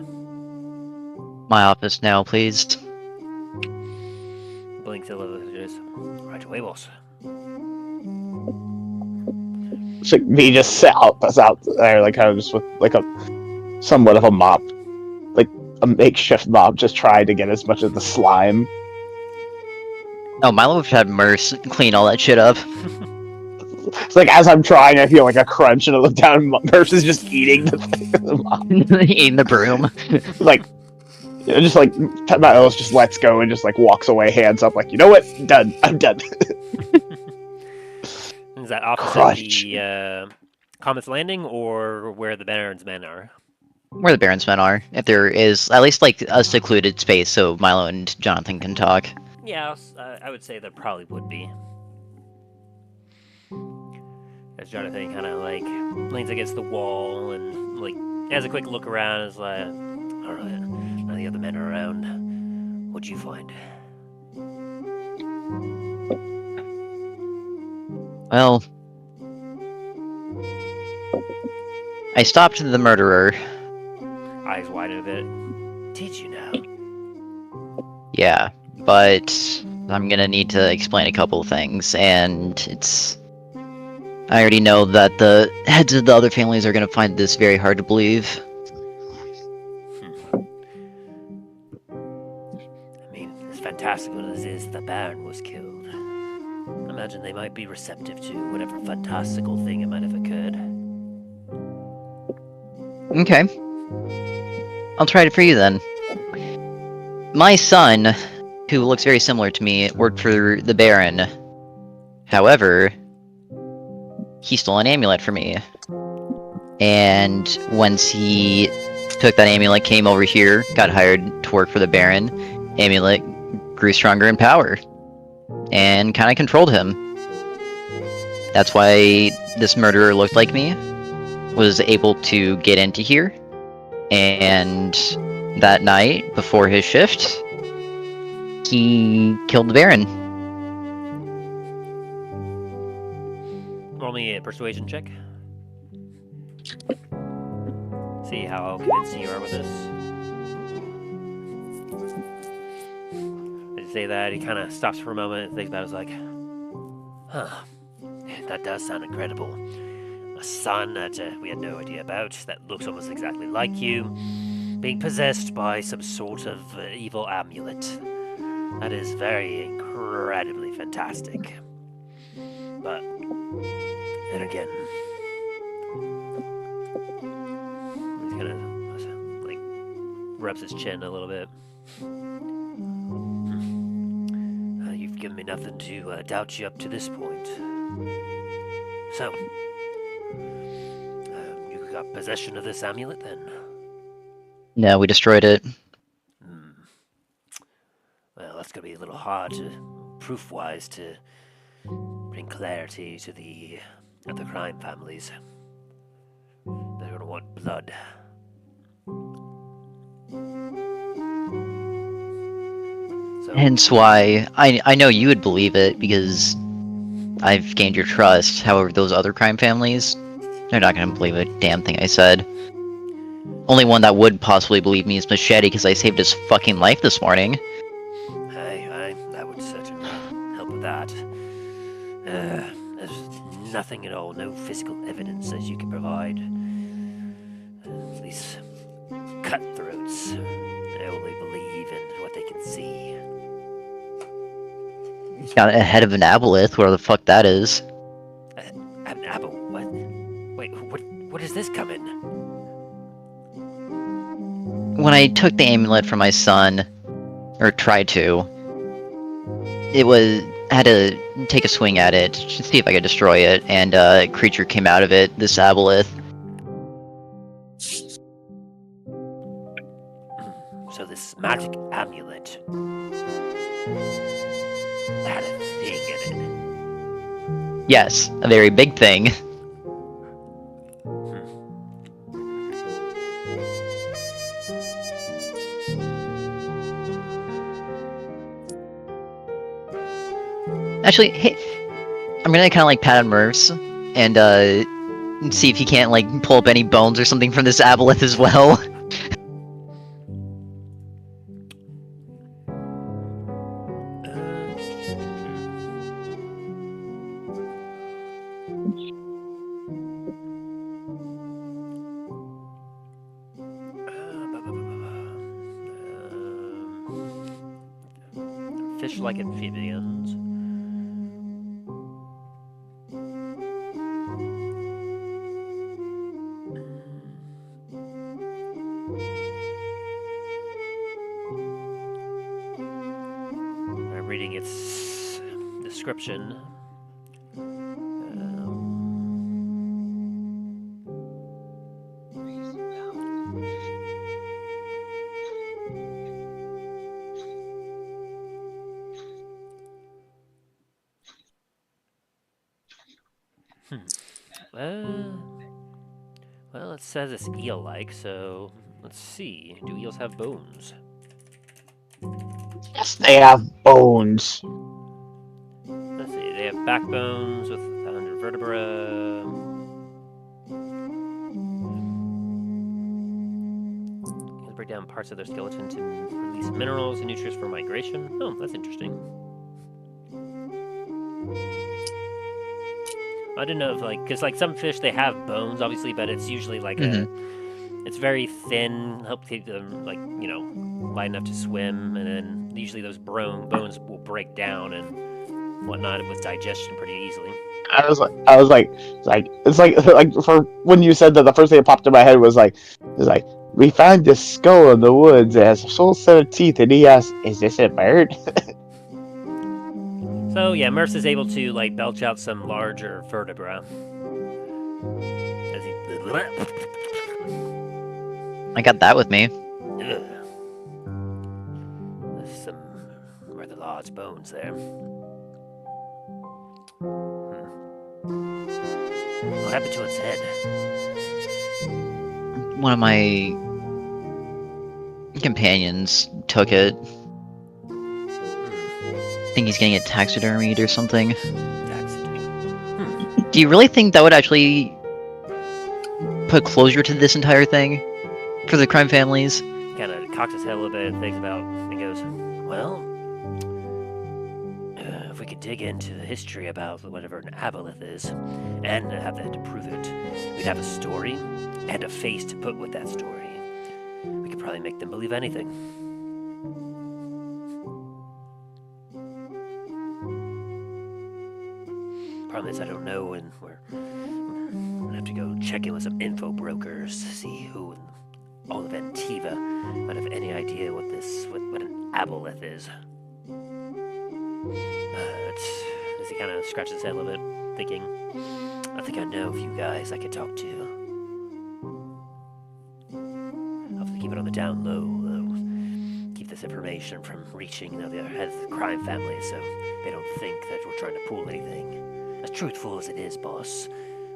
My office now, please. Blinks a little bit. Goes, "Right away, boss." So he just sat out there, like kind of just with like a somewhat of a mop, like a makeshift mop, just trying to get as much of the slime. Oh, Milo would have had Merce clean all that shit up. It's like as I'm trying, I feel like a crunch, and I look down, and Merce is just eating the mop. Eating the broom. Like, you know, just like Milos just lets go and just like walks away, hands up, like, you know what, done. I'm done. Is that opposite Crunch. the Comet's Landing, or where the Baron's men are? Where the Baron's men are. If there is at least like a secluded space so Milo and Jonathan can talk. Yeah, I would say there probably would be. As Jonathan kind of like leans against the wall and like has a quick look around, is like, "All right, none of the other men are around. What'd you find?" Well, I stopped the murderer. Eyes wide a bit. Did you know? Yeah, but I'm gonna need to explain a couple of things, and I already know that the heads of the other families are gonna find this very hard to believe. I mean, as fantastical as it is, the Baron was killed. Imagine they might be receptive to whatever fantastical thing it might have occurred. Okay. I'll try it for you then. My son, who looks very similar to me, worked for the Baron. However, he stole an amulet from me. And once he took that amulet, came over here, got hired to work for the Baron, amulet grew stronger in power. And kind of controlled him. That's why this murderer looked like me, was able to get into here, and that night, before his shift, he killed the Baron. Roll me a persuasion check. See how convincing you are with this. As you say that, he kind of stops for a moment and thinks about it. He's like, "Huh, that does sound incredible. A son that we had no idea about, that looks almost exactly like you, being possessed by some sort of evil amulet. That is very incredibly fantastic. But then again, rubs his chin a little bit. You've given me nothing to doubt you up to this point. So, you got possession of this amulet then? No, we destroyed it. Well, that's gonna be a little hard to, proof-wise, to bring clarity to the other crime families. They're gonna want blood. So, Hence why I know you would believe it, because I've gained your trust. However, those other crime families, they're not going to believe a damn thing I said. Only one that would possibly believe me is Machete, because I saved his fucking life this morning. that would certainly help with that. There's nothing at all, no physical evidence as you can provide. These cutthroats, they only believe in what they can see. Got a head of an aboleth, where the fuck that is. An apple? What? Wait, what does this come in? When I took the amulet from my son, or tried to, I had to take a swing at it to see if I could destroy it, and a creature came out of it, this aboleth. So this magic amulet had a thing in it. Yes, a very big thing. Actually, hey, I'm gonna kind of like pat on Merce and see if he can't like pull up any bones or something from this aboleth as well. Fish-like amphibians. I'm reading its description. Well, it says it's eel-like, so let's see. Do eels have bones? Yes, they have bones. Let's see. They have backbones with 100 vertebrae. You can break down parts of their skeleton to release minerals and nutrients for migration. Oh, that's interesting. I didn't know if, like, because, like, some fish, they have bones, obviously, but it's usually, like, it's very thin, help keep them, like, you know, light enough to swim, and then usually those bones will break down and whatnot with digestion pretty easily. I was like, it's like for when you said that, the first thing that popped in my head was like, we found this skull in the woods. It has a full set of teeth, and he asks, "Is this a bird?" So yeah, Merce is able to like belch out some larger vertebra. As he... I got that with me. There's some rather large bones there. What happened to its head? One of my companions took it. I think he's getting it taxidermied or something. Do you really think that would actually put closure to this entire thing for the crime families? Kind of cocks his head a little bit and thinks about it and goes, well, if we could dig into the history about whatever an aboleth is and have that to prove it, we'd have a story and a face to put with that story. We could probably make them believe anything. Problem is, I don't know, and we're gonna have to go check in with some info brokers to see who all of Antiva might have any idea what an aboleth is. As he kind of scratches his head a little bit, thinking, I think I know a few guys I could talk to. I'll have to keep it on the down low, though. Keep this information from reaching the other heads of the crime family, so they don't think that we're trying to pull anything. As truthful as it is, boss,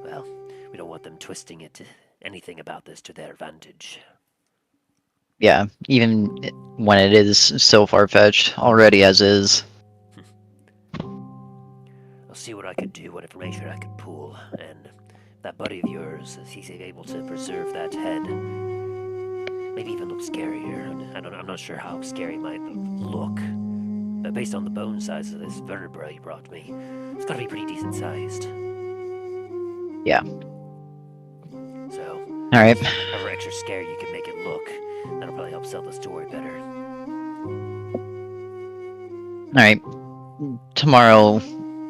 well, we don't want them twisting it to anything about this to their advantage. Yeah, even when it is so far-fetched already as is. I'll see what I could do, what information I could pull, and that buddy of yours, is he's able to preserve that head. Maybe even look scarier. I'm not sure how scary it might look. But based on the bone size of this vertebra you brought me, it's gotta be pretty decent sized. Yeah. So, Alright. however extra scary you can make it look, that'll probably help sell the story better. Alright. Tomorrow,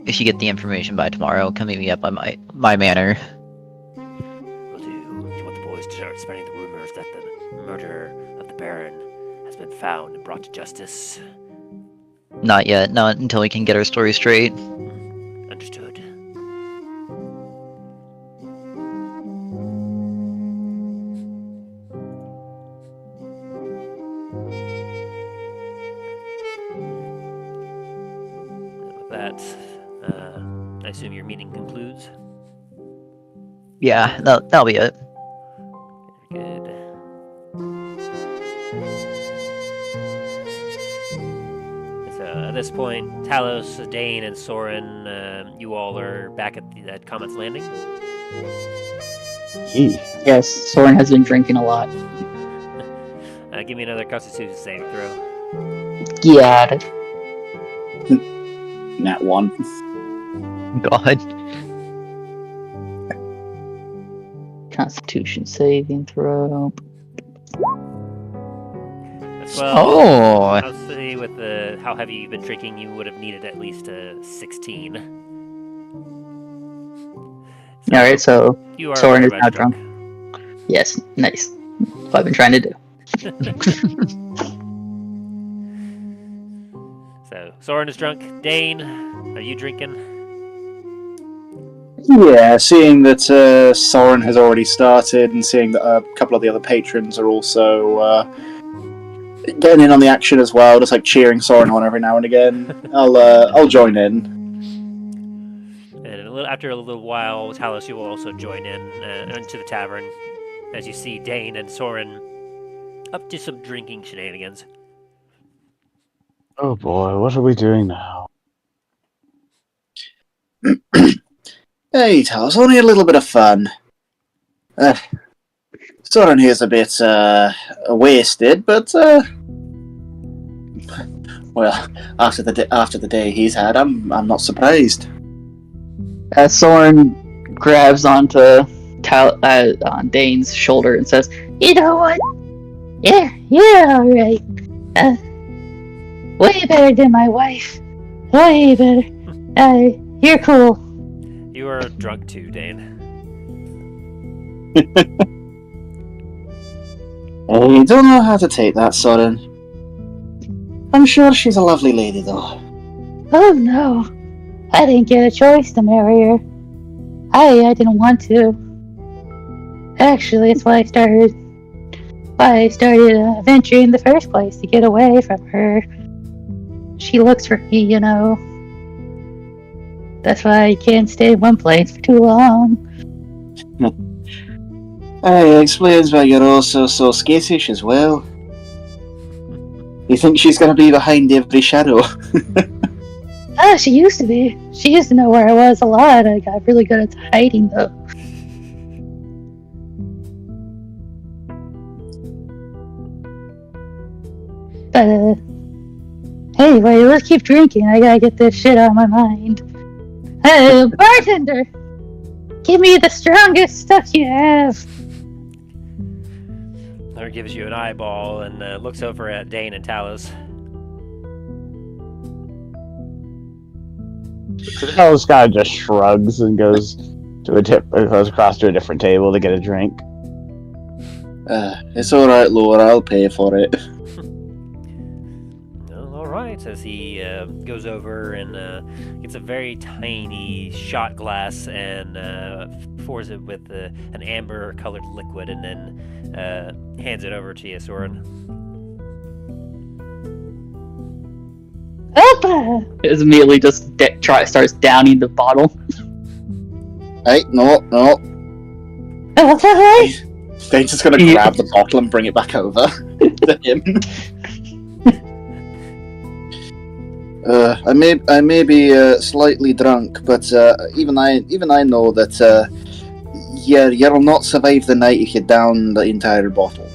if you get the information by tomorrow, come meet me up at my manor. Will do. Do you want the boys to start spreading the rumors that the murderer of the Baron has been found and brought to justice? Not yet, not until we can get our story straight. Understood. With that, I assume your meeting concludes? Yeah, that'll be it. Good. So at this point, Talos, Dane, and Soren, you all are back at Comet's Landing. Yes, Soren has been drinking a lot. Give me another Constitution saving throw. Yeah. Nat 1. God. Constitution saving throw. Well, Oh! I'll say with how heavy you've been drinking, you would have needed at least a 16. Alright, so You are Soren is very now much drunk. Yes, nice. That's what I've been trying to do. So Soren is drunk. Dane, are you drinking? Yeah, seeing that Soren has already started, and seeing that a couple of the other patrons are also getting in on the action as well, just like cheering Soren on every now and again, I'll join in. And after a little while, Talos, you will also join in into the tavern as you see Dane and Soren up to some drinking shenanigans. Oh boy, what are we doing now? Hey, Talos, only a little bit of fun. Soren here's a bit wasted, but well, after the day he's had, I'm not surprised. As Soren grabs onto on Dane's shoulder and says, You know what? Yeah, alright. Way better than my wife. Way better. You're cool. You are drunk too, Dane. I don't know how to take that, Soren. I'm sure she's a lovely lady, though. Oh no. I didn't get a choice to marry her. I didn't want to. Actually, it's why I started venturing in the first place, to get away from her. She looks for me, you know. That's why I can't stay in one place for too long. It explains why you're also so skittish as well. You think she's gonna be behind every shadow? She used to be. She used to know where I was a lot. I got really good at hiding, though. But, anyway, let's keep drinking. I gotta get this shit out of my mind. Bartender! Give me the strongest stuff you have! Her gives you an eyeball and looks over at Dane and Talos. Talos kind of just shrugs and goes across to a different table to get a drink. It's alright, Laura, I'll pay for it. All right, as he goes over and gets a very tiny shot glass and pours it with an amber-colored liquid, and then hands it over to you, Soren. Opa! Is immediately just starts downing the bottle. Hey, no. Oh, hi! Dane's just gonna grab the bottle and bring it back over to him. I may be slightly drunk, but even I know that you'll not survive the night if you down the entire bottle.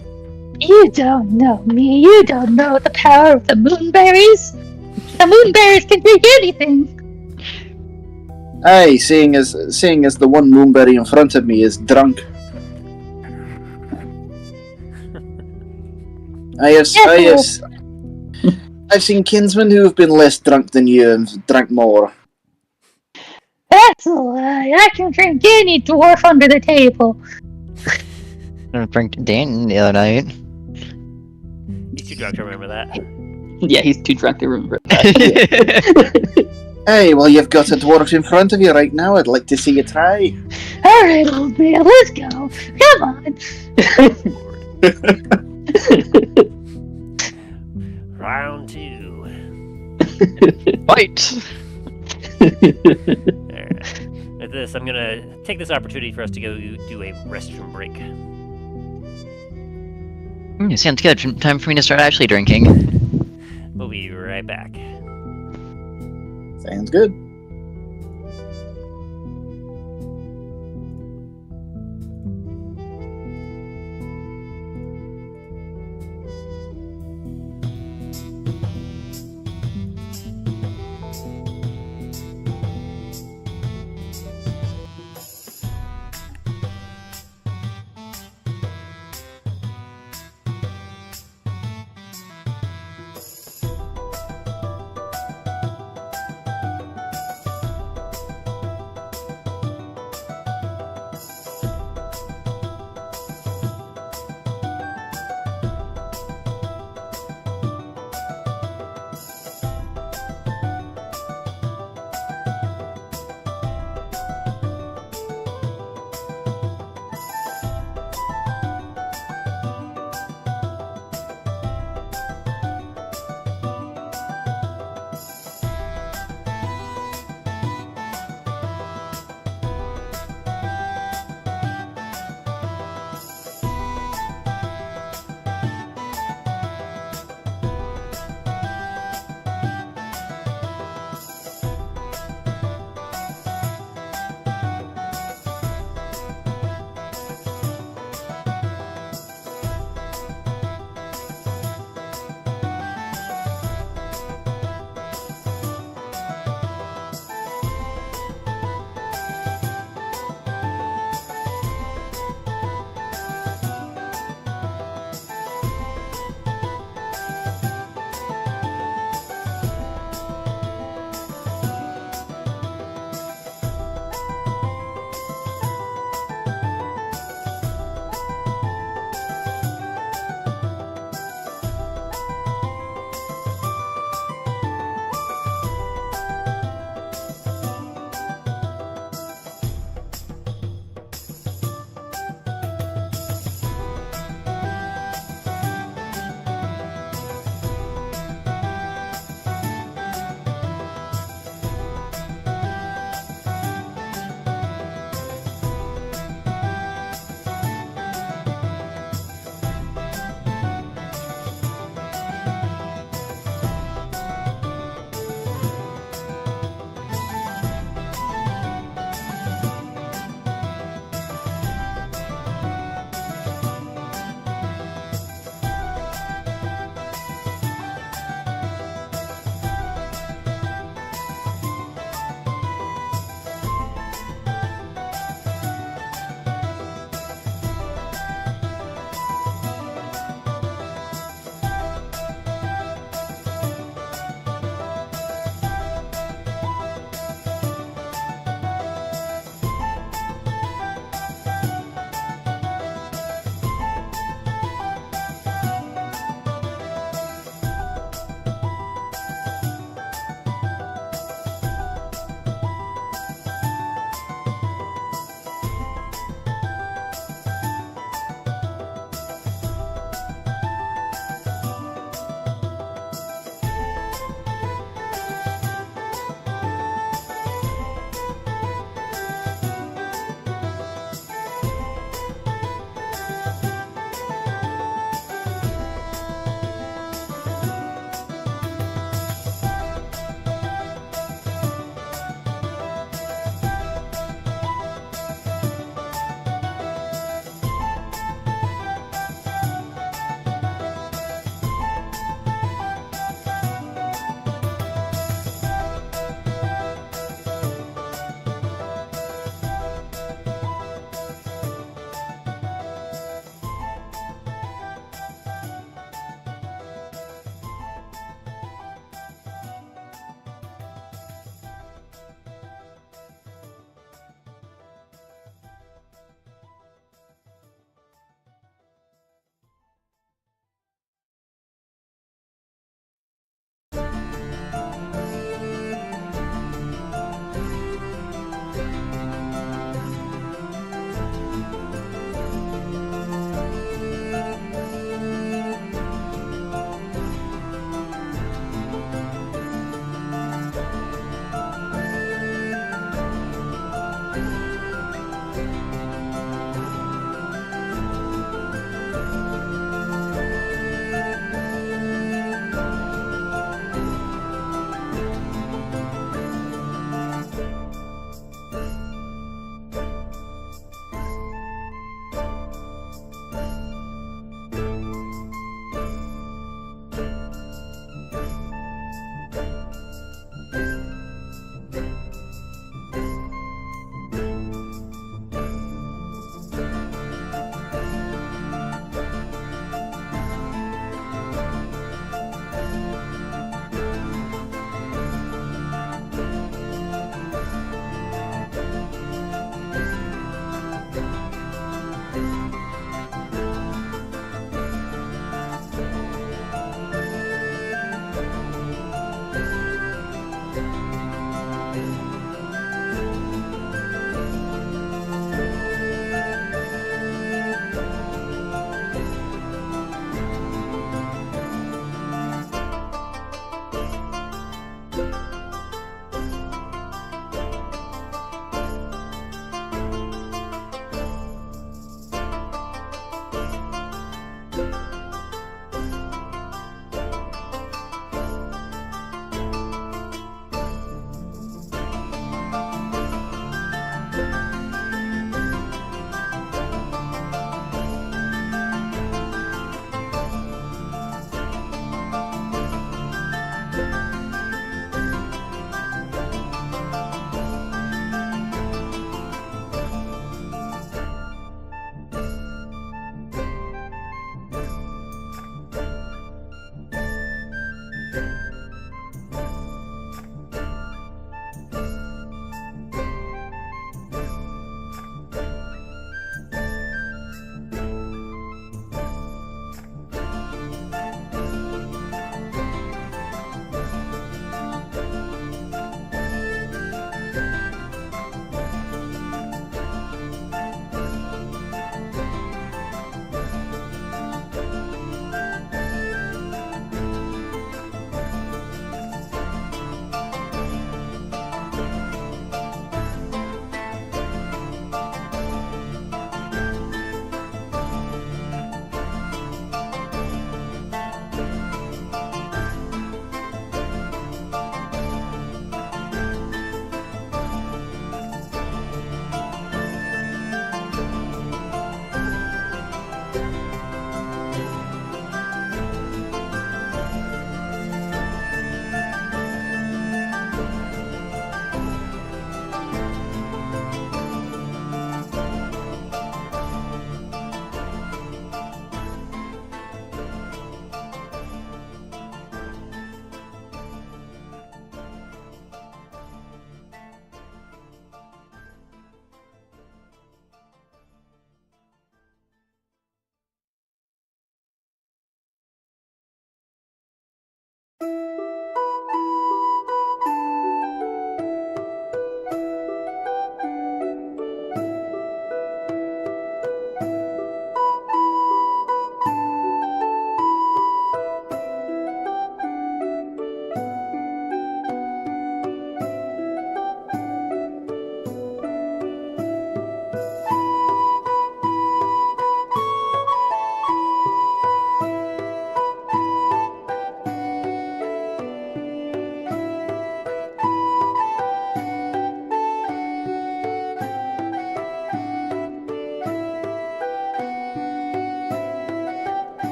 You don't know me. You don't know the power of the moonberries. The moonberries can drink anything. Aye, seeing as the one moonberry in front of me is drunk. I've seen kinsmen who have been less drunk than you and drank more. That's a lie. I can drink any dwarf under the table. I drank Dane the other night. He's too drunk to remember that. Yeah, he's too drunk to remember that. Hey, well, you've got a dwarf in front of you right now. I'd like to see you try. Alright, old man, let's go. Come on. Round 2. Fight! Alright. With this, I'm gonna take this opportunity for us to go do a restroom break. Sounds good. Time for me to start actually drinking. We'll be right back. Sounds good.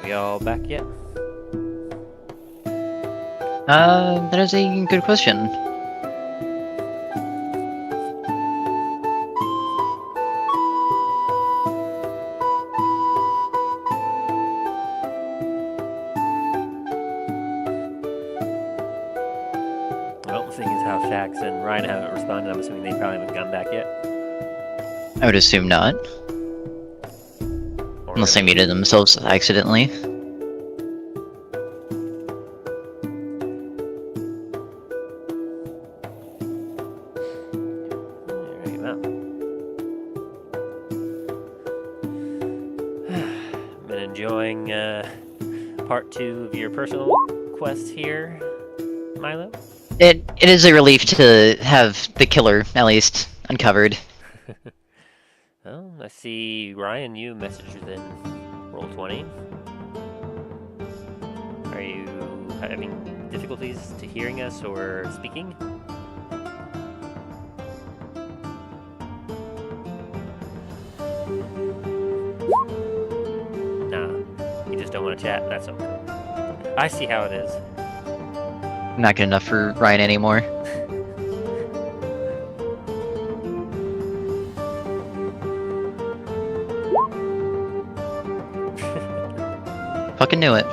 we all back yet? That is a good question. Well, seeing as how Shax and Ryan haven't responded, I'm assuming they probably haven't gone back yet. I would assume not. Or Unless they muted themselves accidentally. Alright, well. Been enjoying part 2 of your personal quest here, Milo? It is a relief to have the killer, at least, uncovered. Well, I see Ryan, you messaged within Roll20. Are you having difficulties to hearing us or speaking? Nah, you just don't want to chat. That's okay. I see how it is. Not good enough for Ryan anymore. Fucking knew it.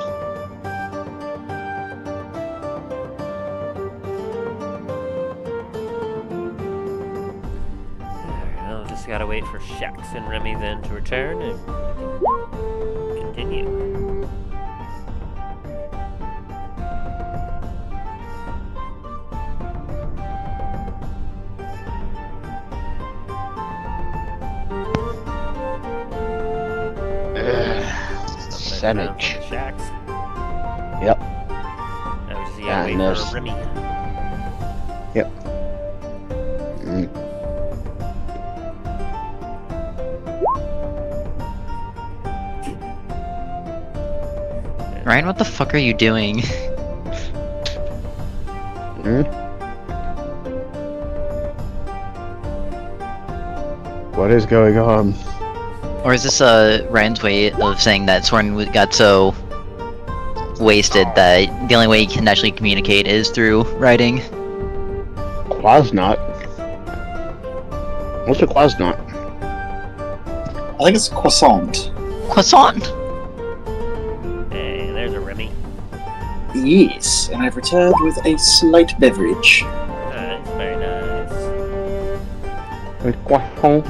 Alright, well, just gotta wait for Shax and Remy then to return and continue. Percentage. Shax. Yep. Now we just Yeah, gotta I wait noticed. for Remy. Mm. Ryan, what the fuck are you doing? Hmm? What is going on? Or is this Ryan's way of saying that Soren got so wasted that the only way he can actually communicate is through writing? Quasnot. What's a Quasnot? I think it's croissant. Croissant! Hey, there's a Remy. Yes, and I've returned with a slight beverage. Nice, very nice. A croissant.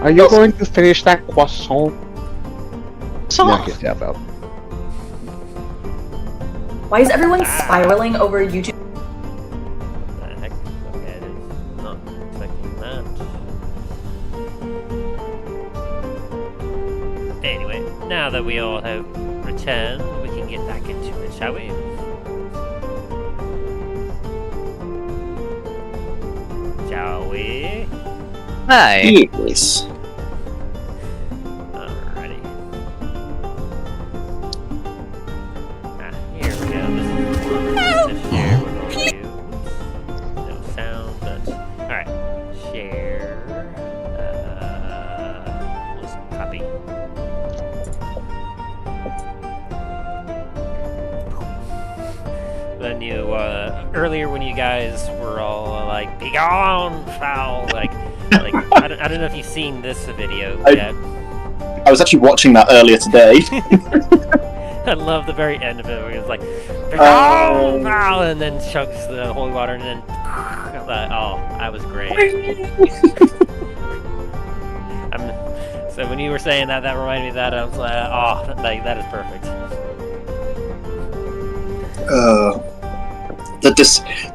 Are you going to finish that croissant? Knock yourself out. Why is everyone spiraling over YouTube? What the heck? Okay, I was not expecting that. Anyway, now that we all have returned, we can get back into it, shall we? Shall we? Hi! Yes. Alrighty. Here we go. This is one to share with all of you. No sound, but alright. Share. Let's copy. When you earlier when you guys were all like, "Be gone, foul!" like I don't know if you've seen this video yet. I was actually watching that earlier today. I love the very end of it where he was like, "Oh, wow," and then chugs the holy water, and then oh, that was great. So when you were saying that, that reminded me of that. I was like, oh, like that is perfect.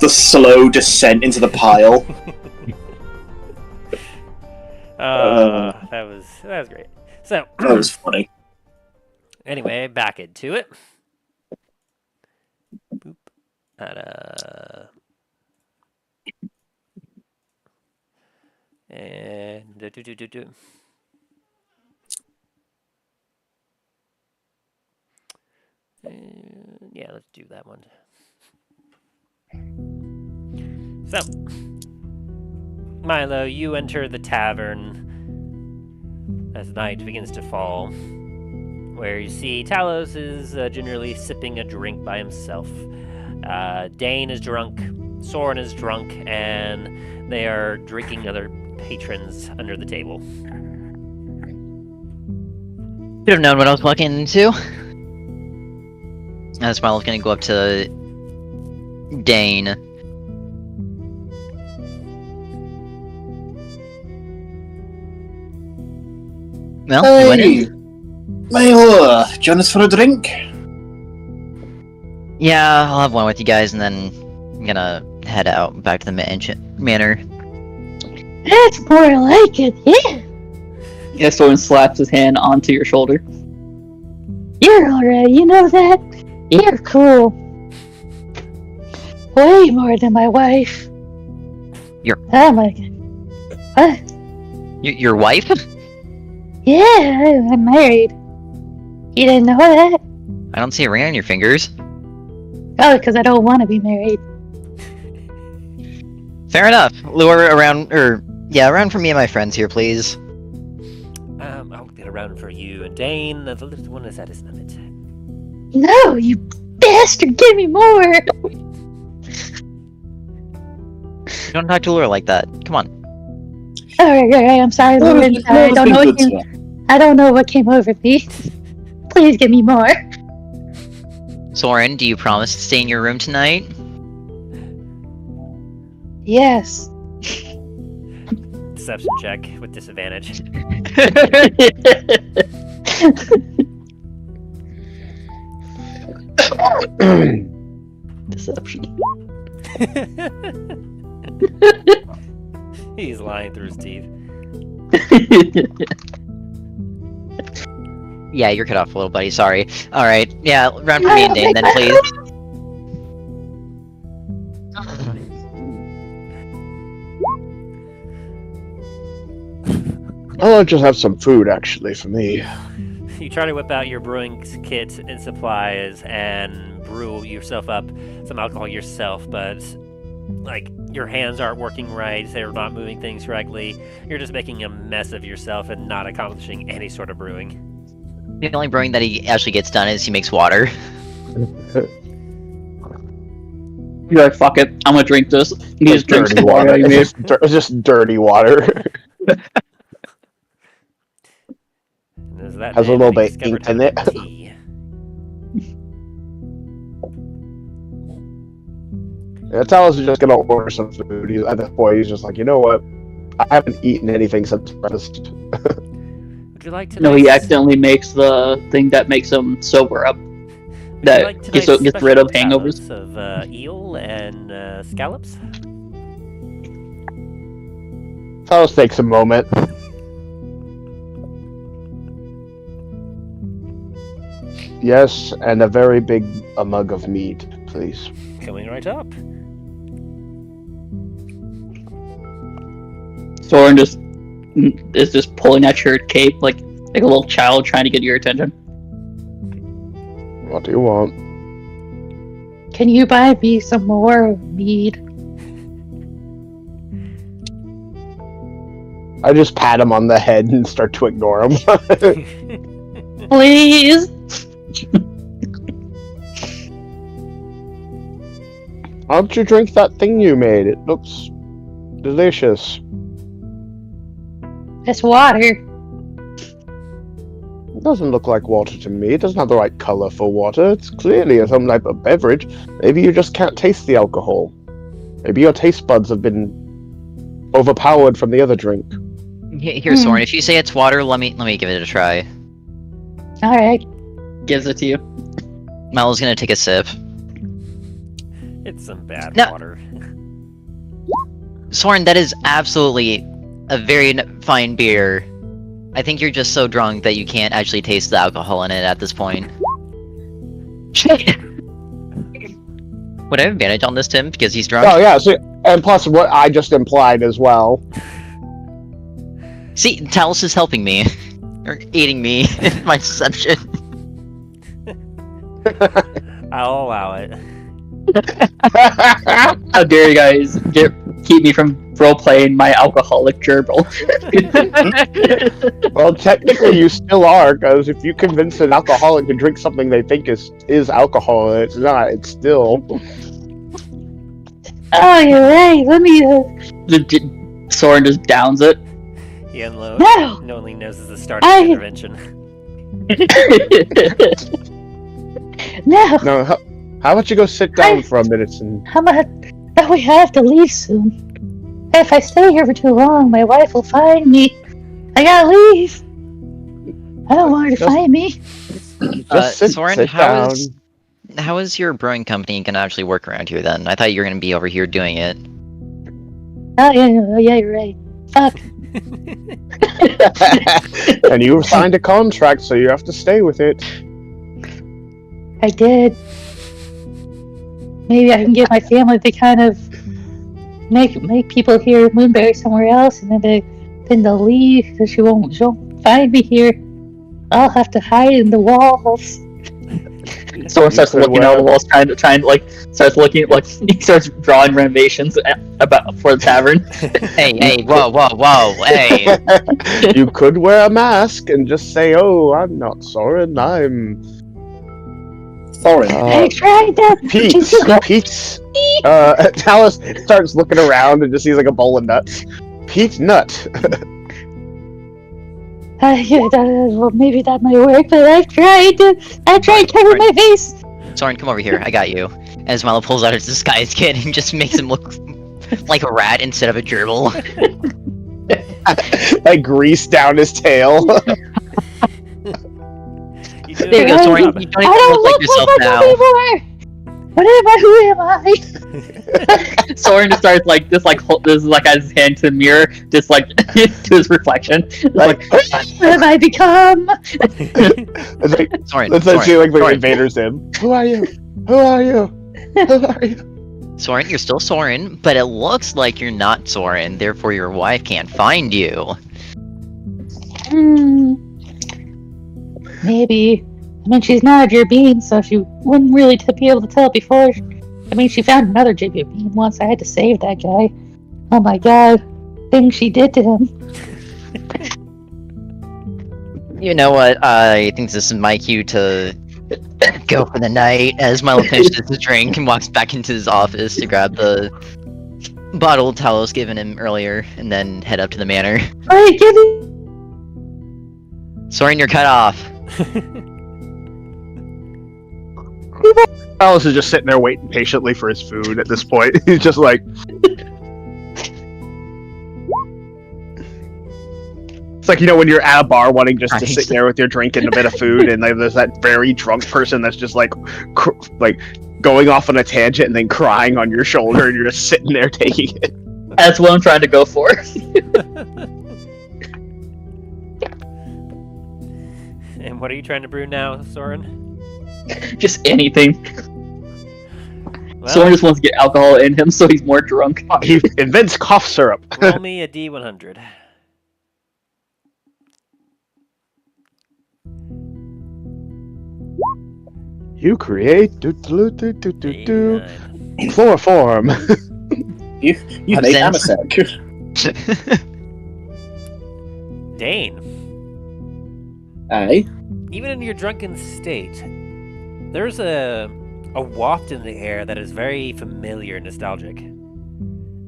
The slow descent into the pile. That was great. So That was funny. anyway, back into it. Boop. And yeah, let's do that one. So, Milo, you enter the tavern as night begins to fall, where you see Talos is generally sipping a drink by himself. Dane is drunk, Soren is drunk, and they are drinking other patrons under the table. Should have known what I was walking into. Smile's gonna go up to Dane. Well, you went in? Milo, join us for a drink? Yeah, I'll have one with you guys, and then I'm gonna head out back to the manor. That's more like it, yeah. Yeah, Soren slaps his hand onto your shoulder. You're alright, you know that? You're cool. Way more than my wife. Oh my god. What? Your wife? Yeah, I'm married. You didn't know that? I don't see a ring on your fingers. Oh, because I don't want to be married. Fair enough. Lure around, around for me and my friends here, please. I'll get around for you and Dane. The little one is that, isn't it? No, you bastard! Give me more! Don't talk to Lure like that. Come on. Alright, I'm sorry, Lauren. I don't know what came over me. Please give me more. Soren, do you promise to stay in your room tonight? Yes. Deception check with disadvantage. Deception. He's lying through his teeth. Yeah, you're cut off a little, buddy. Sorry. Alright, yeah, round for me and Dane then, please. I'll just have some food, actually, for me. You try to whip out your brewing kit and supplies and brew yourself up some alcohol yourself, but like your hands aren't working right, they're not moving things correctly. You're just making a mess of yourself and not accomplishing any sort of brewing. The only brewing that he actually gets done is he makes water. You're like, fuck it, I'm gonna drink this. He just drinks the water. It's just dirty water. That has a little bit ink in it. Yeah, Talos is just gonna order some food. At this point, he's just like, you know what? I haven't eaten anything since breakfast. Would you like to? No, he accidentally makes the thing that makes him sober up. That gets rid of hangovers. Of eel and scallops. Talos takes a moment. Yes, and a very big mug of mead, please. Coming right up. Soren is just pulling at your cape like a little child trying to get your attention. What do you want? Can you buy me some more mead? I just pat him on the head and start to ignore him. Please? Why don't you drink that thing you made? It looks delicious. It's water. It doesn't look like water to me. It doesn't have the right color for water. It's clearly some type of beverage. Maybe you just can't taste the alcohol. Maybe your taste buds have been overpowered from the other drink. Here, Soren, if you say it's water, let me give it a try. Alright. Gives it to you. Milo's gonna take a sip. It's some bad No. water. Soren, that is absolutely a very fine beer. I think you're just so drunk that you can't actually taste the alcohol in it at this point. Would I have advantage on this, Tim, because he's drunk? Oh yeah, and plus what I just implied as well. See, Talos is helping me. Or aiding me in my deception. I'll allow it. How dare you guys keep me from role-playing my alcoholic gerbil. Well, technically, you still are, because if you convince an alcoholic to drink something they think is alcohol and it's not, it's still. Oh, you're right. Let me. Soren just downs it. He No! only knows is the start of the intervention. No! No, how about you go sit down for a minute and. We have to leave soon. If I stay here for too long, my wife will find me. I gotta leave. I don't want her to find me. Just sit Soren, down. how is your brewing company gonna actually work around here then? I thought you were gonna be over here doing it. Oh, yeah, you're right. Fuck. And you signed a contract, so you have to stay with it. I did. Maybe I can get my family to kind of make people hear Moonberry somewhere else, and then they'll leave because she won't find me here. I'll have to hide in the walls. Soren starts looking at the walls, he starts drawing renovations for the tavern. Hey, whoa, hey! You could wear a mask and just say, "Oh, I'm not Soren, I'm Thorin. I tried that. Pete's." Talus starts looking around and just sees like a bowl of nuts. Pete's nut. Well, maybe that might work, but I tried covering my face. Soren, come over here. I got you. As Milo pulls out his disguise kit and just makes him look like a rat instead of a gerbil. Like grease down his tail. There you go, Soren. You don't even look like yourself now. Who am I? Soren just starts has his hand to the mirror, just like to his reflection. Like, what have I become? it's like, Soren, let's see like the Soren. invaders in. Who are you? Who are you? Who are you? Soren, you're still Soren, but it looks like you're not Soren, therefore your wife can't find you. Maybe. I mean, she's not a Gerbine, so she wouldn't really be able to tell before. I mean, she found another Gerbine once. I had to save that guy. Oh my god. Things she did to him. You know what? I think this is my cue to go for the night, as Milo finishes his drink and walks back into his office to grab the bottle Talos given him earlier, and then head up to the manor. Wait, give me. Soren, you're cut off. Alice is just sitting there waiting patiently for his food at this point. He's just like... It's like, you know, when you're at a bar wanting just to sit there with your drink and a bit of food, and there's that very drunk person that's just like going off on a tangent and then crying on your shoulder, and you're just sitting there taking it. That's what I'm trying to go for. And what are you trying to brew now, Soren? Just anything. Well, Soren just wants to get alcohol in him, so he's more drunk. He invents cough syrup. roll me a D100. You create chloroform. You make amasec. Dane, Aye. even in your drunken state, there's a waft in the air that is very familiar and nostalgic.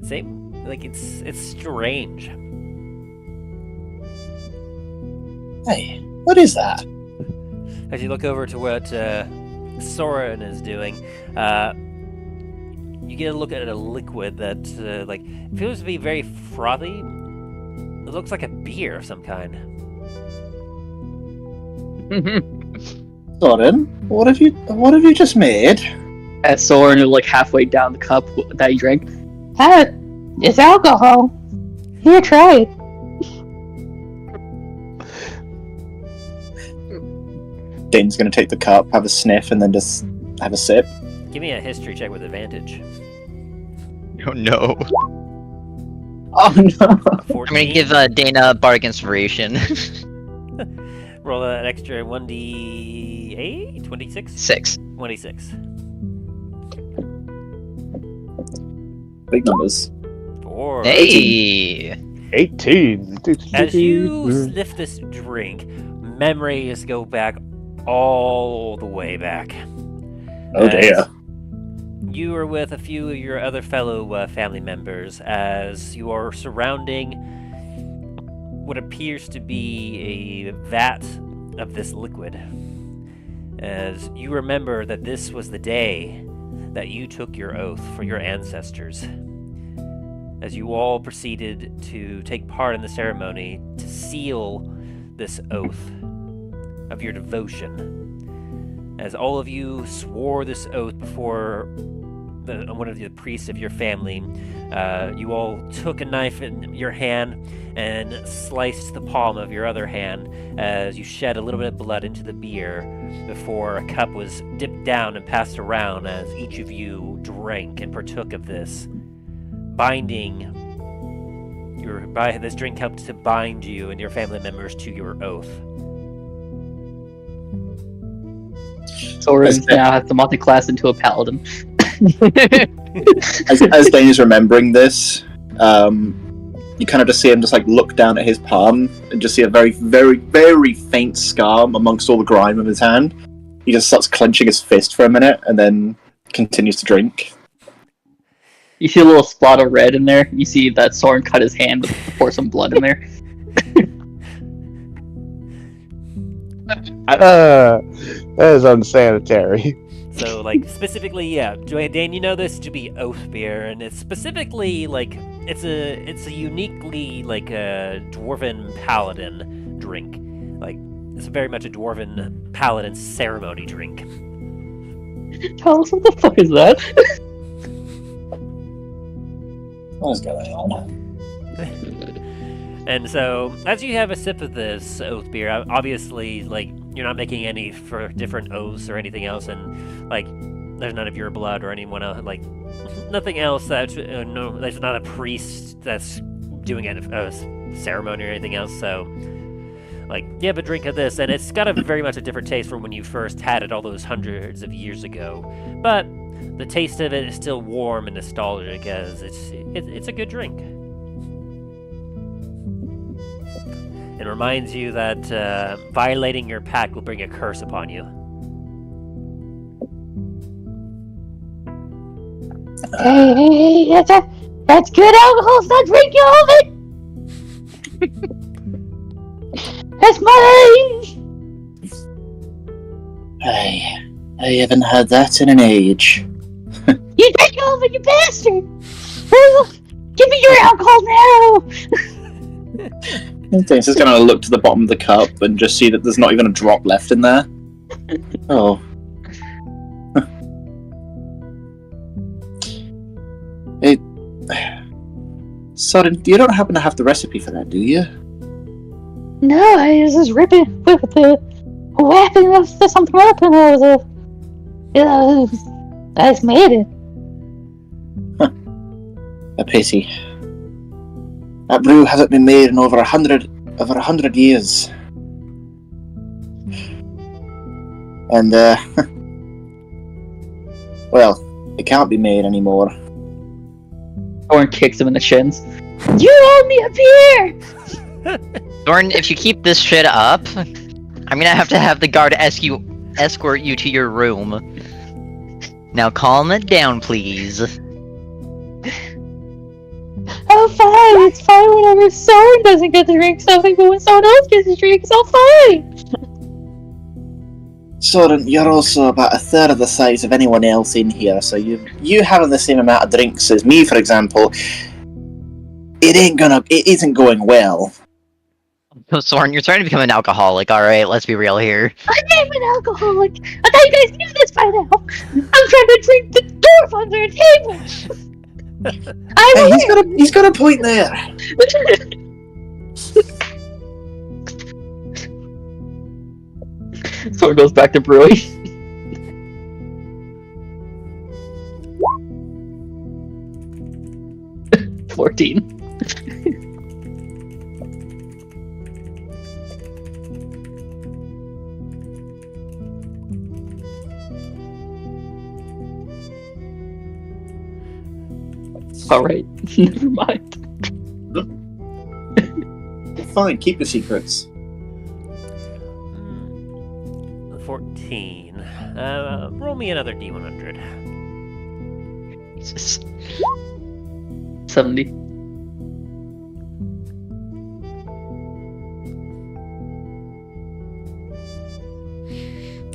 Same, like it's strange. Hey, what is that? As you look over to what Soren is doing, you get a look at a liquid that feels to be very frothy. It looks like a beer of some kind. Soren, what have you just made? As Soren is like halfway down the cup that he drank. It's alcohol. Here, try it. Dane's gonna take the cup, have a sniff, and then just have a sip. Give me a history check with advantage. Oh no. Oh no! 14. I'm gonna give Dana Bardic Inspiration. Roll an extra 1d8? 26? 6. 26. Big numbers. 4. Or Hey! 18. as you sniff this drink, memories go back all the way back. Oh dear. You are with a few of your other fellow family members as you are surrounding what appears to be a vat of this liquid. As you remember that this was the day that you took your oath for your ancestors. As you all proceeded to take part in the ceremony to seal this oath of your devotion. As all of you swore this oath before one of the priests of your family, you all took a knife in your hand and sliced the palm of your other hand as you shed a little bit of blood into the beer before a cup was dipped down and passed around as each of you drank and partook of this, this drink helped to bind you and your family members to your oath. Soren now has to multi-class into a paladin. As Dane is remembering this, you kind of just see him just like look down at his palm and just see a very, very, very faint scar amongst all the grime of his hand. He just starts clenching his fist for a minute and then continues to drink. You see a little spot of red in there. You see that Soren cut his hand to pour some blood in there. That is unsanitary. So, like, specifically, yeah, Dane, you know this to be oath beer, and it's specifically, like, it's a uniquely, like, a dwarven paladin drink. Like, it's very much a dwarven paladin ceremony drink. Tell us what the fuck is that? What's going on? And so, as you have a sip of this oath beer, obviously, like, you're not making any for different oaths or anything else, and, like, there's none of your blood or anyone else, like, nothing else that, no, there's not a priest that's doing a ceremony or anything else, so, like, you have a drink of this, and it's got a very much a different taste from when you first had it all those hundreds of years ago, but the taste of it is still warm and nostalgic, as it's a good drink. It reminds you that violating your pact will bring a curse upon you. Hey, that's good alcohol. Stop drinking all of it. That's mine. I haven't had that in an age. You drank all of it, you bastard. Give me your alcohol now. Dane's just gonna look to the bottom of the cup and just see that there's not even a drop left in there. Oh. Sorry, you don't happen to have the recipe for that, do you? No, I was just ripping with the whapping of something up, and I just made it. A pity. That brew hasn't been made in over 100 years. And, well, it can't be made anymore. Soren kicks him in the shins. You owe me a beer. Thorn, if you keep this shit up, I'm gonna have to have the guard escort you to your room. Now calm it down, please. Oh, fine. It's fine whenever Soren doesn't get to drink something, but when someone else gets to drink, it's all fine. Soren, you're also about a third of the size of anyone else in here, so you having the same amount of drinks as me, for example, it isn't going well. So, Soren, you're starting to become an alcoholic, alright? Let's be real here. I am an alcoholic. I thought you guys knew this by now. I'm trying to drink the dwarf on their table. Hey, he's got a point there. Soren goes back to brewing. $14. Alright, never mind. fine. Keep your secrets. 14. Roll me another D100. Jesus. 70.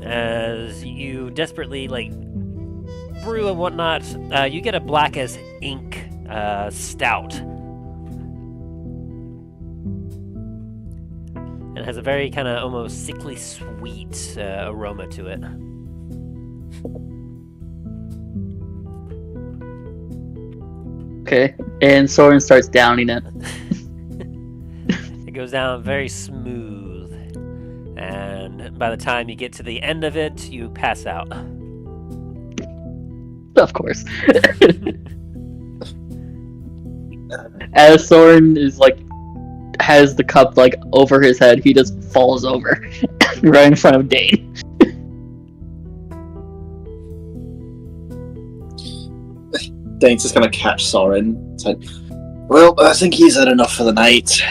As you desperately brew and whatnot, you get a black as ink stout. And it has a very kind of almost sickly sweet aroma to it. Okay, and Soren starts downing it. It goes down very smooth, and by the time you get to the end of it, you pass out. Of course. As Soren is has the cup over his head, he just falls over right in front of Dane. Dane's just gonna catch Soren. It's like, well, I think he's had enough for the night.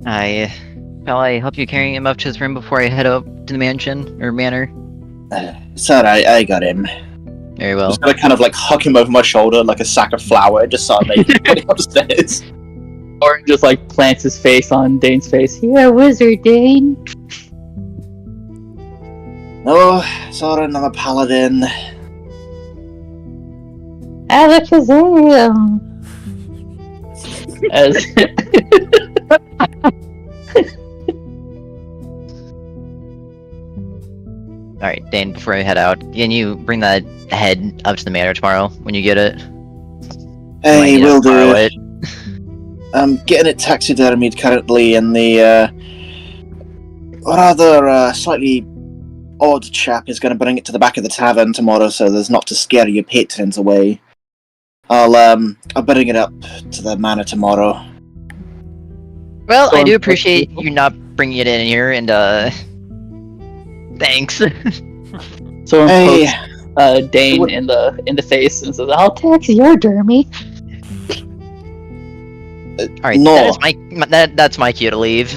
I help you carrying him up to his room before I head up to the mansion or manor. It's alright, I got him. Very well. Just gonna kind of huck him over my shoulder like a sack of flour, just so I make him running upstairs. Soren just plants his face on Dane's face. You're a wizard, Dane. No, Soren, I'm a paladin. Alakazam. As Alright, Dane, before I head out, can you bring that head up to the manor tomorrow when you get it? Hey, Might will borrow do. it. I'm getting it taxidermied currently, and the rather slightly odd chap is going to bring it to the back of the tavern tomorrow, so there's not to scare your patrons away. I'll bring it up to the manor tomorrow. Well, I Storm- do appreciate you not bringing it in here, and thanks. Soren Hey, pokes Dane in the face and says, "I'll Taxidermy. Alright, No. that is that's my cue to leave.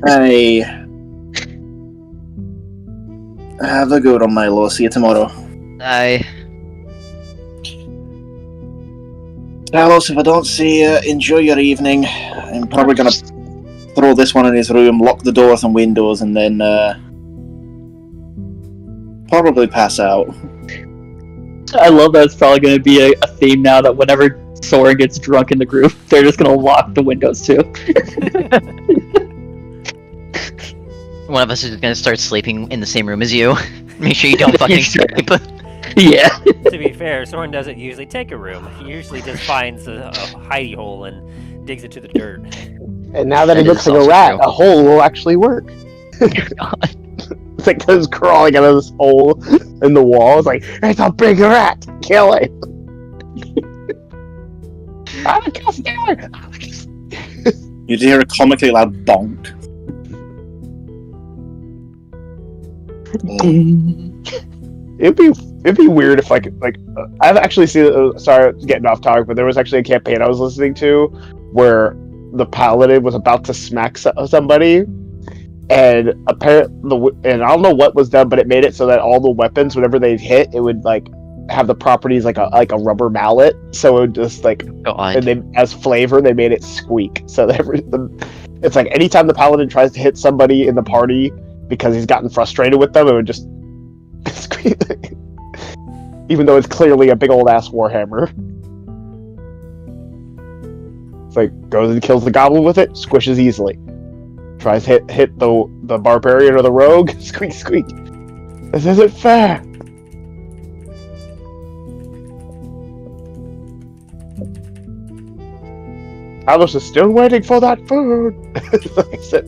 hey. Have a good one, Milo. See you tomorrow. Carlos, if I don't see you, enjoy your evening. I'm probably going to throw this one in his room, lock the doors and windows, and then probably pass out. I love that it's probably going to be a theme now that whenever Soren gets drunk in the group, they're just going to lock the windows too. One of us is gonna start sleeping in the same room as you. Make sure you don't fucking sleep. Yeah. To be fair, Soren doesn't usually take a room. He usually just finds a hidey hole and digs it to the dirt. And now that he That looks is like a also rat, true. a hole will actually work. It's like goes crawling out of this hole in the wall. It's like, it's a big rat. Kill it. I'm a customer. You'd hear a comically loud bonk. It'd be weird if I've actually seen. Sorry, getting off topic, but there was actually a campaign I was listening to where the paladin was about to smack somebody, and apparently, and I don't know what was done, but it made it so that all the weapons, whenever they hit, it would have the properties like a rubber mallet, so it would just God. and then as flavor they made it squeak. So that it's like anytime the paladin tries to hit somebody in the party because he's gotten frustrated with them, it would just squeak. Even though it's clearly a big old ass warhammer. It's like goes and kills the goblin with it, squishes easily. Tries to hit the barbarian or the rogue, squeak squeak. This isn't fair. I was just still waiting for that food. Like I said.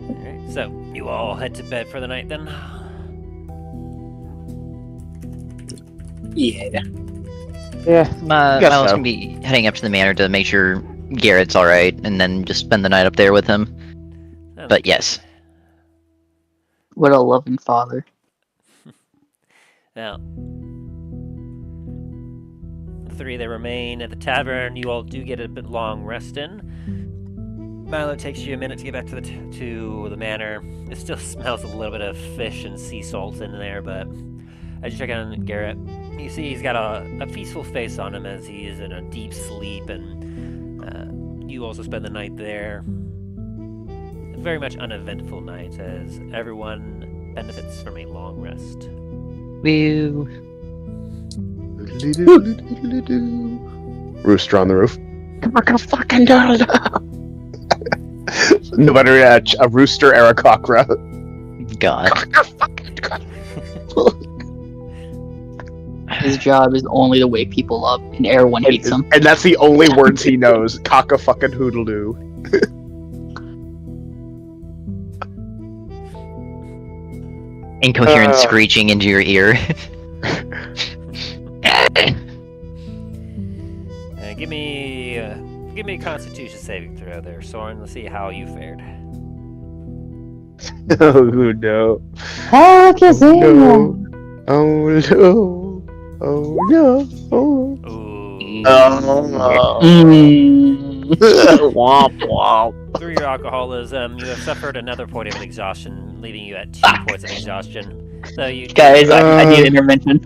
Alright, so you all head to bed for the night then? Yeah. Yeah. Guess Guess I was so. gonna be heading up to the manor to make sure Garrett's alright, and then just spend the night up there with him. But yes. What a loving father. Now, the three that remain at the tavern, you all do get a bit long rest in. Milo, it takes you a minute to get back to the manor. It still smells a little bit of fish and sea salt in there, but as you check on Garrett, you see he's got a peaceful face on him as he is in a deep sleep, and you also spend the night there. A very much uneventful night, as everyone benefits from a long rest. Woo. Rooster on the roof. We're gonna fucking do it. No matter a rooster or a cockroach. God. His job is only to wake people up, and everyone hates him. And that's the only words he knows. Cock a fucking hoodle doo. Incoherent screeching into your ear. Give me a Constitution saving throw there, Soren. Let's see how you fared. Oh no. Alakazam! Oh no. Oh no. Oh no. Ooh. Womp womp. Through your alcoholism, you have suffered another point of exhaustion, leaving you at 2 points of exhaustion. So you Guys, I need intervention.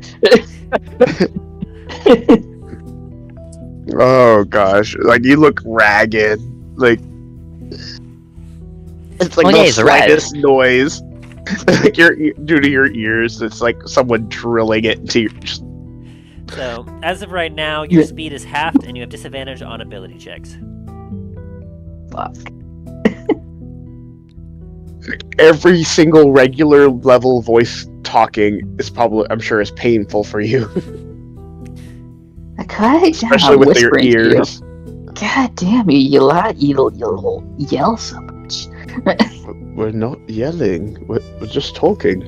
Oh gosh, like you look ragged. Like it's like Well, the yeah, he's a rat. slightest noise, like due to your ears. It's like someone drilling it into your. So, as of right now, your speed is halved, and you have disadvantage on ability checks. Fuck. Every single regular level voice talking is probably, I'm sure, is painful for you, I quiet especially with your whispering to you. ears. God damn you, you yell so much. We're not yelling. We're just talking.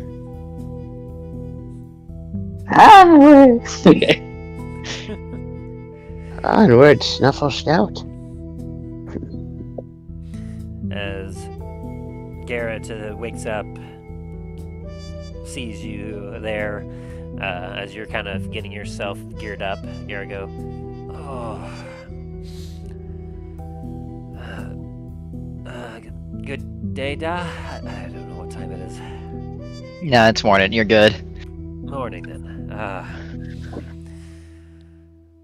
Onward! Okay. Onward, Snuffle Scout. As Garrett wakes up, sees you there, as you're kind of getting yourself geared up, you go, oh, good day, Da. I don't know what time it is. Nah, it's morning. You're good. Morning then.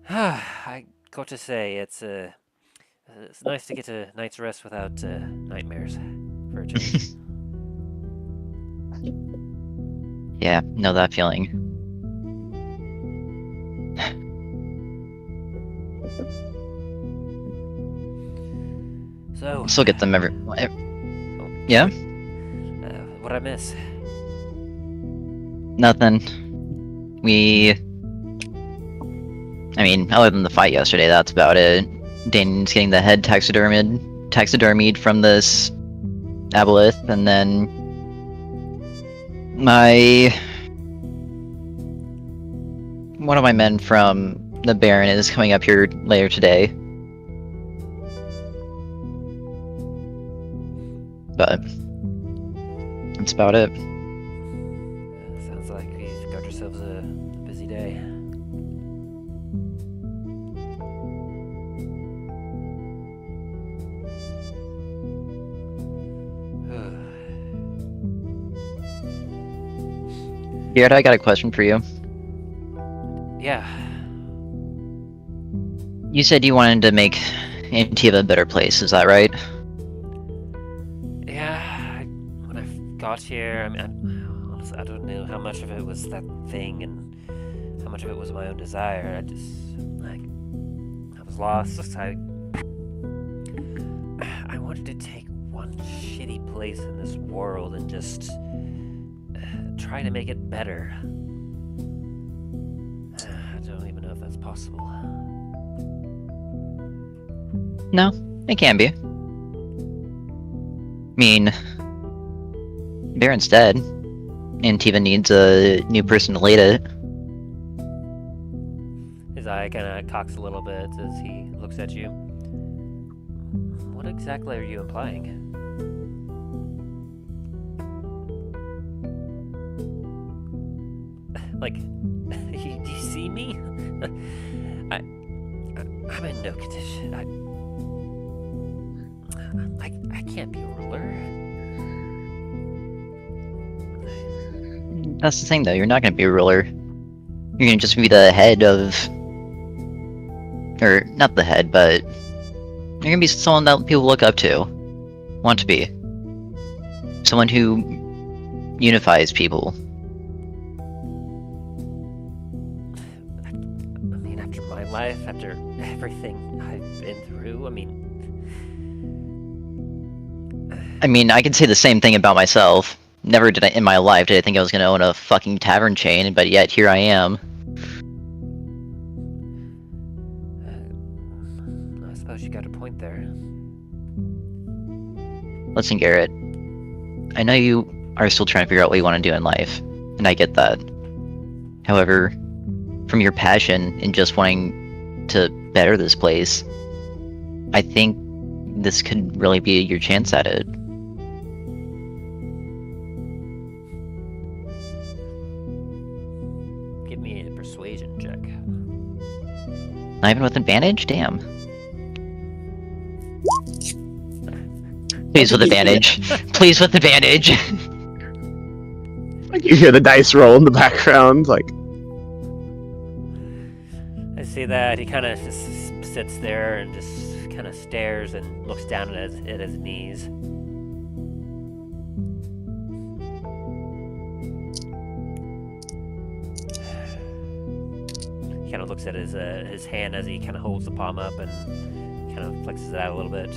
I got to say it's nice to get a night's rest without nightmares for a change. Yeah, know that feeling. So, Still get them every. Yeah? what'd I miss? Nothing. I mean, other than the fight yesterday, that's about it. Dane's getting the head taxidermied from this aboleth, and then one of my men from the Baron is coming up here later today. But that's about it. Sounds like we've got ourselves a busy day. Garrett, I got a question for you. Yeah. You said you wanted to make Antiva a better place, is that right? Yeah, when I got here, honestly, I don't know how much of it was that thing and how much of it was my own desire. I was lost. I wanted to take one shitty place in this world and just try to make it better. I don't even know if that's possible. No, it can be. I mean, Baron's dead. Antiva needs a new person to lead it. His eye kind of cocks a little bit as he looks at you. What exactly are you implying? Like, do you see me? I'm in no condition. I can't be a ruler. That's the thing, though. You're not gonna be a ruler. You're gonna just be the head of, or not the head, but you're gonna be someone that people look up to, want to be, someone who unifies people. I mean, after my life, after everything I've been through, I mean, I can say the same thing about myself. Never did I, in my life, did I think I was gonna own a fucking tavern chain, but yet here I am. I suppose you got a point there. Listen, Garrett, I know you are still trying to figure out what you want to do in life, and I get that. However, from your passion in just wanting to better this place, I think this could really be your chance at it. Give me a persuasion check. Not even with advantage? Damn. Please with advantage. Please with advantage. Like you hear the dice roll in the background, like I see that he kind of just sits there and just kind of stares and looks down at his knees. He kind of looks at his hand as he kind of holds the palm up and kind of flexes it out a little bit.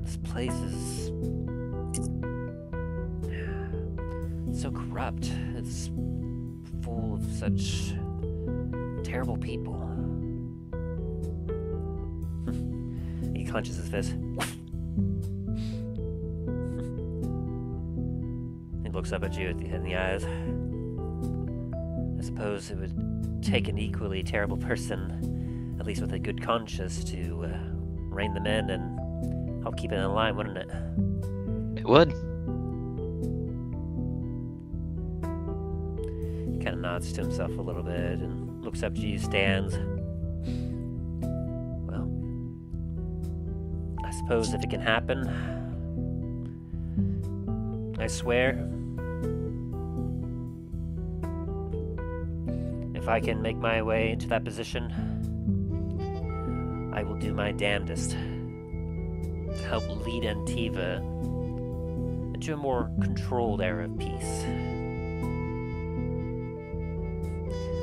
This place is so corrupt. It's full of such terrible people. He clenches his fist. He looks up at you in the eyes. I suppose it would take an equally terrible person, at least with a good conscience, to rein them in and help keep it in line, wouldn't it? It would. He kind of nods to himself a little bit and looks up to you, stands. Well, I suppose if it can happen, I swear, if I can make my way into that position, I will do my damnedest to help lead Antiva into a more controlled era of peace.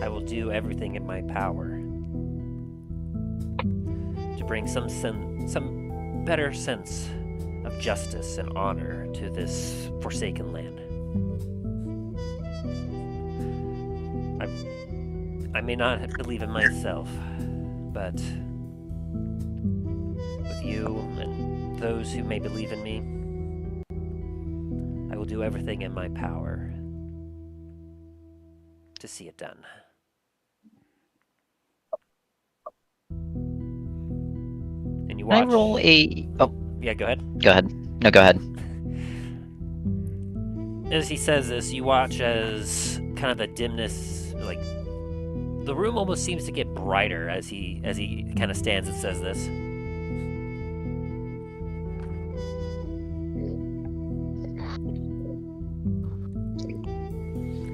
I will do everything in my power to bring some better sense of justice and honor to this forsaken land. I may not believe in myself, but with you and those who may believe in me, I will do everything in my power to see it done. And you watch. Can I roll a... Oh, Yeah, go ahead. go ahead. No, go ahead. As he says this, you watch as kind of the dimness, like the room almost seems to get brighter as he kind of stands and says this.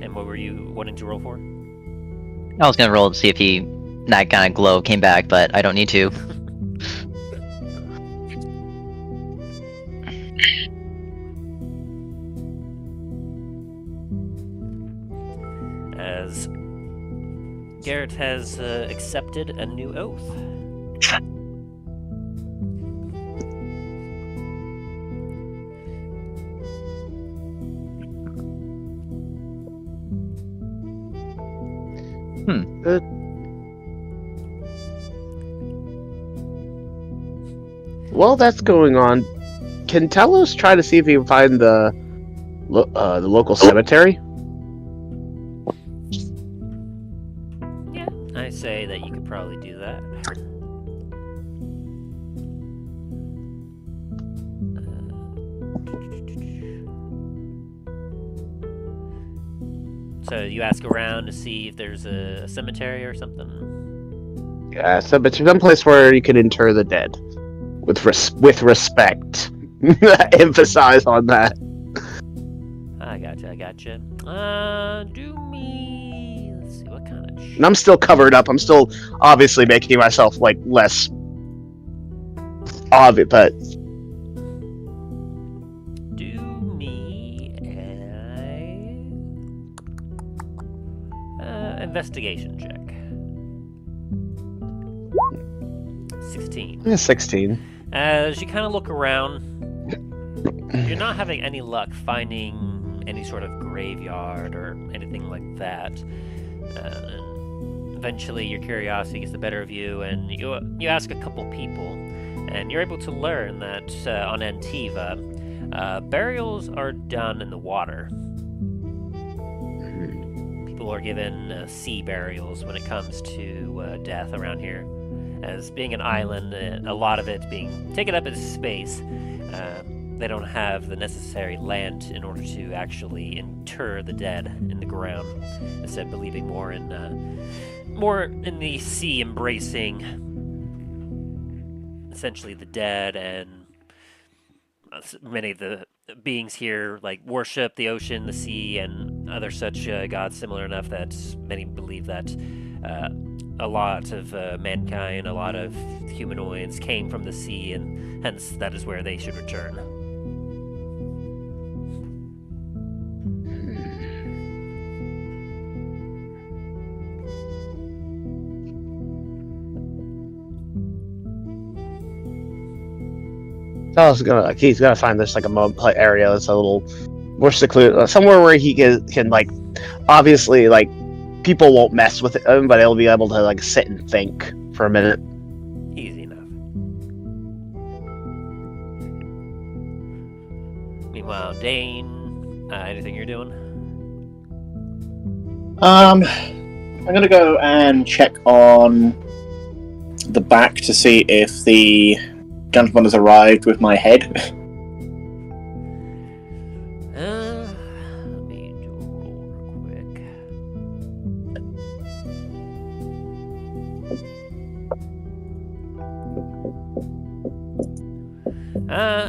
And what were you wanting to roll for? I was gonna roll to see if that kind of glow came back, but I don't need to. As Garrett has accepted a new oath. while that's going on, can Telos try to see if he can find the local cemetery? Yeah, I say that you could probably do that. So you ask around to see if there's a cemetery or something? Yeah, so but some place where you can inter the dead with respect. Emphasize on that. I gotcha. Do me... Let's see, what kind of... And I'm still covered up. I'm still obviously making myself, like, less obvious, but... Do me a... investigation check. 16. Yeah, 16. As you kind of look around, you're not having any luck finding any sort of graveyard or anything like that. And eventually, your curiosity gets the better of you, and you ask a couple people, and you're able to learn that on Antiva, burials are done in the water. People are given sea burials when it comes to death around here. As being an island, a lot of it being taken up as space, they don't have the necessary land in order to actually inter the dead in the ground. Instead, believing more in the sea, embracing essentially the dead, and many of the beings here like worship the ocean, the sea, and other such gods similar enough that many believe that. A lot of mankind, a lot of humanoids came from the sea, and hence that is where they should return. So he's gonna find this like a area that's a little more secluded, somewhere where he can like, obviously like. People won't mess with him, but he'll be able to like sit and think for a minute. Easy enough. Meanwhile, Dane, anything you're doing? I'm gonna go and check on the back to see if the gentleman has arrived with my head. Let me do a roll real quick.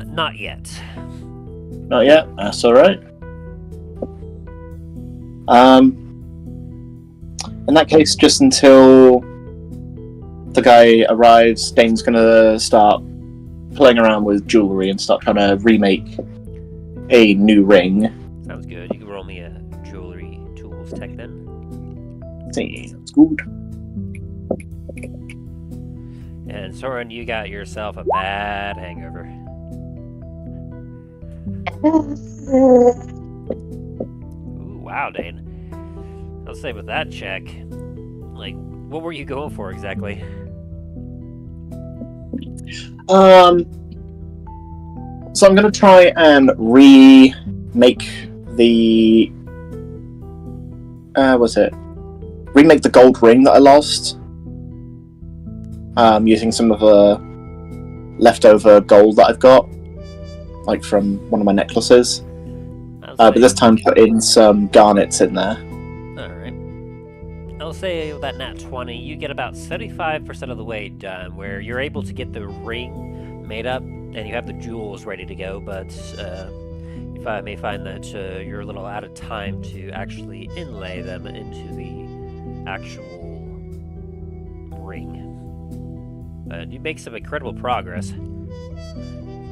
Not yet. Not yet. That's all right. In that case, just until the guy arrives, Dane's gonna start playing around with jewelry and start trying to remake a new ring. Sounds good. You can roll me a jewelry tools tech then. See, that's good. And Soren, you got yourself a bad hangover. Ooh, wow, Dane. I'll say with that check, like, what were you going for exactly? So I'm gonna try and remake the remake the gold ring that I lost. Using some of the leftover gold that I've got, like from one of my necklaces. But this time put in some garnets in there. Alright. I'll say with that nat 20, you get about 75% of the way done, where you're able to get the ring made up, and you have the jewels ready to go, but you may find that you're a little out of time to actually inlay them into the actual ring. You make some incredible progress.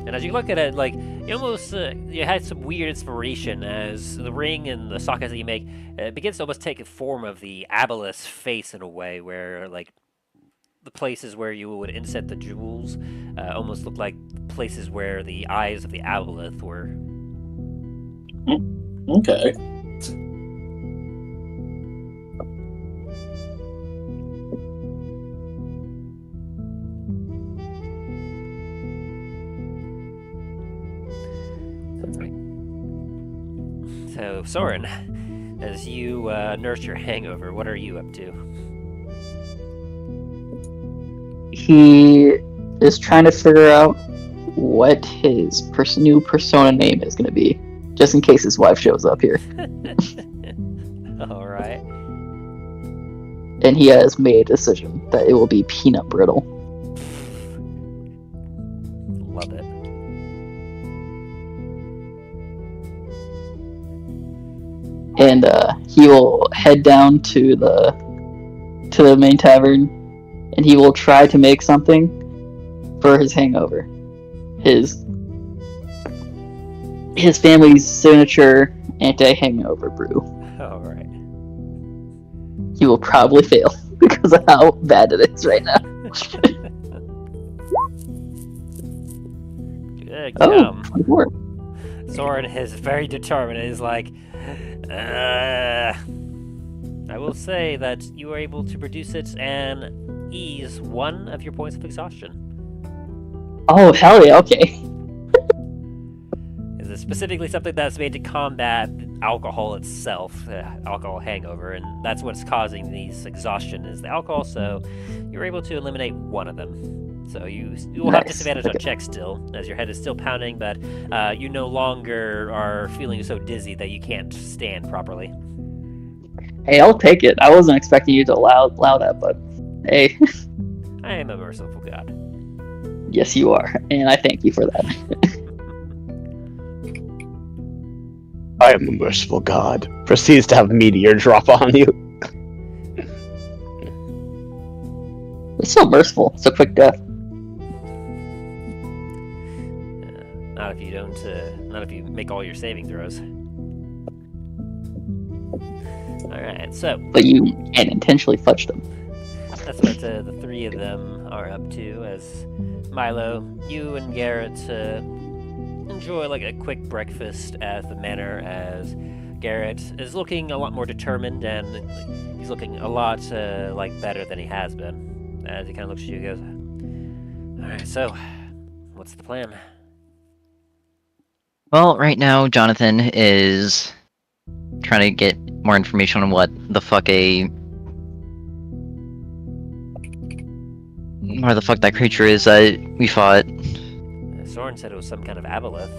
And as you look at it, like, you almost, you had some weird inspiration as the ring and the sockets that you make begins to almost take the form of the aboleth face in a way, where, like, the places where you would inset the jewels almost look like places where the eyes of the aboleth were. Okay. So, Soren, as you nurse your hangover, what are you up to? He is trying to figure out what his new persona name is going to be, just in case his wife shows up here. All right. And he has made a decision that it will be peanut brittle. Love it. And he will head down to the main tavern, and he will try to make something for his hangover. His family's signature anti-hangover brew. All right. He will probably fail because of how bad it is right now. Good. Oh, 24. Soren is very determined. He's like, I will say that you were able to produce it and ease one of your points of exhaustion. Oh, hell yeah, okay. Is it specifically something that's made to combat alcohol itself, alcohol hangover, and that's what's causing these exhaustion is the alcohol, so you're able to eliminate one of them. So you will have disadvantage on checks still, as your head is still pounding, but you no longer are feeling so dizzy that you can't stand properly. Hey, I'll take it. I wasn't expecting you to allow that, but hey. I am a merciful god. Yes, you are, and I thank you for that. I am a merciful god. Proceeds to have a meteor drop on you. It's so merciful. It's a quick death. Not if you don't. Not if you make all your saving throws. All right, so But you can't intentionally fudge them. that's what the three of them are up to. As Milo, you and Garrett enjoy like a quick breakfast at the manor. As Garrett is looking a lot more determined, and he's looking a lot like better than he has been. As he kind of looks at you, and goes, "All right, so what's the plan?" Well, right now, Jonathan is trying to get more information on what the fuck that creature is that we fought. Soren said it was some kind of aboleth.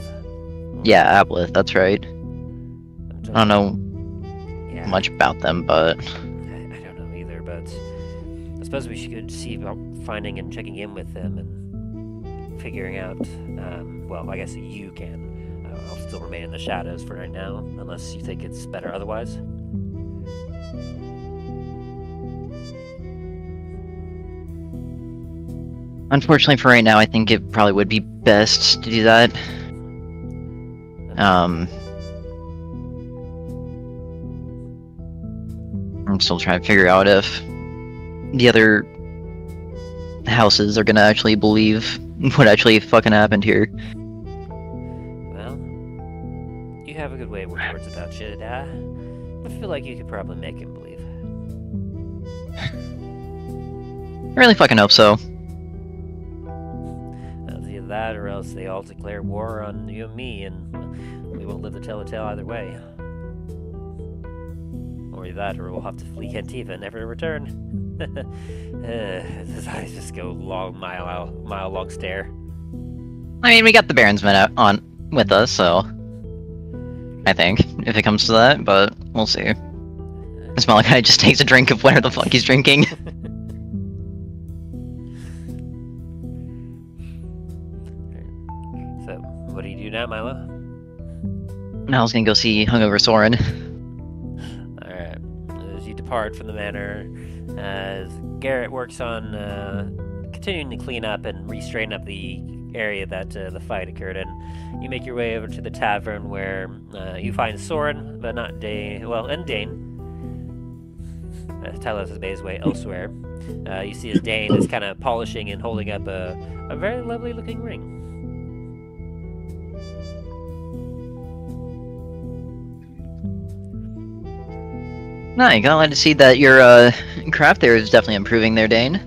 Yeah, Aboleth, that's right. I don't know Yeah, much about them, but I don't know either, but I suppose we should see about finding and checking in with them and figuring out. Well, I guess you can. I'll still remain in the shadows for right now, unless you think it's better otherwise. unfortunately for right now, I think it probably would be best to do that. I'm still trying to figure out if the other houses are gonna actually believe what actually fucking happened here. Well, you have a good way of words about shit. I feel like you could probably make him believe. I really fucking hope so. It's either that or else they all declare war on you and me, and we won't live to tell a tale either way. Or that, or we'll have to flee Kentiva, never to return. His eyes just go mile long stare. I mean, we got the Baron's men out on with us, so I think if it comes to that, but we'll see. This Malachi just takes a drink of whatever the fuck he's drinking. So, what do you do now, Milo? Now I was gonna go see hungover Soren. Alright. As you depart from the manor, as Garrett works on continuing to clean up and re-straighten up the area that the fight occurred in, you make your way over to the tavern where you find Soren, but not Dane. Well, and Dane. Talos has made his way elsewhere. You see as Dane is kind of polishing and holding up a very lovely looking ring. No, you glad to see that your craft there is definitely improving there, Dane.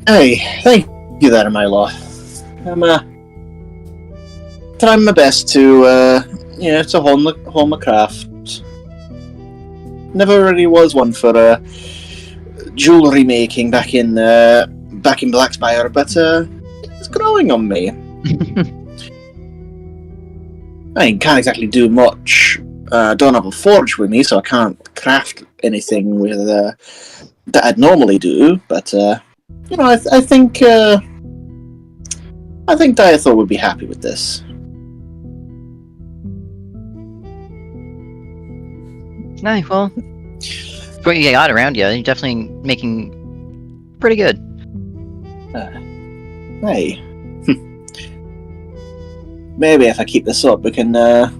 Hey, thank you there, my lord. I'm trying my best to to hone my craft. Never really was one for jewelry making back in Blackspire, but it's growing on me. I can't exactly do much don't have a forge with me, so I can't craft anything with that I'd normally do. But I think Diathor would be happy with this. Nah, well, what you got around you, you're definitely making pretty good. Hey, maybe if I keep this up, we can. I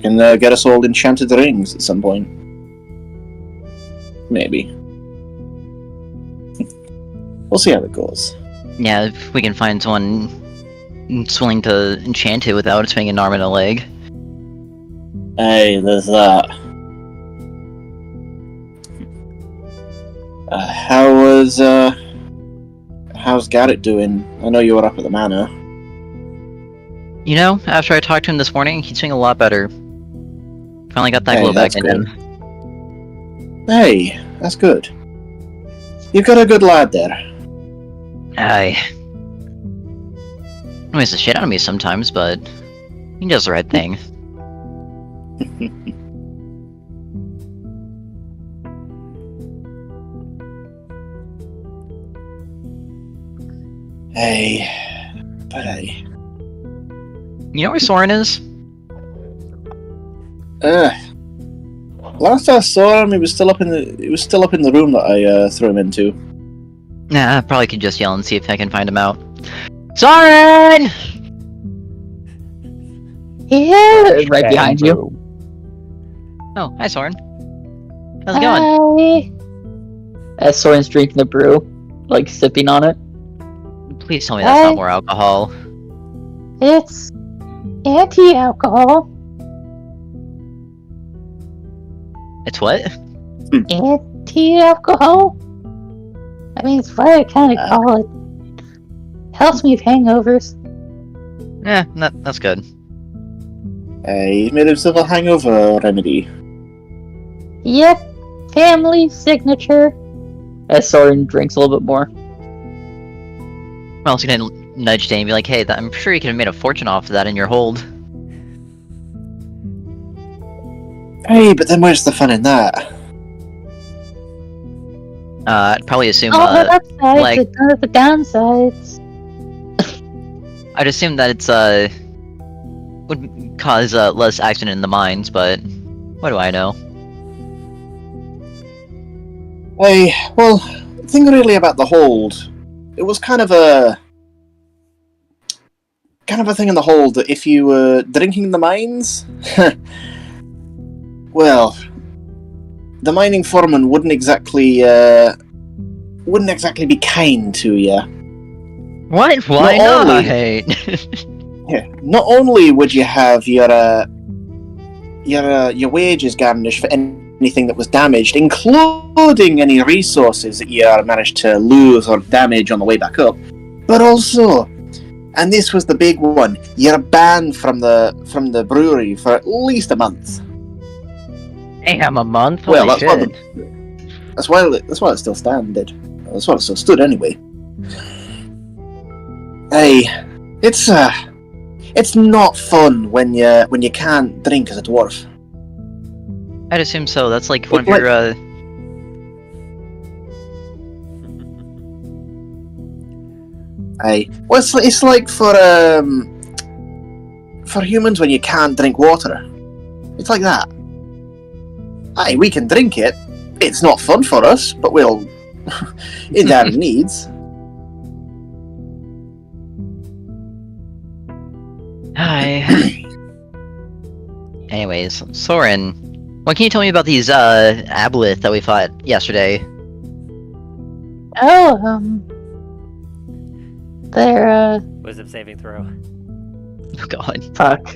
can get us all enchanted rings at some point. Maybe. We'll see how it goes. Yeah, if we can find someone who's willing to enchant it without spending an arm and a leg. Hey, there's that. How's Garrett doing? I know you were up at the manor. You know, after I talked to him this morning, he's doing a lot better. Finally got that Hey, glow back that's in good. him. Hey, that's good. You've got a good lad there. Aye. Annoys the shit out of me sometimes, but he does the right thing. Hey, but hey. You know where Soren is? Last I saw him, he was still up in the room that I threw him into. Nah, I probably could just yell and see if I can find him out. Soren! Yeah. Right behind you. Oh, hi Soren. How's it going? Hi. As Soren's drinking the brew, like sipping on it. Please tell me that's not more alcohol. It's anti-alcohol. It's what? Anti-alcohol? I mean, it's what I kind of call it. Helps me with hangovers. Yeah, that's good. Hey, he made himself a hangover remedy. Yep. Family signature. As Soren drinks a little bit more. Well, I was gonna nudge Dane and be like, hey, I'm sure you could have made a fortune off of that in your hold. Hey, but then where's the fun in that? I'd probably assume, All the upsides, like- but none of the downsides. I'd assume that it's, would cause, less accident in the mines, but what do I know? Hey, well, the thing really about the hold, it was kind of a thing in the hold that if you were drinking in the mines, well, the mining foreman wouldn't exactly be kind to you. What? Why Not not? Yeah. Not only would you have your wages garnished for anything that was damaged, including any resources that you managed to lose or damage on the way back up, but also, and this was the big one, you're banned from the brewery for at least a month. Damn, a month? Well, Holy that's why shit. that's why it still standed. That's why it still stood anyway. Hey, it's not fun when you can't drink as a dwarf. I'd assume so. That's like one of Like- your, Hey, well, it's like for humans when you can't drink water. It's like that. Aye, we can drink it. It's not fun for us, but we'll in our needs. Hi. Anyways, Soren, what can you tell me about these, aboleth that we fought yesterday? Oh, they're, Wisdom saving throw. Oh god. Fuck.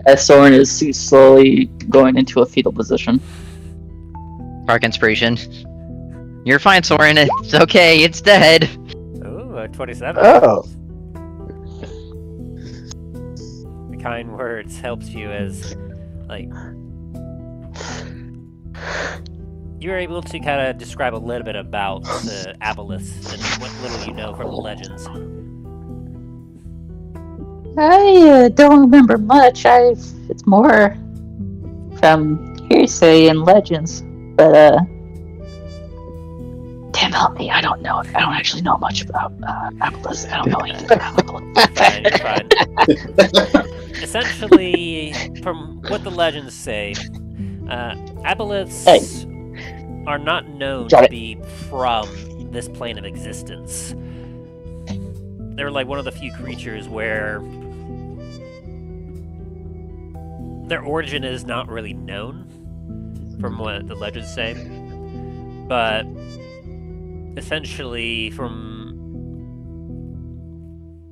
As Soren is slowly going into a fetal position. Dark inspiration. You're fine, Soren. It's okay. It's dead. Ooh, a 27. Oh. The kind words helps you as, like, you're able to kind of describe a little bit about Aboleth and what little you know from the legends. I don't remember much. It's more from hearsay and legends. But damn help me, I don't actually know much about Aboleth. I don't know anything about Aboleth. Fine. Essentially, from what the legends say, Aboleths are not known to be from this plane of existence. They're like one of the few creatures where their origin is not really known, from what the legends say. But essentially, from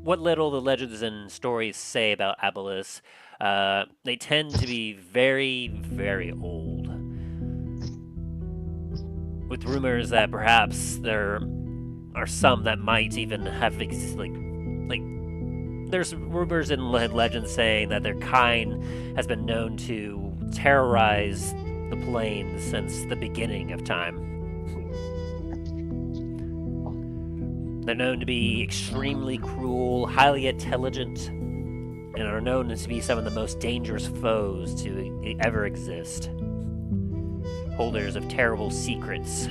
what little the legends and stories say about Aboleths, they tend to be very, very old. With rumors that perhaps there are some that might even have there's rumors and legends saying that their kind has been known to terrorize the plains since the beginning of time. They're known to be extremely cruel, highly intelligent, and are known to be some of the most dangerous foes to ever exist. Holders of terrible secrets.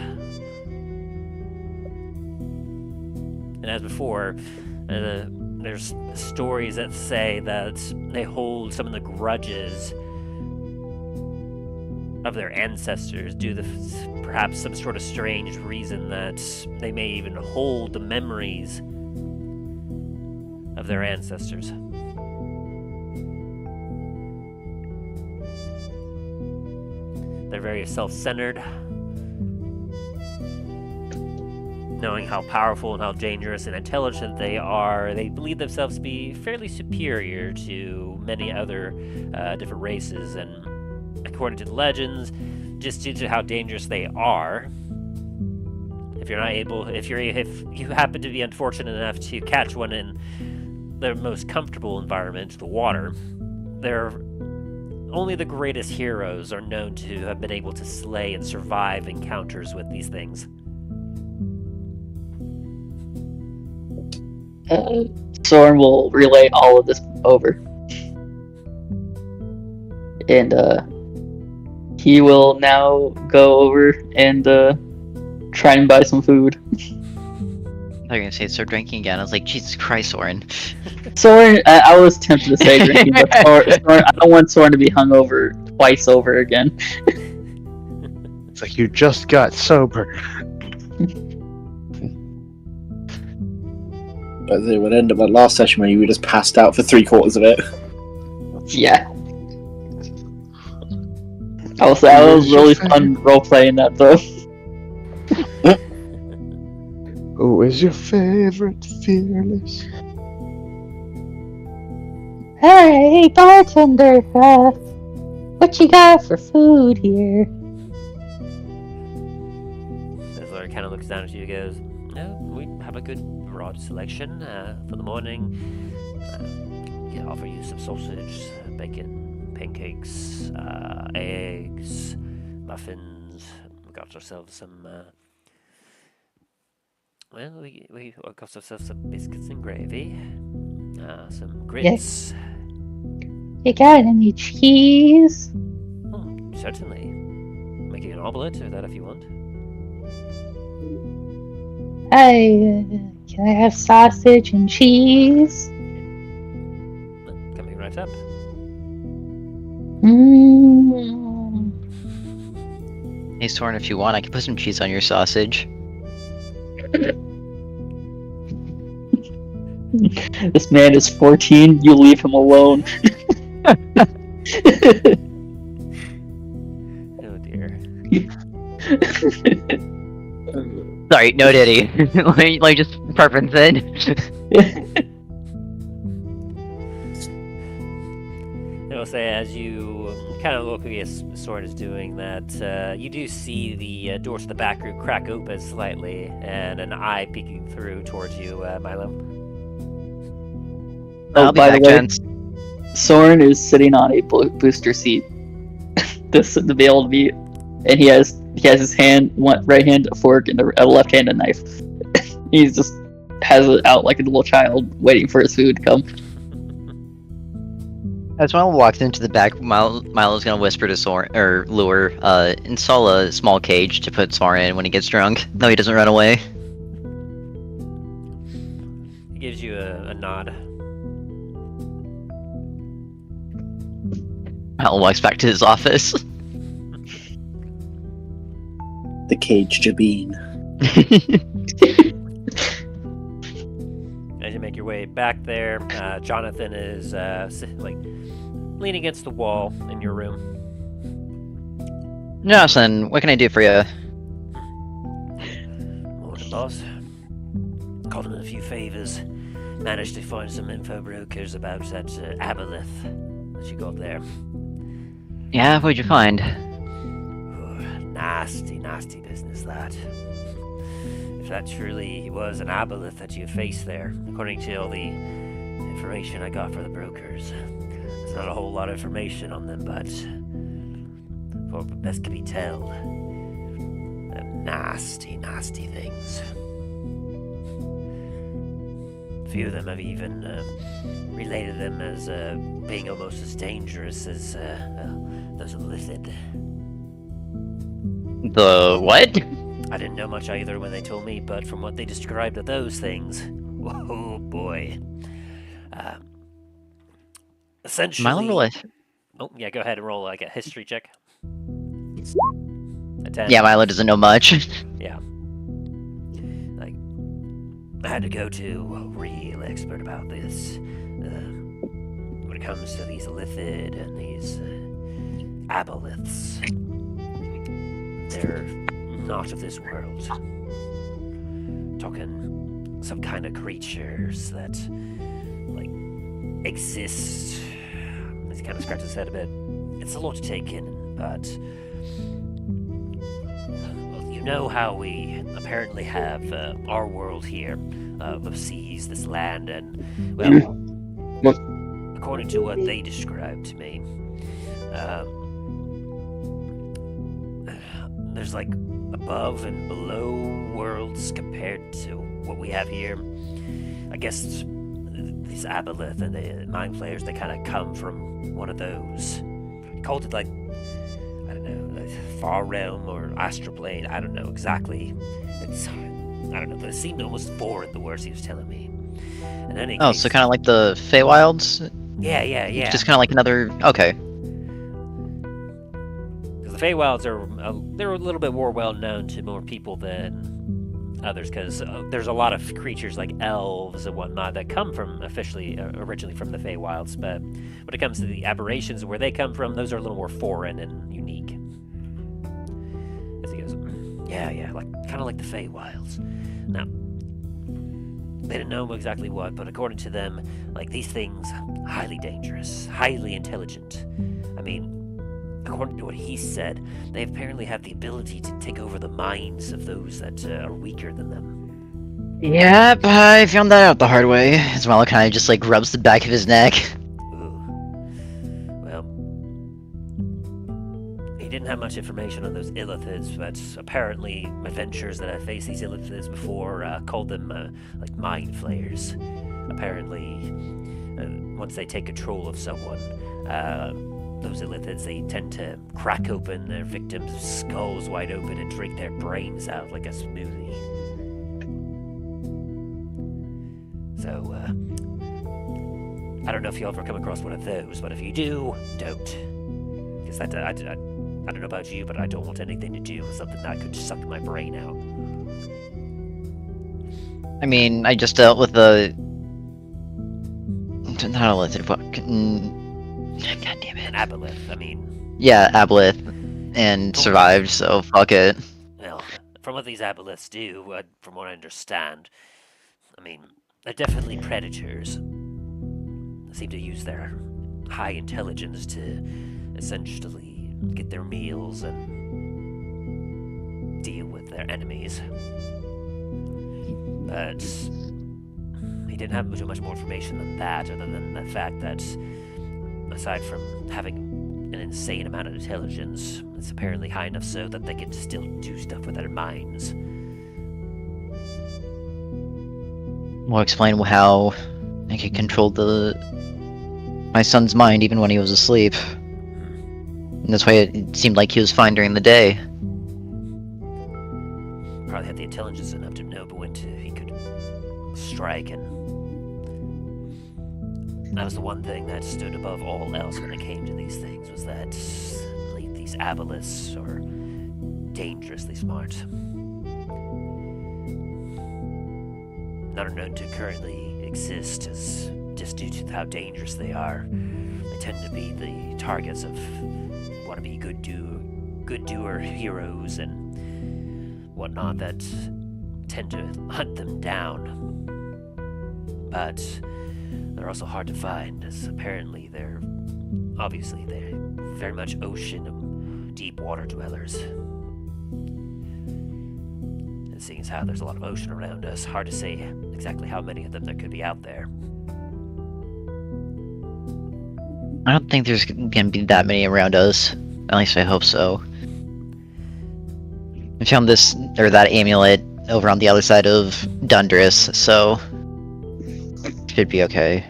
And as before, there's stories that say that they hold some of the grudges of their ancestors due to perhaps some sort of strange reason that they may even hold the memories of their ancestors. They're very self-centered, knowing how powerful and how dangerous and intelligent they are. They believe themselves to be fairly superior to many other different races, and according to the legends, just due to how dangerous they are, if you happen to be unfortunate enough to catch one in their most comfortable environment, the water, only the greatest heroes are known to have been able to slay and survive encounters with these things. Soren will relay all of this over. And he will now go over and try and buy some food. They're gonna say start drinking again. I was like, Jesus Christ, Soren. Soren, I was tempted to say drinking, but Soren, I don't want Soren to be hungover twice over again. It's like you just got sober. But they would end up at last session where you were just passed out for 3/4 of it. Yeah. I was really fun role playing that though. Who is your favorite fearless? Hey, bartender, what you got for food here? Sizzler kind of looks down at you and goes, "No, we have a good broad selection for the morning. Can offer you some sausage, bacon, pancakes, eggs, muffins. We got ourselves some. We got ourselves some biscuits and gravy, some grits. You got any cheese? Oh, certainly. Making an omelette or that if you want. Can I have sausage and cheese? Coming right up. Hey, Soren, if you want, I can put some cheese on your sausage. This man is 14, you leave him alone. Oh dear. Sorry, no diddy. like just preference it. I will say, as you kind of look as Soren is doing that, you do see the doors to the back room crack open slightly, and an eye peeking through towards you, Milo. I'll be by back, the way, gents. Soren is sitting on a booster seat to be able to be, and he has He has his right hand a fork, and the left hand a knife. He's just has it out like a little child, waiting for his food to come. As Milo walks into the back, Milo's gonna whisper to Soren, or Lure, install a small cage to put Soren in when he gets drunk. No, he doesn't run away. He gives you a nod. Milo walks back to his office. The cage Jabeen. As you make your way back there, Jonathan is leaning against the wall in your room. Jonathan, what can I do for you? Morning, boss. Called in a few favors. Managed to find some info brokers about that aboleth that you got there. Yeah, what'd you find? Nasty business, that. If that truly was an aboleth that you faced there, according to all the information I got for the brokers, there's not a whole lot of information on them, but for best can be tell, they're nasty things. A few of them have even related them as being almost as dangerous as those illithid. The what? I didn't know much either when they told me, but from what they described of those things, oh boy. Essentially... Milo, roll Oh, yeah, go ahead and roll like a history check. A 10. Yeah, Milo doesn't know much. Yeah. Like, I had to go to a real expert about this. When it comes to these illithid and these aboleths, they're not of this world. Talking some kind of creatures that, like, exist. He kind of scratches his head a bit. It's a lot to take in, but... well, you know how we apparently have our world here, the seas, this land, and, well, according to what they described to me, there's like above and below worlds compared to what we have here. I guess these aboleth and the mind flayers, they kind of come from one of those. He called it like, I don't know, far realm or astral plane. I don't know exactly. I don't know. They seemed almost foreign, the words he was telling me. In any case, So kind of like the Feywilds? Yeah. Just kind of like another... Okay. Because the Feywilds they're a little bit more well known to more people than others, because there's a lot of creatures like elves and whatnot that come from originally from the Feywilds, but when it comes to the aberrations where they come from, those are a little more foreign and unique. As he goes, yeah, like kind of like the Feywilds. Now, they didn't know exactly what, but according to them, like these things, highly dangerous, highly intelligent. I mean, according to what he said, they apparently have the ability to take over the minds of those that are weaker than them. Yep, I found that out the hard way. Milo kind of just like rubs the back of his neck. Ooh. Well, he didn't have much information on those illithids, but apparently adventurers that have faced these illithids before called them like mind flayers. Apparently, once they take control of someone, those illithids, they tend to crack open their victims' skulls wide open and drink their brains out like a smoothie. So, I don't know if you'll ever come across one of those, but if you do, don't. Because I don't know about you, but I don't want anything to do with something that could suck my brain out. I mean, I just dealt with the... Not a lizard, but... God damn it. An aboleth, I mean... Yeah, aboleth, and survived, so fuck it. Well, from what these aboleths do, from what I understand, I mean, they're definitely predators. They seem to use their high intelligence to essentially get their meals and deal with their enemies. But he didn't have too much more information than that, other than the fact that aside from having an insane amount of intelligence. It's apparently high enough so that they can still do stuff with their minds. Well, explain how I could control my son's mind even when he was asleep. And that's why it seemed like he was fine during the day. Probably had the intelligence enough to know when he could strike, and that was the one thing that stood above all else when it came to these things, was that these aboleths are dangerously smart. Not known to currently exist is just due to how dangerous they are. They tend to be the targets of wannabe good doer heroes and whatnot that tend to hunt them down. But they're also hard to find, as apparently they're very much ocean and deep water dwellers. And seeing as how there's a lot of ocean around us, hard to say exactly how many of them there could be out there. I don't think there's gonna be that many around us. At least I hope so. I found that amulet over on the other side of Dundras, so should be okay.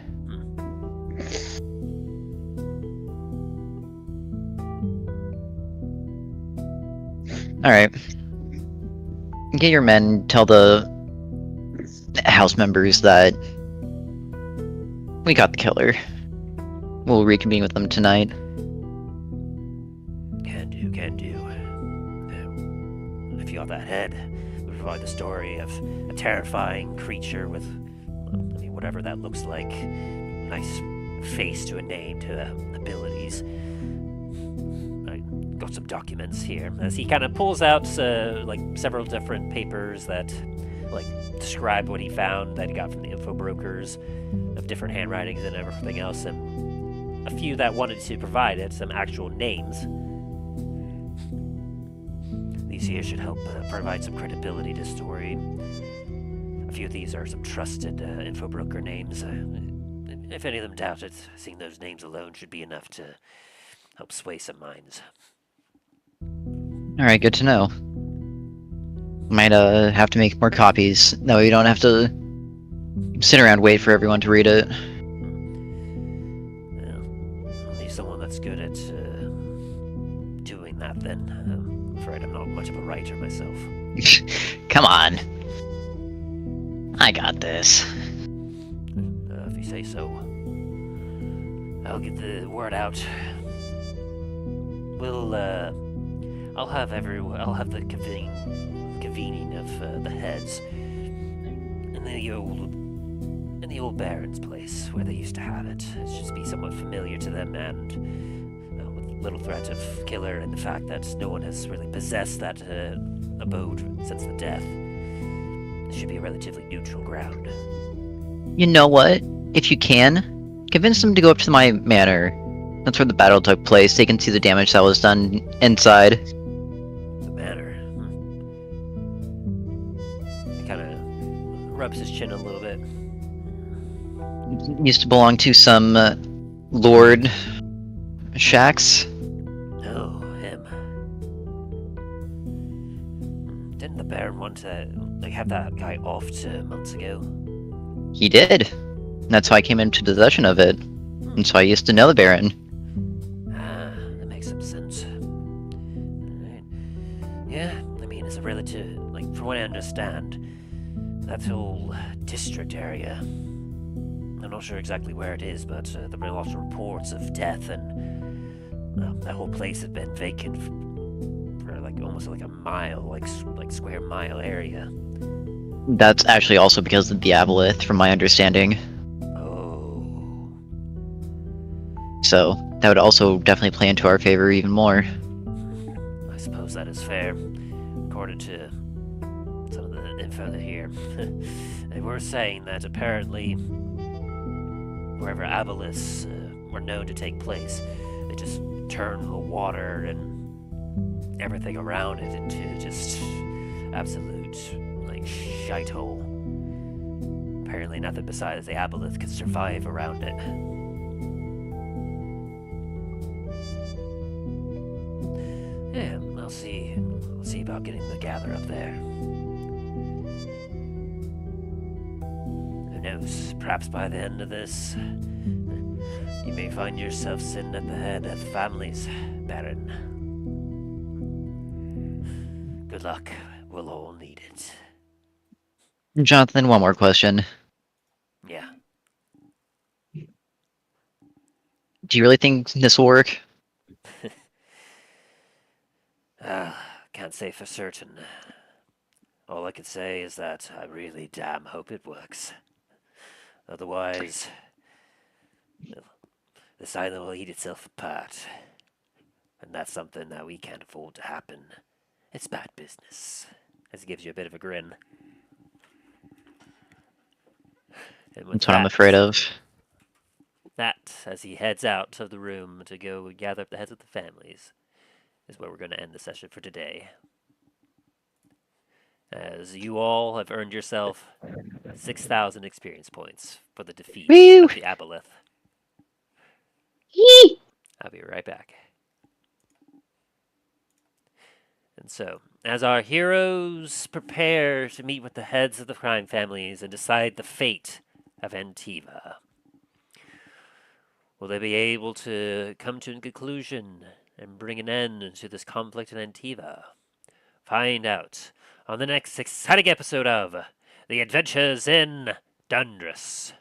Alright. Get your men, tell the house members that we got the killer. We'll reconvene with them tonight. Can do. If you got that head, we provide the story of a terrifying creature with, whatever that looks like. Nice face to a name, to abilities. I got some documents here. As he kind of pulls out several different papers that describe what he found that he got from the info brokers, of different handwritings and everything else, and a few that wanted to provide it some actual names. These here should help provide some credibility to the story. A few of these are some trusted info broker names. If any of them doubt it, seeing those names alone should be enough to help sway some minds. Alright, good to know. Might have to make more copies. No, you don't have to sit around and wait for everyone to read it. Well, need someone that's good at doing that then. I'm afraid I'm not much of a writer myself. Come on. I got this. If you say so. I'll get the word out. I'll have the convening of the heads in the old Baron's place where they used to have it. It should be somewhat familiar to them, and with little threat of killer and the fact that no one has really possessed that abode since the death. It should be a relatively neutral ground. You know what? If you can, convince them to go up to my manor. That's where the battle took place. They can see the damage that was done inside. The manor. He kind of rubs his chin a little bit. It used to belong to some Lord Shax. Oh, him. Didn't the Baron want to have that guy offed months ago? He did. That's how I came into possession of it. And so I used to know the Baron. That makes some sense. Right. Yeah, it's a relative, from what I understand, that whole district area. I'm not sure exactly where it is, but there have been lots of reports of death, and that whole place has been vacant for almost a mile, square mile area. That's actually also because of the Aboleth, from my understanding. Oh. So, that would also definitely play into our favor even more. I suppose that is fair, according to some of the info here. They were saying that apparently wherever aboleths were known to take place, they just turned the water and everything around it into just absolute shithole. Apparently nothing besides the aboleth could survive around it. I'll see. I'll see about getting the gather up there. Who knows? Perhaps by the end of this, you may find yourself sitting at the head of the family's Baron. Good luck. We'll all need it. Jonathan, one more question. Yeah. Do you really think this will work? Can't say for certain. All I can say is that I really damn hope it works. Otherwise, this island will eat itself apart. And that's something that we can't afford to happen. It's bad business. As he gives you a bit of a grin. And with That's what I'm afraid of. That, as he heads out of the room to go gather up the heads of the families, is where we're going to end the session for today. As you all have earned yourself 6,000 experience points for the defeat Woo! of the Aboleth. Yee! I'll be right back. And so, as our heroes prepare to meet with the heads of the crime families and decide the fate of Antiva, will they be able to come to a conclusion and bring an end to this conflict in Antiva? Find out on the next exciting episode of The Adventures in Dundras.